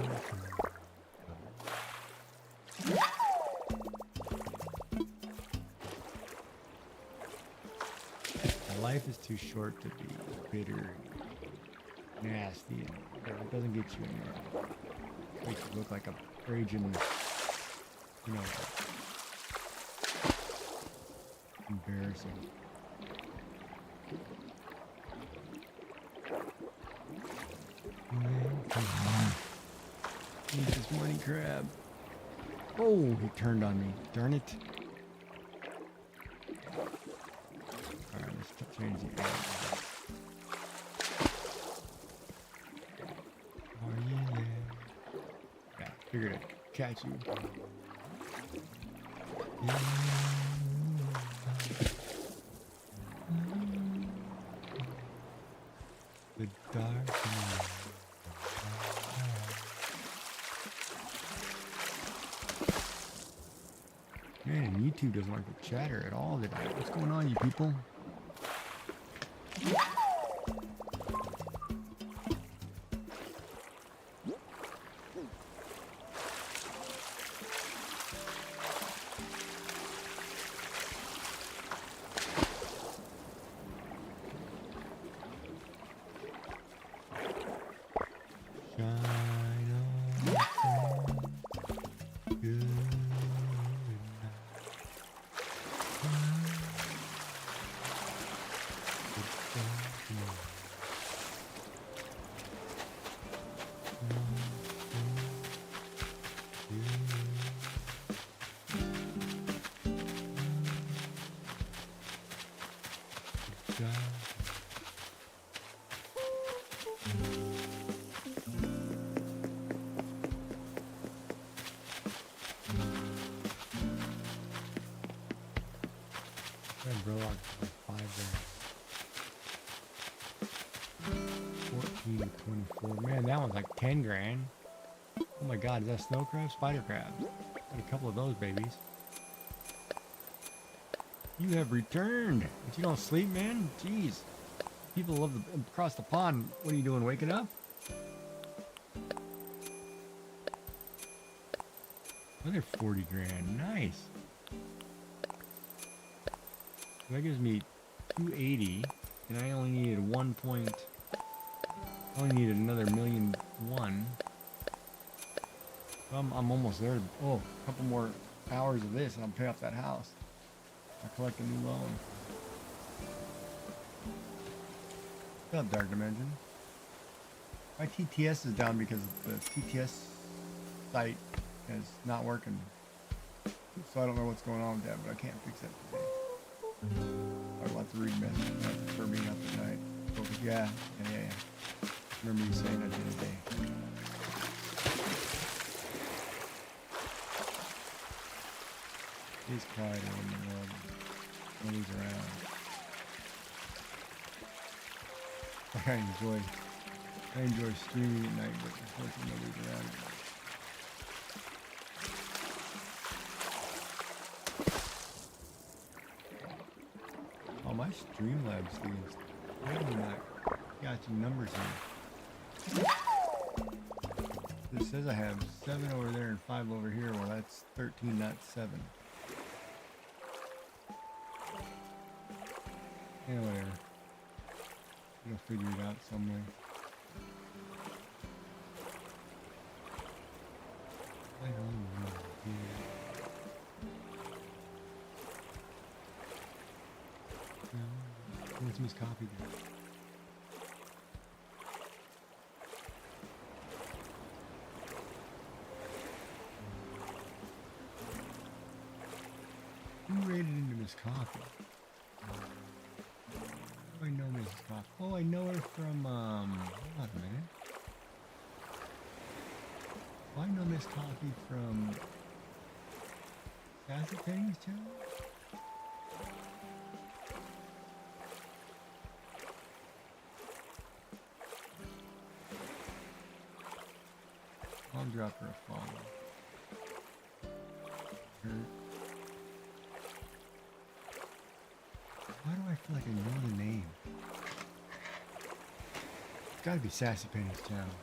Life is too short to be bitter and nasty, and it doesn't get you anywhere. It makes you look like a raging, embarrassing. Come on. Eat this money crab. Oh, he turned on me. Darn it. Alright, let's change the angle. Are you there? Yeah, figured I'd catch you. The darkness. Man, YouTube doesn't like the chatter at all today. What's going on, you people? Umbrella for 5 grand. 14 to 24. Man, that one's like 10 grand. Oh my god, is that snow crab? Spider crab. Got a couple of those babies. You have returned. But you don't sleep, man? Jeez. People live across the pond. What are you doing, waking up? Another 40 grand. Nice. That gives me 280, and I only needed I only needed another 1,000,001. I'm almost there. Oh, a couple more hours of this, and I'll pay off that house. I'll collect a new loan. What's up, Dark Dimension? My TTS is down because the TTS site is not working. So I don't know what's going on with that, but I can't fix that today. I'd like to read messages for being up at night. Yeah. Remember you saying that the other day. It's quieter when nobody's around. I enjoy streaming at night, but unfortunately nobody's around. Oh, my Streamlabs things. Really not got your numbers here. This says I have 7 over there and 5 over here. Well, that's 13, not 7. Yeah, whatever. You'll figure it out some way. I don't know. What's Miss Coffee do? Who raided into Miss Coffee? I know Mrs. Coffee. Oh, I know her from, hold on a minute. Oh, I know Miss Coffee from Sassy Penny's channel? I'll drop her a follow. Why do I feel like I know the name? It's gotta be Sassy Penny's channel.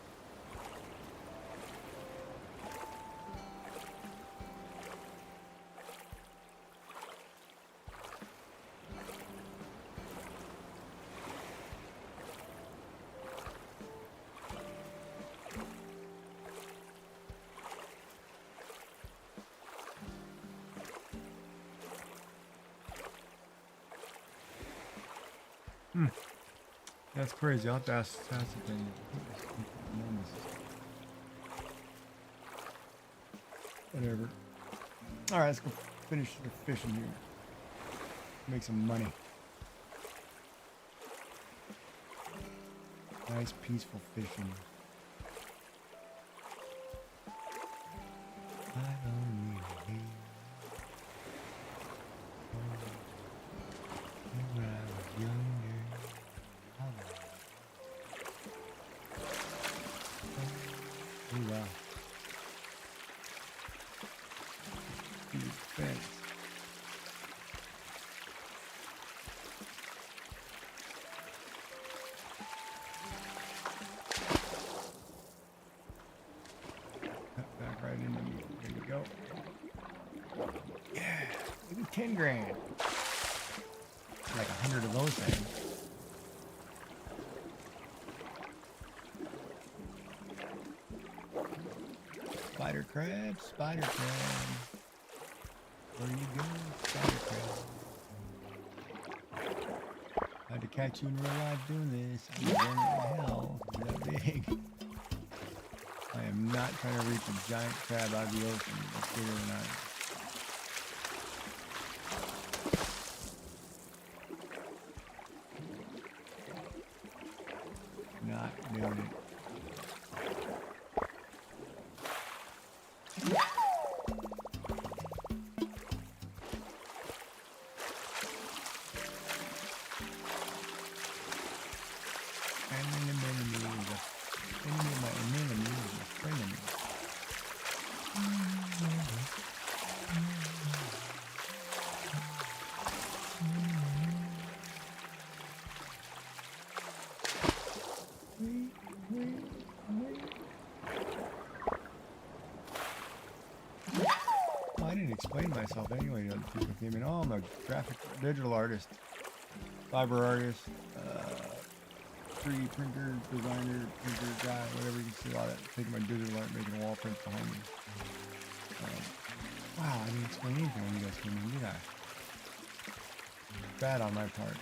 That's crazy. I'll have to ask Sassy Penny. Whatever. Alright, let's go finish the fishing here. Make some money. Nice, peaceful fishing. I don't need a leave. When I was younger. Oh wow. Huge fence. Cut back right into me. There you go. Yeah. Look at 10 grand. Like 100 of those things. Spider crab, spider crab. Where you go, spider crab? Had to catch you in real life doing this. I'm going to hell. Is that big? I am not trying to reach a giant crab out of the ocean. That's bigger than I am. Not doing it. I didn't explain myself anyway to other people who came in. Oh, I'm a graphic digital artist, fiber artist, 3D printer, designer, printer guy, whatever you can see. A lot of taking my digital art, making wall prints behind me. Wow, I didn't explain anything when you guys came in, did I? Bad on my part.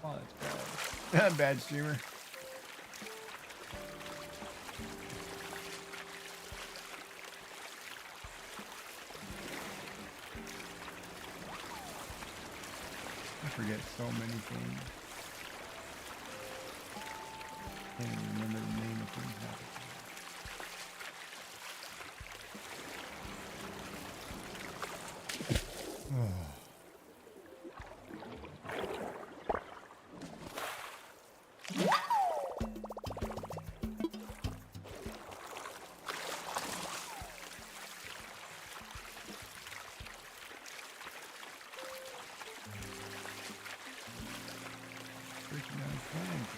Oh, that's bad. Bad streamer. I forget so many things. Can't even remember the name of things happening. Breaking down plans.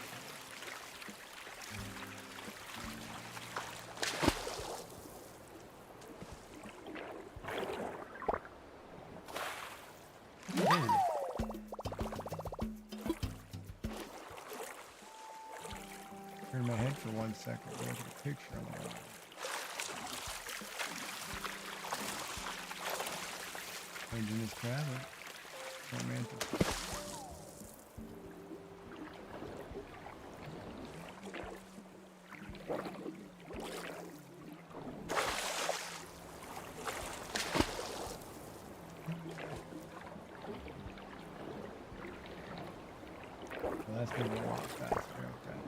Turn my head for 1 second. Look at the picture on the wall. Changing this crab. Romantic. Well, that's moving a lot faster. Okay.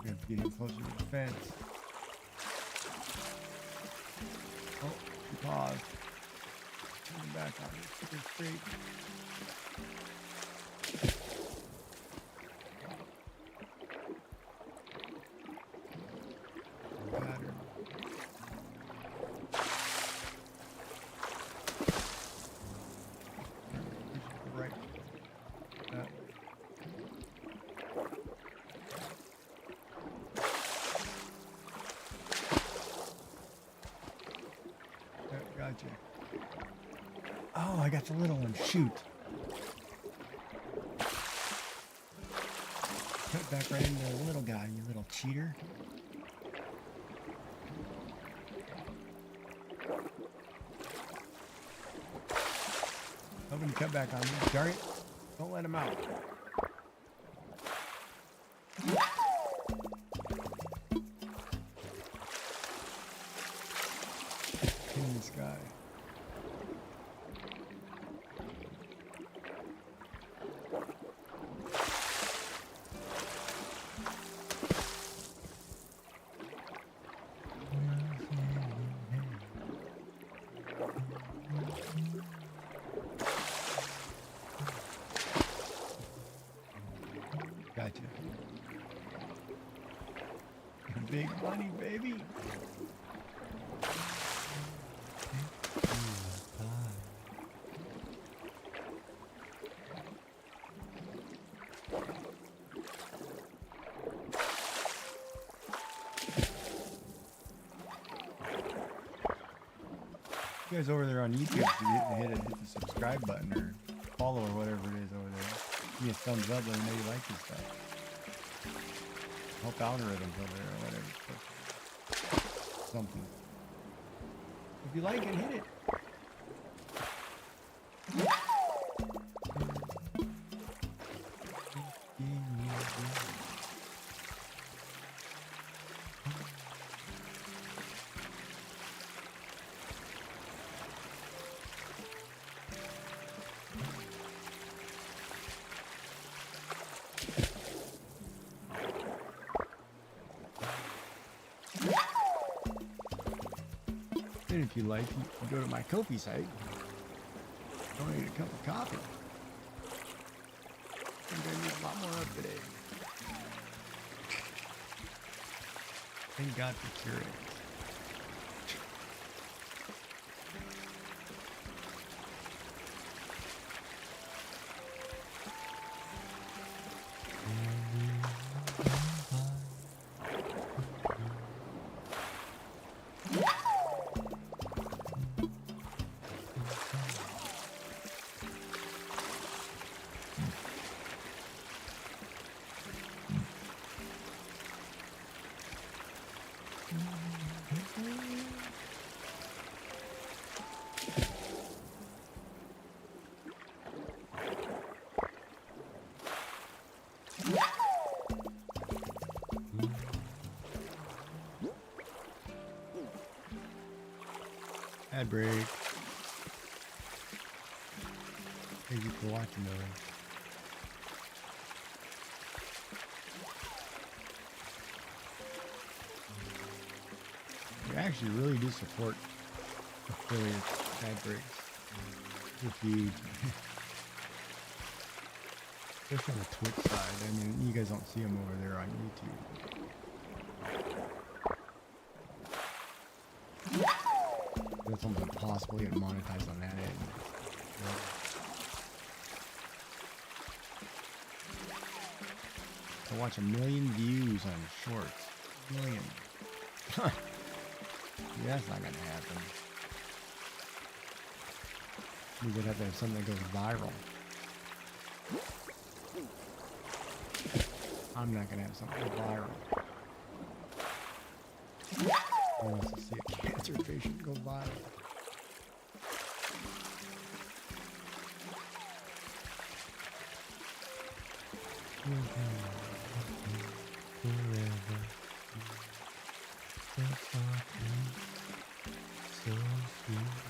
We have to get him closer to the fence. Oh, he paused. Turn back on it. Super straight. Pattern. Right. That way. Gotcha. Oh, I got the little one. Shoot. Cut back right into the little guy, you little cheater. Hoping to cut back on me. Darn it. Don't let him out. In the sky. Gotcha. Big money, baby. You guys over there on YouTube, hit the subscribe button or follow or whatever it is over there. Give me a thumbs up, let me know you like this stuff. Help algorithms over there or whatever. Something. If you like it, hit it. And if you like, you can go to my Ko-fi site, donate a cup of coffee. I'm going to need a lot more up today. Thank God for Keurig. Ad break. Thank you for watching, though. We actually really do support affiliates, ad breaks. If you, especially on the Twitch side. I mean, you guys don't see them over there on YouTube. That's almost impossible to get monetized on that end. To watch 1 million views on shorts. 1 million. That's not gonna happen. We would have to have something that goes viral. I'm not gonna have something go viral. Who wants to see a cancer patient go viral? Forever. So softly, so sweetly.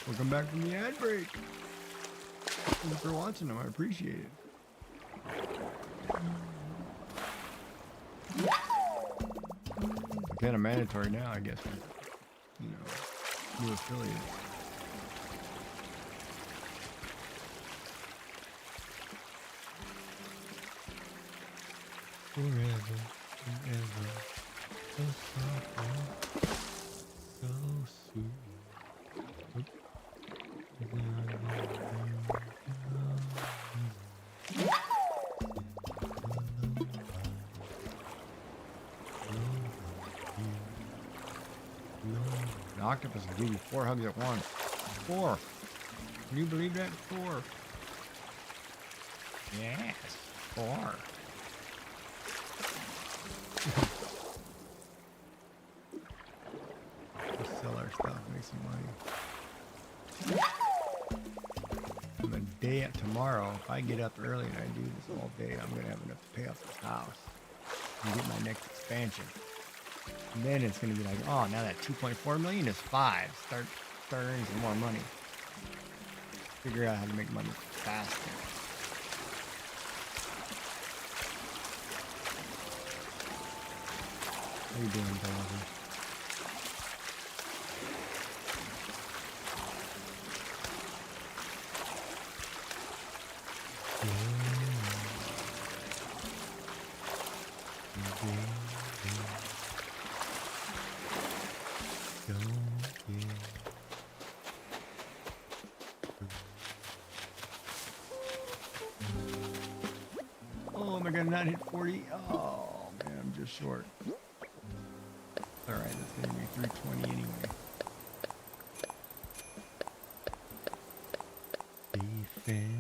Welcome back from the ad break. Thank you for watching them. I appreciate it. Kind of mandatory now, I guess, for, you know, new affiliates. Forever and ever, so softly, so sweet. The octopus will give you 4 hugs at once. 4. Can you believe that? 4. Yes, 4. Let's sell our stuff, make some money. On the day at tomorrow, if I get up early and I do this all day, I'm gonna have enough to pay off this house and get my next expansion. And then it's gonna be like, oh, now that 2.4 million is 5. Start earning some more money. Figure out how to make money faster. How you doing, Gulliver? I got not hit 40. Oh man, I'm just short. All right, that's gonna be 320 anyway. Defensive.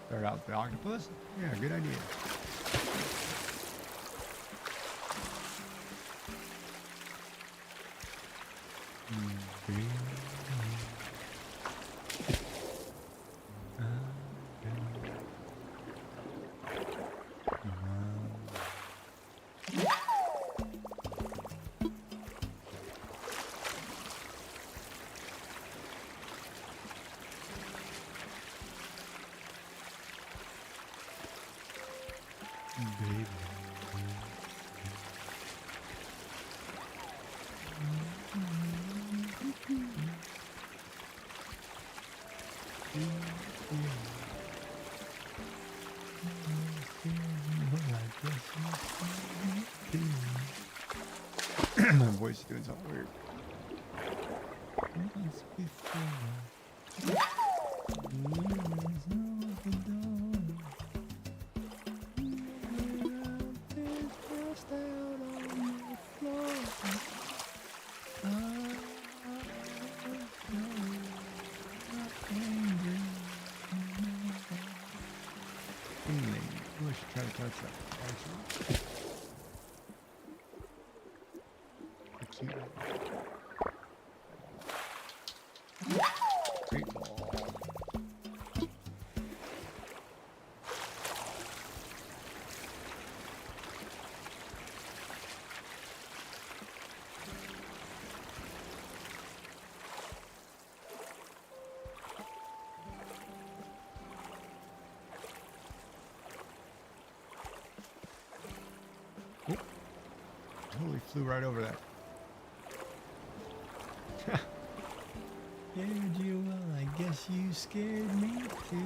Start out with the octopus? Yeah, good idea. My voice is doing something weird. Once before, I should try to touch that, actually. Cute. Great ball. Oh. Totally flew right over that. Scared you? Well, I guess you scared me too.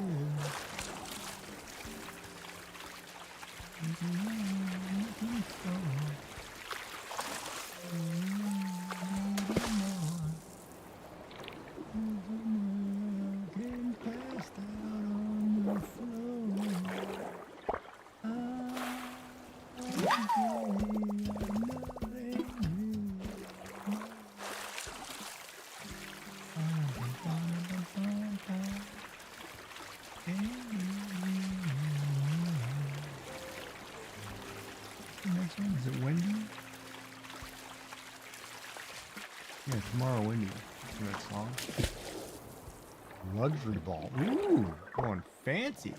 Next one, is it windy? Yeah, tomorrow windy. That's the next song. Luxury ball. Ooh, going fancy.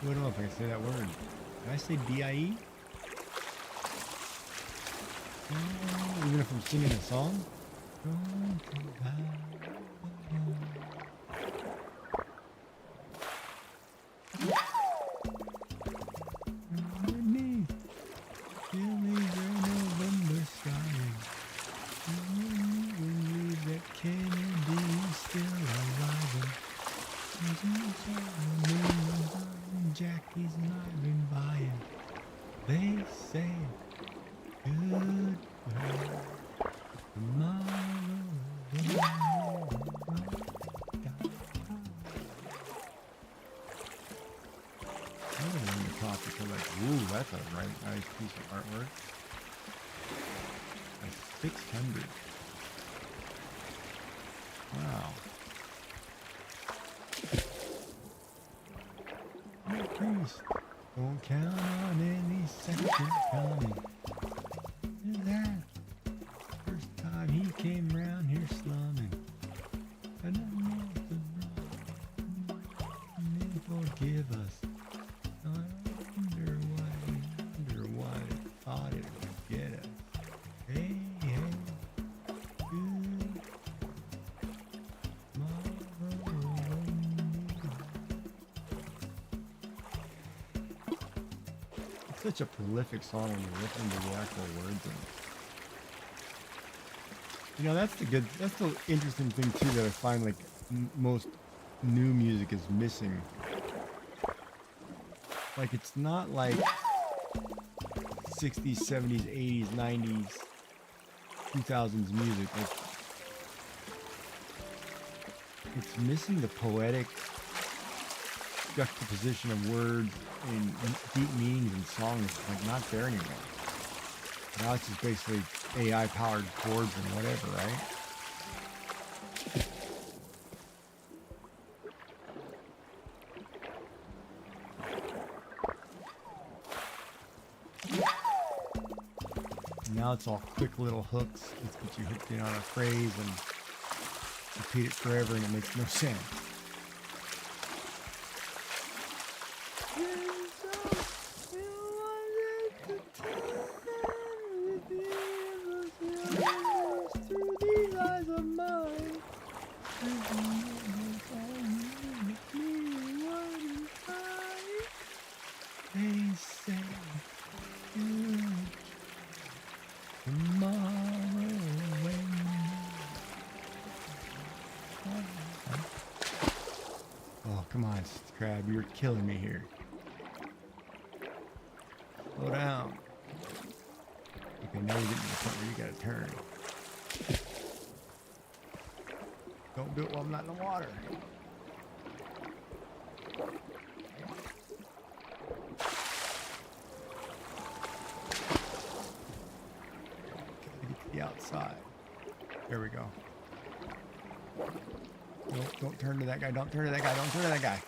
I don't know if I can say that word. Can I say D-I-E? Even if I'm singing a song? Jackie's not been buying. They say goodbye. Ooh, that's a nice piece of artwork. A 600. Wow. Priest, don't count on any second coming. Is that first time he came round here slumming? I don't know the wrong. Forgive us. I wonder why they thought it would get us. Hey, good. It's such a prolific song when you listen to the actual words in it. You know, that's the interesting thing too that I find like most new music is missing. Like it's not like 60s, 70s, 80s, 90s, 2000s music. Like it's missing the poetic juxtaposition of words and deep meanings in songs. Like not there anymore. Now it's just basically AI powered chords and whatever, right? Now it's all quick little hooks. Let's get you hooked in on a phrase and repeat it forever and it makes no sense. Oh, come on, Crab, you're killing me here. Slow down. Okay, now you're getting to the point where you gotta turn. Don't do it while I'm not in the water. Get to the outside. There we go. Nope, don't turn to that guy, don't turn to that guy, don't turn to that guy.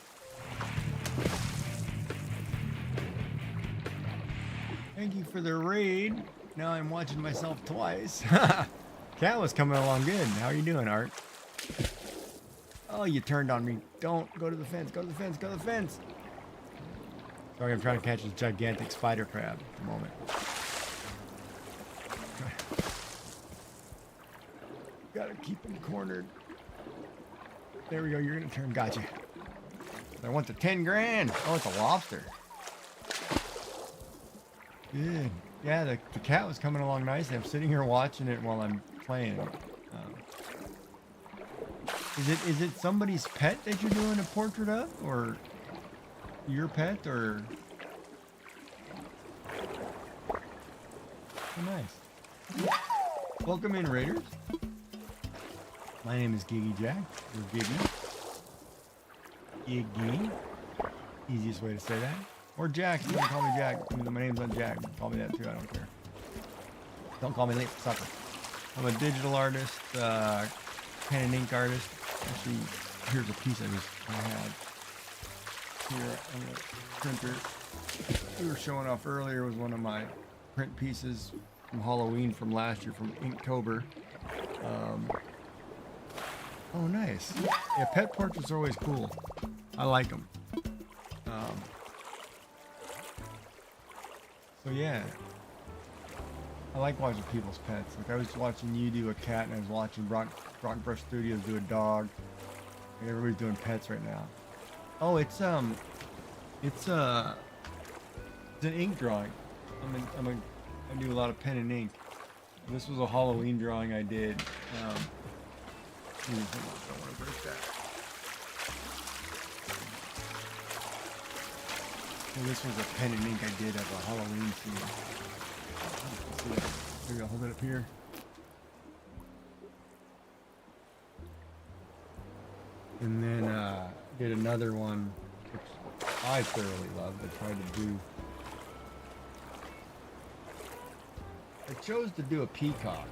Thank you for the raid. Now I'm watching myself twice. Cat was coming along good. How are you doing, Art? Oh, you turned on me. Don't go to the fence, go to the fence, go to the fence. Sorry, I'm trying to catch this gigantic spider crab at the moment. Gotta keep him cornered. There we go, you're gonna turn, gotcha. I want the 10 grand. Oh, it's a lobster. Good. Yeah, the cat was coming along nicely. I'm sitting here watching it while I'm playing. Is it somebody's pet that you're doing a portrait of, or your pet, or? Oh, nice. Welcome in, Raiders. My name is Giggy Jack, or Giggy. Giggy. Easiest way to say that. Or Jack, you can call me Jack. I mean, my name's not Jack. Call me that too, I don't care. Don't call me late for supper. I'm a digital artist, pen and ink artist. Actually, here's a piece I had here on the printer. We were showing off earlier was one of my print pieces from Halloween from last year, from Inktober. Oh, nice. Yeah, pet portraits are always cool. I like them. So yeah, I like watching people's pets. Like I was watching you do a cat, and I was watching Brock Brush Studios do a dog. Like everybody's doing pets right now. Oh, it's an ink drawing. I do a lot of pen and ink. And this was a Halloween drawing I did. Don't want to break that. Well, this was a pen and ink I did of a Halloween scene. Maybe I'll hold it up here. And then did another one, which I thoroughly loved. I tried to do I chose to do a peacock.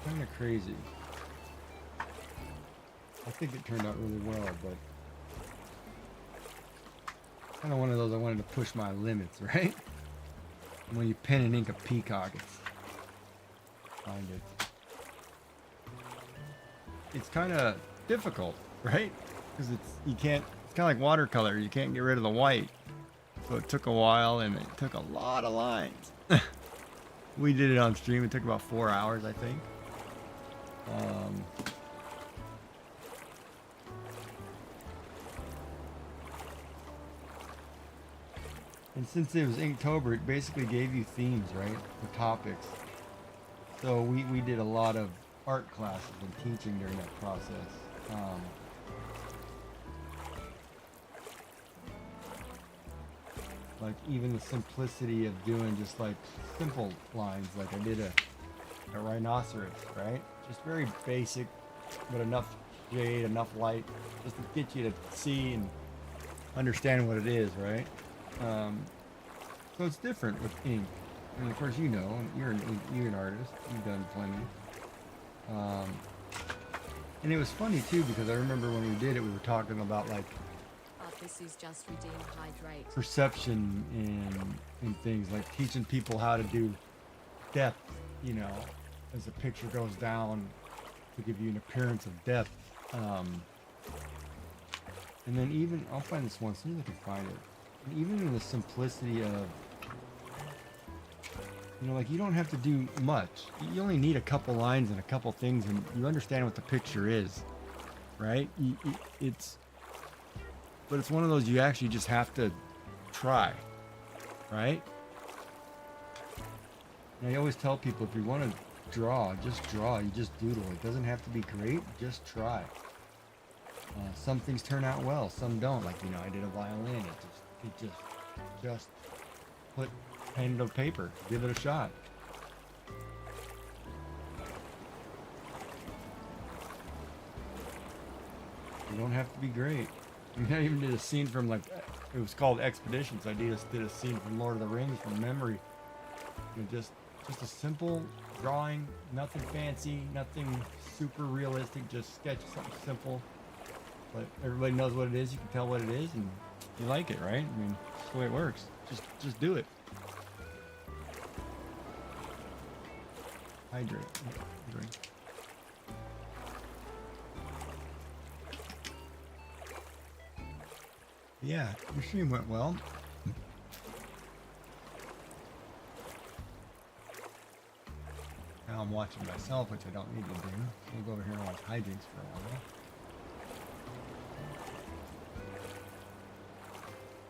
Kind of crazy. I think it turned out really well, but kind of one of those I wanted to push my limits, right? And when you pen and ink a peacock, it's kind of difficult, right? Because it's kind of like watercolor. You can't get rid of the white. So it took a while, and it took a lot of lines. We did it on stream. It took about 4 hours, I think. And since it was Inktober, it basically gave you themes, right? The topics. So we did a lot of art classes and teaching during that process. Like even the simplicity of doing just like simple lines, like I did a rhinoceros, right? Just very basic, but enough shade, enough light, just to get you to see and understand what it is, right? So it's different with ink. I mean, of course, you know, you're an artist. You've done plenty. And it was funny too because I remember when we did it, we were talking about like This is just redeem hydrate. perception and things, like teaching people how to do depth, you know, as the picture goes down to give you an appearance of depth. And then even, I'll find this one, see if I can find it. And even in the simplicity of, you know, like you don't have to do much. You only need a couple lines and a couple things and you understand what the picture is, right? But it's one of those you actually just have to try, right? And I always tell people if you want to draw, just draw. You just doodle. It doesn't have to be great. Just try. Some things turn out well, some don't. Like, you know, I did a violin. It just put pen to paper. Give it a shot. You don't have to be great. I mean, I even did a scene from like, it was called Expeditions. I did a scene from Lord of the Rings from memory. You know, just a simple drawing, nothing fancy, nothing super realistic, just sketch something simple. But everybody knows what it is, you can tell what it is, and you like it, right? I mean, that's the way it works. Just do it. Hydrate. Drink. Yeah, your stream went well. Now I'm watching myself, which I don't need to do. We'll go over here and watch hijinks for a while.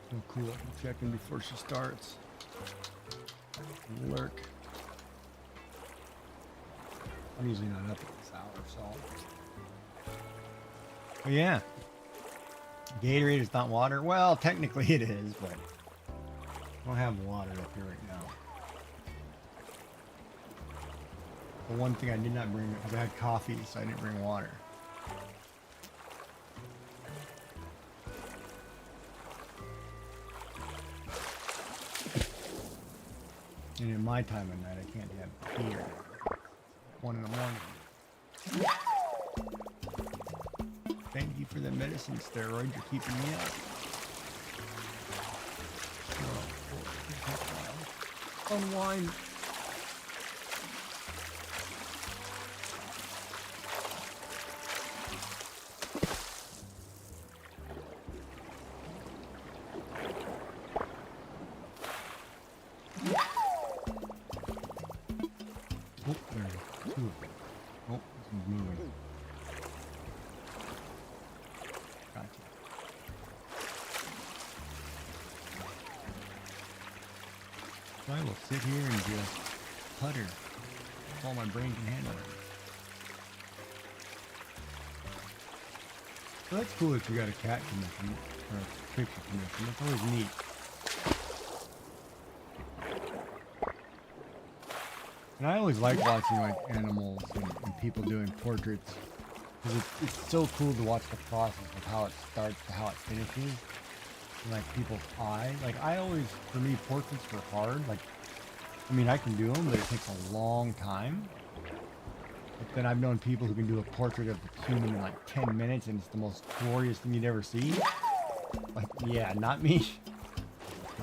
So cool. I'm checking before she starts. Lurk. I'm usually not up at this hour, so. Oh yeah. Gatorade is not water. Well, technically it is, but I don't have water up here right now. The one thing I did not bring, because I had coffee, so I didn't bring water. And in my time of night, I can't have beer. 1 in the morning. Thank you for the medicine steroid. You're keeping me up. Unwind. Oh, there are 2 of them. Oh, this one's moving. Gotcha. So I will sit here and just putter. That's all my brain can handle. So that's cool that you got a cat commission, or a picture commission. That's always neat. And I always like watching like animals and people doing portraits. Because it's so cool to watch the process of how it starts to how it finishes. And like people's eye. Like I always, for me, portraits were hard. Like I mean, I can do them, but it takes a long time. But then I've known people who can do a portrait of a human in like 10 minutes, and it's the most glorious thing you'd ever see. Like, yeah, not me.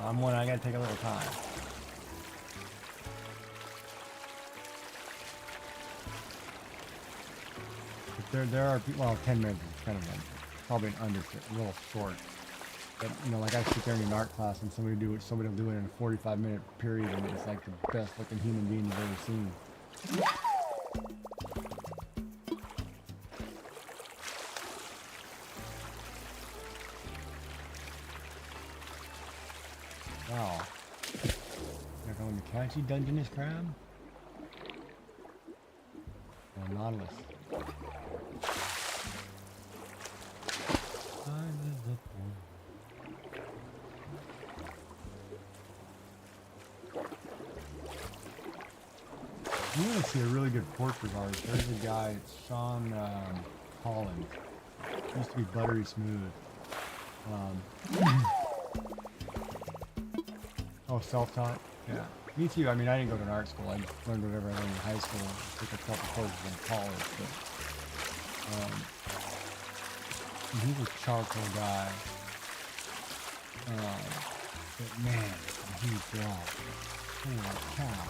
I'm one, I gotta take a little time. But there are people, well, 10 minutes is kind of like, probably an understatement, a little short. But, you know, like I sit there in an art class and somebody will do it in a 45-minute period, and it's like the best looking human being you've ever seen. Wow. Like on the catchy Dungeness crab? Or nautilus. You want to see a really good portrait of ours. There's a guy, it's Sean Collins. He used to be buttery smooth. Oh, self-taught? Yeah. Me too. I mean, I didn't go to an art school. I just learned whatever I learned in high school. Took a couple courses in college. But he's a charcoal guy. But man, he's draws. Holy cow.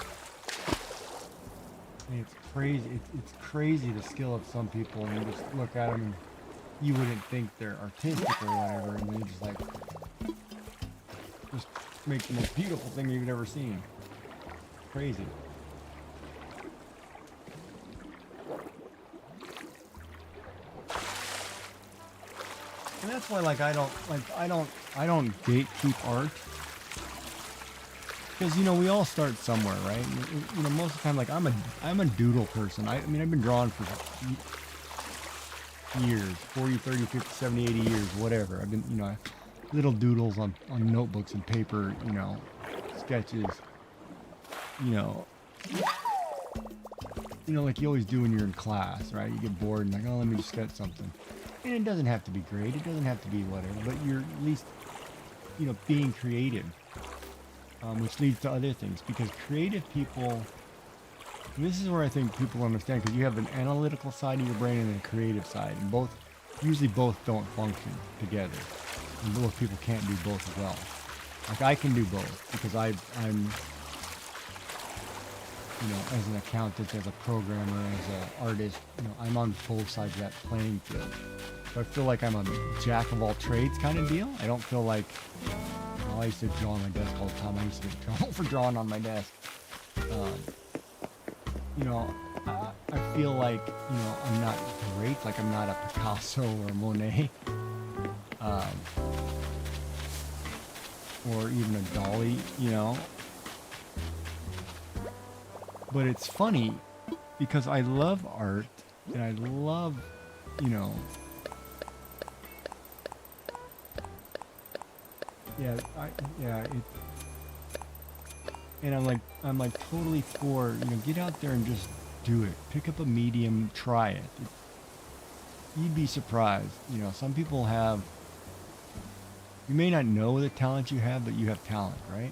I mean, it's crazy. It's crazy the skill of some people, and you just look at them and you wouldn't think they're artistic or whatever, and they just like make the most beautiful thing you've ever seen. Crazy. And that's why, like, I don't gatekeep art. Because, you know, we all start somewhere, right? You know, most of the time, like, I'm a doodle person. I mean, I've been drawing for years, 40, 30, 50, 70, 80 years, whatever. I've been, you know, little doodles on notebooks and paper, you know, sketches, you know, like you always do when you're in class, right? You get bored and like, oh, let me just sketch something. And it doesn't have to be great. It doesn't have to be whatever, but you're at least, you know, being creative. Which leads to other things, because creative people, and this is where I think people understand, because you have an analytical side of your brain and a creative side, and usually both don't function together, and both people can't do both as well. Like, I can do both, because I'm, you know, as an accountant, as a programmer, as an artist, you know, I'm on both sides of that playing field. So I feel like I'm a jack of all trades kind of deal. I don't feel like, I used to draw on my desk all the time. I used to get in trouble for drawing on my desk. You know, I feel like, you know, I'm not great. Like, I'm not a Picasso or Monet. Or even a Dali, you know. But it's funny, because I love art, and I love, you know, and I'm like totally for, you know, get out there and just do it. Pick up a medium, try it. You'd be surprised. You know, some people have, you may not know the talent you have, but you have talent, right?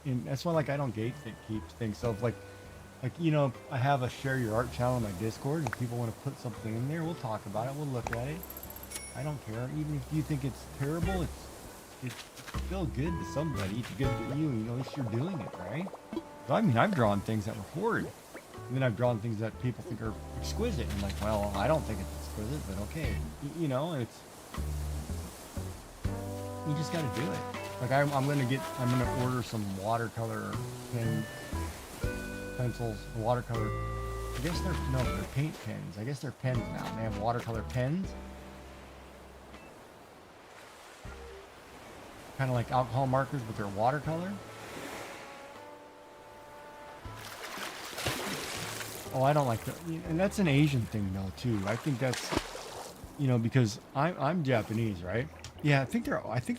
And that's why, like, I don't keep things. So, like, you know, I have a share your art channel on my Discord. If people want to put something in there, we'll talk about it. We'll look at it. I don't care. Even if you think it's terrible, it's still good to somebody. It's good to you. You know, at least you're doing it, right? So, I mean, I've drawn things that were horrid. And then I've drawn things that people think are exquisite. And like, well, I don't think it's exquisite, but okay. You know, it's, you just got to do it. Like, I'm gonna order some watercolor pencils, watercolor. I guess they're paint pens. I guess they're pens now. They have watercolor pens. Kind of like alcohol markers, but they're watercolor. Oh, I don't like that. And that's an Asian thing, though, too. I think that's, you know, because I'm Japanese, right? Yeah, I think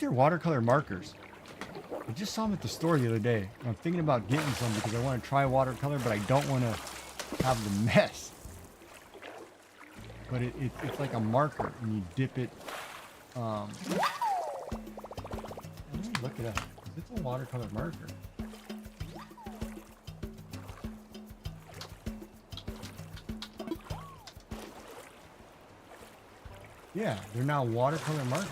they're watercolor markers. I just saw them at the store the other day. And I'm thinking about getting some because I want to try watercolor, but I don't want to have the mess. But it's like a marker, and you dip it. Let me look it up. It's a watercolor marker. Yeah, they're now watercolor markers.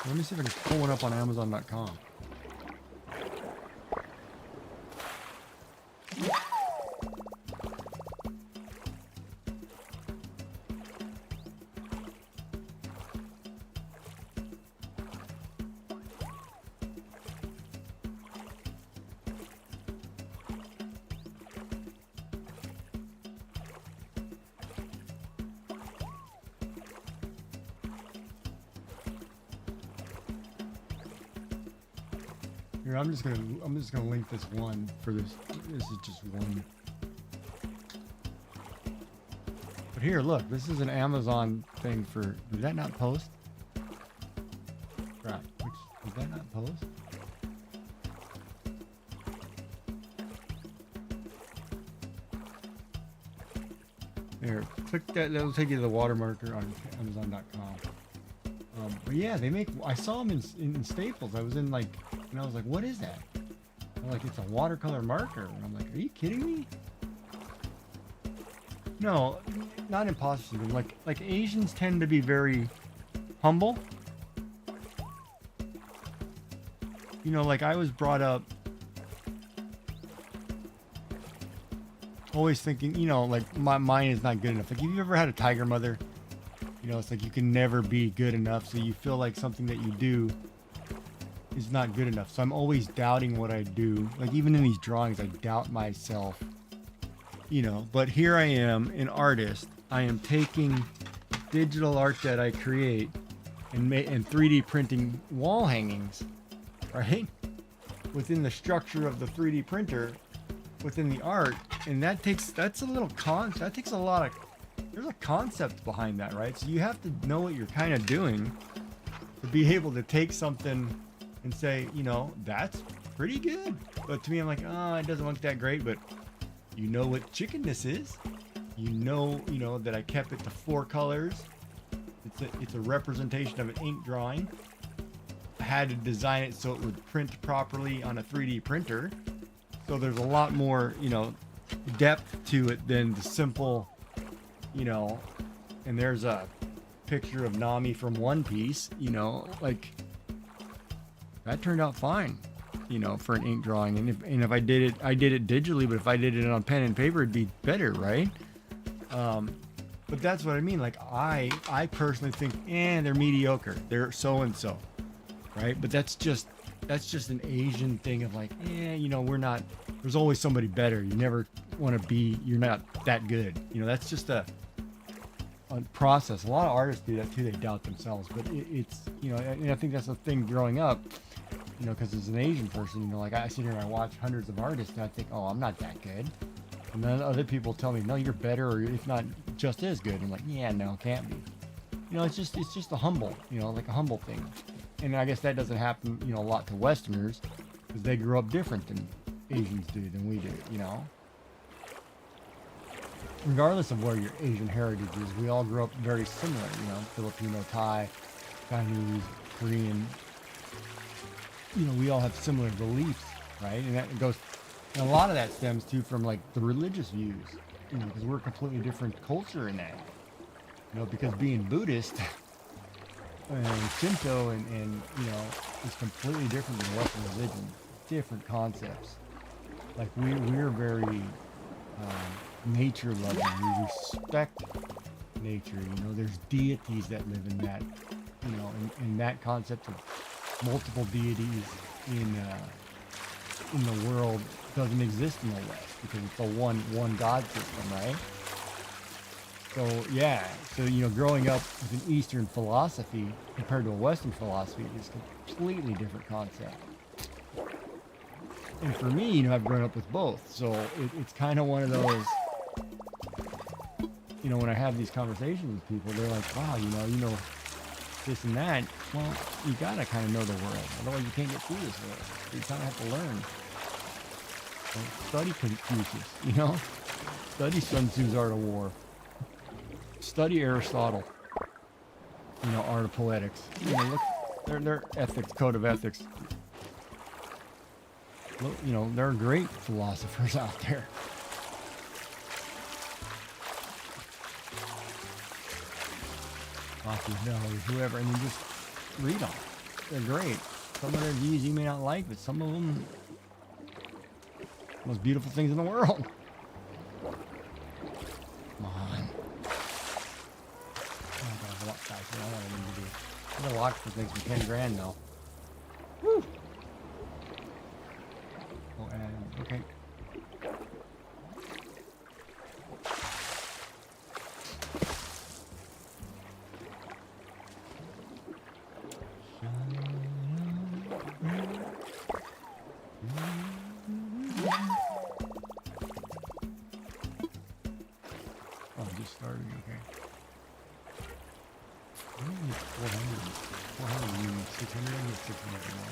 Let me see if I can pull one up on Amazon.com. Here, I'm just gonna link this one for this. This is just one. But here, look, this is an Amazon thing for. Did that not post? Right. Which did that not post? There, click that. That'll take you to the watermarker on Amazon.com. But yeah, they make. I saw them in Staples. I was in like. And I was like, what is that? I'm like, it's a watercolor marker. And I'm like, are you kidding me? No, not imposter syndrome. Like Asians tend to be very humble. You know, like I was brought up always thinking, you know, like my mind is not good enough. Like, have you ever had a tiger mother? You know, it's like you can never be good enough. So you feel like something that you do is not good enough. So I'm always doubting what I do. Like even in these drawings, I doubt myself, you know, but here I am, an artist. I am taking digital art that I create and 3D printing wall hangings, right? Within the structure of the 3D printer, within the art. And that takes a lot of, there's a concept behind that, right? So you have to know what you're kind of doing to be able to take something and say, you know, that's pretty good. But to me, I'm like, oh, it doesn't look that great. But you know what chicken this is. You know that I kept it to 4 colors. It's a representation of an ink drawing. I had to design it so it would print properly on a 3D printer. So there's a lot more, you know, depth to it than the simple, you know. And there's a picture of Nami from One Piece, you know, like. That turned out fine, you know, for an ink drawing. And if I did it digitally, but if I did it on pen and paper, it'd be better, right? But that's what I mean. Like I personally think, they're mediocre. They're so and so, right? But that's just an Asian thing of like, you know, there's always somebody better. You never want to be. You're not that good. You know, that's just a process. A lot of artists do that too. They doubt themselves, but it's, you know, and I think that's the thing growing up. You know, because as an Asian person, you know, like I sit here and I watch hundreds of artists and I think, oh, I'm not that good. And then other people tell me, no, you're better, or if not just as good. I'm like, yeah, no, can't be. You know, it's just a humble, you know, like a humble thing. And I guess that doesn't happen, you know, a lot to Westerners because they grew up different than Asians do, than we do, you know. Regardless of where your Asian heritage is, we all grew up very similar, you know, Filipino, Thai, Chinese, Korean. You know, we all have similar beliefs, right? And that goes, and a lot of that stems too from like the religious views, you know, because we're a completely different culture in that, you know, because being Buddhist and Shinto and you know, is completely different than Western religion, different concepts. Like we're very nature loving. We respect nature. You know, there's deities that live in that, you know, in that concept of multiple deities in the world doesn't exist in the West because it's a one God system, right? So yeah, so you know, growing up with an Eastern philosophy compared to a Western philosophy is a completely different concept. And for me, you know, I've grown up with both, so it's kind of one of those. You know, when I have these conversations with people, they're like, "Wow, you know." This and that, well, you gotta kind of know the world. Otherwise, you can't get through this world. You kind of have to learn. Study Confucius, you know? Study Sun Tzu's Art of War. Study Aristotle. You know, Art of Poetics. You know, look, their ethics, code of ethics. Look, you know, there are great philosophers out there. Machiavelli, whoever, and you just read them. They're great. Some of their views you may not like, but some of them, most beautiful things in the world. Come on. Oh, I gotta watch guys. I don't know what I need to do. I gotta watch for things for 10 grand though. Woo! Oh, and okay. Oh, just starting, okay. 400, you need 600, I need 600 more.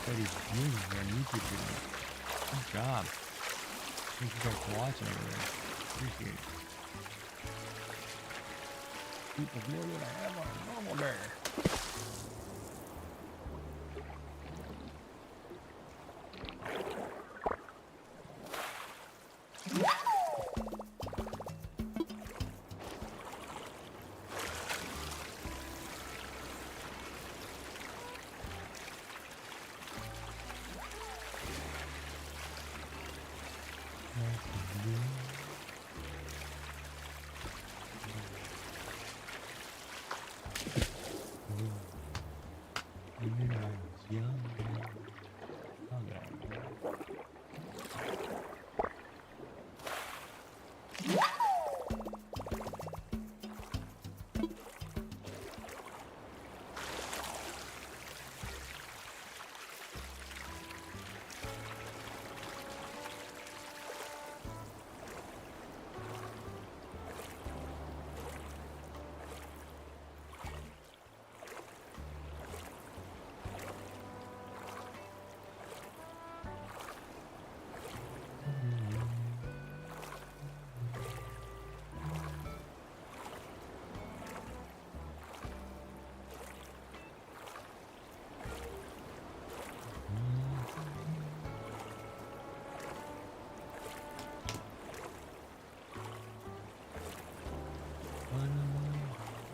Steady views on YouTube video. Good job. Thank you guys for watching over there. Appreciate it. People's more than I have on a normal day.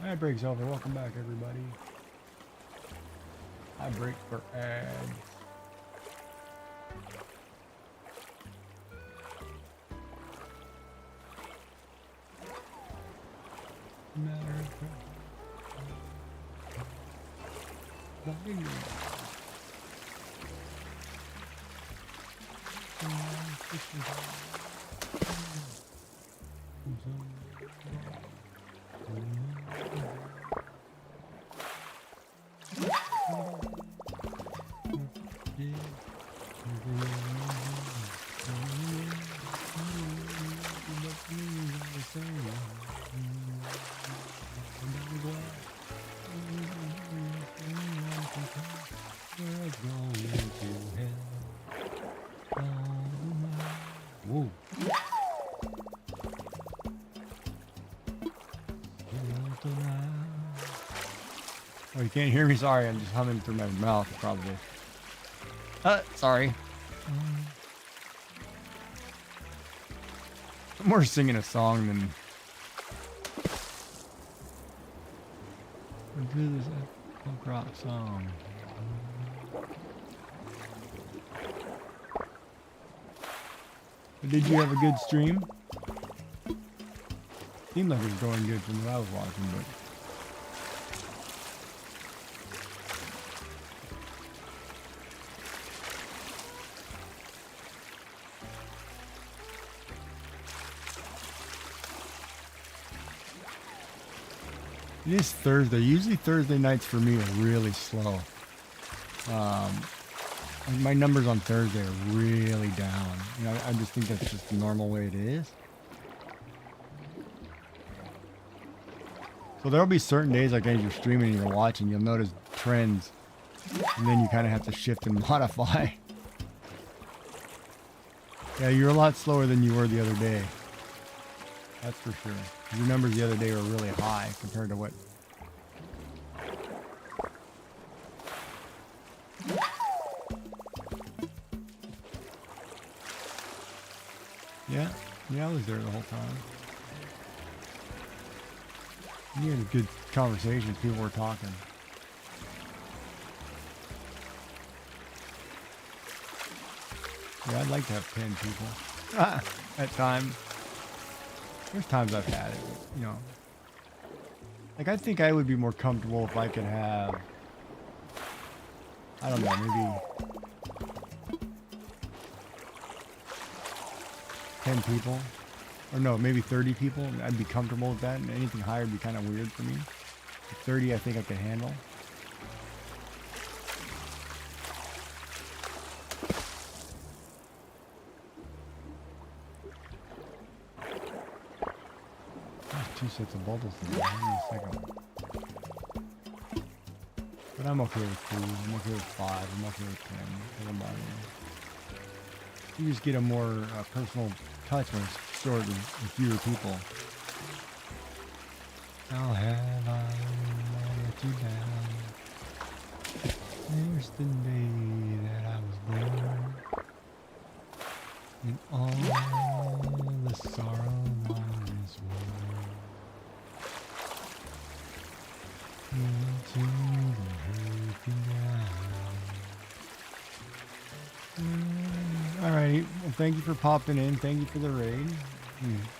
Ad break's over. Welcome back, everybody. I break for ads. Oh, you can't hear me? Sorry, I'm just humming through my mouth, probably. Sorry. I'm more singing a song than... Let's do this punk rock song. Did you have a good stream? Seemed like it was going good from what I was watching, but... It is Thursday. Usually Thursday nights for me are really slow. My numbers on Thursday are really down. You know, I just think that's just the normal way it is. So there'll be certain days, like as you're streaming and you're watching, you'll notice trends, and then you kind of have to shift and modify. Yeah, you're a lot slower than you were the other day. That's for sure. Your numbers the other day were really high compared to what. Yeah, I was there the whole time. You had good conversations. People were talking. Yeah, I'd like to have 10 people at times. There's times I've had it, you know. Like, I think I would be more comfortable if I could have, I don't know, maybe 10 people. Or no, maybe 30 people. I'd be comfortable with that. And anything higher would be kind of weird for me. 30, I think I could handle. There's 2 sets of bubbles in there. Give me a second. But I'm okay with 2. I'm okay with 5. I'm okay with 10. Doesn't bother me. You just get a more personal touch when it's short and fewer people. How have I let you down? There's the day that I was born, and all the sorrow on this world. Into the hurting now. Alrighty, well, thank you for popping in. Thank you for the raid.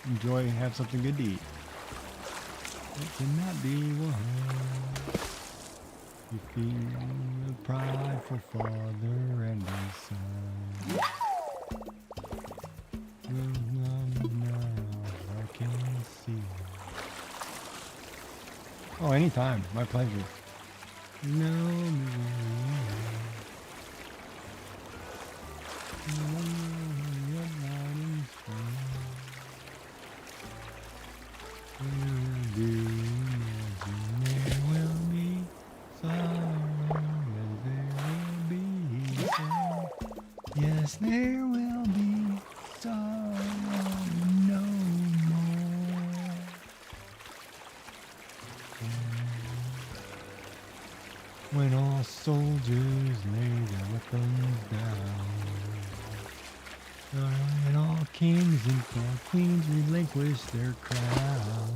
Enjoy, have something good to eat. It cannot be one. You feel a prideful father and his son. Now I can see. Oh, anytime. My pleasure. No. Yes, there will be sorrow no more. When all soldiers lay their weapons down, and all kings and all queens relinquish their crown.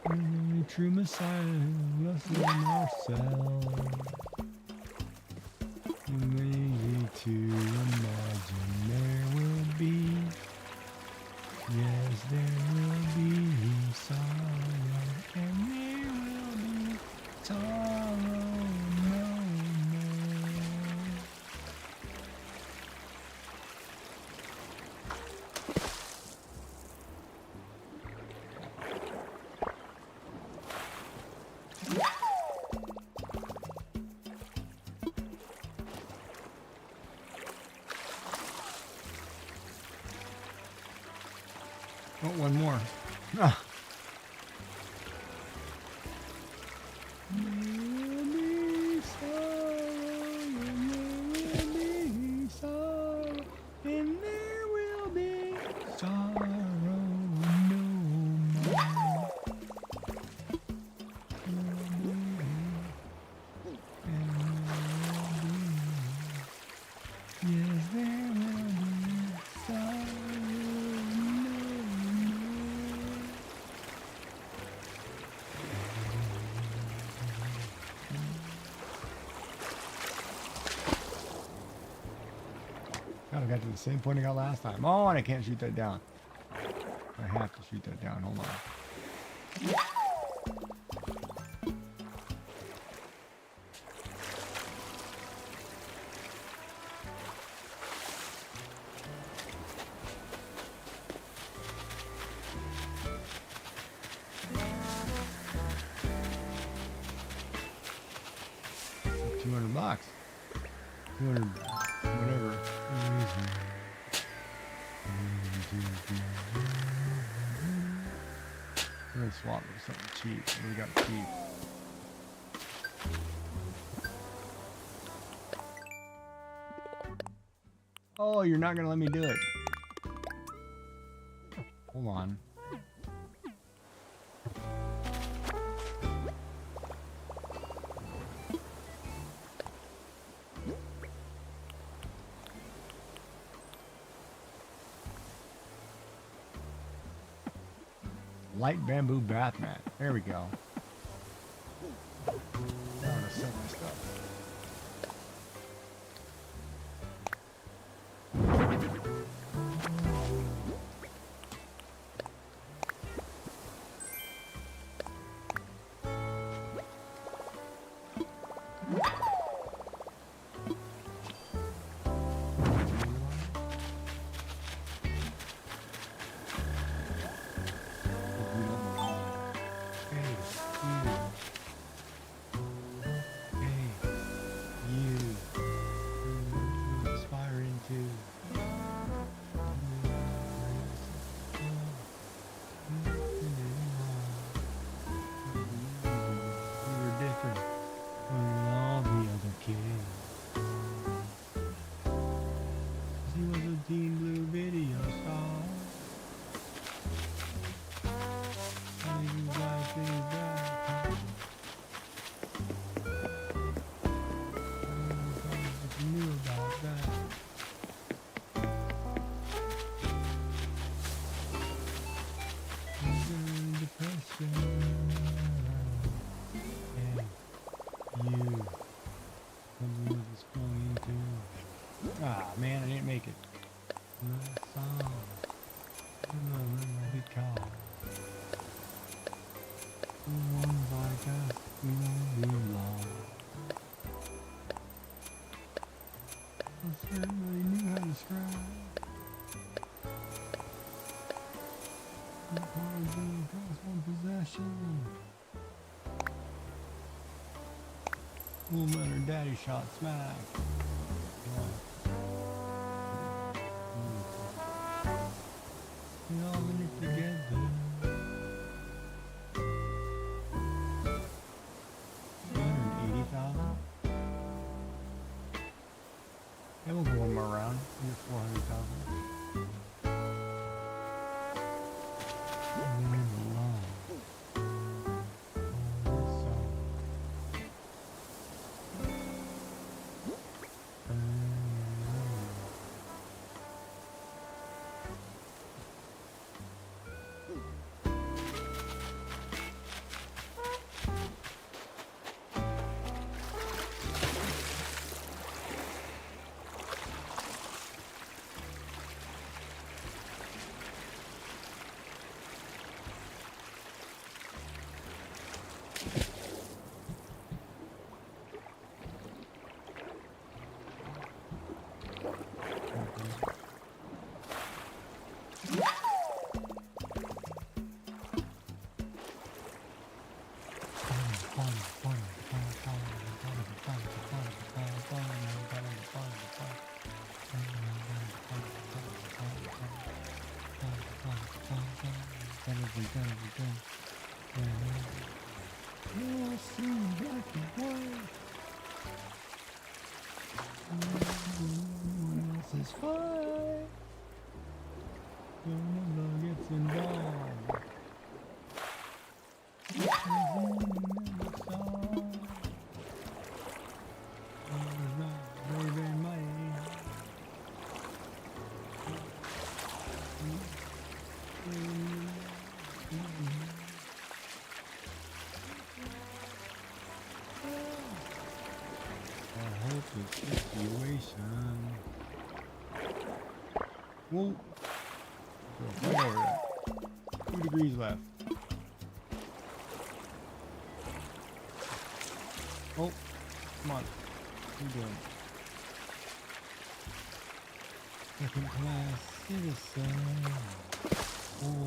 The true Messiah, blessed ourselves. Maybe to imagine there will be, yes, there will be sorrow, and there will be sorrow no more. Oh, one more. Ah. And there will be sorrow no more. Yes, there will be sorrow no more. God, I got to the same point I got last time. Oh, and I can't shoot that down. I have to shoot that down. Hold on. $200. 200, whatever. We're gonna swap with something cheap. What do we got cheap? Oh, you're not gonna let me do it. Hold on. Light bamboo bath mat. There we go. Now I'm gonna set my stuff. Ah, man, I didn't make it. I certainly knew how to scribe. One possession. We'll let her daddy shot smack. We all in it together. 280,000. Yeah, we'll go one more round. Under 400,000. Is fine. Nobody gets involved. Very, very mighty. A hopeless situation. Whoa. Right over that. 2 degrees left. Oh, come on. What are you doing? Second class citizen. For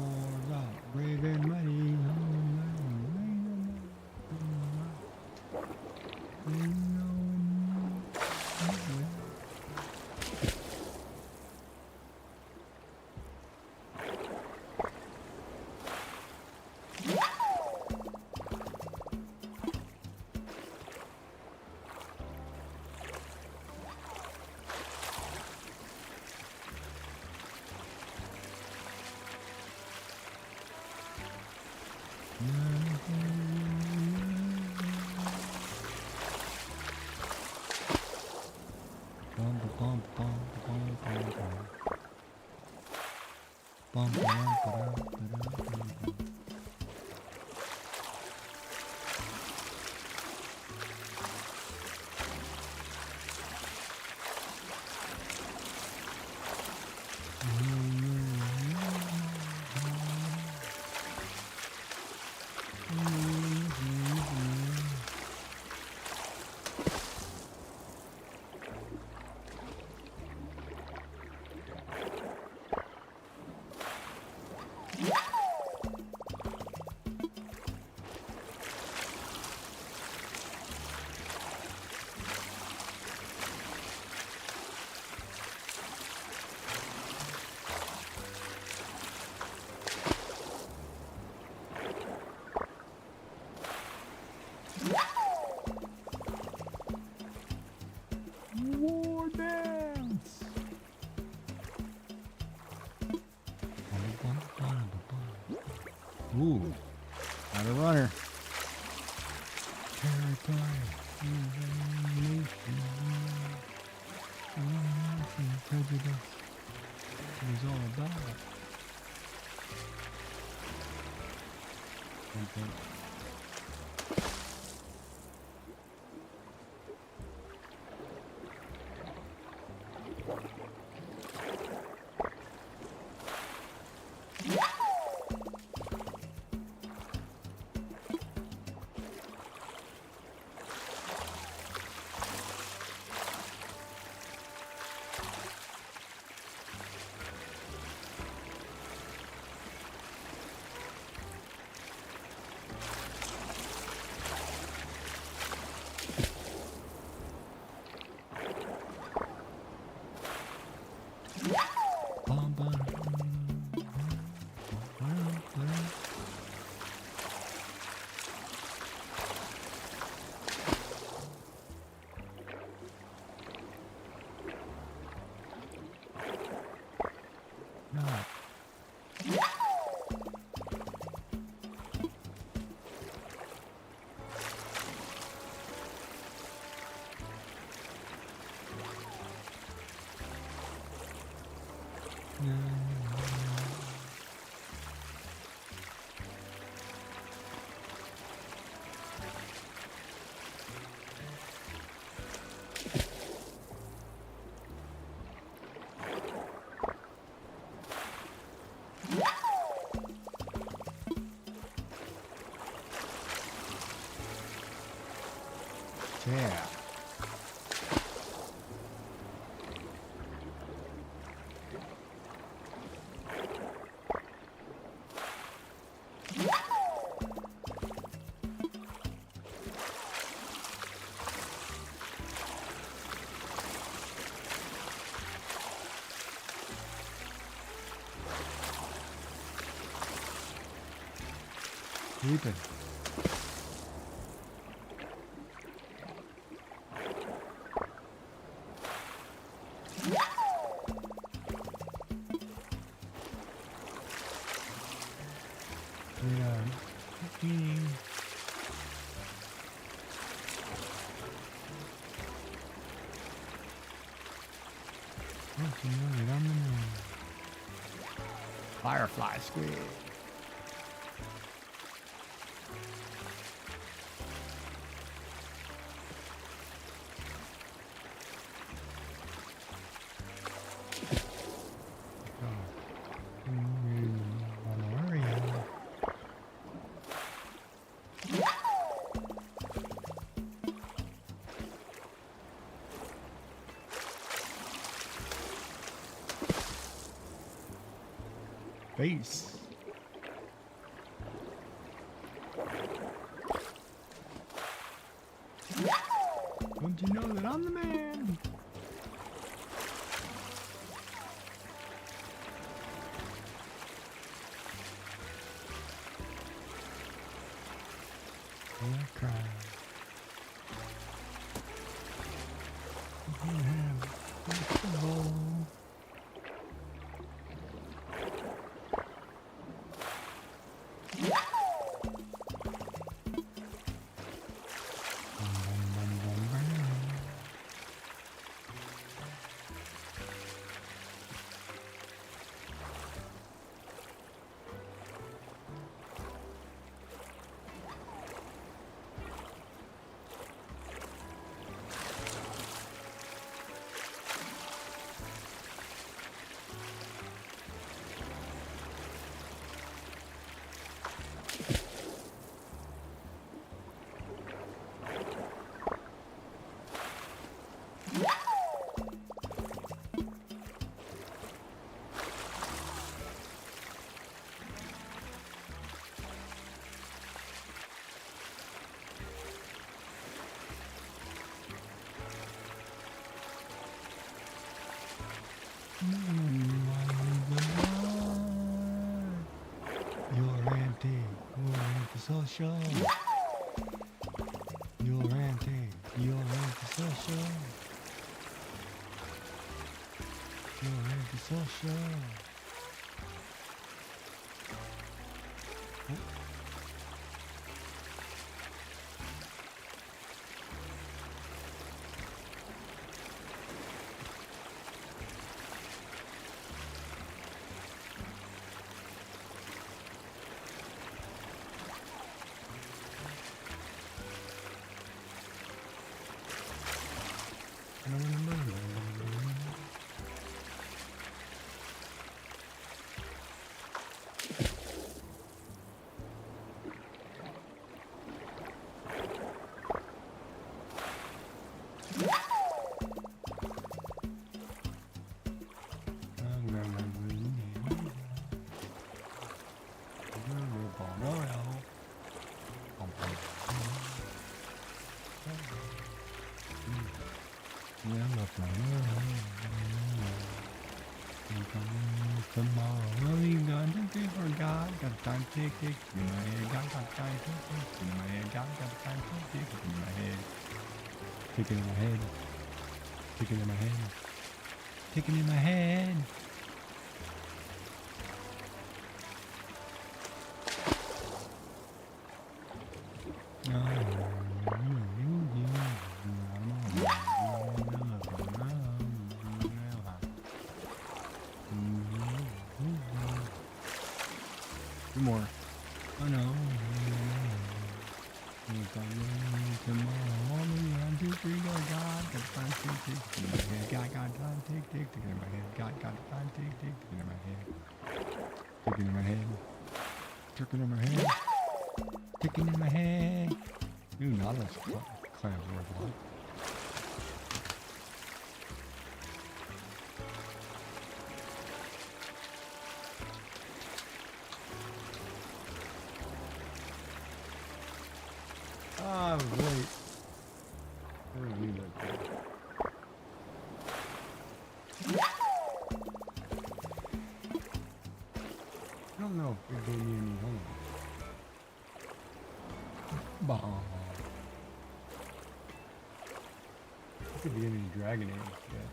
the brave and mighty. War dance. Ooh, not a runner. Territory. Prejudice. It was all about. Yeah. Sleeping. Eating. Firefly squid. Face. Don't you know that I'm the man? Don't cry. You have a bowl. You're anti-social. You're anti-social. You're anti-social. Oh. Tomorrow you got to do for God, got time tick tick in my head, got time tick tick in my head, got time tick tick in my head, ticking in my head, ticking in my head, ticking in my head. Two more. Oh no. Tomorrow, 1, 2, 3, go. God, got time tick tick in my head. Got time tick tick tick in my head. Got time tick tick in my head. Ticking in my head. Ticking in my head. Ticking in my head. Ooh, Nautilus clams worth a lot. Ah, wait. I don't need that thing. I don't know if it gave me any home. Bah. I could be any dragon eggs yet.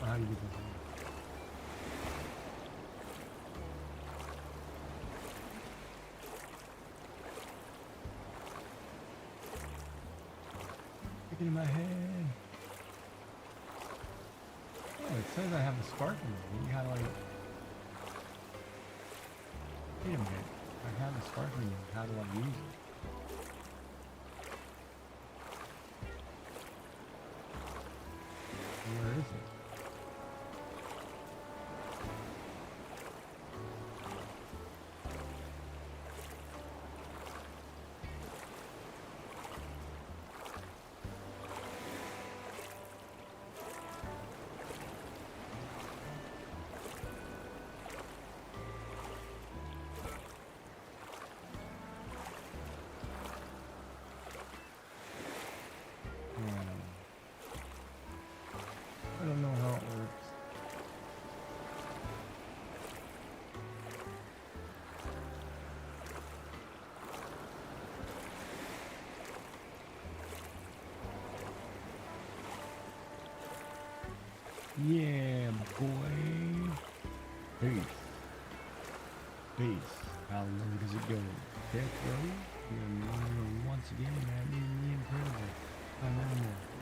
How do you get this? Stick it in my head. Oh, it says I have a spark in it. How do I... Wait a minute. I have a spark in it. How do I use it? Where is it? I don't know how it works. Yeah, boy. Peace. Peace. How low does it go? Death row? Once again, that is the incredible.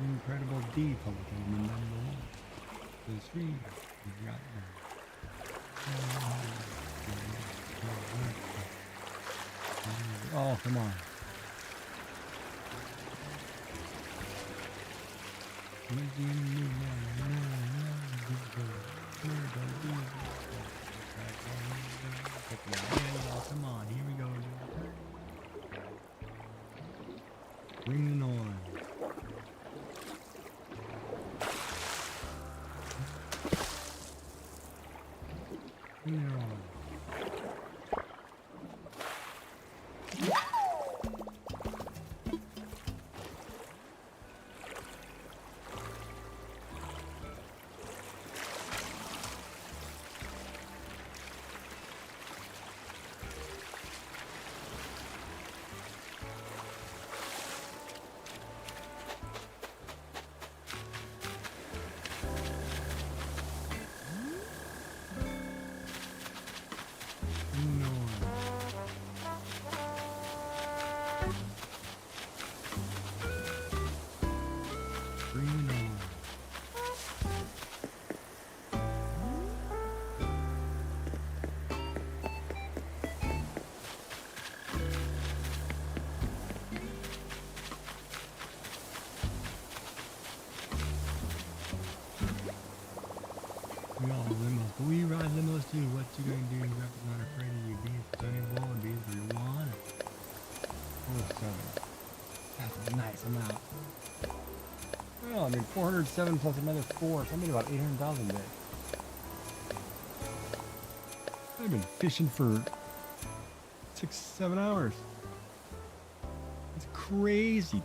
Incredible D Pokemon number 1. The stream is right there. Oh, come on. Oh, come on, here see what you gonna do. Grandpa's not afraid of you being sunny bull and being for your one. 407. That's a nice amount. Well, I mean 407 plus another 4. So I made about 800,000 a day. I've been fishing for 6-7 hours. It's crazy.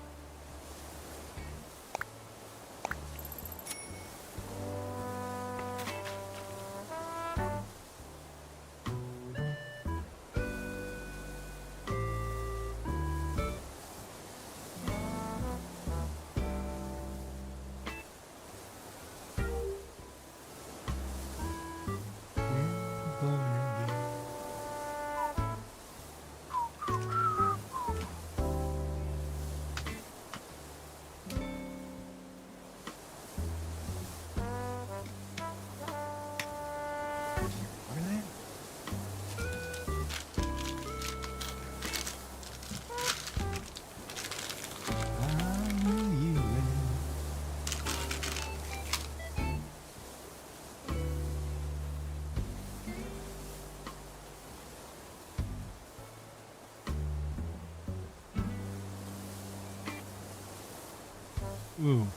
Ooh,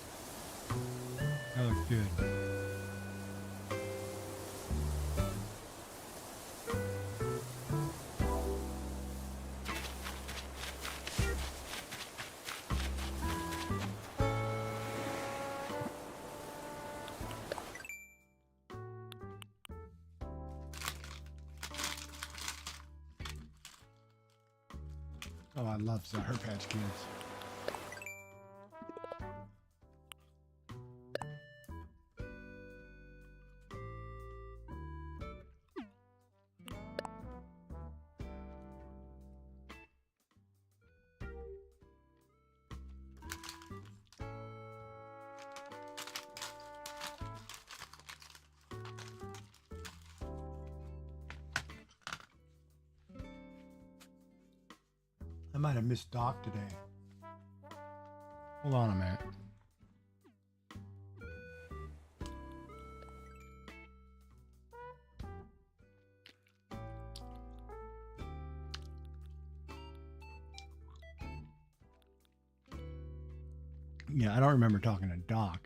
that looks good. Oh, I love Sour Patch Kids. I might have missed Doc today. Hold on a minute. Yeah, I don't remember talking to Doc.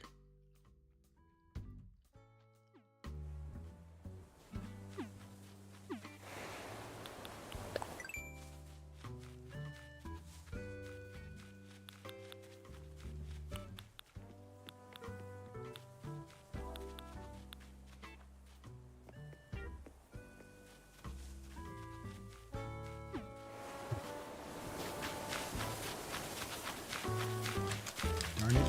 Darn it.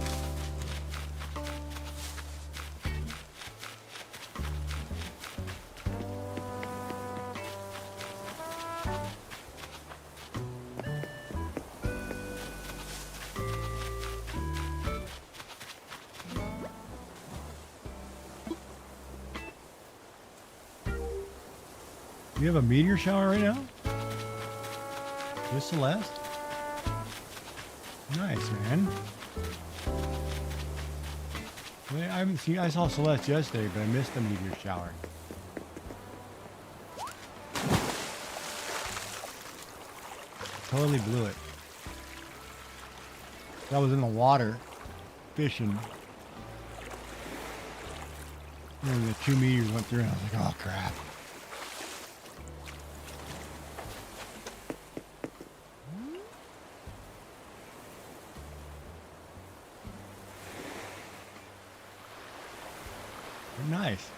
You have a meteor shower right now? With Celeste? Nice, man. I haven't seen. I saw Celeste yesterday, but I missed the meteor shower. Totally blew it. I was in the water fishing. And the 2 meters went through, and I was like, "Oh crap!" Nice.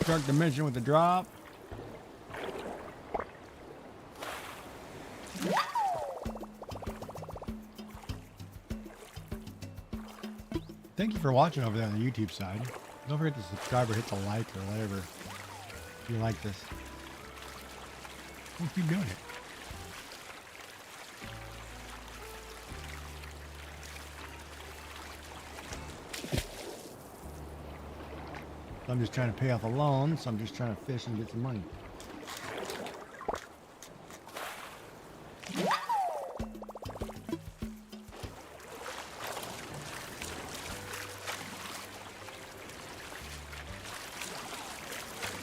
Dark Dimension with the drop. Thank you for watching over there on the YouTube side. Don't forget to subscribe or hit the like or whatever if you like this. We'll keep doing it. I'm just trying to pay off a loan, so I'm just trying to fish and get some money.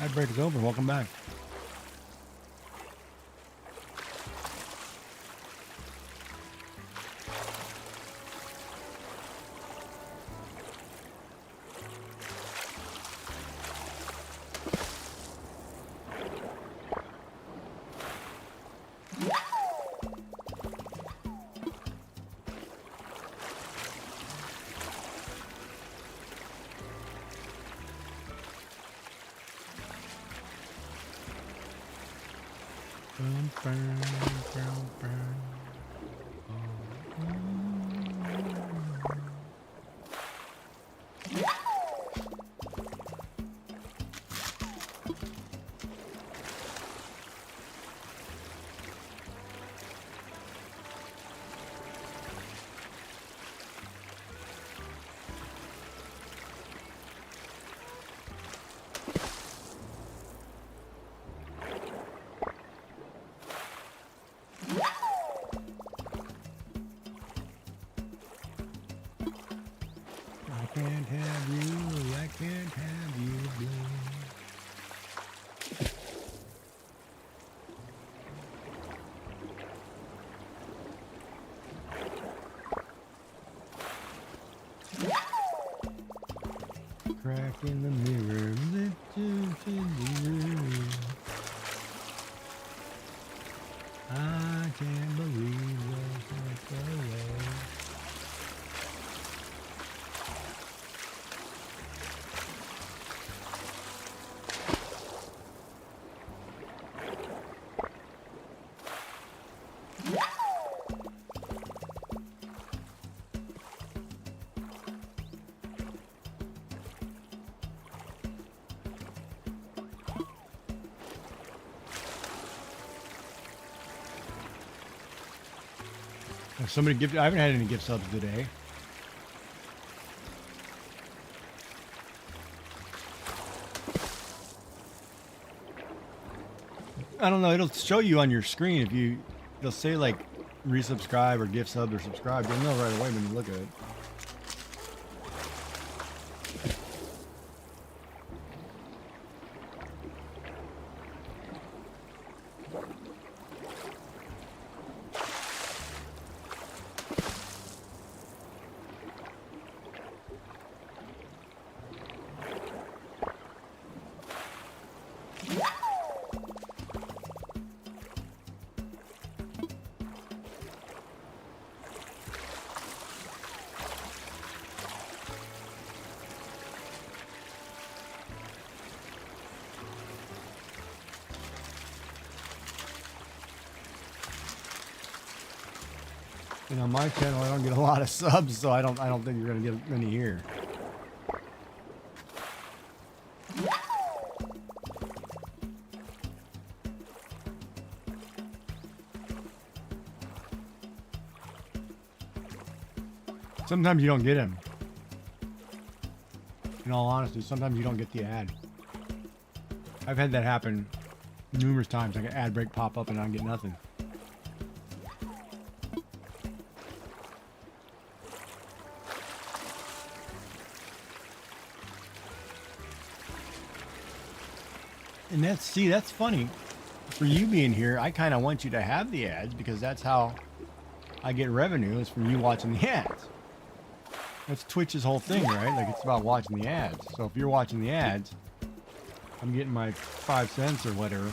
Ad break is over. Welcome back. I can't have you, I can't have you, blue. Crack in the mirror, lift you to the room. I can't believe you're so away. Somebody gift. I haven't had any gift subs today. I don't know. It'll show you on your screen if you. They'll say like resubscribe or gift sub or subscribe. You'll know right away when you look at it. And on my channel, I don't get a lot of subs, so I don't think you're gonna get many here. Sometimes you don't get them. In all honesty, sometimes you don't get the ad. I've had that happen numerous times. Like an ad break pop up and I don't get nothing. And that's funny. For you being here, I kind of want you to have the ads because that's how I get revenue, is from you watching the ads. That's Twitch's whole thing, right? Like, it's about watching the ads. So if you're watching the ads, I'm getting my 5 cents or whatever.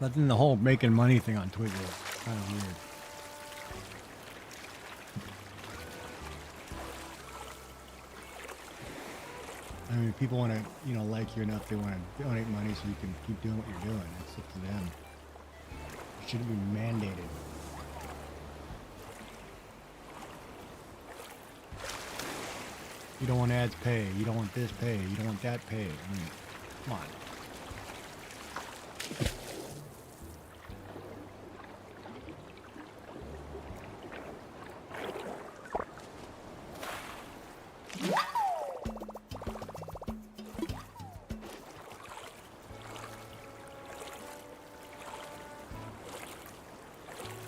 But then the whole making money thing on Twitch is kind of weird. I mean, people want to, you know, like you enough, they want to donate money so you can keep doing what you're doing. It's up to them. It shouldn't be mandated. You don't want ads pay. You don't want this pay. You don't want that pay. I mean, come on.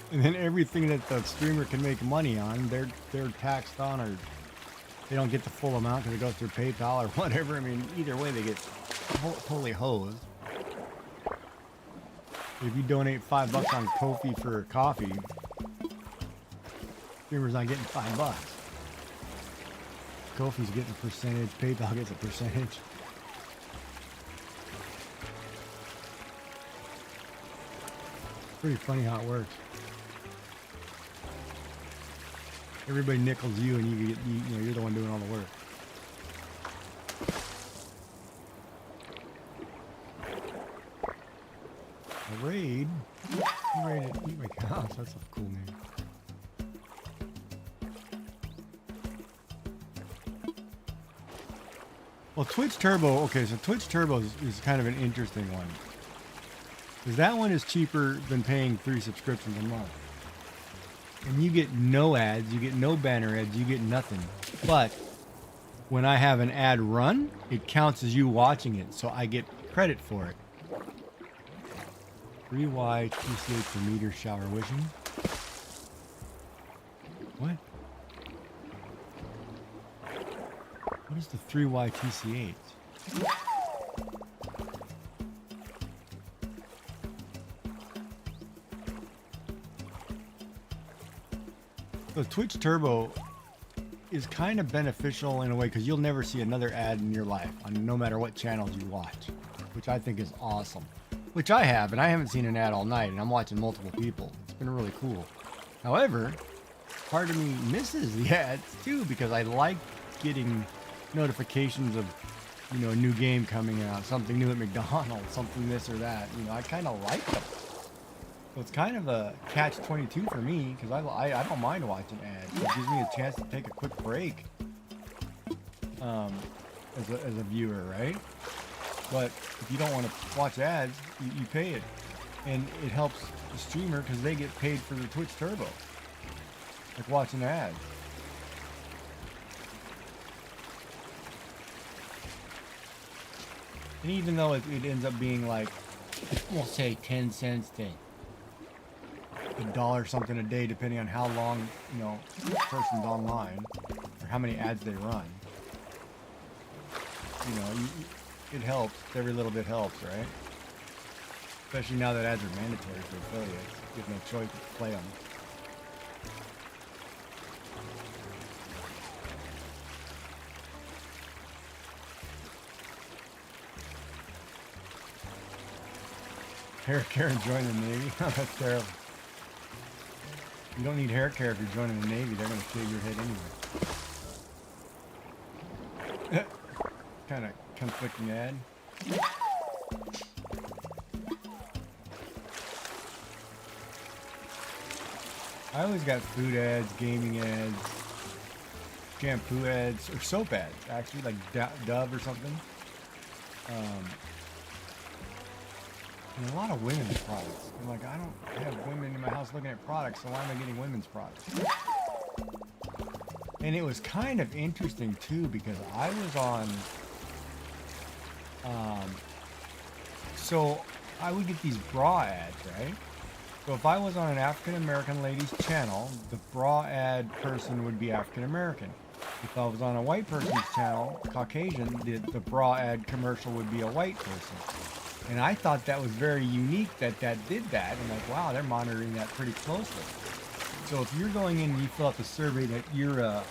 And then everything that the streamer can make money on, they're taxed on, or they don't get the full amount because it goes through PayPal or whatever. I mean, either way, they get totally hosed. If you donate $5 on Ko-fi for coffee, streamer's not getting $5. Ko-fi's getting a percentage. PayPal gets a percentage. Pretty funny how it works. Everybody nickels you, and you know, you're the one doing all the work. A raid? You raided Eat My Cows. That's a cool name. Well, Twitch Turbo. Okay, so Twitch Turbo is kind of an interesting one. Because that one is cheaper than paying 3 subscriptions a month. And you get no ads, you get no banner ads, you get nothing. But when I have an ad run, it counts as you watching it, so I get credit for it. 3Y TCH per meter shower wishing. What? What is the 3Y TCH? So Twitch Turbo is kind of beneficial in a way because you'll never see another ad in your life on no matter what channels you watch, which I think is awesome. Which I have, and I haven't seen an ad all night, and I'm watching multiple people. It's been really cool. However, part of me misses the ads too because I like getting notifications of, you know, a new game coming out, something new at McDonald's, something this or that. You know, I kind of like them. So it's kind of a catch-22 for me because I don't mind watching ads. It gives me a chance to take a quick break as a viewer, right? But if you don't want to watch ads, you pay it. And it helps the streamer because they get paid for the Twitch Turbo. Like watching ads. And even though it ends up being like, we'll say 10 cents to $1 something a day, depending on how long, you know, the person's online or how many ads they run. You know, it helps. Every little bit helps, right? Especially now that ads are mandatory for affiliates. You have no choice but to play them. Hair care and join the Navy? That's terrible. You don't need hair care if you're joining the Navy. They're going to shave your head anyway. Kind of conflicting ad. I always got food ads, gaming ads, shampoo ads, or soap ads, actually, like Dove or something. And a lot of women's products. I'm like, I don't have women in my house looking at products, so why am I getting women's products? And it was kind of interesting too because I was on, so I would get these bra ads, right? So if I was on an African American lady's channel, the bra ad person would be African American. If I was on a white person's channel, Caucasian, the bra ad commercial would be a white person. And I thought that was very unique that did that. I'm like, wow, they're monitoring that pretty closely. So if you're going in and you fill out the survey that you're a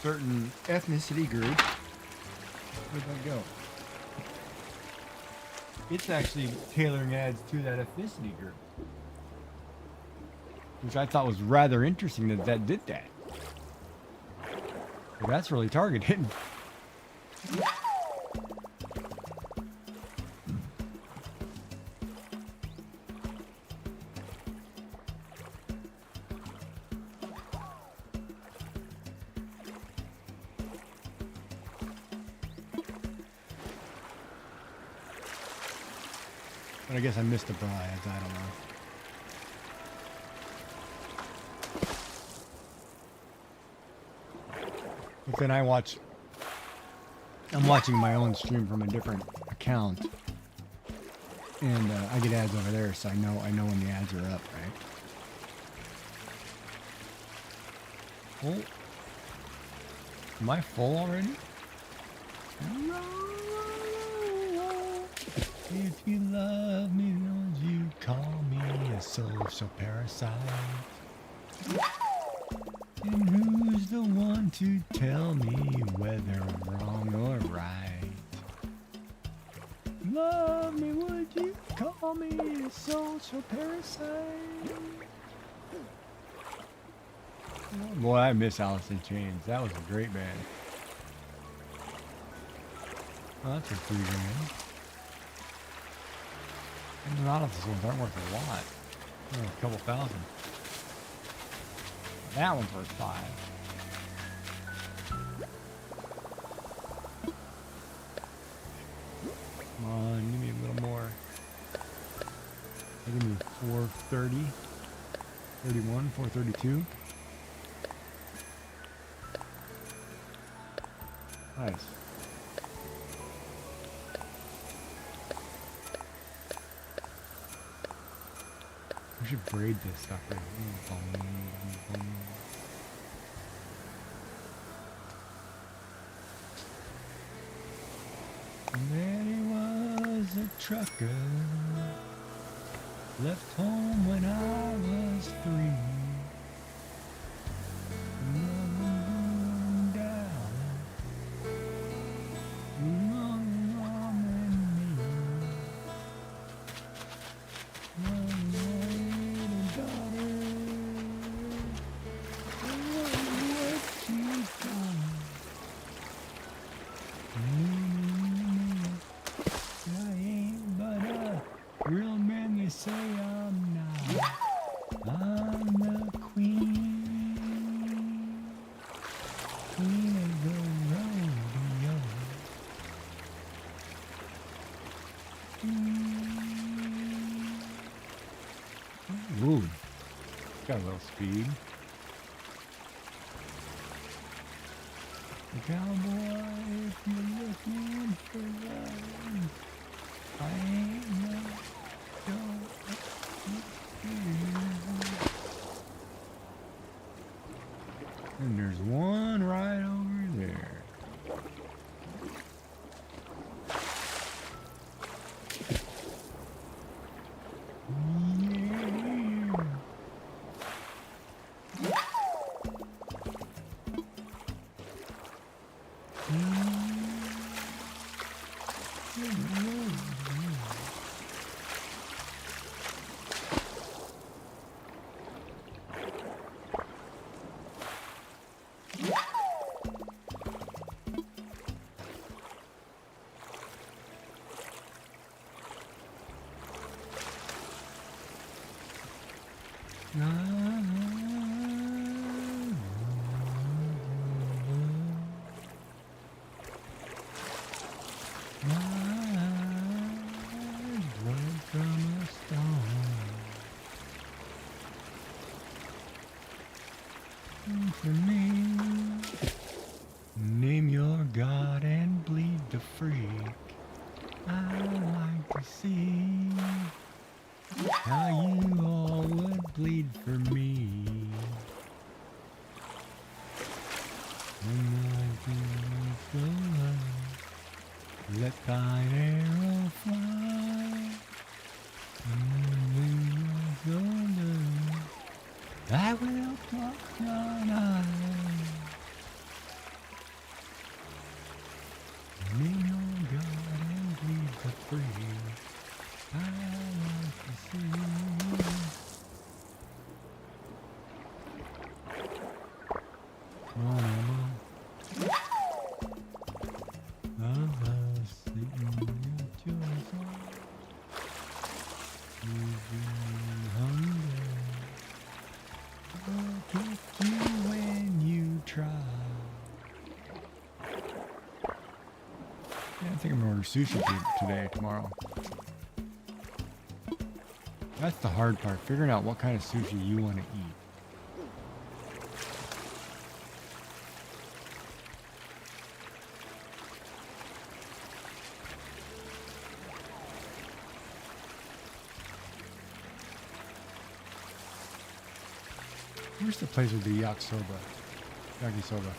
certain ethnicity group, where'd that go? it's actually tailoring ads to that ethnicity group, which I thought was rather interesting that that did that. So that's really targeted. But I guess I missed the brides. I don't know. But then I'm watching my own stream from a different account, and I get ads over there, so I know when the ads are up, right? Oh, am I full already? If you love me, won't you call me a social parasite? And who's the one to tell me whether I'm wrong or right? Love me, would you call me a social parasite? Oh, boy, I miss Alice in Chains. That was a great band. Oh, that's a $3 grand. And a lot of those ones aren't worth a lot. They're a couple thousand. That one's worth $5. Come on, give me a little more. Give me 430, 31, 432. Nice. We should braid this sucker. Daddy was a trucker, left home when I was 3. Moving down, Mom and me. Real man, you say I'm not. I'm the queen, queen of the rodeo. Ooh, got a little speed. The cowboy, if you're looking for love, I ain't no joke. And there's one right over there. For me, name your God and bleed the freak. I like to see how you all would bleed for me. When I do so low, let thine arrow fly. When you so low, I will pluck thine eye. Name your God and bleed the free. Come on, Emma. I think I'm gonna order sushi today, tomorrow. That's the hard part, figuring out what kind of sushi you want to eat. Where's the place with the yakisoba? Yakisoba.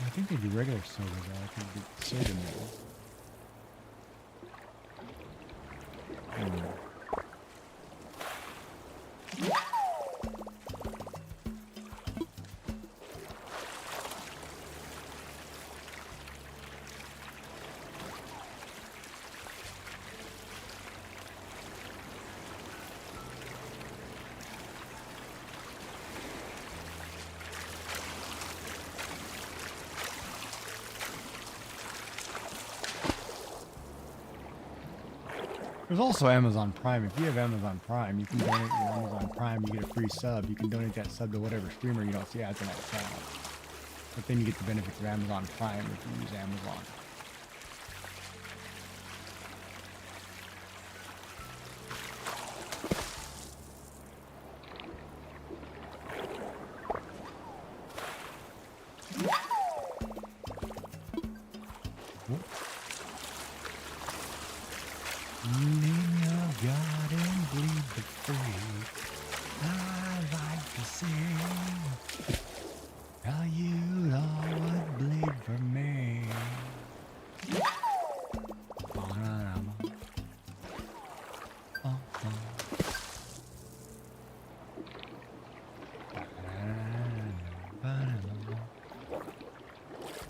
I think they do regular soda though. I think they soda now. There's also Amazon Prime. If you have Amazon Prime, you can donate your Amazon Prime. You get a free sub. You can donate that sub to whatever streamer you don't see ads on that channel. But then you get the benefits of Amazon Prime if you use Amazon.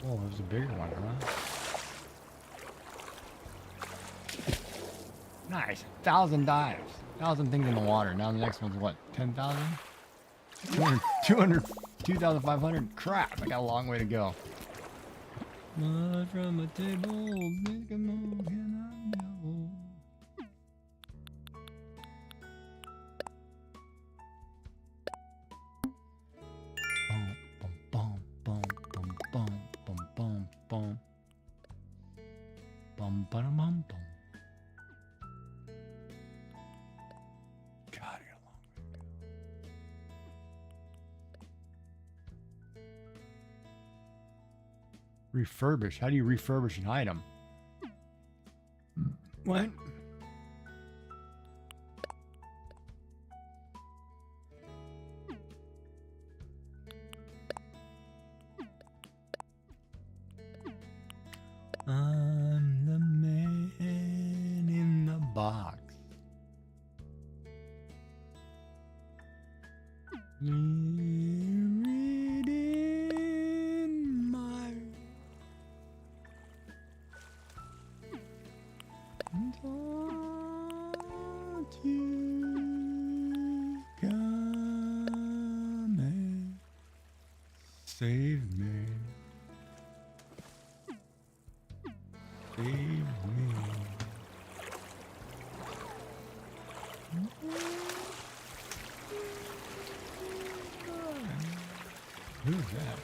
Oh, there's a bigger one, huh? Nice. 1,000 dives. 1,000 things in the water. Now the next one's what? 10,000? 200, 2,500? Crap, I got a long way to go. Blood from a table, make a move, and I'm double. Bum, bum, bum, bum, bum, bum, bum, bum. Bum, bum, bum, bum. God, I got a long way to go. Refurbish. How do you refurbish an item? What? I'm the man in the box. Read in my don't you come and save me. Save me. Who's that?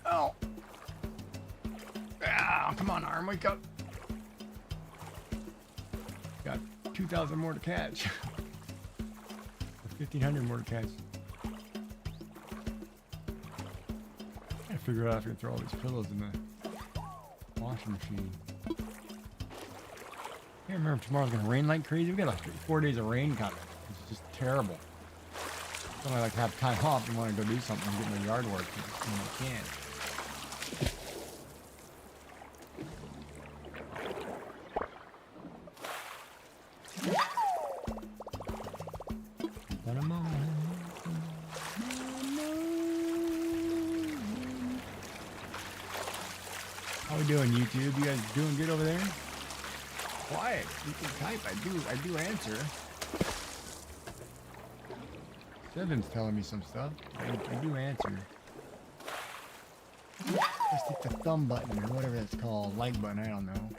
Oh. Ah, come on, arm, wake up. Got 2,000 more to catch. 1,500 more to catch. Gotta figure out if I can throw all these pillows in the washing machine. I can't remember if tomorrow's gonna rain like crazy. We got like 4 days of rain coming. It's just terrible. So I like to have time off and want to go do something and get my yard work when I can. How we doing, YouTube? You guys doing good over there? Quiet. You can type. I do answer. Seven's telling me some stuff. I do answer. Just hit the thumb button or whatever that's called. Like button, I don't know.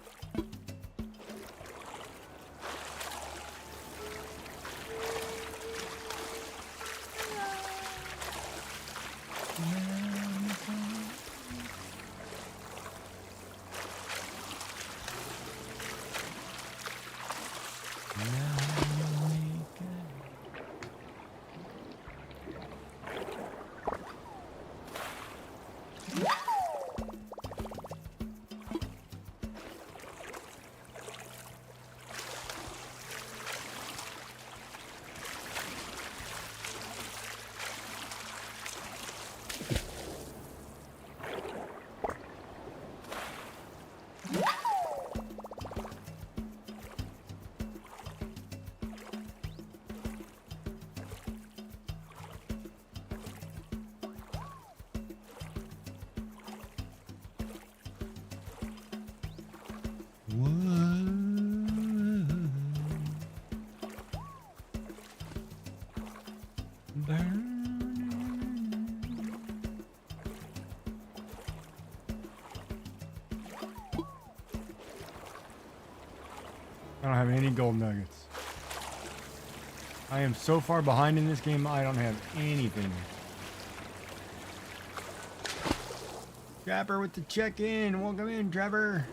I don't have any gold nuggets. I am so far behind in this game, I don't have anything. Trapper with the check-in. Welcome in, Trapper.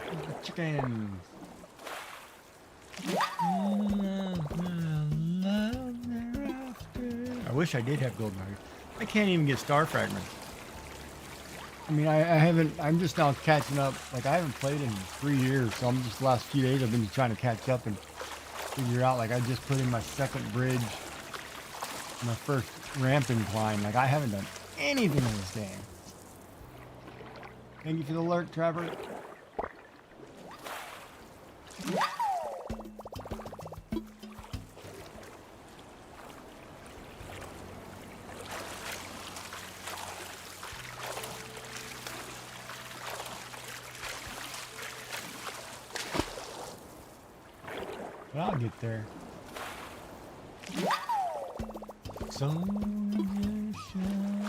With the chickens. I wish I did have gold nuggets. I can't even get star fragments. I mean, I haven't, I'm just now catching up. Like, I haven't played in 3 years, so I'm just the last few days I've been trying to catch up and figure out, like, I just put in my second bridge, my first ramp incline. Like, I haven't done anything in this game. Thank you for the alert, Trevor. I'll get there. Soldier shine.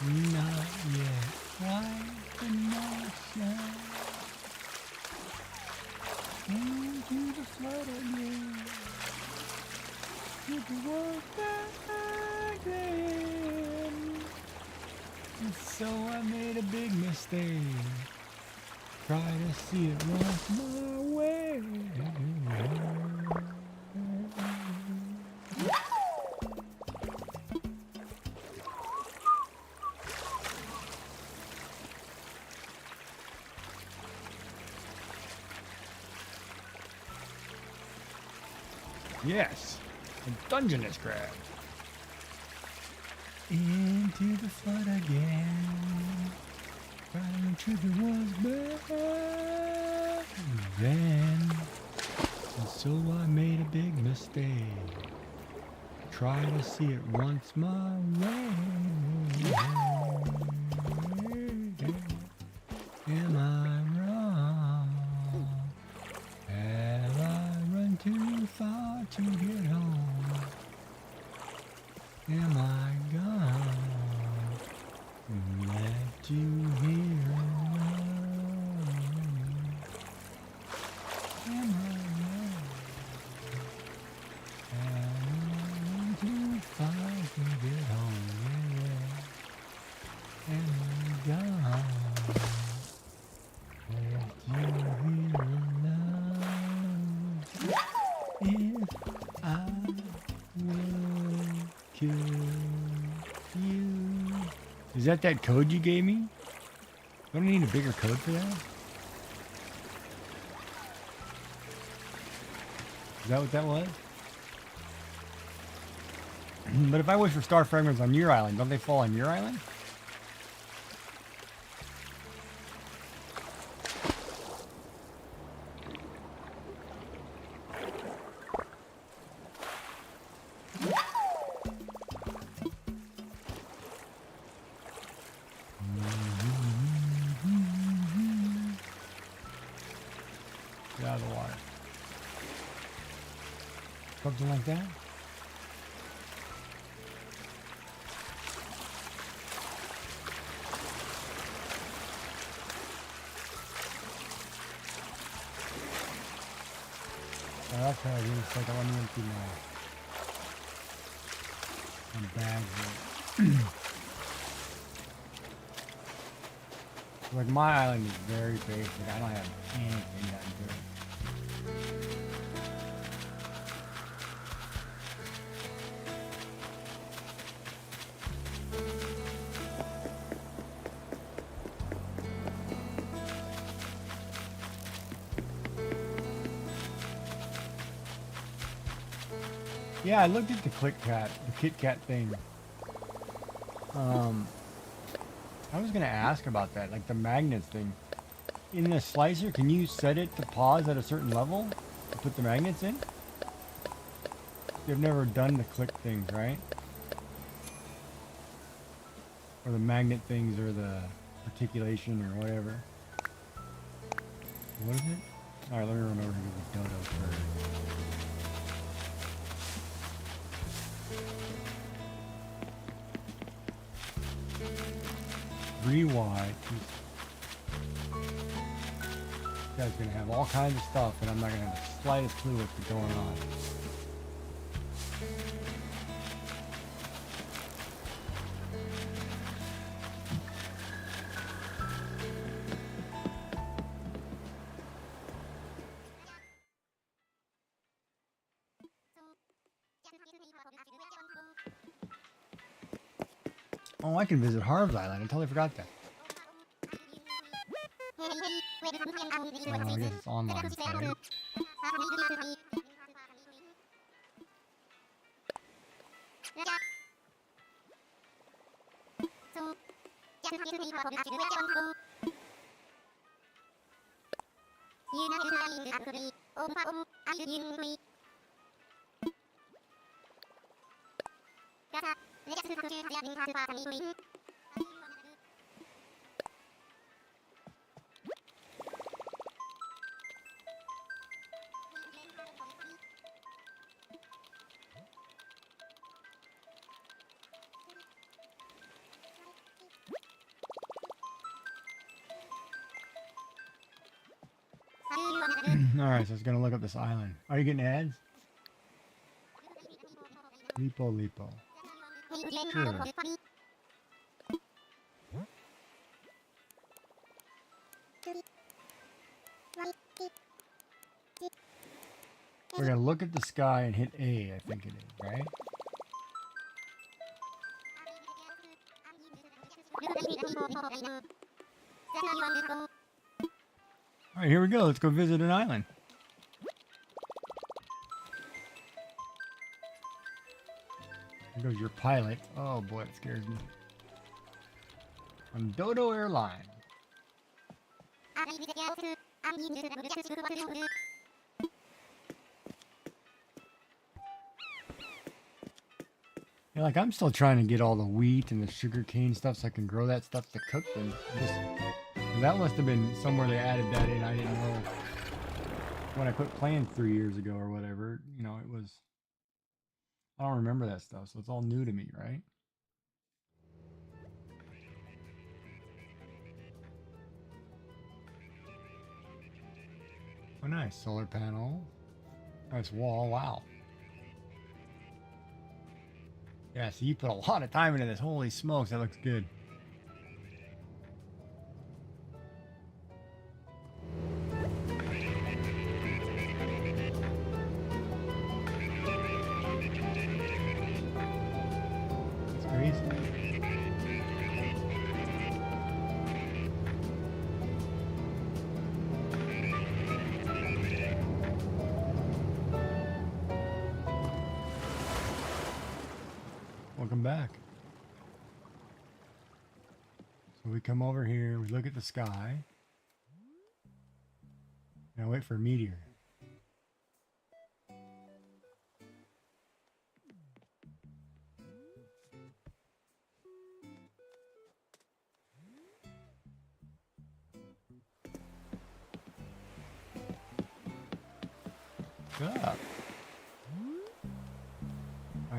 Not yet. Right in my shine. Into the flood again. To the world back again. And so I made a big mistake. Try to see it once my way. Yes, a dungeon is grabbed. Into the flood again. Right to the was back then. And so I made a big mistake. Try to see it once my way. Am I wrong? Have I run too far to get home? Am I gone? Left you here alone. Am I wrong? Am I too far to get home? Yeah. Am I gone? Left you here alone. If I will kill you. Is that code you gave me? Don't I need a bigger code for that? Is that what that was? But if I wish for star fragments on your island, don't they fall on your island? Something like that. Oh, that's how I do. It's like I want to empty my bags here. Like my island is very basic. I don't have anything done to it. Yeah, I looked at the Kit Kat thing. I was gonna ask about that, like the magnets thing. In the slicer, can you set it to pause at a certain level to put the magnets in? You've never done the click things, right? Or the magnet things, or the articulation, or whatever. What is it? Alright, let me run over here with Dodo first. Rewide. This guy's gonna have all kinds of stuff, and I'm not gonna have the slightest clue what's going on. Oh, I can visit Harv's Island. I totally forgot that. Oh, I guess it's online, right? Alright, so it's gonna look up this island. Are you getting ads? Lipo. Sure. We're gonna look at the sky and hit A, I think it is, right? Alright, here we go. Let's go visit an island. Here goes your pilot. Oh boy, it scares me. On Dodo Airline. Yeah, like I'm still trying to get all the wheat and the sugar cane stuff so I can grow that stuff to cook them. That must have been somewhere they added that in. I didn't know when I quit playing 3 years ago or whatever. You know, it was. I don't remember that stuff, so it's all new to me, right? Oh, nice. Solar panel. Nice wall. Wow. Yeah, so you put a lot of time into this. Holy smokes, that looks good. That's crazy. Welcome back. So we come over here, we look at the sky. Now wait for a meteor. What's up?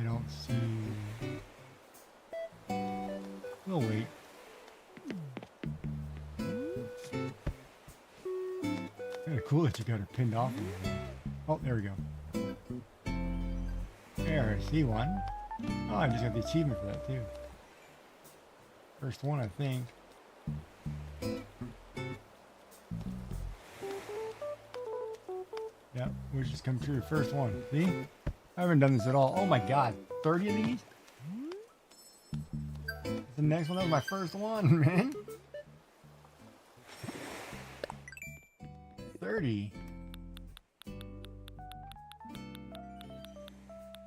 I don't see. We'll wait. Kind of cool that you got her pinned off. Oh, there we go. There, I see one. Oh, I just got the achievement for that too. First one, I think. Yeah, wish just come true. First one. See? I haven't done this at all. Oh my god, 30 of these? The next one, that was my first one, man. 30. I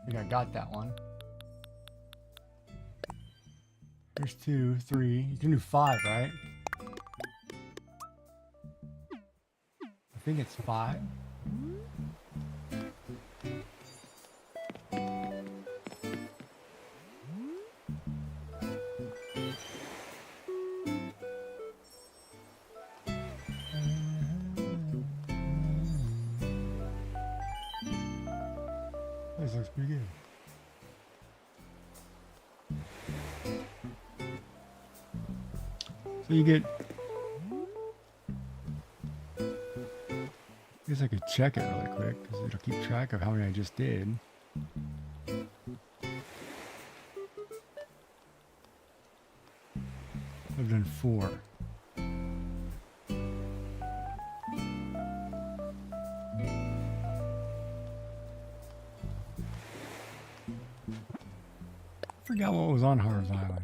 think I got that one. There's 2, 3. You can do 5, right? I think it's 5. This looks pretty good. So you get. I guess I could check it really quick because it'll keep track of how many I just did. I've done 4. Forgot what was on Harv's Island.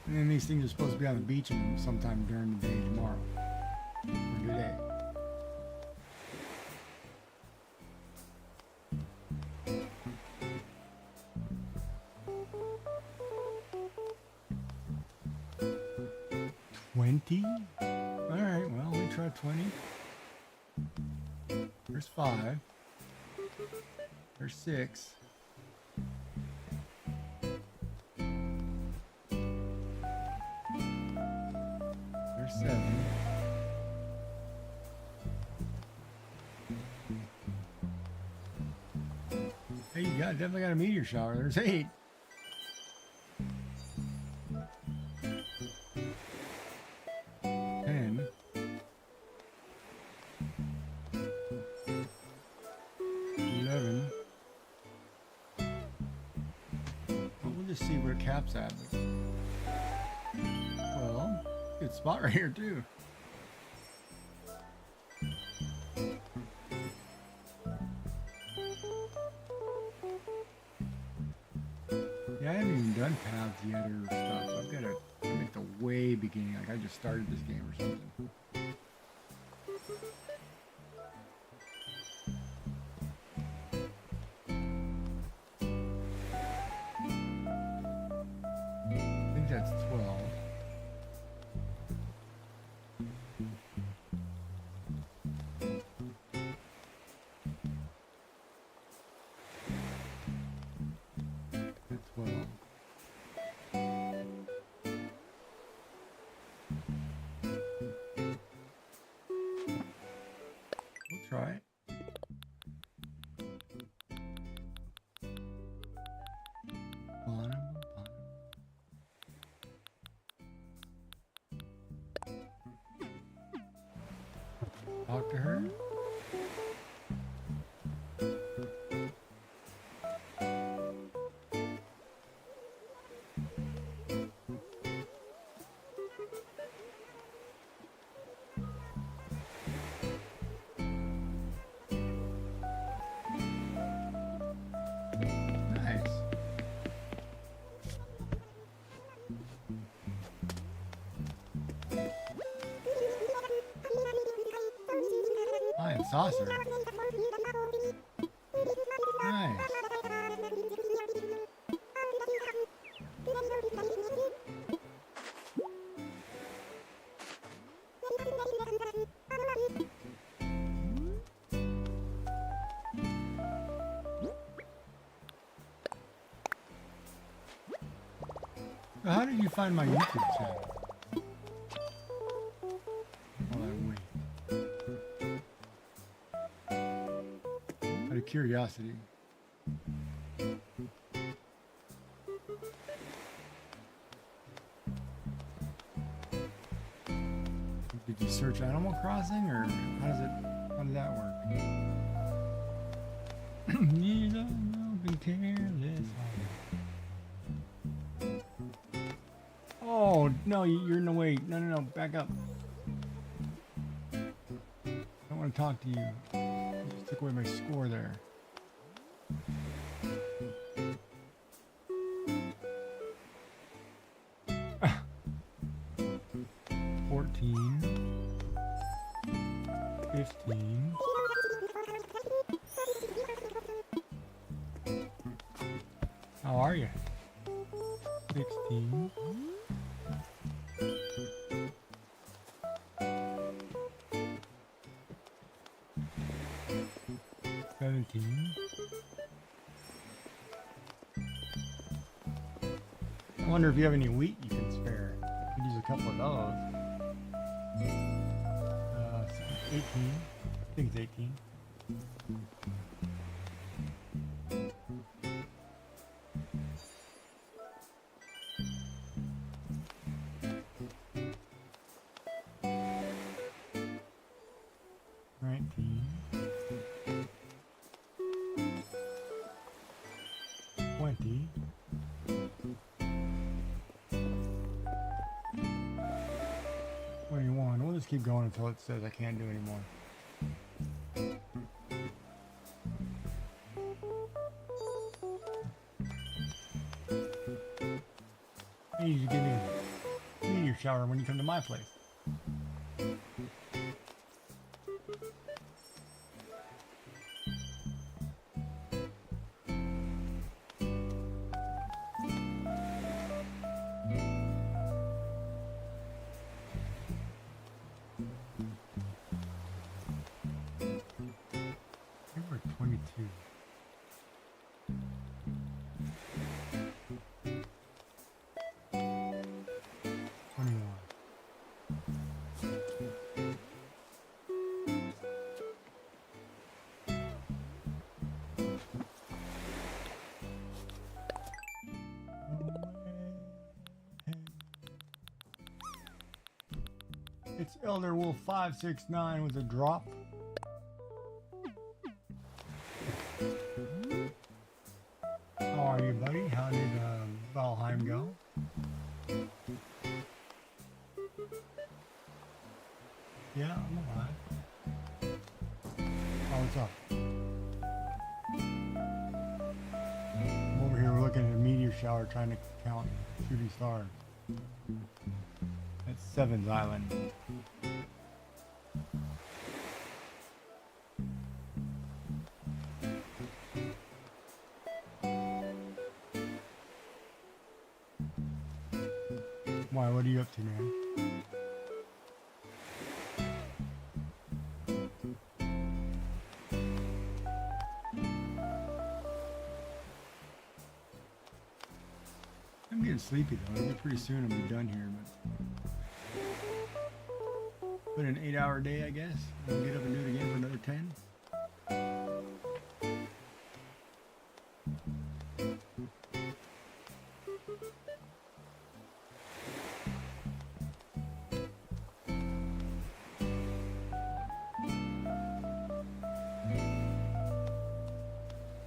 And then these things are supposed to be on the beach sometime during the day tomorrow. Or today. Alright, well, we try 20. There's 5. There's 6. There's 7. Hey, you definitely got a meteor shower. There's 8. See where it caps at. Well, good spot right here too. Yeah, I haven't even done paths yet or stuff. I've got to make the way beginning. Like I just started this game or something. That's 12. That's 12. We'll try it. Talk to her. Nice. Lion saucer. Nice. So how did you find my YouTube channel? While I wait. Out of curiosity. Did you search Animal Crossing, or how does that work? You don't know, be careless. Oh no, you're in the way. No, back up. I don't want to talk to you. You just took away my score there. $14, $15. How are you? 16. 17. I wonder if you have any wheat you can spare. Could use a couple of those. 18. I think it's 18. We'll just keep going until it says I can't do anymore. You need to give me a meteor shower when you come to my place. Number 22. It's Elder Wolf 569 with a drop. How are you, buddy? How did Valheim go? Yeah, I'm alright. Oh, what's up? I'm over here looking at a meteor shower trying to count shooting stars. That's Seven's Island. Why, what are you up to, man? I'm getting sleepy though. It'll be pretty soon I'll be done here, but an 8-hour day, I guess. I'll get up and do it again for another 10.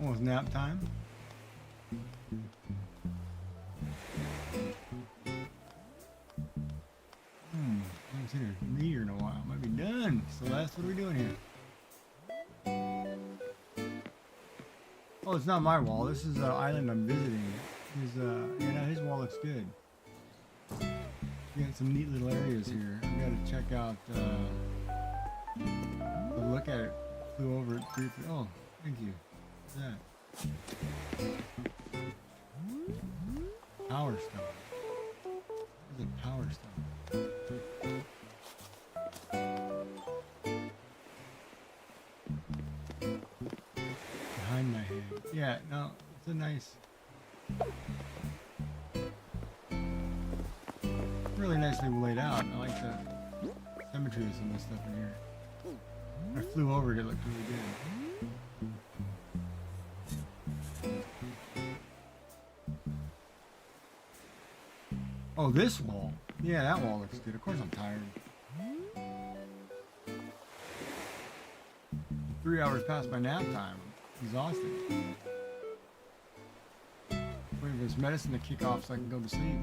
Almost nap time. I haven't seen a meteor in a while. Might be done. Celeste, what are we doing here? Oh, it's not my wall. This is an island I'm visiting. His wall looks good. We got some neat little areas here. We got to check out. Look at it. Flew over it briefly. Oh, thank you. What's that? Power stone. Where's the power stone? Behind my head. Yeah, no, it's a nice. Really nicely laid out. I like the symmetry of some of the stuff in here. When I flew over it, it looked really good. Oh, this wall. Yeah, that wall looks good. Of course I'm tired. 3 hours past my nap time. I'm exhausted. Waiting for this medicine to kick off so I can go to sleep.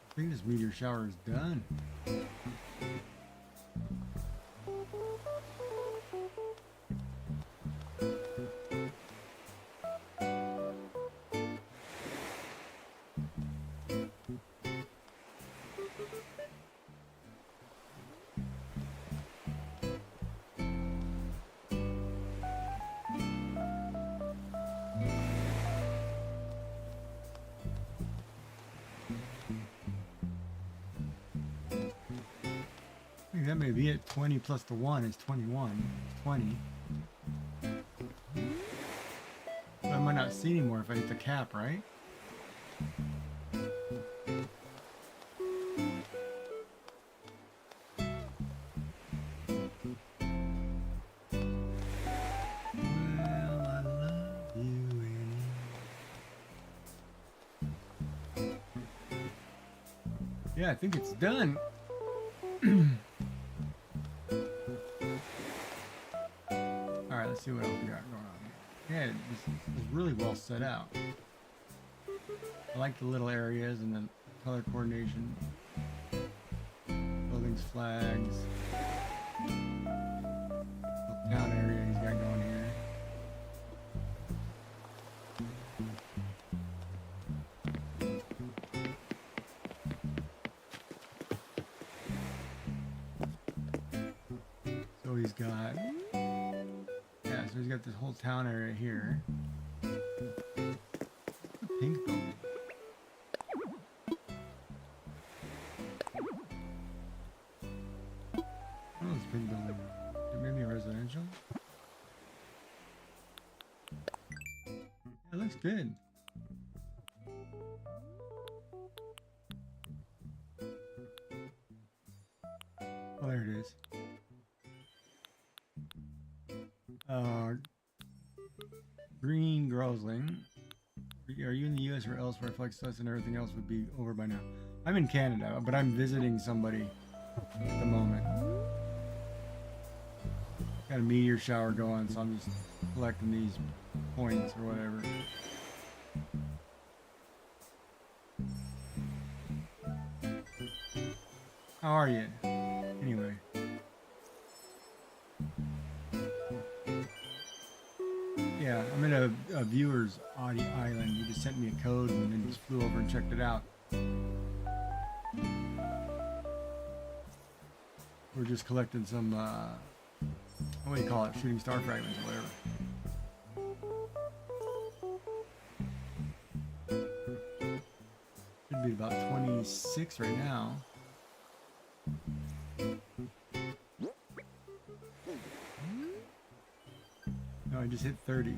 I think this meteor shower is done. I think that may be it. 20 plus the 1 is 21. 20. But I might not see anymore if I hit the cap, right? Well, I love you anyway. Yeah, I think it's done. Alright, let's see what else we got going on here. Yeah, this is really well set out. I like the little areas and the color coordination. Buildings, flags. Little town area he's got going here. So he's got, yeah, so he's got this whole town area here. Pink building. What is pink building? It may be residential. It looks good. Oh, there it is. Green Grosling. Are you in the US or elsewhere? Flex Test and everything else would be over by now. I'm in Canada, but I'm visiting somebody at the moment. Got a meteor shower going, so I'm just collecting these points or whatever. How are you? Anyway. Yeah, I'm in a viewer's island. He just sent me a code and then just flew over and checked it out. We're just collecting some, what do you call it? Shooting star fragments or whatever. Should be about 26 right now. No, I just hit 30.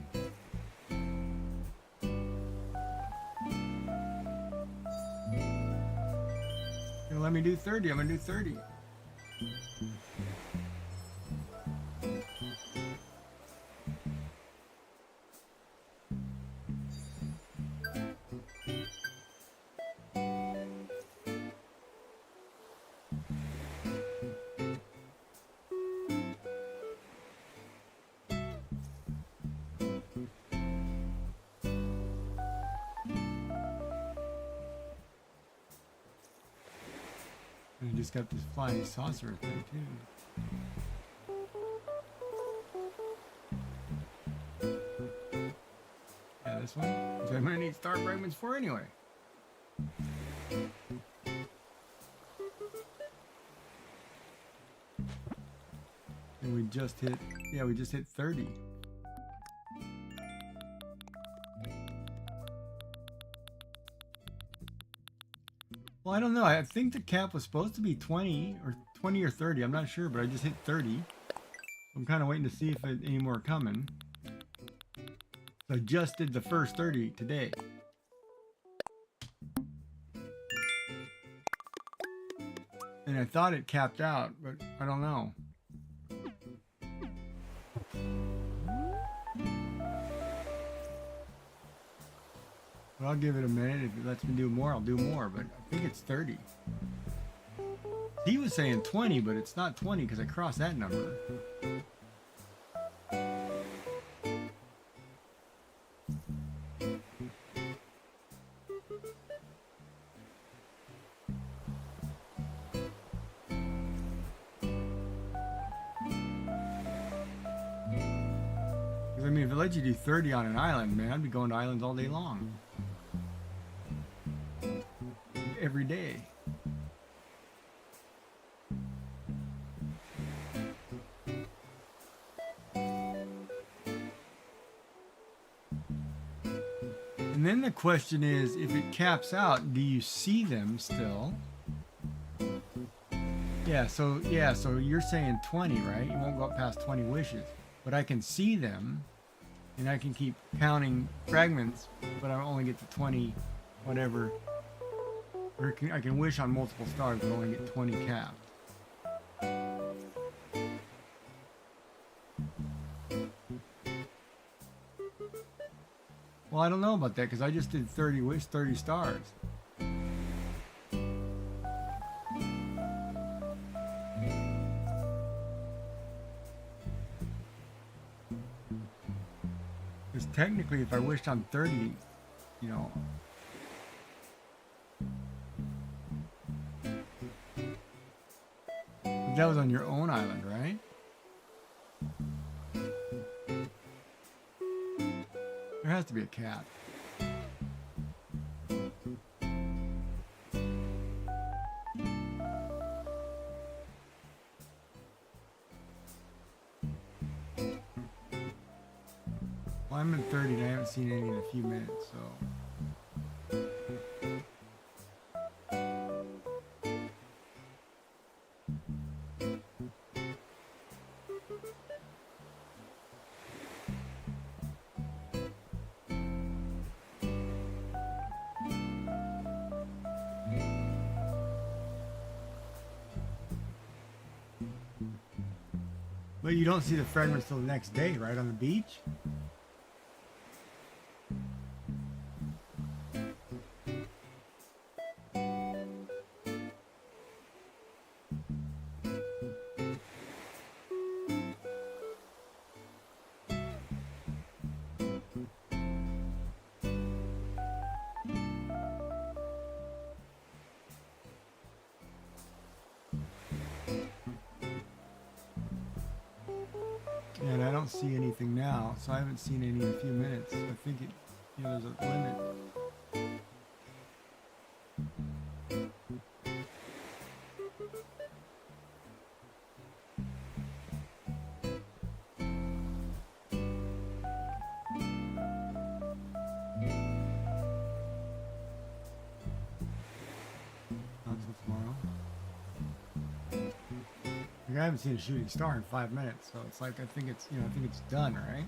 You'll let me do 30. I'm gonna do 30. And I just got this flying saucer thing too. Yeah, this one. Which I'm gonna need star fragments for anyway. And we just hit, yeah, we just hit 30. Well, I don't know. I think the cap was supposed to be 20 or 30. I'm not sure, but I just hit 30. I'm kind of waiting to see if any more are coming. So I just did the first 30 today. And I thought it capped out, but I don't know. But I'll give it a minute. If it lets me do more, I'll do more. But I think it's 30. He was saying 20, but it's not 20 because I crossed that number. I mean, if it lets you do 30 on an island, man, I'd be going to islands all day long. Every day. And then the question is, if it caps out, do you see them still? Yeah, so you're saying 20, right? You won't go up past 20 wishes. But I can see them, and I can keep counting fragments, but I only get to 20, whatever. Or I can wish on multiple stars, but only get 20 capped. Well, I don't know about that, because I just did 30 wish, 30 stars. Because technically, if I wished on 30, you know... That was on your own island, right? There has to be a cap. Well, I'm in 30 and I haven't seen any in a few minutes, so... But you don't see the fragments till the next day, right, on the beach? And I don't see anything now, so I haven't seen any in a few minutes. I think it, you know, there's a limit. Not until tomorrow. I haven't seen a shooting star in 5 minutes, so it's like I think it's done, right?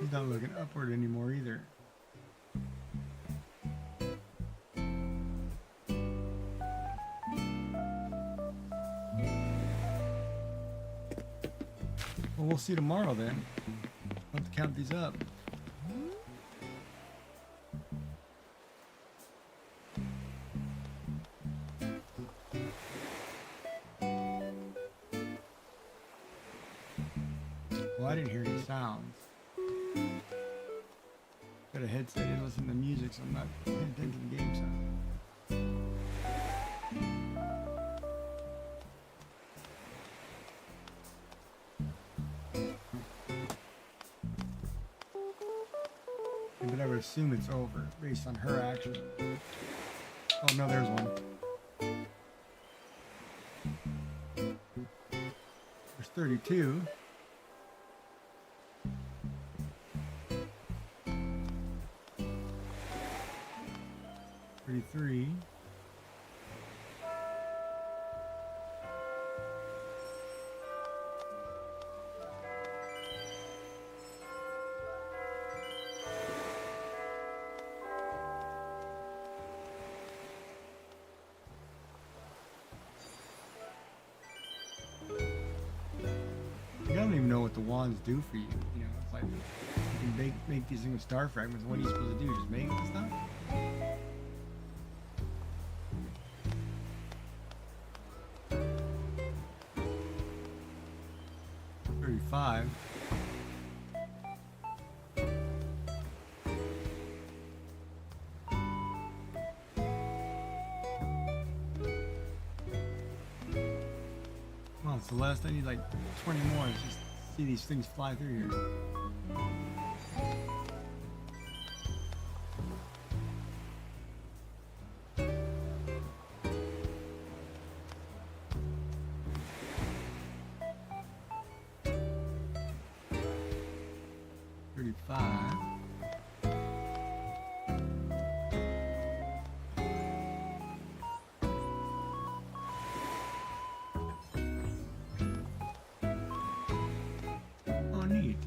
He's not looking upward anymore either. Well, we'll see tomorrow then. I'll have to count these up. Well, I didn't hear any sounds. Got a headset in, listening to music, so I'm not paying attention to the game sound. would assume it's over based on her action. Oh no, there's one. There's 32. $33. I don't even know what the wands do for you. You know, it's like you can make these things with star fragments. What are you supposed to do? Just make the stuff? $35. Well, it's the last. I need like 20 more. It's just see these things fly through here. $35. Oh, neat.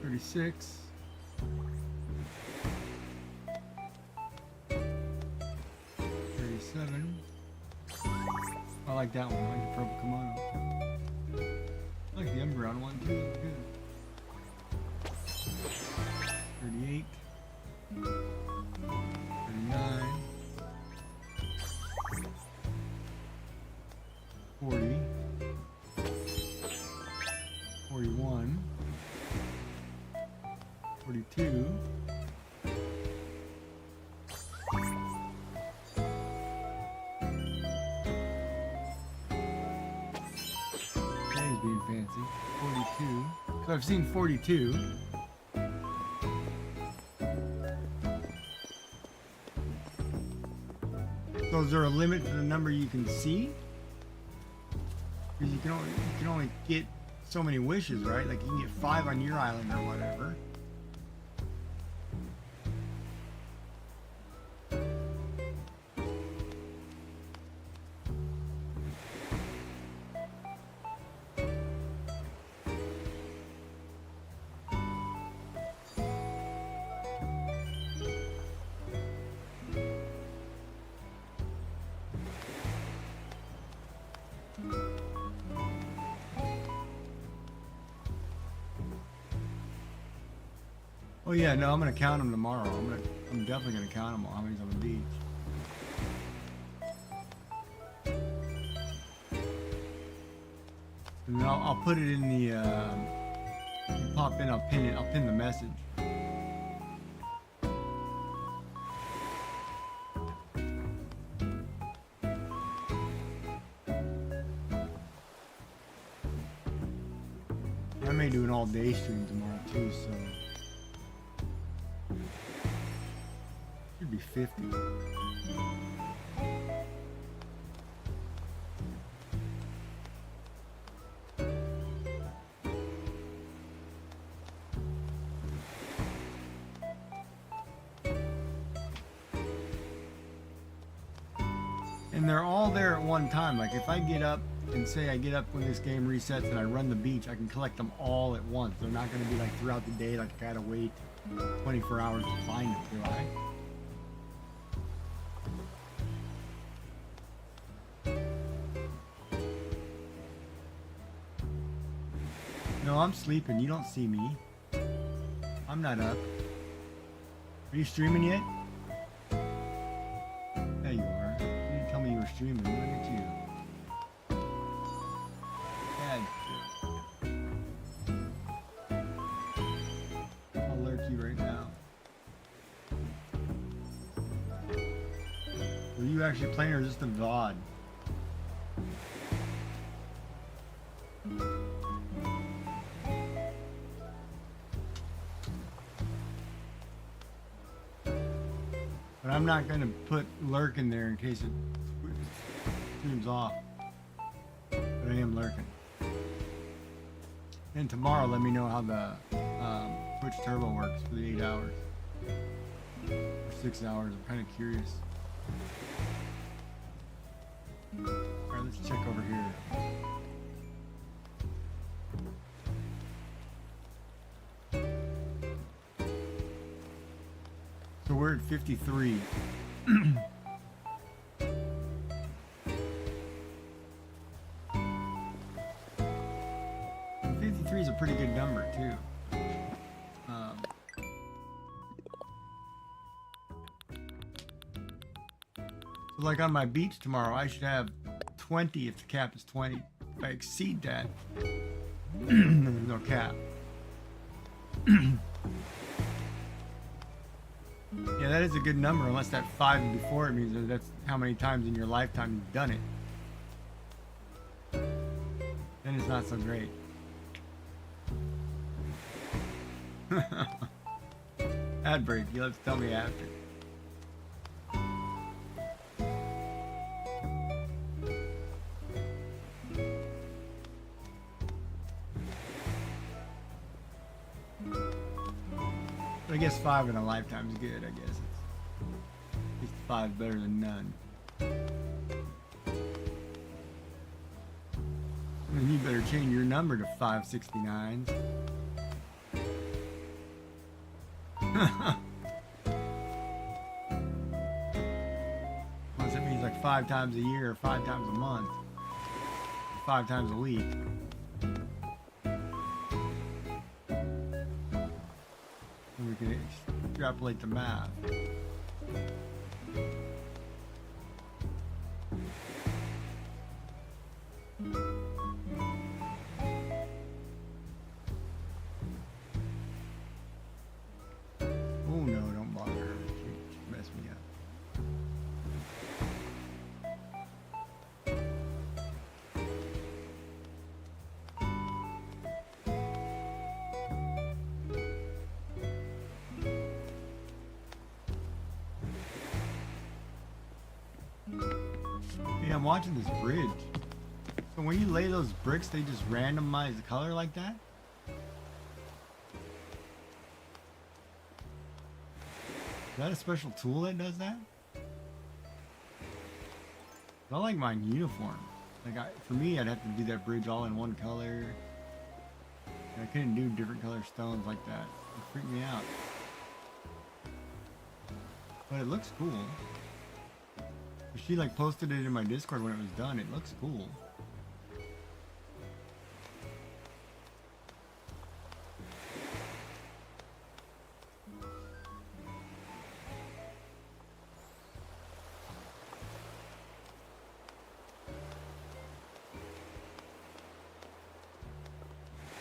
$36. $37. I like that one. I like the purple kimono. I like the Umbreon one too. It's good. 38. 39. 40. 41. 42. He's being fancy. 42. So I've seen 42. So is there a limit to the number you can see? Because you can only get so many wishes, right? Like you can get 5 on your island or whatever. Oh yeah, no, I'm gonna count them tomorrow. I'm definitely gonna count them all. How many's on the beach? And then I'll put it in the. You pop in, I'll pin it. I'll pin the message. I may do an all-day stream tomorrow too, so. Should be 50. And they're all there at one time. Like if I get up and say I get up when this game resets and I run the beach, I can collect them all at once. They're not going to be like throughout the day, like I gotta wait 24 hours to find them, do I? No, I'm sleeping. You don't see me. I'm not up. Are you streaming yet? There you are. You didn't tell me you were streaming. Look at you. Bad. Are you actually playing or just a VOD? But I'm not going to put Lurk in there in case it streams off. But I am lurking. And tomorrow, let me know how the Twitch Turbo works for the 8 hours. Or 6 hours. I'm kind of curious. Alright, let's check over here. So we're at 53. 53 is a pretty good number too. So like on my beach tomorrow, I should have 20 if the cap is 20. If I exceed that, then there's no cap. Yeah, that is a good number, unless that 5 before it means that's how many times in your lifetime you've done it. Then it's not so great. Ad break, you'll have to tell me after. But I guess 5 in a lifetime is good, I guess. At least 5 better than none. I mean, you better change your number to 569s. Unless it means like 5 times a year, or 5 times a month, or 5 times a week. And we can extrapolate the math. Oh no, don't bother her. She messed me up. Yeah, I'm watching this bridge. So when you lay those bricks, they just randomize the color like that? Is that a special tool that does that? I like mine uniform. Like for me, I'd have to do that bridge all in one color. And I couldn't do different color stones like that. It freaked me out. But it looks cool. She like posted it in my Discord when it was done. It looks cool.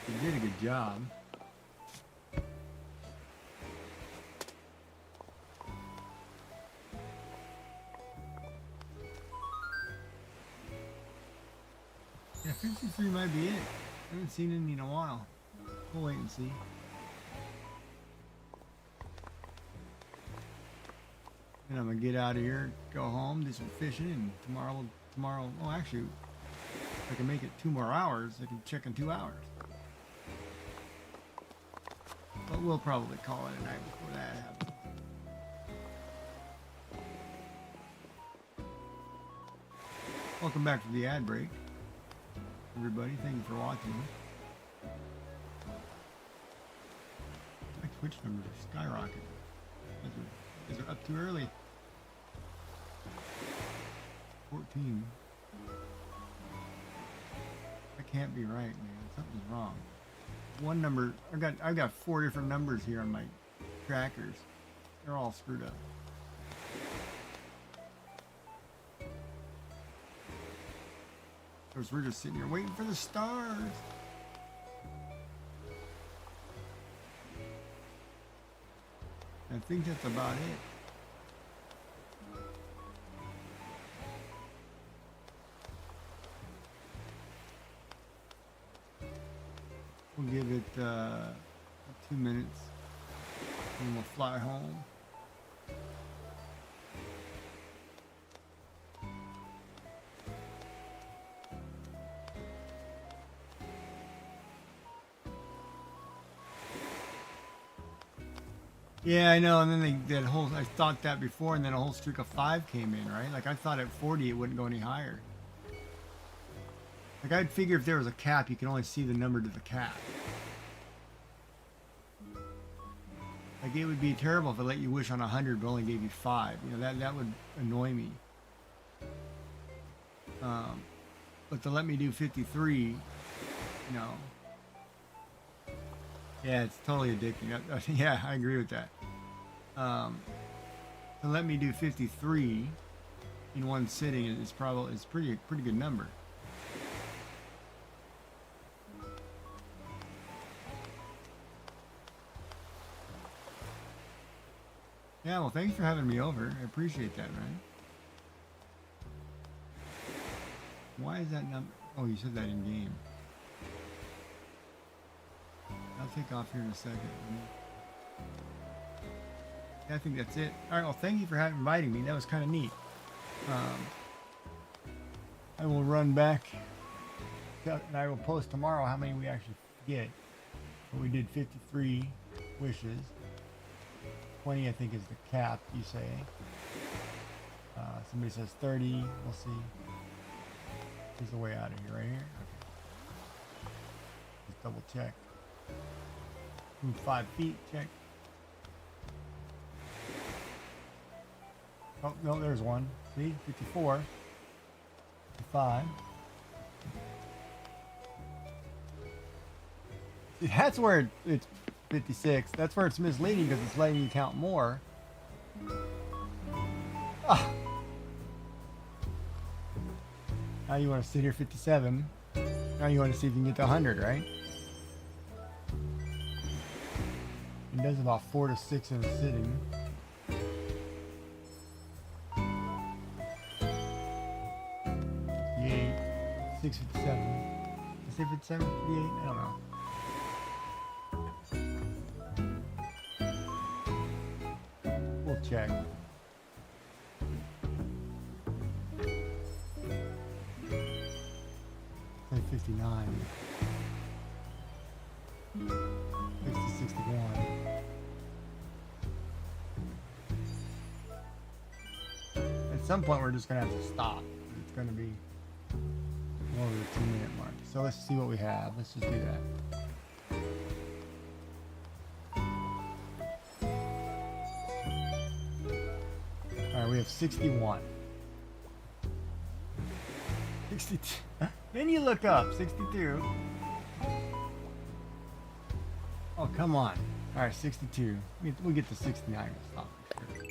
You did a good job. Yeah, 53 might be it. I haven't seen any in a while. We'll wait and see. And I'm gonna get out of here, go home, do some fishing, and tomorrow, well actually, if I can make it 2 more hours, I can check in 2 hours. But we'll probably call it a night before that happens. Welcome back to the ad break. Everybody, thank you for watching. My Twitch numbers are skyrocketing. You guys are up too early. 14. That can't be right, man. Something's wrong. One number, I've got 4 different numbers here on my trackers. They're all screwed up. Because we're just sitting here waiting for the stars. I think that's about it. We'll give it 2 minutes and we'll fly home. Yeah, I know, and then that whole, I thought that before, and then a whole streak of 5 came in, right? Like, I thought at 40 it wouldn't go any higher. Like, I'd figure if there was a cap, you can only see the number to the cap. Like, it would be terrible if it let you wish on 100 but only gave you 5. You know, that would annoy me. But to let me do 53, you know. Yeah, it's totally addicting. Yeah, I agree with that. To let me do 53 in one sitting is probably pretty good number. Yeah, well, thanks for having me over. I appreciate that, man. Why is that number? Oh, you said that in game. I'll take off here in a second. Yeah, I think that's it. All right, well, thank you for inviting me. That was kind of neat. I will run back and I will post tomorrow how many we actually get. But we did 53 wishes. 20, I think, is the cap, you say. Somebody says 30. We'll see. Here's the way out of here, right here. Okay. Just double check. Move 5 feet, check. Oh, no, there's one. See? 54. 55. See, that's where it's 56. That's where it's misleading because it's letting you count more. Ah. Now you want to sit here 57. Now you want to see if you can get to 100, right? It does about 4 to 6 in a sitting. $58, 657. Is it 57, 58? I don't know. We'll check. Say 59. 61. At some point we're just gonna have to stop. It's gonna be over the 2-minute mark. So let's see what we have. Let's just do that. Alright, we have 61. 62. Then you look up. 62. Oh, come on. Alright, 62. We'll get to 69 and stop for sure.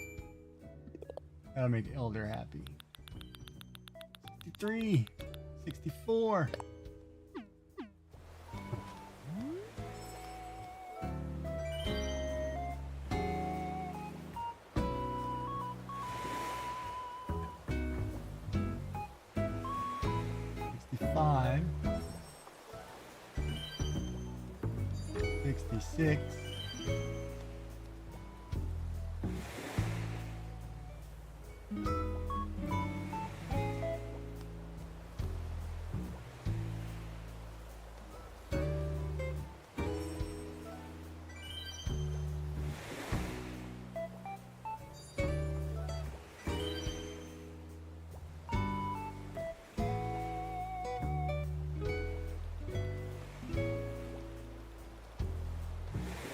That'll make Elder happy. 63. 64. $65. 66.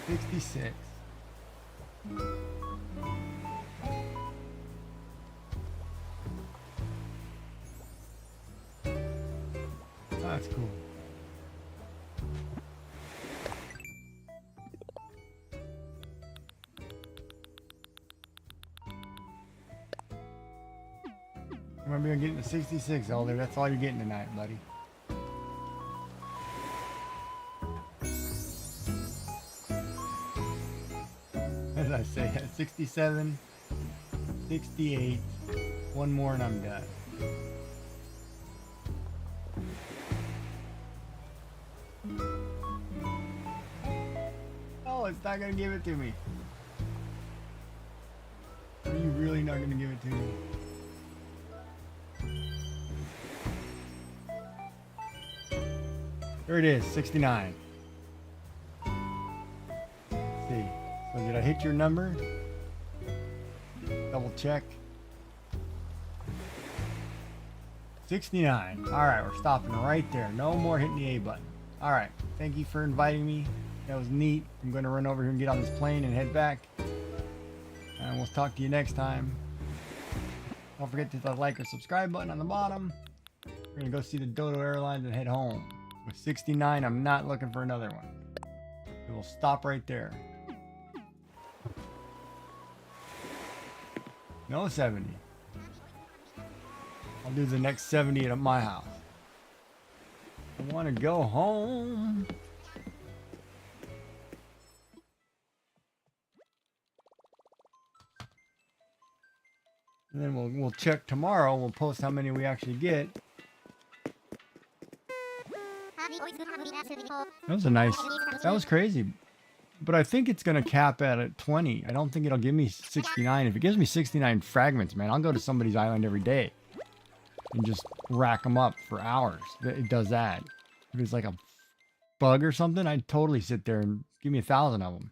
66. That's cool. Remember, you're getting to 66, Elder. That's all you're getting tonight, buddy. As I say, at 67, 68, one more and I'm done. not gonna give it to me? Are you really not gonna give it to me? There it is, 69. Let's see. So did I hit your number? Double check. 69. Alright, we're stopping right there. No more hitting the A button. Alright, thank you for inviting me. That was neat. I'm going to run over here and get on this plane and head back. And we'll talk to you next time. Don't forget to hit the like or subscribe button on the bottom. We're going to go see the Dodo Airlines and head home. With 69, I'm not looking for another one. We will stop right there. No 70. I'll do the next 70 at my house. I want to go home. And then we'll check tomorrow. We'll post how many we actually get. That was crazy. But I think it's going to cap at 20. I don't think it'll give me 69. If it gives me 69 fragments, man, I'll go to somebody's island every day and just rack them up for hours. It does that. If it's like a bug or something, I'd totally sit there and give me 1,000 of them.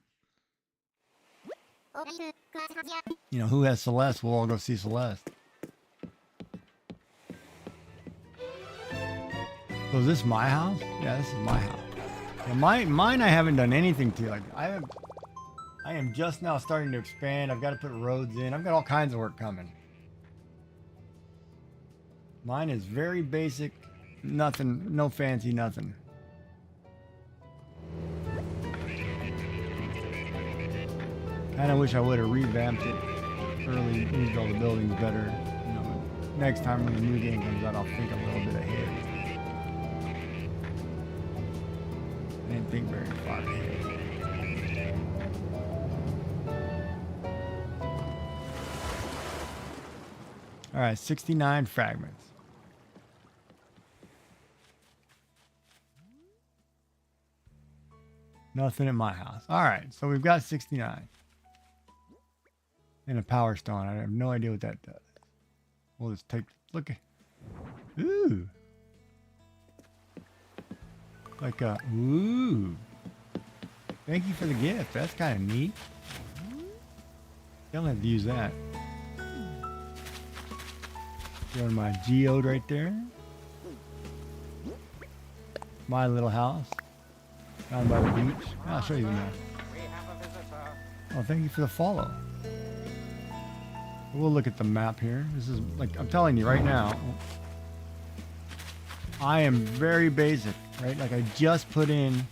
You know, who has Celeste? We'll all go see Celeste. So is this my house? Yeah, this is my house. Yeah, mine I haven't done anything to. Like I am just now starting to expand. I've got to put roads in. I've got all kinds of work coming. Mine is very basic, nothing, no fancy, nothing. Kind of wish I would have revamped it early, moved all the buildings better. You know, next time when the new game comes out, I'll think a little bit ahead. I didn't think very far ahead. All right, 69 fragments. Nothing in my house. All right, so we've got 69. And a power stone. I have no idea what that does. We'll just take look at. Ooh. Like a ooh. Thank you for the gift. That's kind of neat. Don't have to use that. Showing my geode right there. My little house. Down by the beach. I'll show you the map. We have a visitor. Oh, thank you for the follow. We'll look at the map here. This is like, I'm telling you right now, I am very basic, right? Like I just put in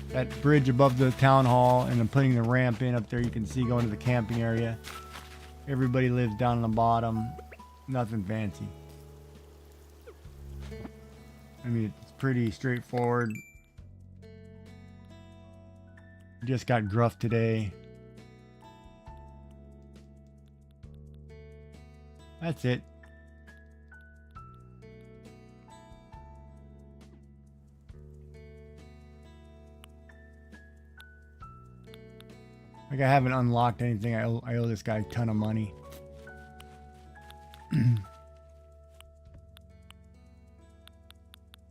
that bridge above the town hall and I'm putting the ramp in up there. You can see going to the camping area. Everybody lives down on the bottom. Nothing fancy. I mean, it's pretty straightforward. Just got gruff today. That's it. Like I haven't unlocked anything. I owe this guy a ton of money.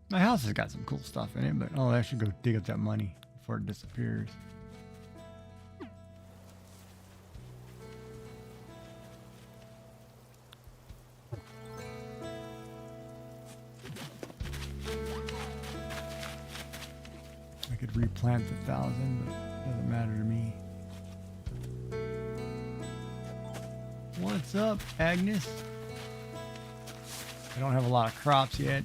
My house has got some cool stuff in it, but I should go dig up that money before it disappears. I could replant the 1,000, but it doesn't matter to me. What's up, Agnes? I don't have a lot of crops yet.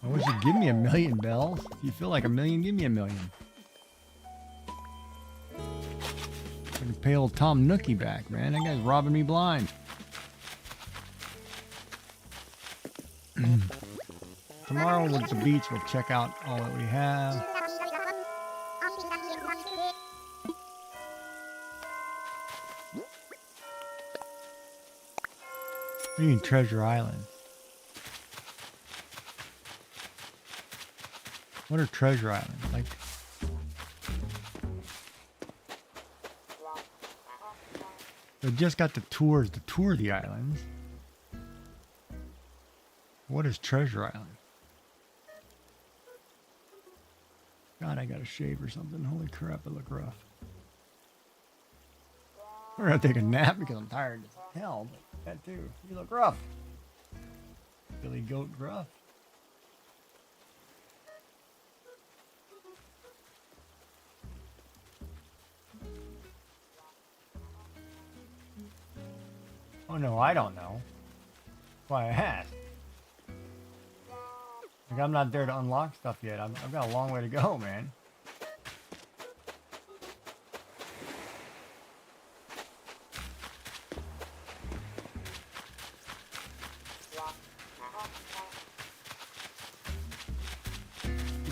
I wish you'd give me 1,000,000 bells. If you feel like 1,000,000, give me 1,000,000. I can pay old Tom Nookie back, man. That guy's robbing me blind. Tomorrow with the beach, we'll check out all that we have. What do you mean Treasure Island? What are treasure islands? Like, they just got the tours to tour the islands. What is treasure island? God, I gotta shave or something. Holy crap, I look rough. I'm gonna take a nap because I'm tired as hell. But that too. You look rough. Billy Goat gruff. Oh no, I don't know. That's why I asked. Like, I'm not there to unlock stuff yet. I've got a long way to go, man.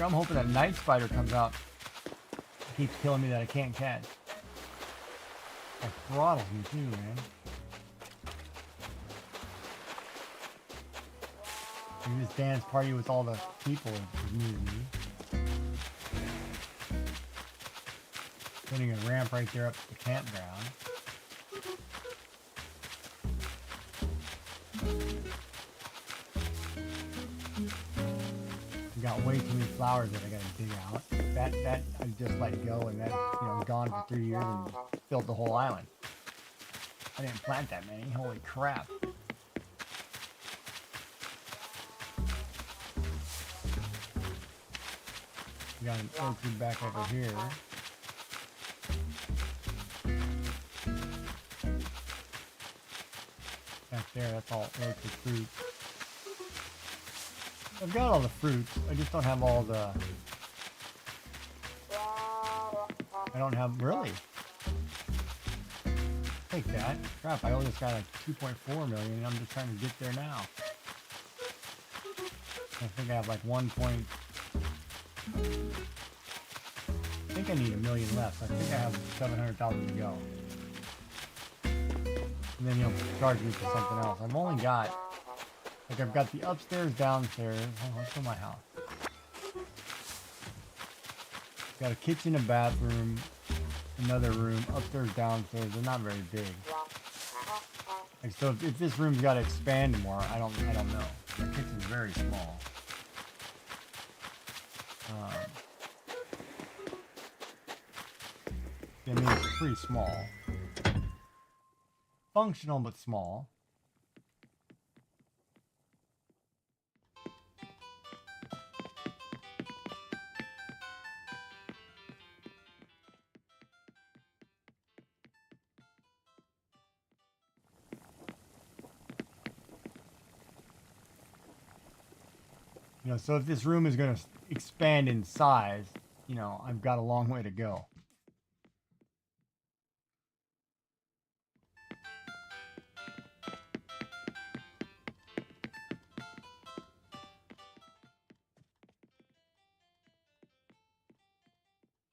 I'm hoping that night spider comes out. Keeps killing me that I can't catch. I throttle you too, man. Maybe this dance party with all the people is new to me. Putting a ramp right there up to the campground. Got way too many flowers that I gotta dig out. That I just let go, and that, you know, gone for 3 years and filled the whole island. I didn't plant that many. Holy crap! We got an orchard back over here. Back there, that's all orchard fruit. I've got all the fruits, I just don't have all the... I don't have... Really? Take that. Crap, I owe this guy like 2.4 million and I'm just trying to get there now. I think I have like 1 point... I think I need 1 million left. I think I have 700,000 to go. And then he'll charge me for something else. I've only got... Like, I've got the upstairs, downstairs. Oh, let's go to my house. Got a kitchen, a bathroom, another room, upstairs, downstairs. They're not very big. Like, so if this room's got to expand more, I don't know. The kitchen's very small. I mean, it's pretty small. Functional, but small. You know, so if this room is going to expand in size, you know, I've got a long way to go.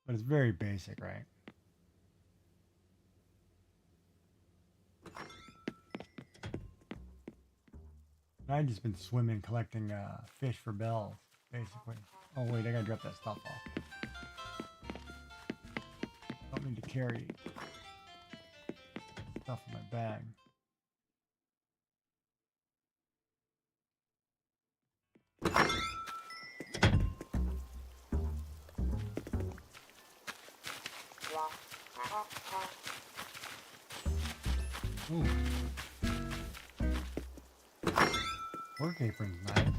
But it's very basic, right? I've just been swimming, collecting fish for bells, basically. Oh wait, I gotta drop that stuff off. Don't need to carry stuff in my bag. Ooh. Work apron's nice.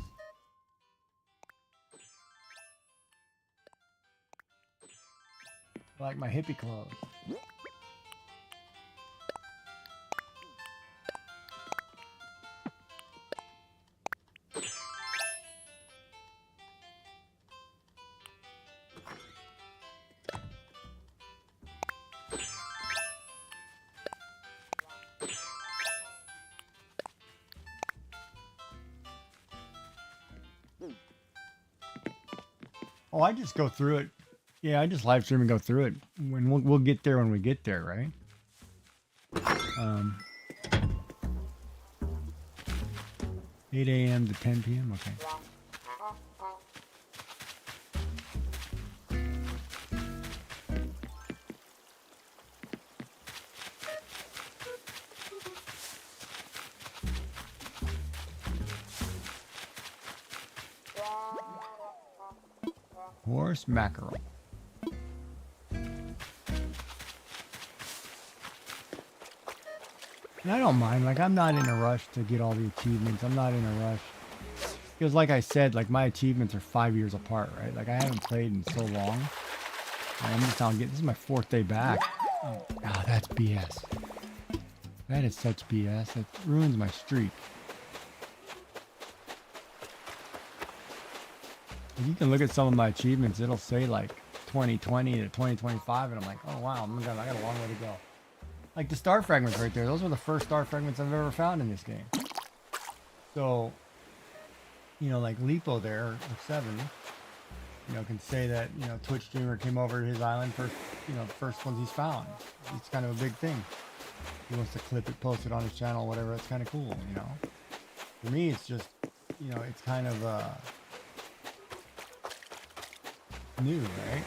I like my hippie clothes. Oh, I just go through it. Yeah, I just live stream and go through it. When we'll get there when we get there, right? 8 a.m. to 10 p.m. Okay. horse mackerel. And I don't mind. Like, I'm not in a rush to get all the achievements. I'm not in a rush. Because like I said, like my achievements are 5 years apart, right? Like I haven't played in so long. And I'm just this is my 4th day back. Oh, that's BS. That is such BS. That ruins my streak. If you can look at some of my achievements, it'll say like 2020 to 2025, and I'm like, oh wow, I got a long way to go. Like the star fragments right there, those were the first star fragments I've ever found in this game. So, you know, like Lipo there, or 7, you know, can say that, you know, Twitch streamer came over to his island first, you know, first ones he's found. It's kind of a big thing. He wants to clip it, post it on his channel, whatever. It's kind of cool, you know. For me, it's just, you know, it's kind of new, right?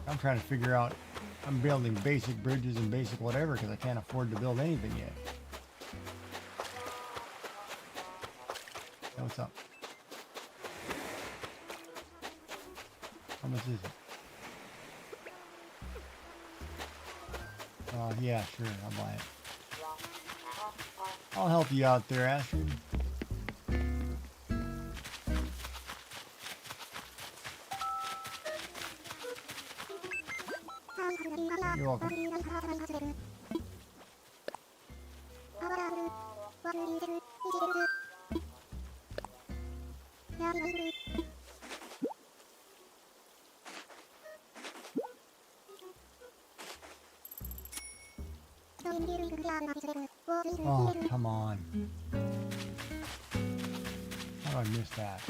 I'm trying to figure out, I'm building basic bridges and basic whatever because I can't afford to build anything yet. Hey, what's up? How much is it? Yeah, sure, I'll buy it. I'll help you out there, Astrid. You're welcome. Oh, come on. How did I miss that?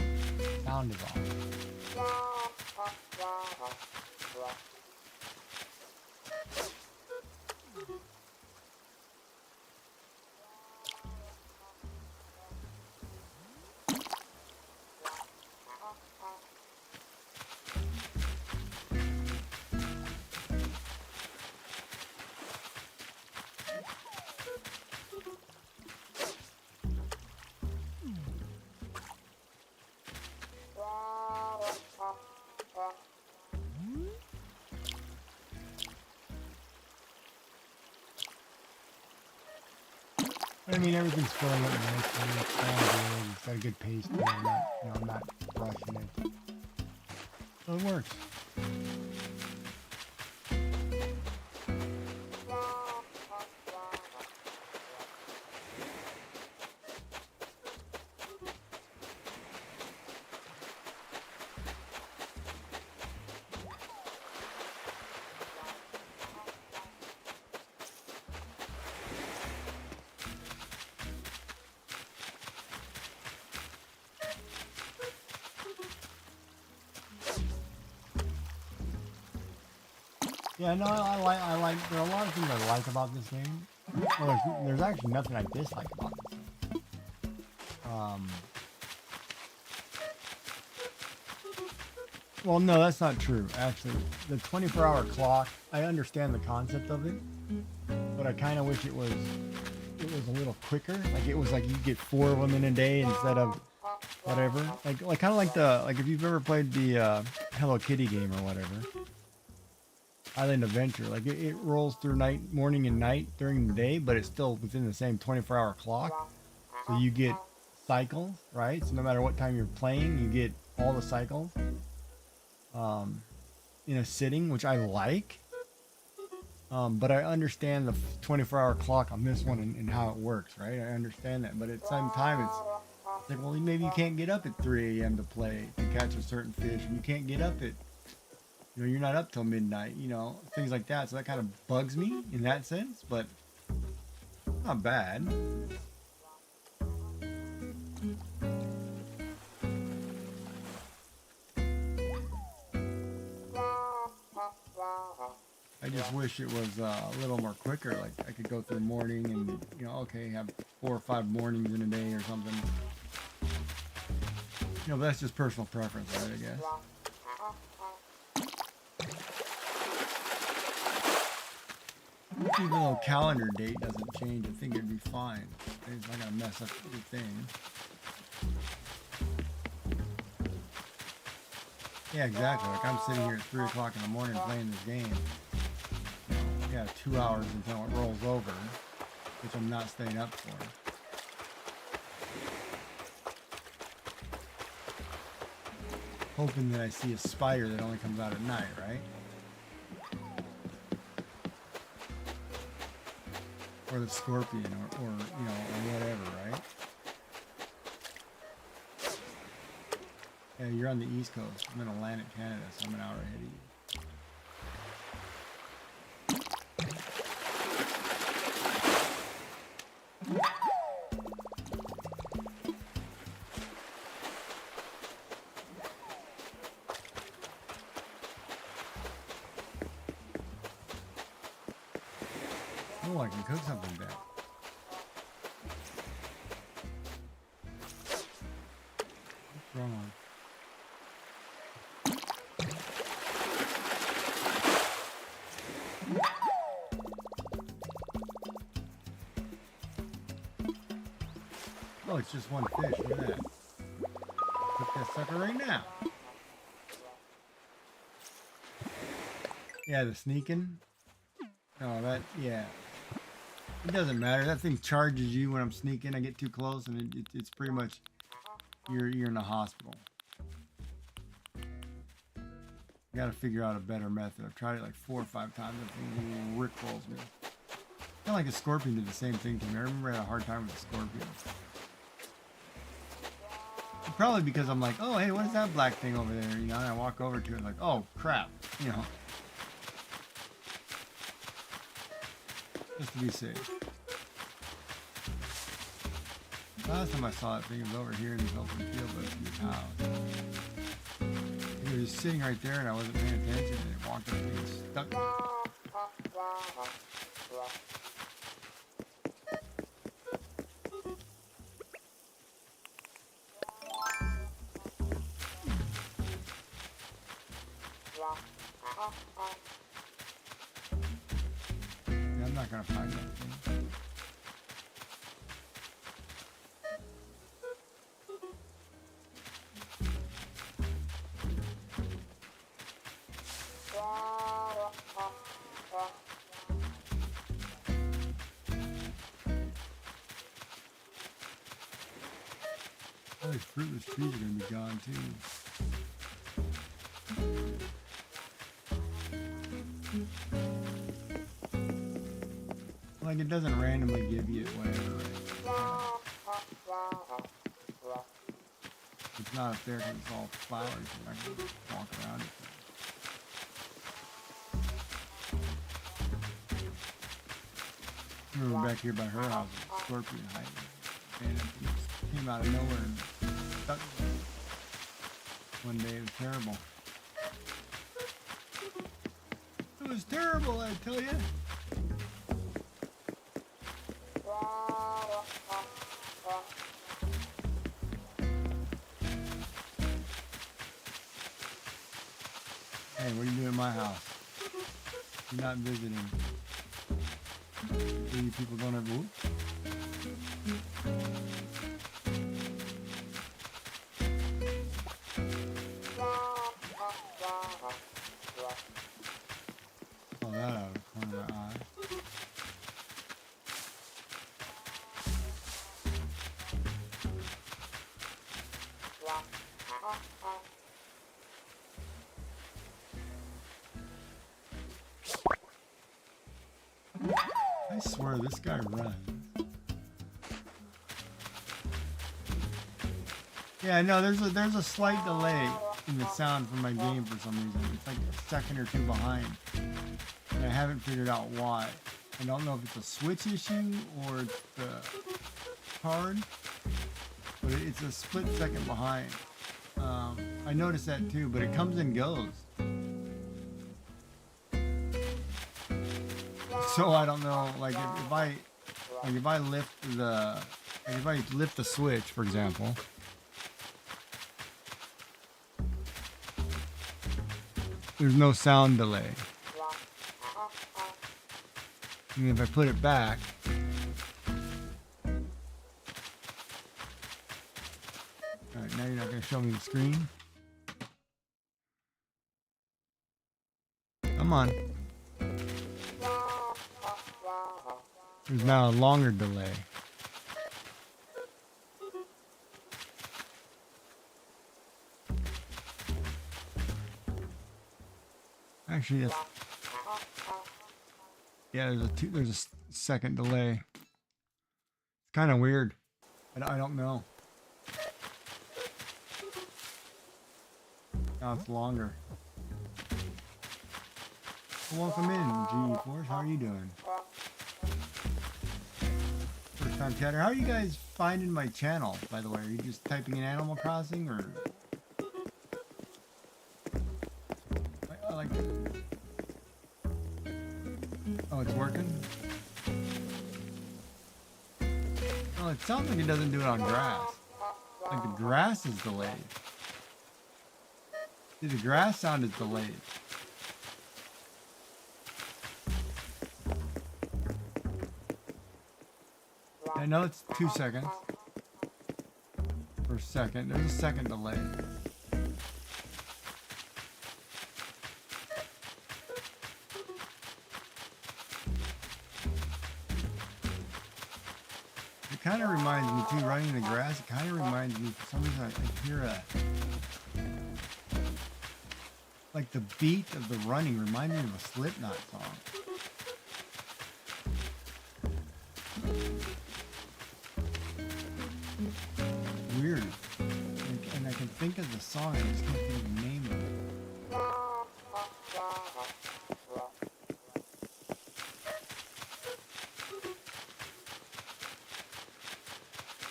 Sound is off. I mean, everything's filling up nicely. It's kind of good. It's got a good pace to it. I'm not rushing it. So it works. Yeah, no, I like, there are a lot of things I like about this game. Well, there's actually nothing I dislike about this game. Well, no, that's not true. Actually, the 24-hour clock, I understand the concept of it, but I kind of wish it was a little quicker. Like it was like you get 4 of them in a day instead of whatever. Like kind of like if you've ever played the Hello Kitty game or whatever. Island Adventure, like it rolls through morning and night during the day, but it's still within the same 24-hour clock. So you get cycles, right? So no matter what time you're playing, you get all the cycles in a sitting, which I like. But I understand the 24-hour clock on this one and how it works, right? I understand that, but at the same time, it's like, well, maybe you can't get up at 3 a.m. to play to catch a certain fish, and you can't get up at, you know, you're not up till midnight, you know, things like that. So that kind of bugs me in that sense, but not bad. I just wish it was a little more quicker. Like I could go through morning and, you know, okay, have 4 or 5 mornings in a day or something. You know, but that's just personal preference, right, I guess. Even though calendar date doesn't change, I think it'd be fine. It's not gonna mess up the thing. Yeah, exactly. Like I'm sitting here at 3 o'clock in the morning playing this game. Yeah, 2 hours until it rolls over, which I'm not staying up for. Hoping that I see a spider that only comes out at night, right? Or the scorpion, or you know, or whatever, right? Yeah, you're on the East Coast. I'm in Atlantic Canada, so I'm an hour ahead of you. Oh, I can cook something back. What's wrong one? Oh, it's just one fish. Look at that. Cook that sucker right now. Yeah, the sneaking. Oh, that, yeah. It doesn't matter. That thing charges you when I'm sneaking. I get too close, and it's pretty much you're in the hospital. You gotta figure out a better method. I've tried it like 4 or 5 times. That thing rickrolls me. Kind of like a scorpion did the same thing to me. I remember I had a hard time with the scorpion. Probably because I'm like, oh, hey, what is that black thing over there? You know, and I walk over to it like, oh, crap. You know. Just to be safe. Last time I saw that thing, it was over here in this open field by his house. He was sitting right there and I wasn't paying attention and it walked up and he stuck me. Yeah, I'm not gonna find that thing. All these fruitless trees are gonna be gone too. Like it doesn't randomly give you whatever. It's not up there because it's all flowers. You're not gonna walk around it. I remember back here by her house, a scorpion hiding. And it just came out of nowhere and stuck me. One day it was terrible. It was terrible, I tell you. Hey, what are you doing in my house? You're not visiting. Are you people gonna move? Pull that out of the corner of my eye. I swear this guy runs. Yeah, no, there's a slight delay in the sound from my game for some reason. It's like a second or two behind. And I haven't figured out why. I don't know if it's a switch issue or it's the card, but it's a split second behind. I noticed that too, but it comes and goes. So I don't know, like if I lift the switch, for example, there's no sound delay. And if I put it back, alright, now you're not going to show me the screen. Come on. There's now a longer delay. Actually, that's, yeah. There's a second delay. It's kind of weird. I don't know. Now it's longer. Welcome in, G-Force. How are you doing? First time chatter. How are you guys finding my channel, by the way? Are you just typing in Animal Crossing, or? I like it. Oh, it's working? Oh, it sounds like it doesn't do it on grass. Like the grass is delayed. See, the grass sound is delayed. I know it's 2 seconds. Per second. There's a second delay. It kind of reminds me too, running in the grass, it kind of reminds me, for some reason I hear a, like the beat of the running reminds me of a Slipknot song. Weird. And I can think of the song, I just can't think of the name of it.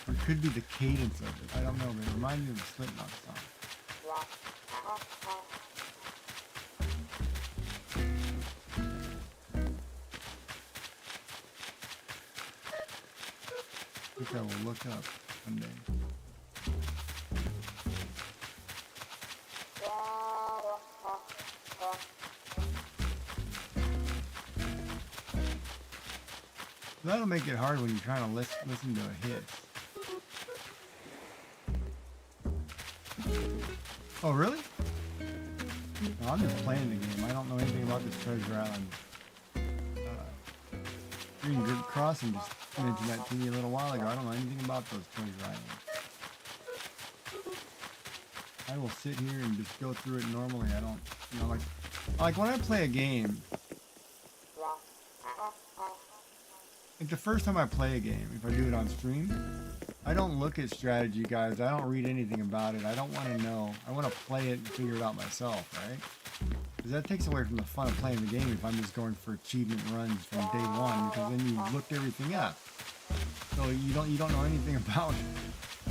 Or it could be the cadence of it. I don't know, but it reminds me of the Slipknot song. I think I will look up one day. That'll make it hard when you're trying to listen to a hit. Oh, really? No, I'm just playing the game. I don't know anything about this treasure island. Green Grid Crossing just mentioned that to me a little while ago. I don't know anything about those treasure islands. I will sit here and just go through it normally. I don't, you know, like when I play a game, like the first time I play a game, if I do it on stream, I don't look at strategy guides. I don't read anything about it. I don't want to know. I want to play it and figure it out myself, right? Because that takes away from the fun of playing the game if I'm just going for achievement runs from day one, because then you've looked everything up. So you don't know anything about it.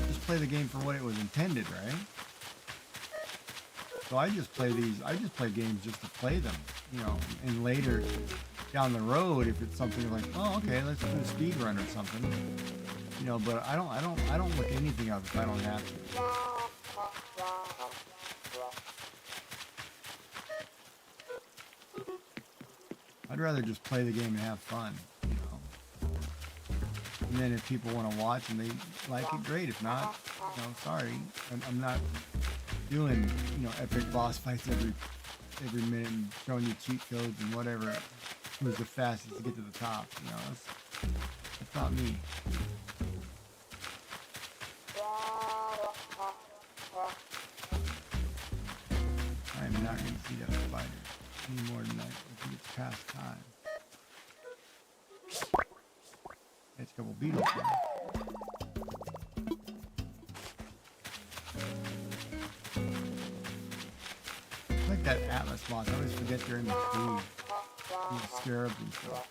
Just play the game for what it was intended, right? So I just play games just to play them, you know, and later down the road, if it's something like, oh, okay, let's do a speed run or something, you know, but I don't look anything up if I don't have to. I'd rather just play the game and have fun, you know. And then if people want to watch and they like it, great. If not, you know, sorry. I'm not doing, you know, epic boss fights every minute and showing you cheat codes and whatever. Who's the fastest to get to the top? You know, that's not me. I am not going to see that spider any more tonight. I think it's past time. It's a couple beetles there. It's like that Atlas moth. I always forget they're in the tree. These scarabs and stuff.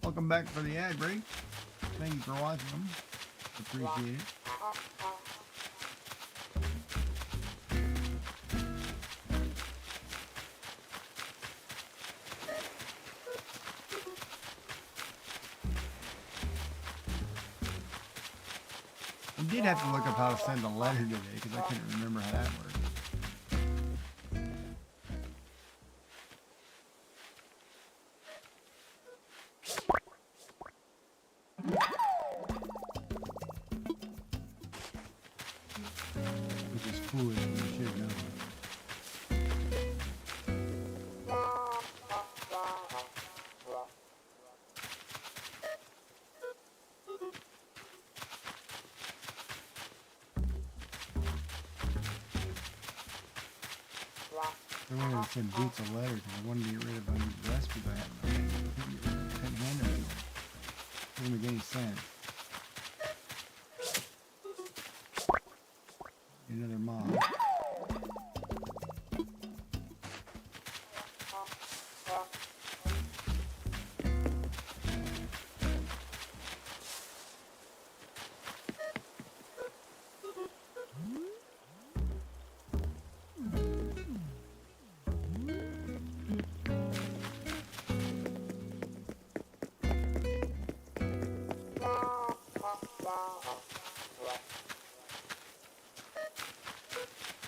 Welcome back for the ad break. Thank you for watching them. Appreciate it. I did have to look up how to send a letter today because I couldn't remember how that worked. which is foolish and we should have known. I wanted to send Boots a letter because I wanted to get rid of any recipes I had. I couldn't hand them to him. Doesn't make any sense. Another mom.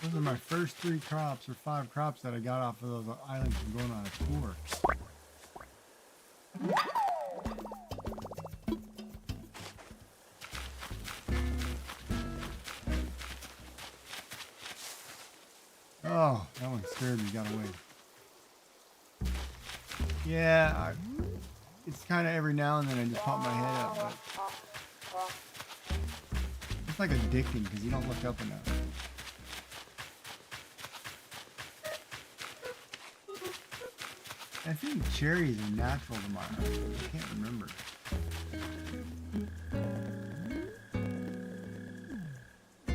Those are my first 3 crops or 5 crops that I got off of those islands from going on a tour. Oh, that one scared me, got away. Yeah, it's kind of every now and then I just pop my head up, but it's like addicting because you don't look up enough. I think cherries are natural to my house. I can't remember. But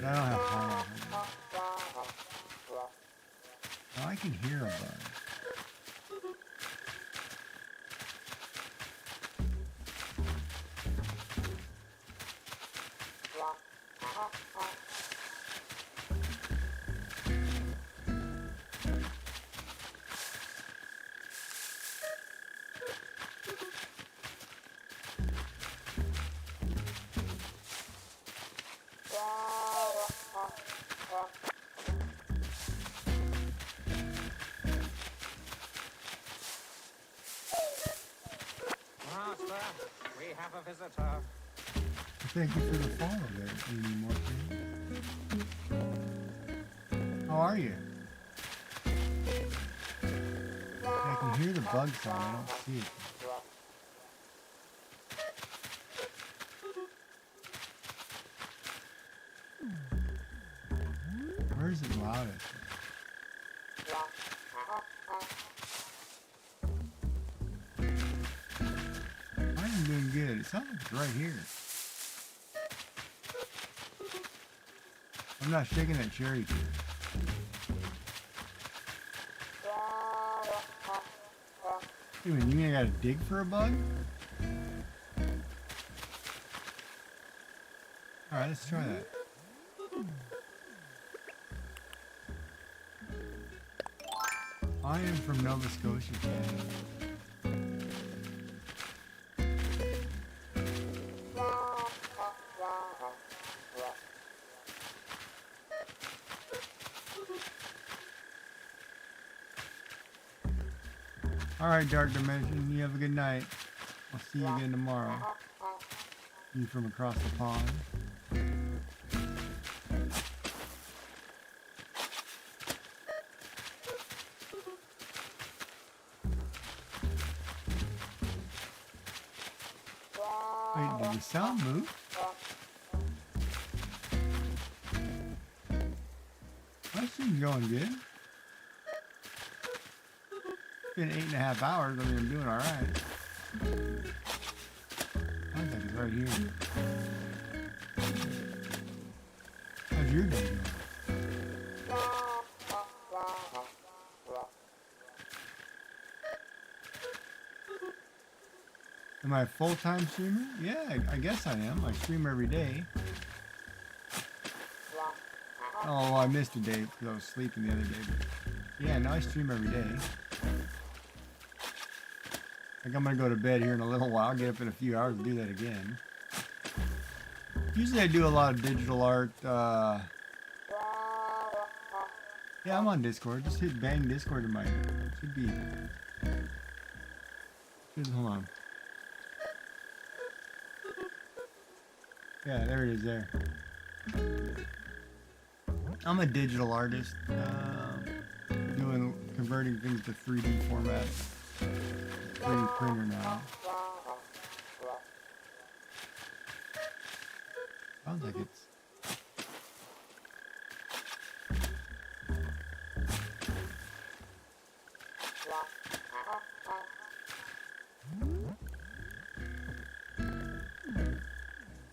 I don't have pineapple. Oh, I can hear a bug. Master, we have a visitor. Thank you for the follow there, Amy Morton. How are you? I can hear the bug sound, I don't see it. Where's it loudest? I'm doing good. It sounds like it's right here. I'm not shaking that cherry tree. Wait a minute, you mean I gotta dig for a bug? Alright, let's try that. I am from Nova Scotia, Canada. Alright, Dark Dimension, you have a good night. I'll see you again tomorrow. You from across the pond. Wait, did the sound move? That seems going good. It's been 8.5 hours. I mean, I'm doing all right. Sounds like it's right here. How's your day going? Am I a full-time streamer? Yeah, I guess I am. I stream every day. Oh, I missed a day because I was sleeping the other day. But yeah, now I stream every day. I think I'm going to go to bed here in a little while. Get up in a few hours and do that again. Usually I do a lot of digital art. Yeah, I'm on Discord. Just hit bang Discord in my... Should be... Hold on. Yeah, there it is there. I'm a digital artist, converting things to 3D format. 3D printer now. Sounds like it's.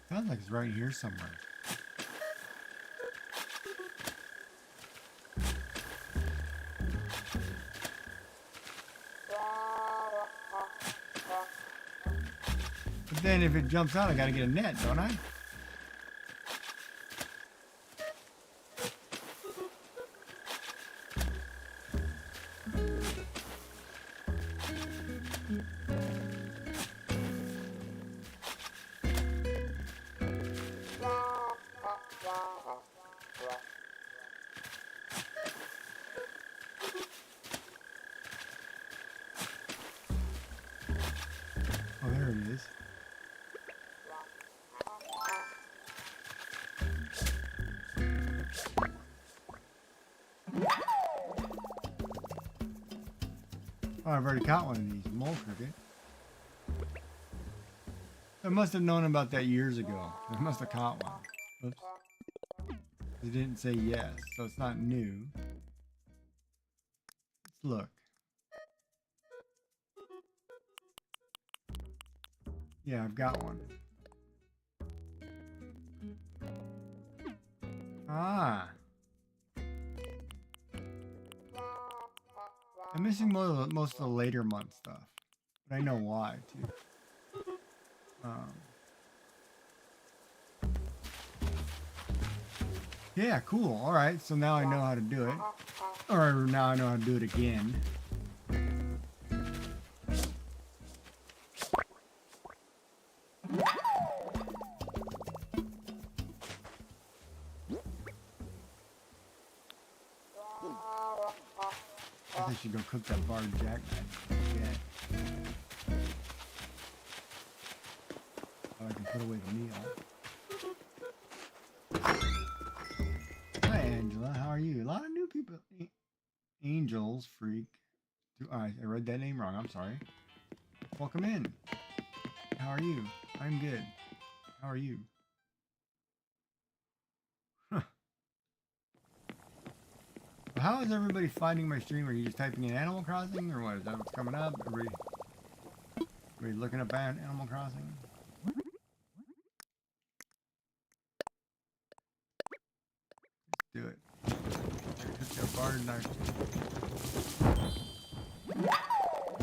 Sounds like it's right here somewhere. But then if it jumps out, I gotta get a net, don't I? Oh, there it is. Oh, I've already caught one of these. Mole cricket. I must have known about that years ago. I must have caught one. Oops. It didn't say yes, so it's not new. Let's look. Yeah, I've got one. Ah. I'm missing most of the later month stuff, but I know why too. Yeah, cool. All right, so now I know how to do it, or now I know how to do it again. I should go cook that barred jackknife. Yeah. Oh, I can put away the meal. Hi, Angela. How are you? A lot of new people. Angels, freak. I read that name wrong. I'm sorry. Welcome in. How are you? I'm good. How are you? Huh. How is everybody finding my stream? Are you just typing in Animal Crossing, or what? Is that what's coming up? Everybody looking up at Animal Crossing? Let's do it. Cook that barred knife.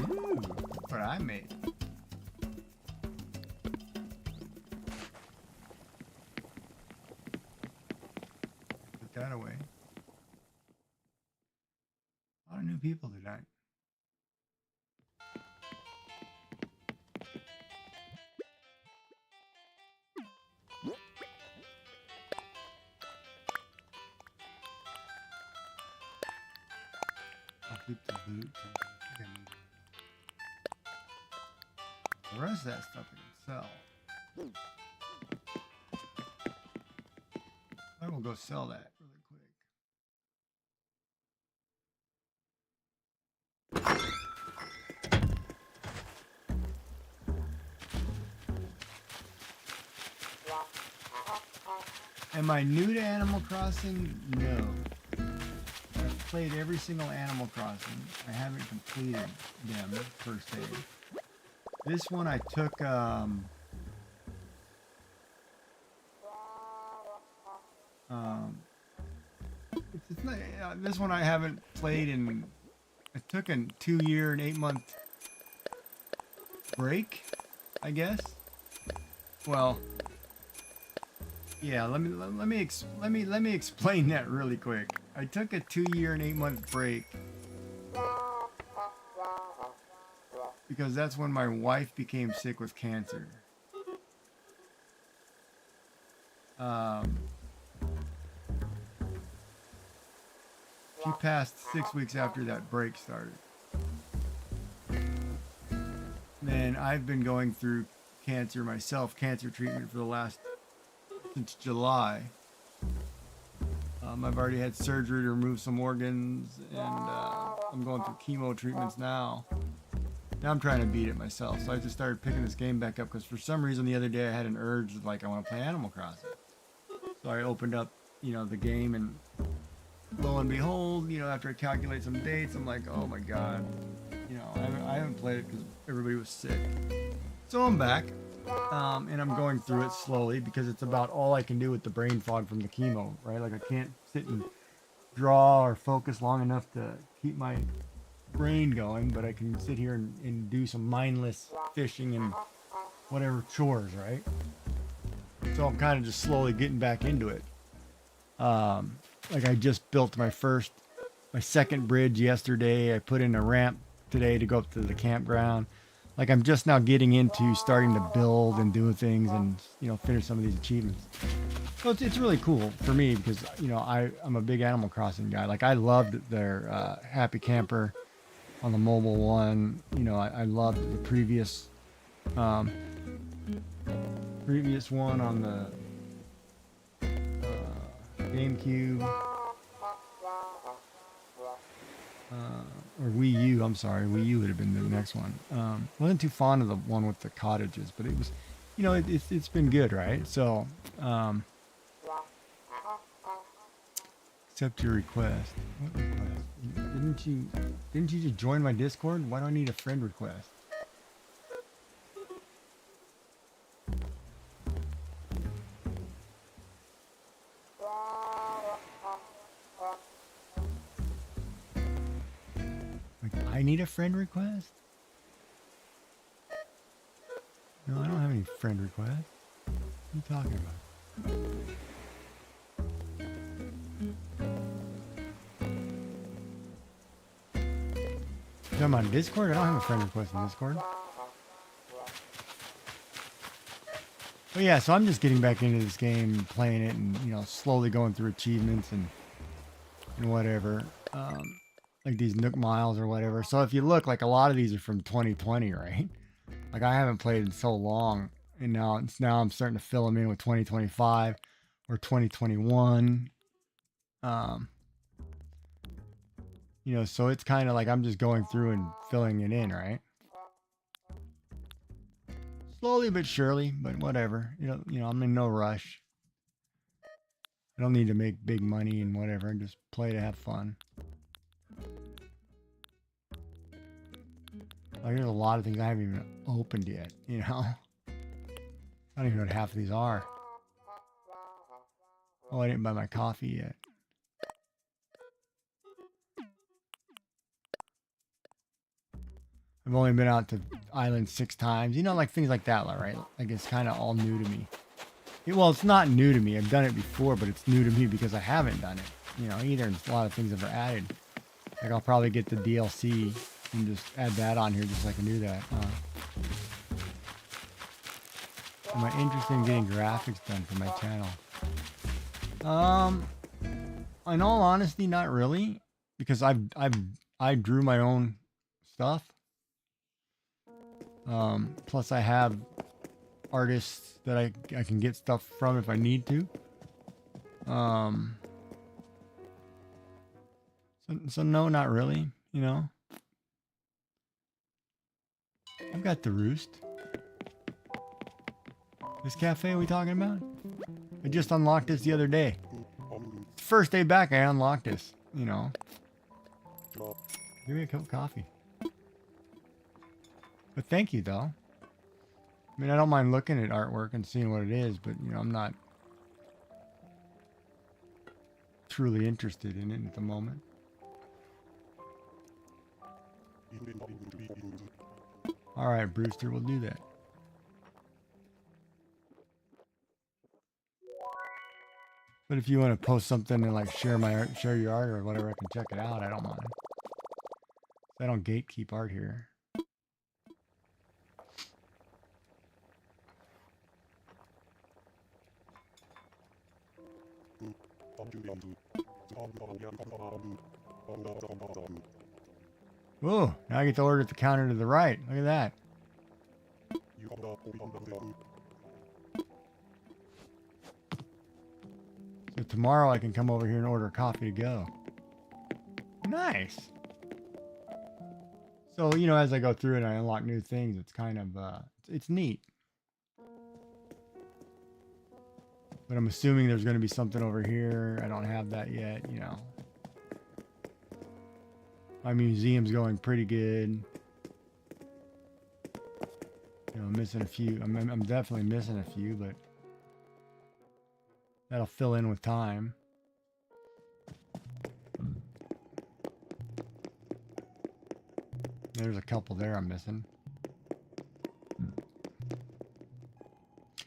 Ooh, what I made. Put that away. A lot of new people tonight. I'll keep the boot. The rest of that stuff I can sell. I will go sell that really quick. Am I new to Animal Crossing? No. I've played every single Animal Crossing. I haven't completed them per se. This one I took it's not, this one I haven't played in. I took a 2-year and 8-month break, I guess. Well, yeah. Let me explain that really quick. I took a 2-year and 8-month break because that's when my wife became sick with cancer. She passed 6 weeks after that break started. Then I've been going through cancer myself, cancer treatment for the last, since July. I've already had surgery to remove some organs, and I'm going through chemo treatments now. Now I'm trying to beat it myself, so I just started picking this game back up because for some reason the other day I had an urge like I want to play Animal Crossing. So I opened up, the game, and lo and behold, after I calculate some dates, I'm like, oh my god, I haven't played it because everybody was sick. So I'm back, and I'm going through it slowly because it's about all I can do with the brain fog from the chemo, right? Like I can't sit and draw or focus long enough to keep my brain going, but I can sit here and do some mindless fishing and whatever chores, right? So I'm kind of just slowly getting back into it. Like I just built my second bridge yesterday. I put in a ramp today to go up to the campground. Like I'm just now getting into starting to build and do things and, finish some of these achievements. So it's really cool for me because, I'm a big Animal Crossing guy. Like I loved their Happy Camper on the mobile one. I loved the previous one on the GameCube or Wii U. I'm sorry, Wii U would have been the next one. Wasn't too fond of the one with the cottages, but it was, it's been good, right? So, accept your request. What request? Didn't you just join my Discord? Why do I need a friend request? I need a friend request? No, I don't have any friend requests. What are you talking about? I'm on Discord? I don't have a friend request in Discord. But yeah, so I'm just getting back into this game, playing it, and slowly going through achievements and whatever. Like these Nook Miles or whatever. So if you look, like a lot of these are from 2020, right? Like I haven't played in so long, and now I'm starting to fill them in with 2025 or 2021. So it's kind of like I'm just going through and filling it in, right? Slowly but surely, but whatever. I'm in no rush. I don't need to make big money and whatever. Just play to have fun. Like there's a lot of things I haven't even opened yet, I don't even know what half of these are. Oh, I didn't buy my coffee yet. I've only been out to Island 6 times. Like things like that, right? Like it's kind of all new to me. Well, it's not new to me. I've done it before, but it's new to me because I haven't done it. Either a lot of things that are added. Like I'll probably get the DLC and just add that on here just so I can do that. Am I interested in getting graphics done for my channel? In all honesty, not really, because I drew my own stuff. Plus I have artists that I can get stuff from if I need to. So no, not really, I've got the Roost. This cafe we talking about? I just unlocked this the other day. First day back, I unlocked this, Give me a cup of coffee. But thank you, though. I mean, I don't mind looking at artwork and seeing what it is, but, I'm not truly interested in it at the moment. All right, Brewster, we'll do that. But if you want to post something and like share my art, share your art or whatever, I can check it out. I don't mind. I don't gatekeep art here. Whoa, now I get to order at the counter to the right. Look at that. So But tomorrow I can come over here and order a coffee to go. Nice. So, you know, as I go through it, I unlock new things. It's kind of, it's neat. But I'm assuming there's going to be something over here. I don't have that yet, you know. My museum's going pretty good. You know, I'm missing a few. I'm definitely missing a few, but that'll fill in with time. There's a couple there I'm missing.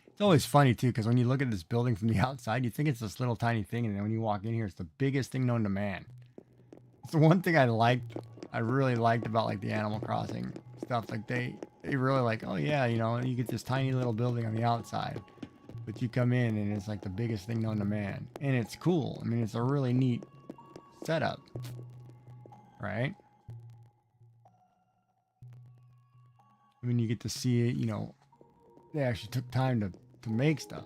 It's always funny too, because when you look at this building from the outside, you think it's this little tiny thing, and then when you walk in here, it's the biggest thing known to man. It's the one thing I really liked about like the Animal Crossing stuff. Like they really like, oh yeah, you know, you get this tiny little building on the outside, but you come in and it's like the biggest thing known to man, and it's cool. I mean, it's a really neat setup, right? I mean, you get to see it, you know, they actually took time to make stuff.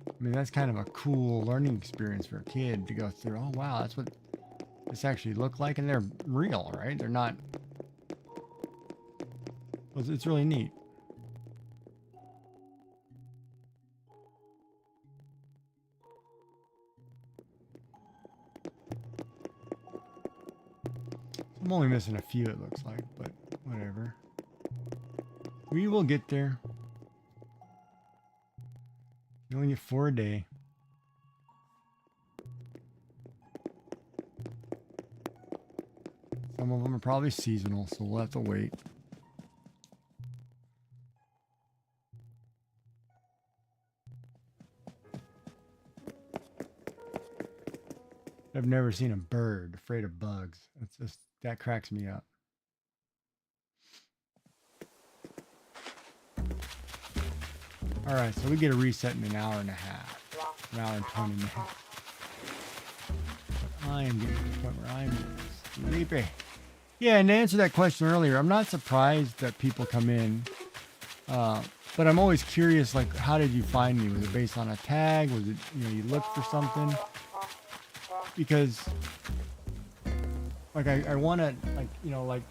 I mean, that's kind of a cool learning experience for a kid to go through. Oh, wow, that's what this actually looked like. And they're real, right? They're not. Well, it's really neat. I'm only missing a few, it looks like, but whatever. We will get there. You only get 4 a day. Some of them are probably seasonal, so we'll have to wait. I've never seen a bird afraid of bugs. It's just, that cracks me up. All right, so we get a reset in an hour and a half, an hour and 20 minutes. But I am getting to the point where I'm sleepy. Yeah, and to answer that question earlier, I'm not surprised that people come in, but I'm always curious, like, how did you find me? Was it based on a tag? Was it, you know, you looked for something? Because, like, I want to, like, you know, like,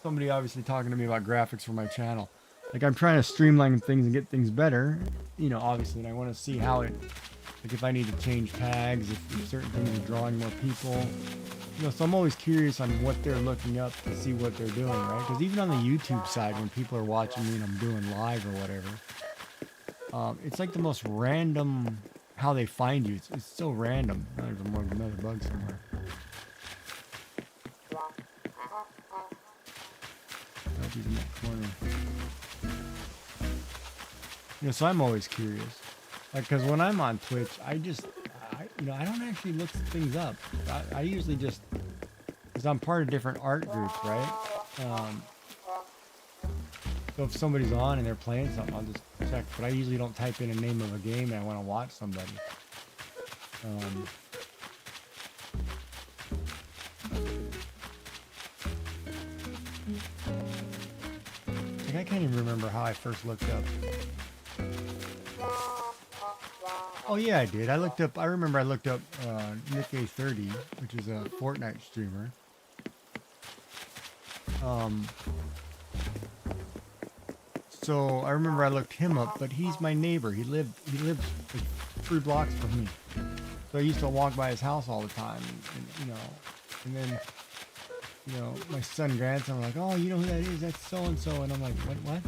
somebody obviously talking to me about graphics for my channel. Like, I'm trying to streamline things and get things better, you know, obviously, and I want to see how it, like, if I need to change tags, if certain things are drawing more people, you know, so I'm always curious on what they're looking up to see what they're doing, right? Because even on the YouTube side, when people are watching me and I'm doing live or whatever, it's like the most random how they find you. It's so random. Oh, there's another bug somewhere. Oh, he's in that corner. You know, so I'm always curious. Like, because when I'm on Twitch, you know, I don't actually look things up. I usually just, because I'm part of different art groups, right? So if somebody's on and they're playing something, I'll just check. But I usually don't type in a name of a game and I want to watch somebody. Like, I can't even remember how I first looked up. Oh yeah, I did. I remember I looked up Nick A30, which is a Fortnite streamer. So I remember I looked him up, but he's my neighbor. He lives like 3 blocks from me. So I used to walk by his house all the time, and and then, my son and grandson were like, oh, you know who that is? That's so-and-so. And I'm like, what?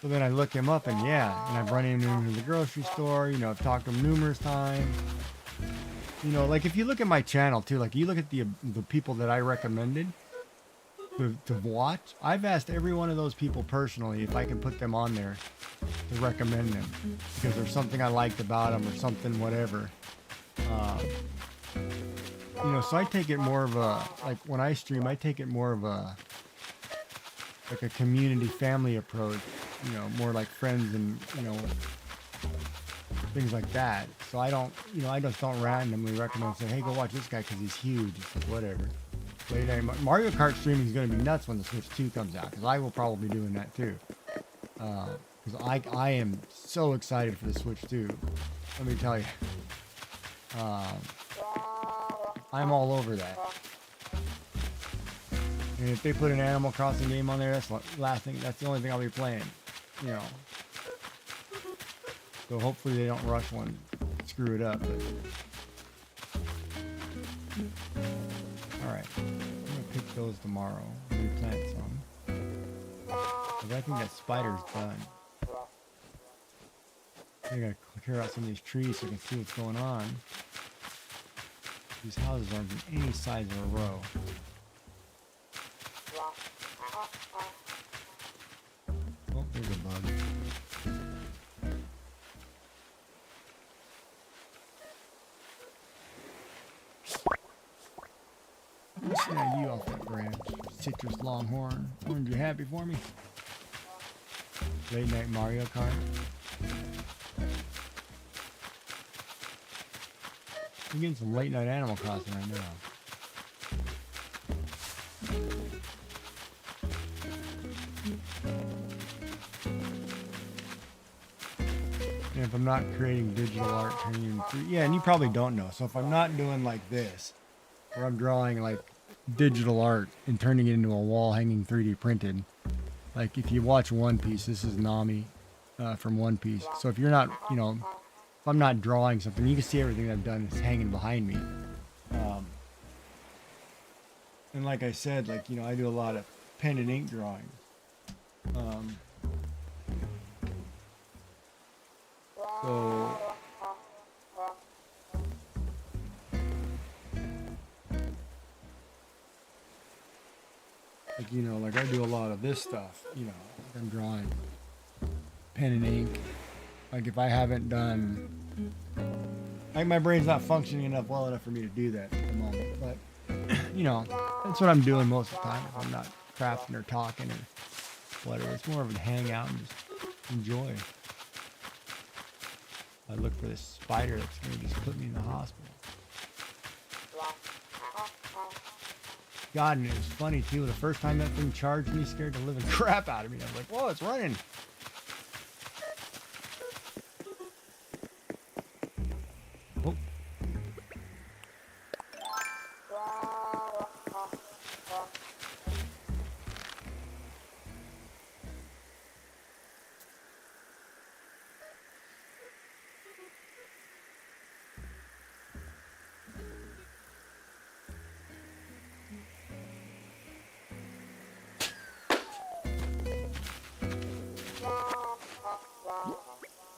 So then I look him up, and I've run into him in the grocery store. I've talked to him numerous times. Like if you look at my channel too, like you look at the people that I recommended to watch, I've asked every one of those people personally if I can put them on there to recommend them because there's something I liked about them or something, whatever. So I take it more of a, like when I stream, I take it more of a, like a community family approach, more like friends and, things like that. So I don't, I just don't randomly recommend saying, hey, go watch this guy because he's huge. It's like, whatever. Later, Mario Kart streaming is going to be nuts when the Switch 2 comes out because I will probably be doing that too. Because I am so excited for the Switch 2. Let me tell you. I'm all over that. And if they put an Animal Crossing game on there, that's the last thing. That's the only thing I'll be playing. You know. So hopefully they don't rush one, screw it up. But... all right, I'm gonna pick those tomorrow. Replant some. But I think that spider's done. I gotta clear out some of these trees so I can see what's going on. These houses aren't in any size of a row. Oh, there's a bug. Let's snag you off that branch. Citrus Longhorn. Aren't you happy for me? Late night Mario Kart. I'm getting some late night Animal Crossing right now. And if I'm not creating digital art, turning it into, yeah, and you probably don't know. So if I'm not doing like this, where I'm drawing like digital art and turning it into a wall hanging 3D printed, like if you watch One Piece, this is Nami from One Piece. So if you're not, you know, if I'm not drawing something, you can see everything that I've done is hanging behind me. And like I said, like, you know, I do a lot of pen and ink drawing. So like, you know, like I do a lot of this stuff, you know, like I'm drawing pen and ink. Like if I haven't done, like my brain's not functioning well enough for me to do that at the moment, but you know, that's what I'm doing most of the time if I'm not crafting or talking or whatever. It's more of a hangout and just enjoy. I look for this spider that's going to just put me in the hospital. God, and it was funny too. The first time that thing charged me, scared the living crap out of me. I was like, whoa, it's running. Oh.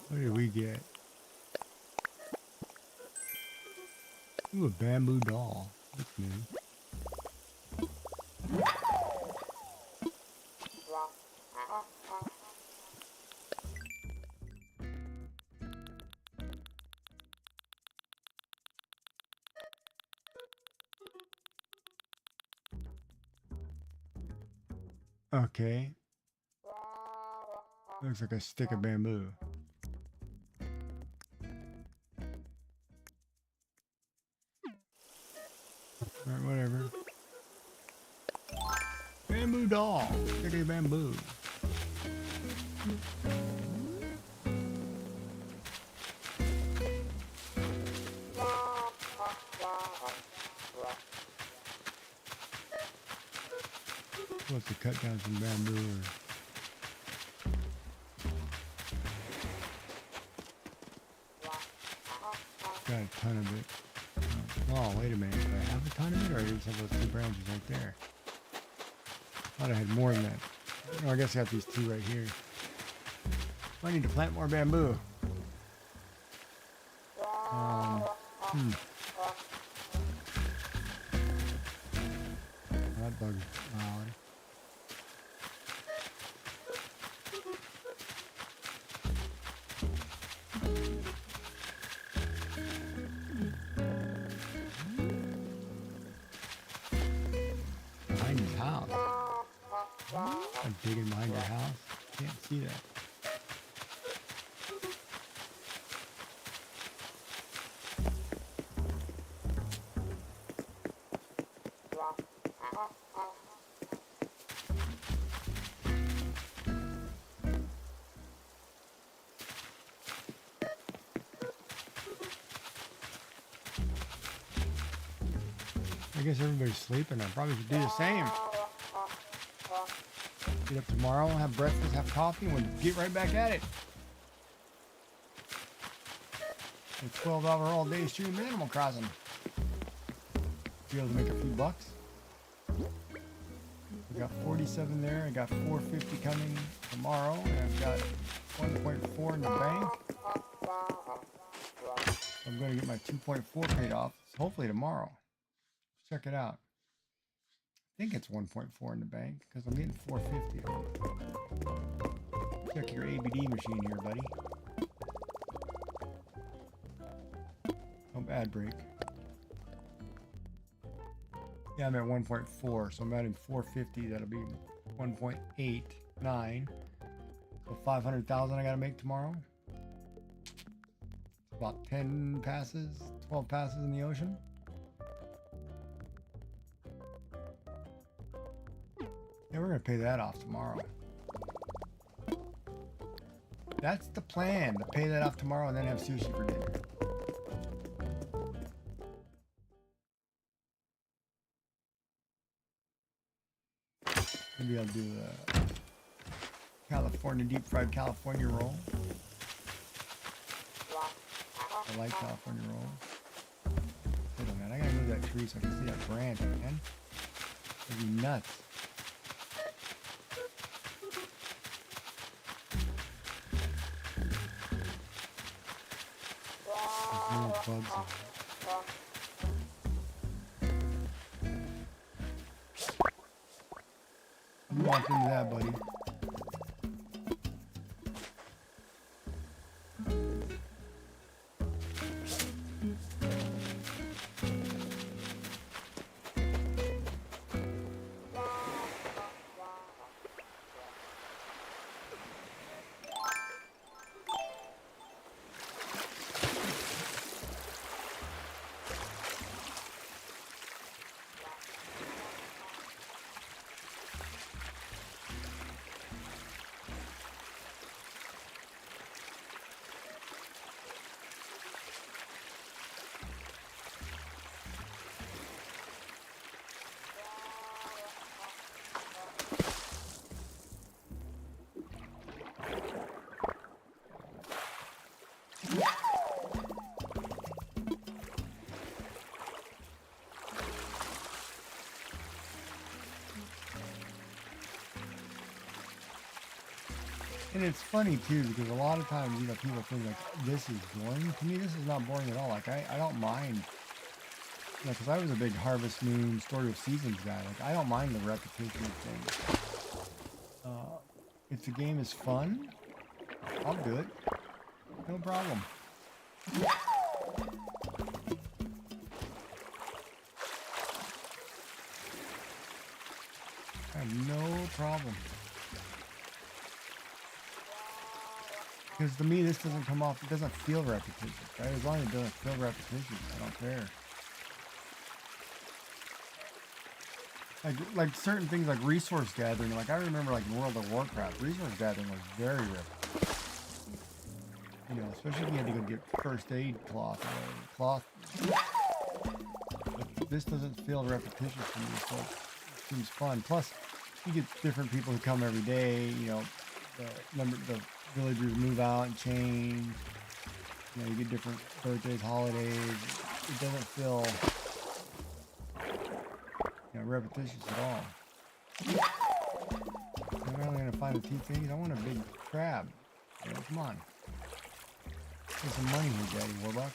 What did we get? Ooh, a bamboo doll. That's new. Okay. Looks like a stick of bamboo. Alright, whatever. Bamboo doll. Stick of bamboo. What's to cut down some bamboo or... got a ton of it. Oh, wait a minute. Do I have a ton of it, or I just have those two branches right there? I thought I had more than that. Oh, I guess I got these two right here. I need to plant more bamboo. That bug's loud. Behind his house. I'm digging behind your house. Can't see that. I guess everybody's sleeping. I probably should do the same. Get up tomorrow, have breakfast, have coffee, and we'll get right back at it. A 12-hour all-day stream of Animal Crossing. Be able to make a few bucks. We got 47 there. I got 450 coming tomorrow, and I've got 1.4 in the bank. I'm going to get my 2.4 paid off, hopefully tomorrow. Check it out. I think it's 1.4 in the bank because I'm getting 450. Check your ABD machine here, buddy. Oh, ad break. Yeah, I'm at 1.4, so I'm adding 450. That'll be 1.89. So 500,000 I gotta make tomorrow. About 10 passes, 12 passes in the ocean. Yeah, we're gonna pay that off tomorrow. That's the plan, to pay that off tomorrow and then have sushi for dinner. Maybe I'll do the California deep fried California roll. I like California rolls. Wait a minute, I gotta move that tree so I can see that branch, man. It'd be nuts. There's little bugs in it. You walk into that, buddy. And it's funny too because a lot of times, you know, people think like this is boring. To me, this is not boring at all. Like I don't mind, you know, because I was a big Harvest Moon Story of Seasons guy. Like I don't mind the repetition of things. If the game is fun, I'll do it. No problem. I have no problem. Because to me, this doesn't come off, it doesn't feel repetitious, right? As long as it doesn't feel repetitious, I don't care. Like certain things like resource gathering, like I remember like in World of Warcraft, resource gathering was very repetitious. You know, especially if you had to go get first aid cloth or cloth. But this doesn't feel repetitious to me, so it seems fun. Plus, you get different people who come every day, you know, the villagers move out and change. You know, you get different birthdays, holidays. It doesn't feel, you know, repetitious at all. I'm only gonna find the two things. I want a big crab. You know, come on. Get some money here, Daddy Warbucks.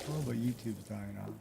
Oh, but YouTube's dying out.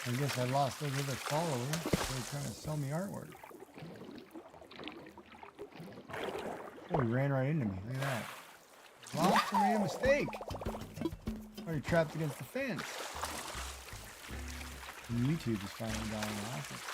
I guess I lost those other followers. They were trying to sell me artwork. Oh, he ran right into me. Look at that. Lost and made a mistake. Already trapped against the fence. And YouTube is finally dying off.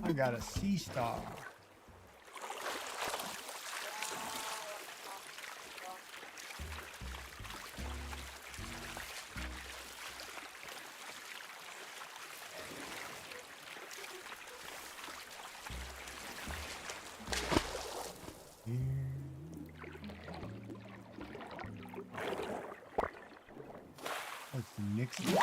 I got a sea star. What's the Nixon?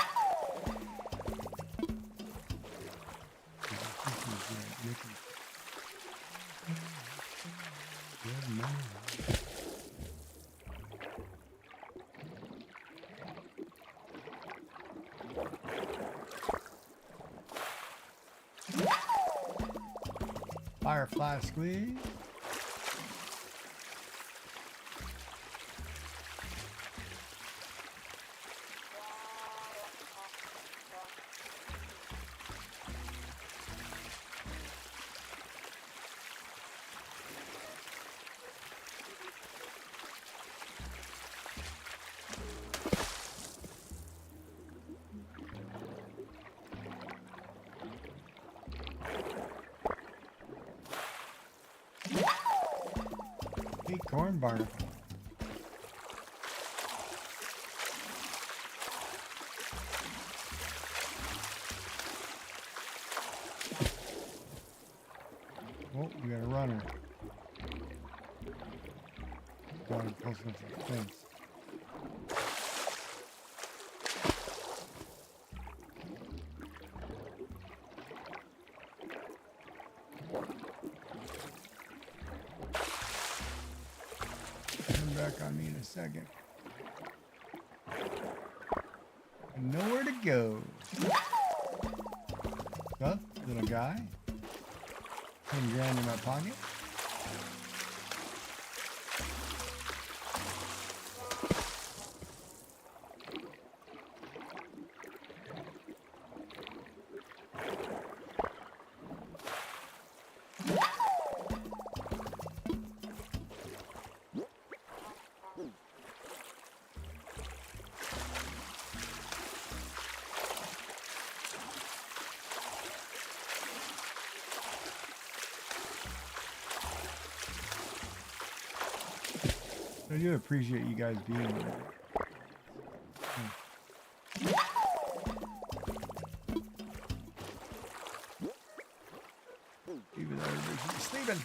Firefly squeeze. Corn barnacle. Oh, we got a runner. Going close enough to the fence. Back on me in a second. Nowhere to go. Up, little guy. 10 grand in my pocket. I do appreciate you guys being here. Even though everybody's sleeping.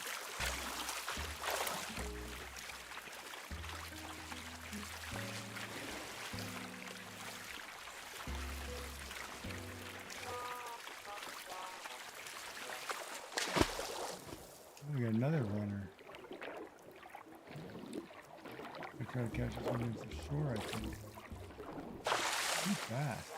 We got another runner. I try to catch this one against the shore, I think. Too fast.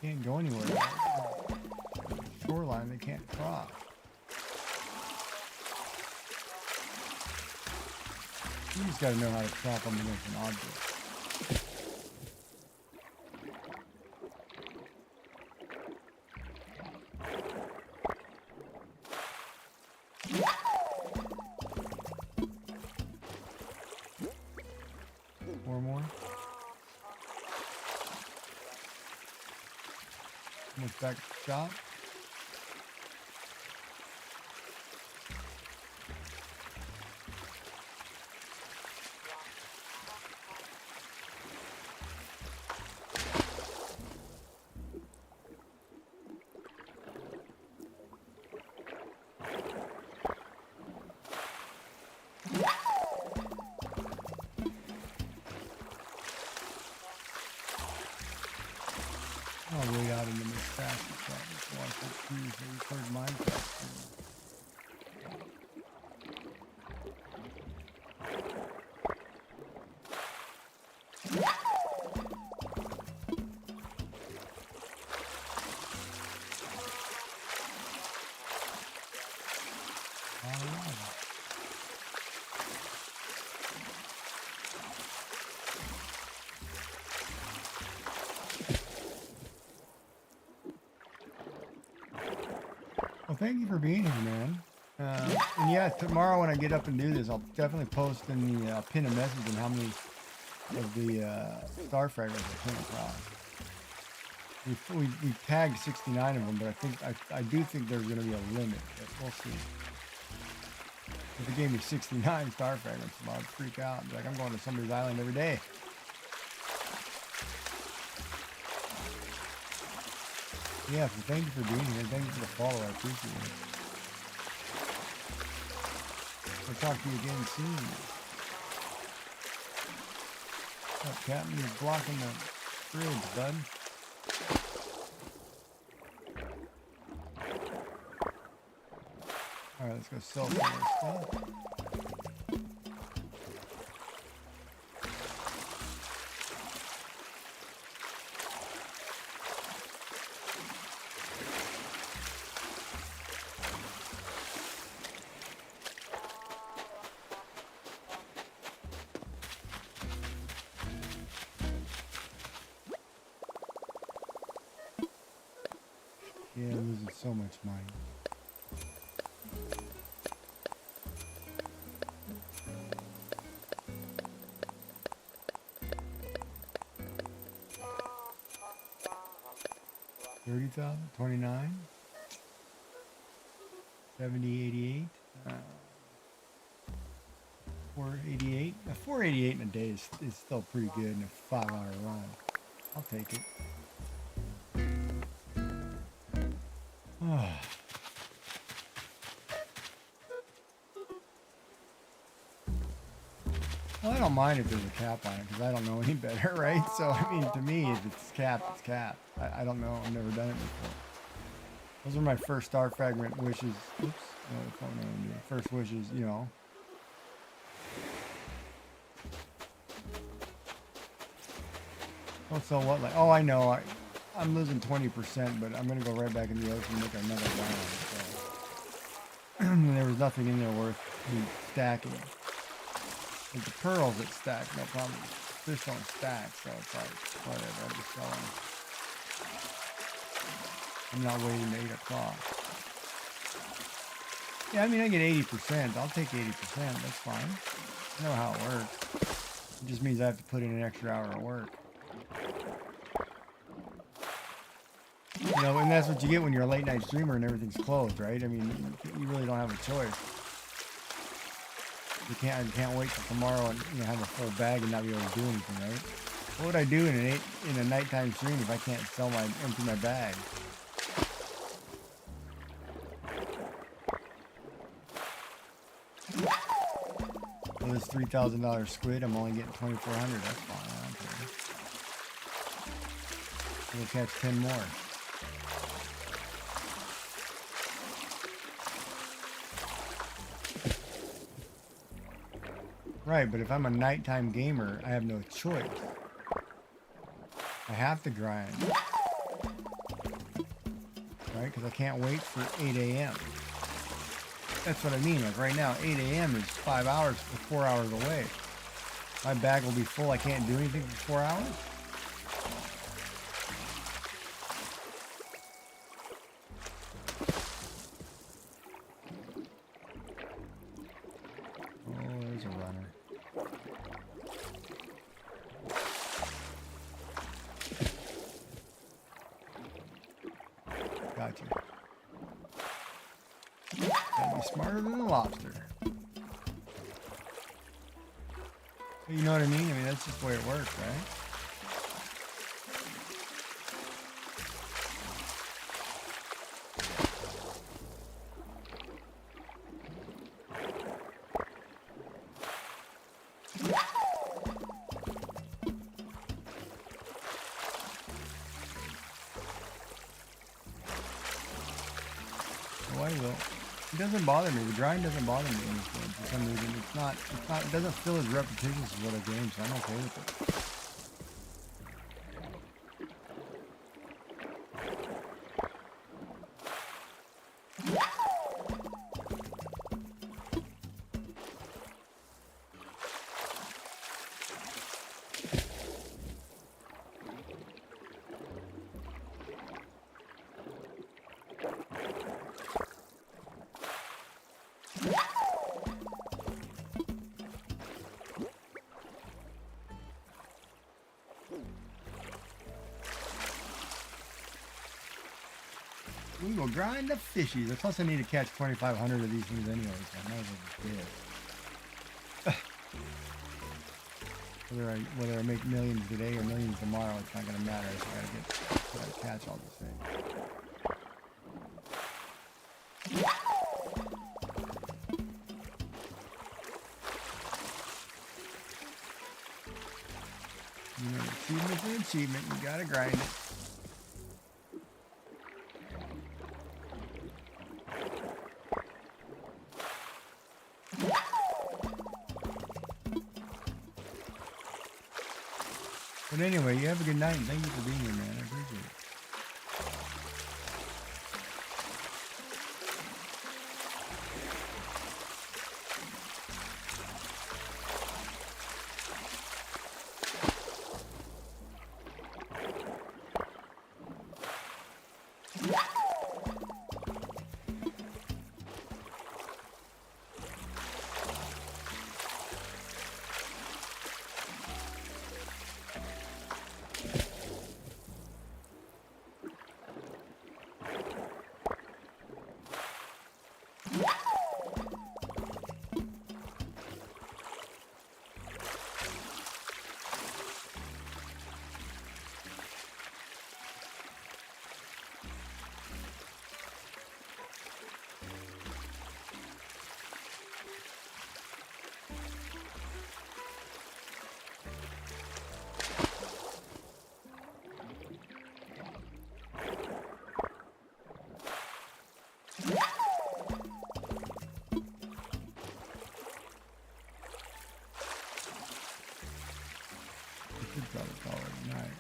Can't go anywhere. Shoreline, they can't cross. You just gotta know how to trap them against an object. 4 more. Almost back to the shop. I'll wait out in the mix fast and watch the trees and record Minecraft. Well, thank you for being here, man. And yeah, tomorrow when I get up and do this, I'll definitely post in the pin a message on how many of the star fragments I came across. We tagged 69 of them, but I do think there's going to be a limit, but we'll see. If it gave me 69 star fragments tomorrow, I'd freak out and be like, I'm going to somebody's island every day. Yeah, so thank you for being here. Thank you for the follow. I appreciate it. I'll talk to you again soon. What's up, Captain? You're blocking the fridge, bud. Alright, let's go sell some more stuff. Yeah, I'm losing so much money. $30,000, 29, 70, 88, 488. 488 in a day is still pretty good in a 5-hour run. I'll take it. Well, I don't mind if there's a cap on it because I don't know any better, right? So, I mean, to me, if it's capped, it's capped. I don't know. I've never done it before. Those are my first star fragment wishes. Oops. No, the phone name. First wishes, you know. Oh, so what? Like, oh, I know. I'm losing 20%, but I'm going to go right back in the ocean and make another round. So. There was nothing in there worth me stacking. Like the pearls that stack, no problem. Fish don't stack, so it's like, whatever, I'm just selling. I'm not waiting to 8 o'clock. Yeah, I mean, I get 80%. I'll take 80%. That's fine. I know how it works. It just means I have to put in an extra hour of work. You know, and that's what you get when you're a late night streamer and everything's closed, right? I mean, you really don't have a choice. I can't wait till tomorrow and have a full bag and not be able to do anything, right? What would I do in a nighttime stream if I can't empty my bag? Well, this $3,000 squid, I'm only getting $2,400. That's fine. I don't care. We'll catch 10 more. Right, but if I'm a nighttime gamer, I have no choice. I have to grind. Right, because I can't wait for 8 a.m. That's what I mean. Like right now, 8 a.m. is 5 hours, 4 hours away. My bag will be full. I can't do anything for 4 hours. He's smarter than the lobster. You know what I mean? I mean, that's just the way it works, right? It doesn't bother me. The grind doesn't bother me in this game for some reason. It doesn't feel as repetitious as other games, so I'm okay with it. We will grind the fishies. Plus, I need to catch 2,500 of these things anyway, so I might as well just do it. Whether I make millions today or millions tomorrow, it's not going to matter. I just gotta catch all these things. You know, achievement's an achievement. You gotta grind it. But anyway, you have a good night, and thank you for being here, man. I appreciate it. Probably call it a night.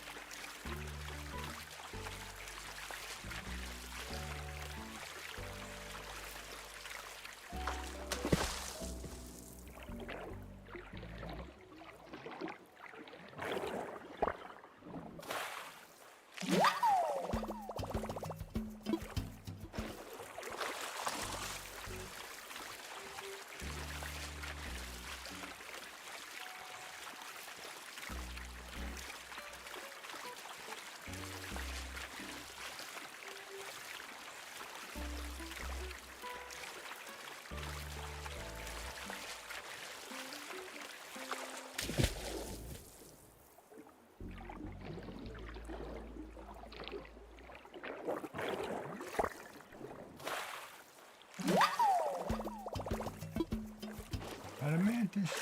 Got a mantis.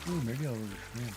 Ooh, maybe I'll order shrimp.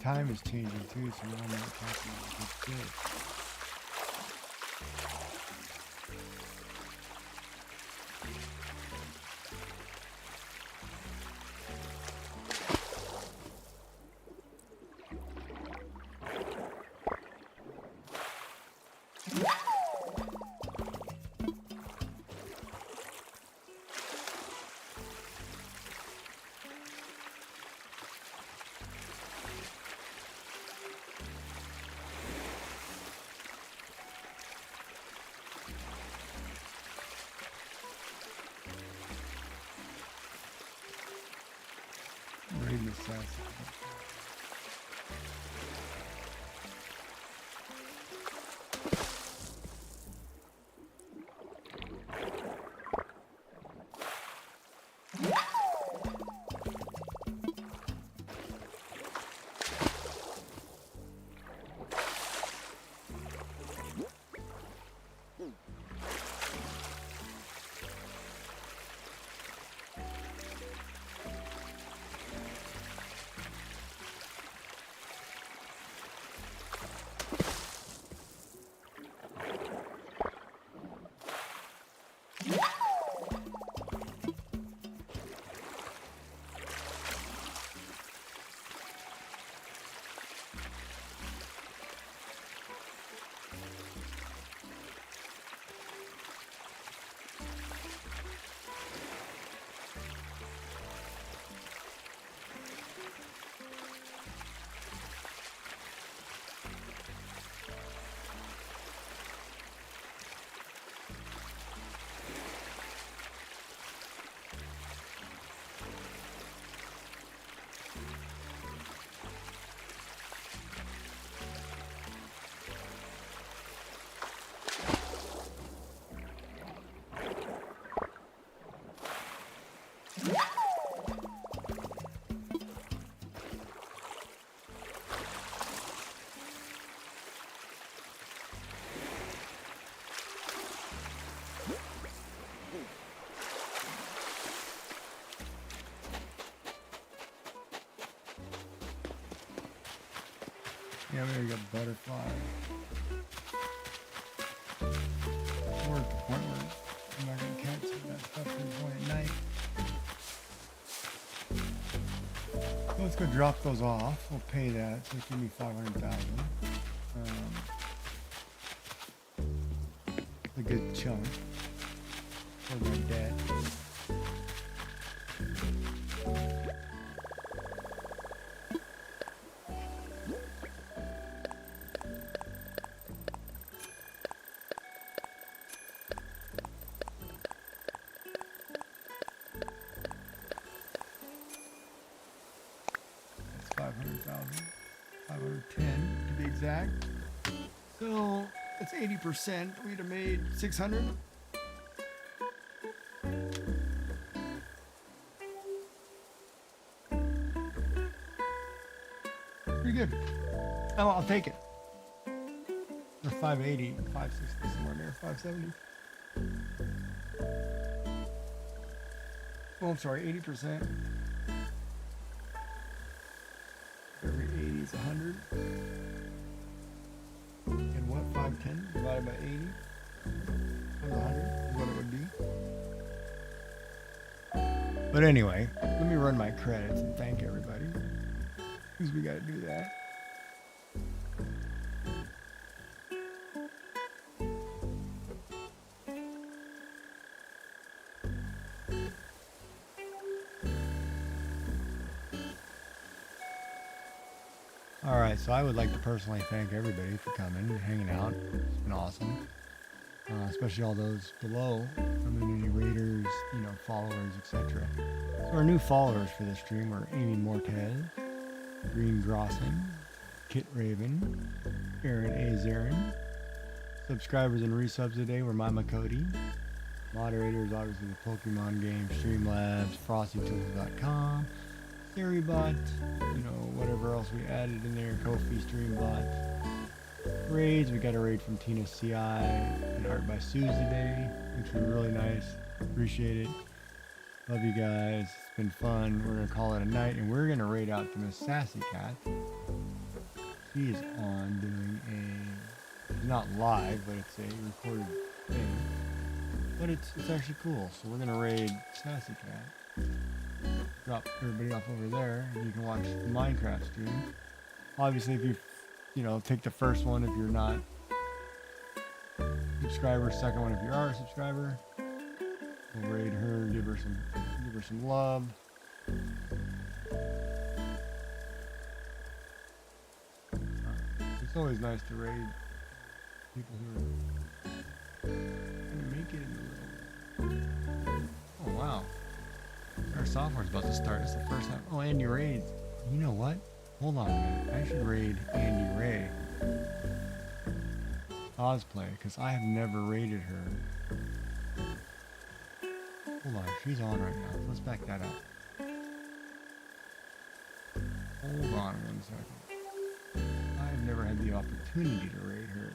time is changing too, so you don't know what's happening with this bit. Raid necessity. Yeah, we already got butterfly. We're at the point where I'm not gonna catch that stuff till the point at night. So let's go drop those off. We'll pay that. So give me 500,000. A good chunk for my debt. That's 500,000. 510 to be exact. So that's 80%. We'd have made 600. Pretty good. Oh, I'll take it. Or 580, 560, somewhere near 570. Well, I'm sorry, 80%. Every 80 is 100. And what, 510 divided by 80 times 100 is what it would be. But anyway, let me run my credits and thank everybody. Because we got to do that. Alright, so I would like to personally thank everybody for coming and hanging out. It's been awesome. Especially all those below. I mean, any raiders, followers, etc. So our new followers for this stream are Amy Mortez, Green Grossing, Kit Raven, Aaron A. Zarin. Subscribers and resubs today were Mama Cody. Moderators, obviously the Pokemon game, Streamlabs, FrostyTools.com, SiriBot, whatever else we added in there, Kofi Streambot. Raids, we got a raid from Tina CI and art by Suze today, which was really nice. Appreciate it. Love you guys. It's been fun. We're gonna call it a night, and we're gonna raid out to Miss Sassy Cat. She is on doing it's not live, but it's a recorded thing. But it's actually cool. So we're gonna raid Sassy Cat. Drop everybody off over there, and you can watch the Minecraft stream. Obviously, if you take the first one if you're not a subscriber, second one if you are a subscriber. We'll raid her, give her some love. It's always nice to raid people who are gonna make it in the world. Oh wow. Our sophomore's about to start. It's the first time. Oh, Andy raids. You know what? Hold on a minute. I should raid Andy Ray cosplay because I have never raided her. Hold on, she's on right now. Let's back that up. Hold on 1 second. I've never had the opportunity to raid her.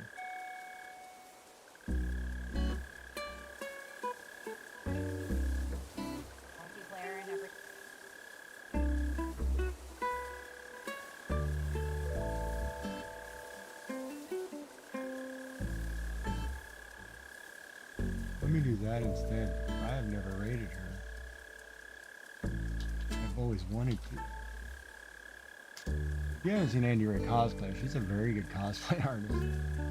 Multiplayer and every. Let me do that instead. I have never raided her. I've always wanted to. If you haven't seen Andy Ray cosplay, she's a very good cosplay artist.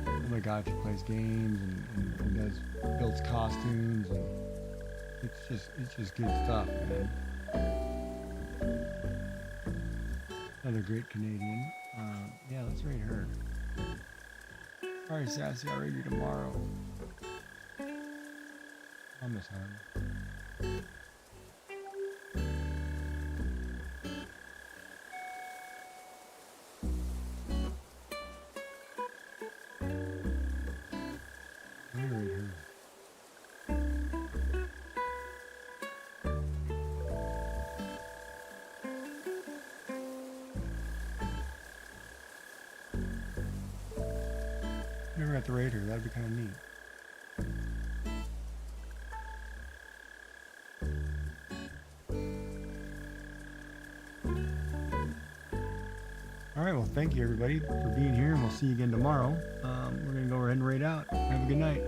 Oh my god, she plays games and builds costumes, and it's just good stuff, man. Another great Canadian. Yeah, let's raid her. Alright, Sassy, I'll raid you tomorrow. Promise, hon. Let me raid her. Never got to raid her. That'd be kind of neat. All right, well, thank you everybody for being here, and we'll see you again tomorrow. We're gonna go ahead and raid out. Have a good night.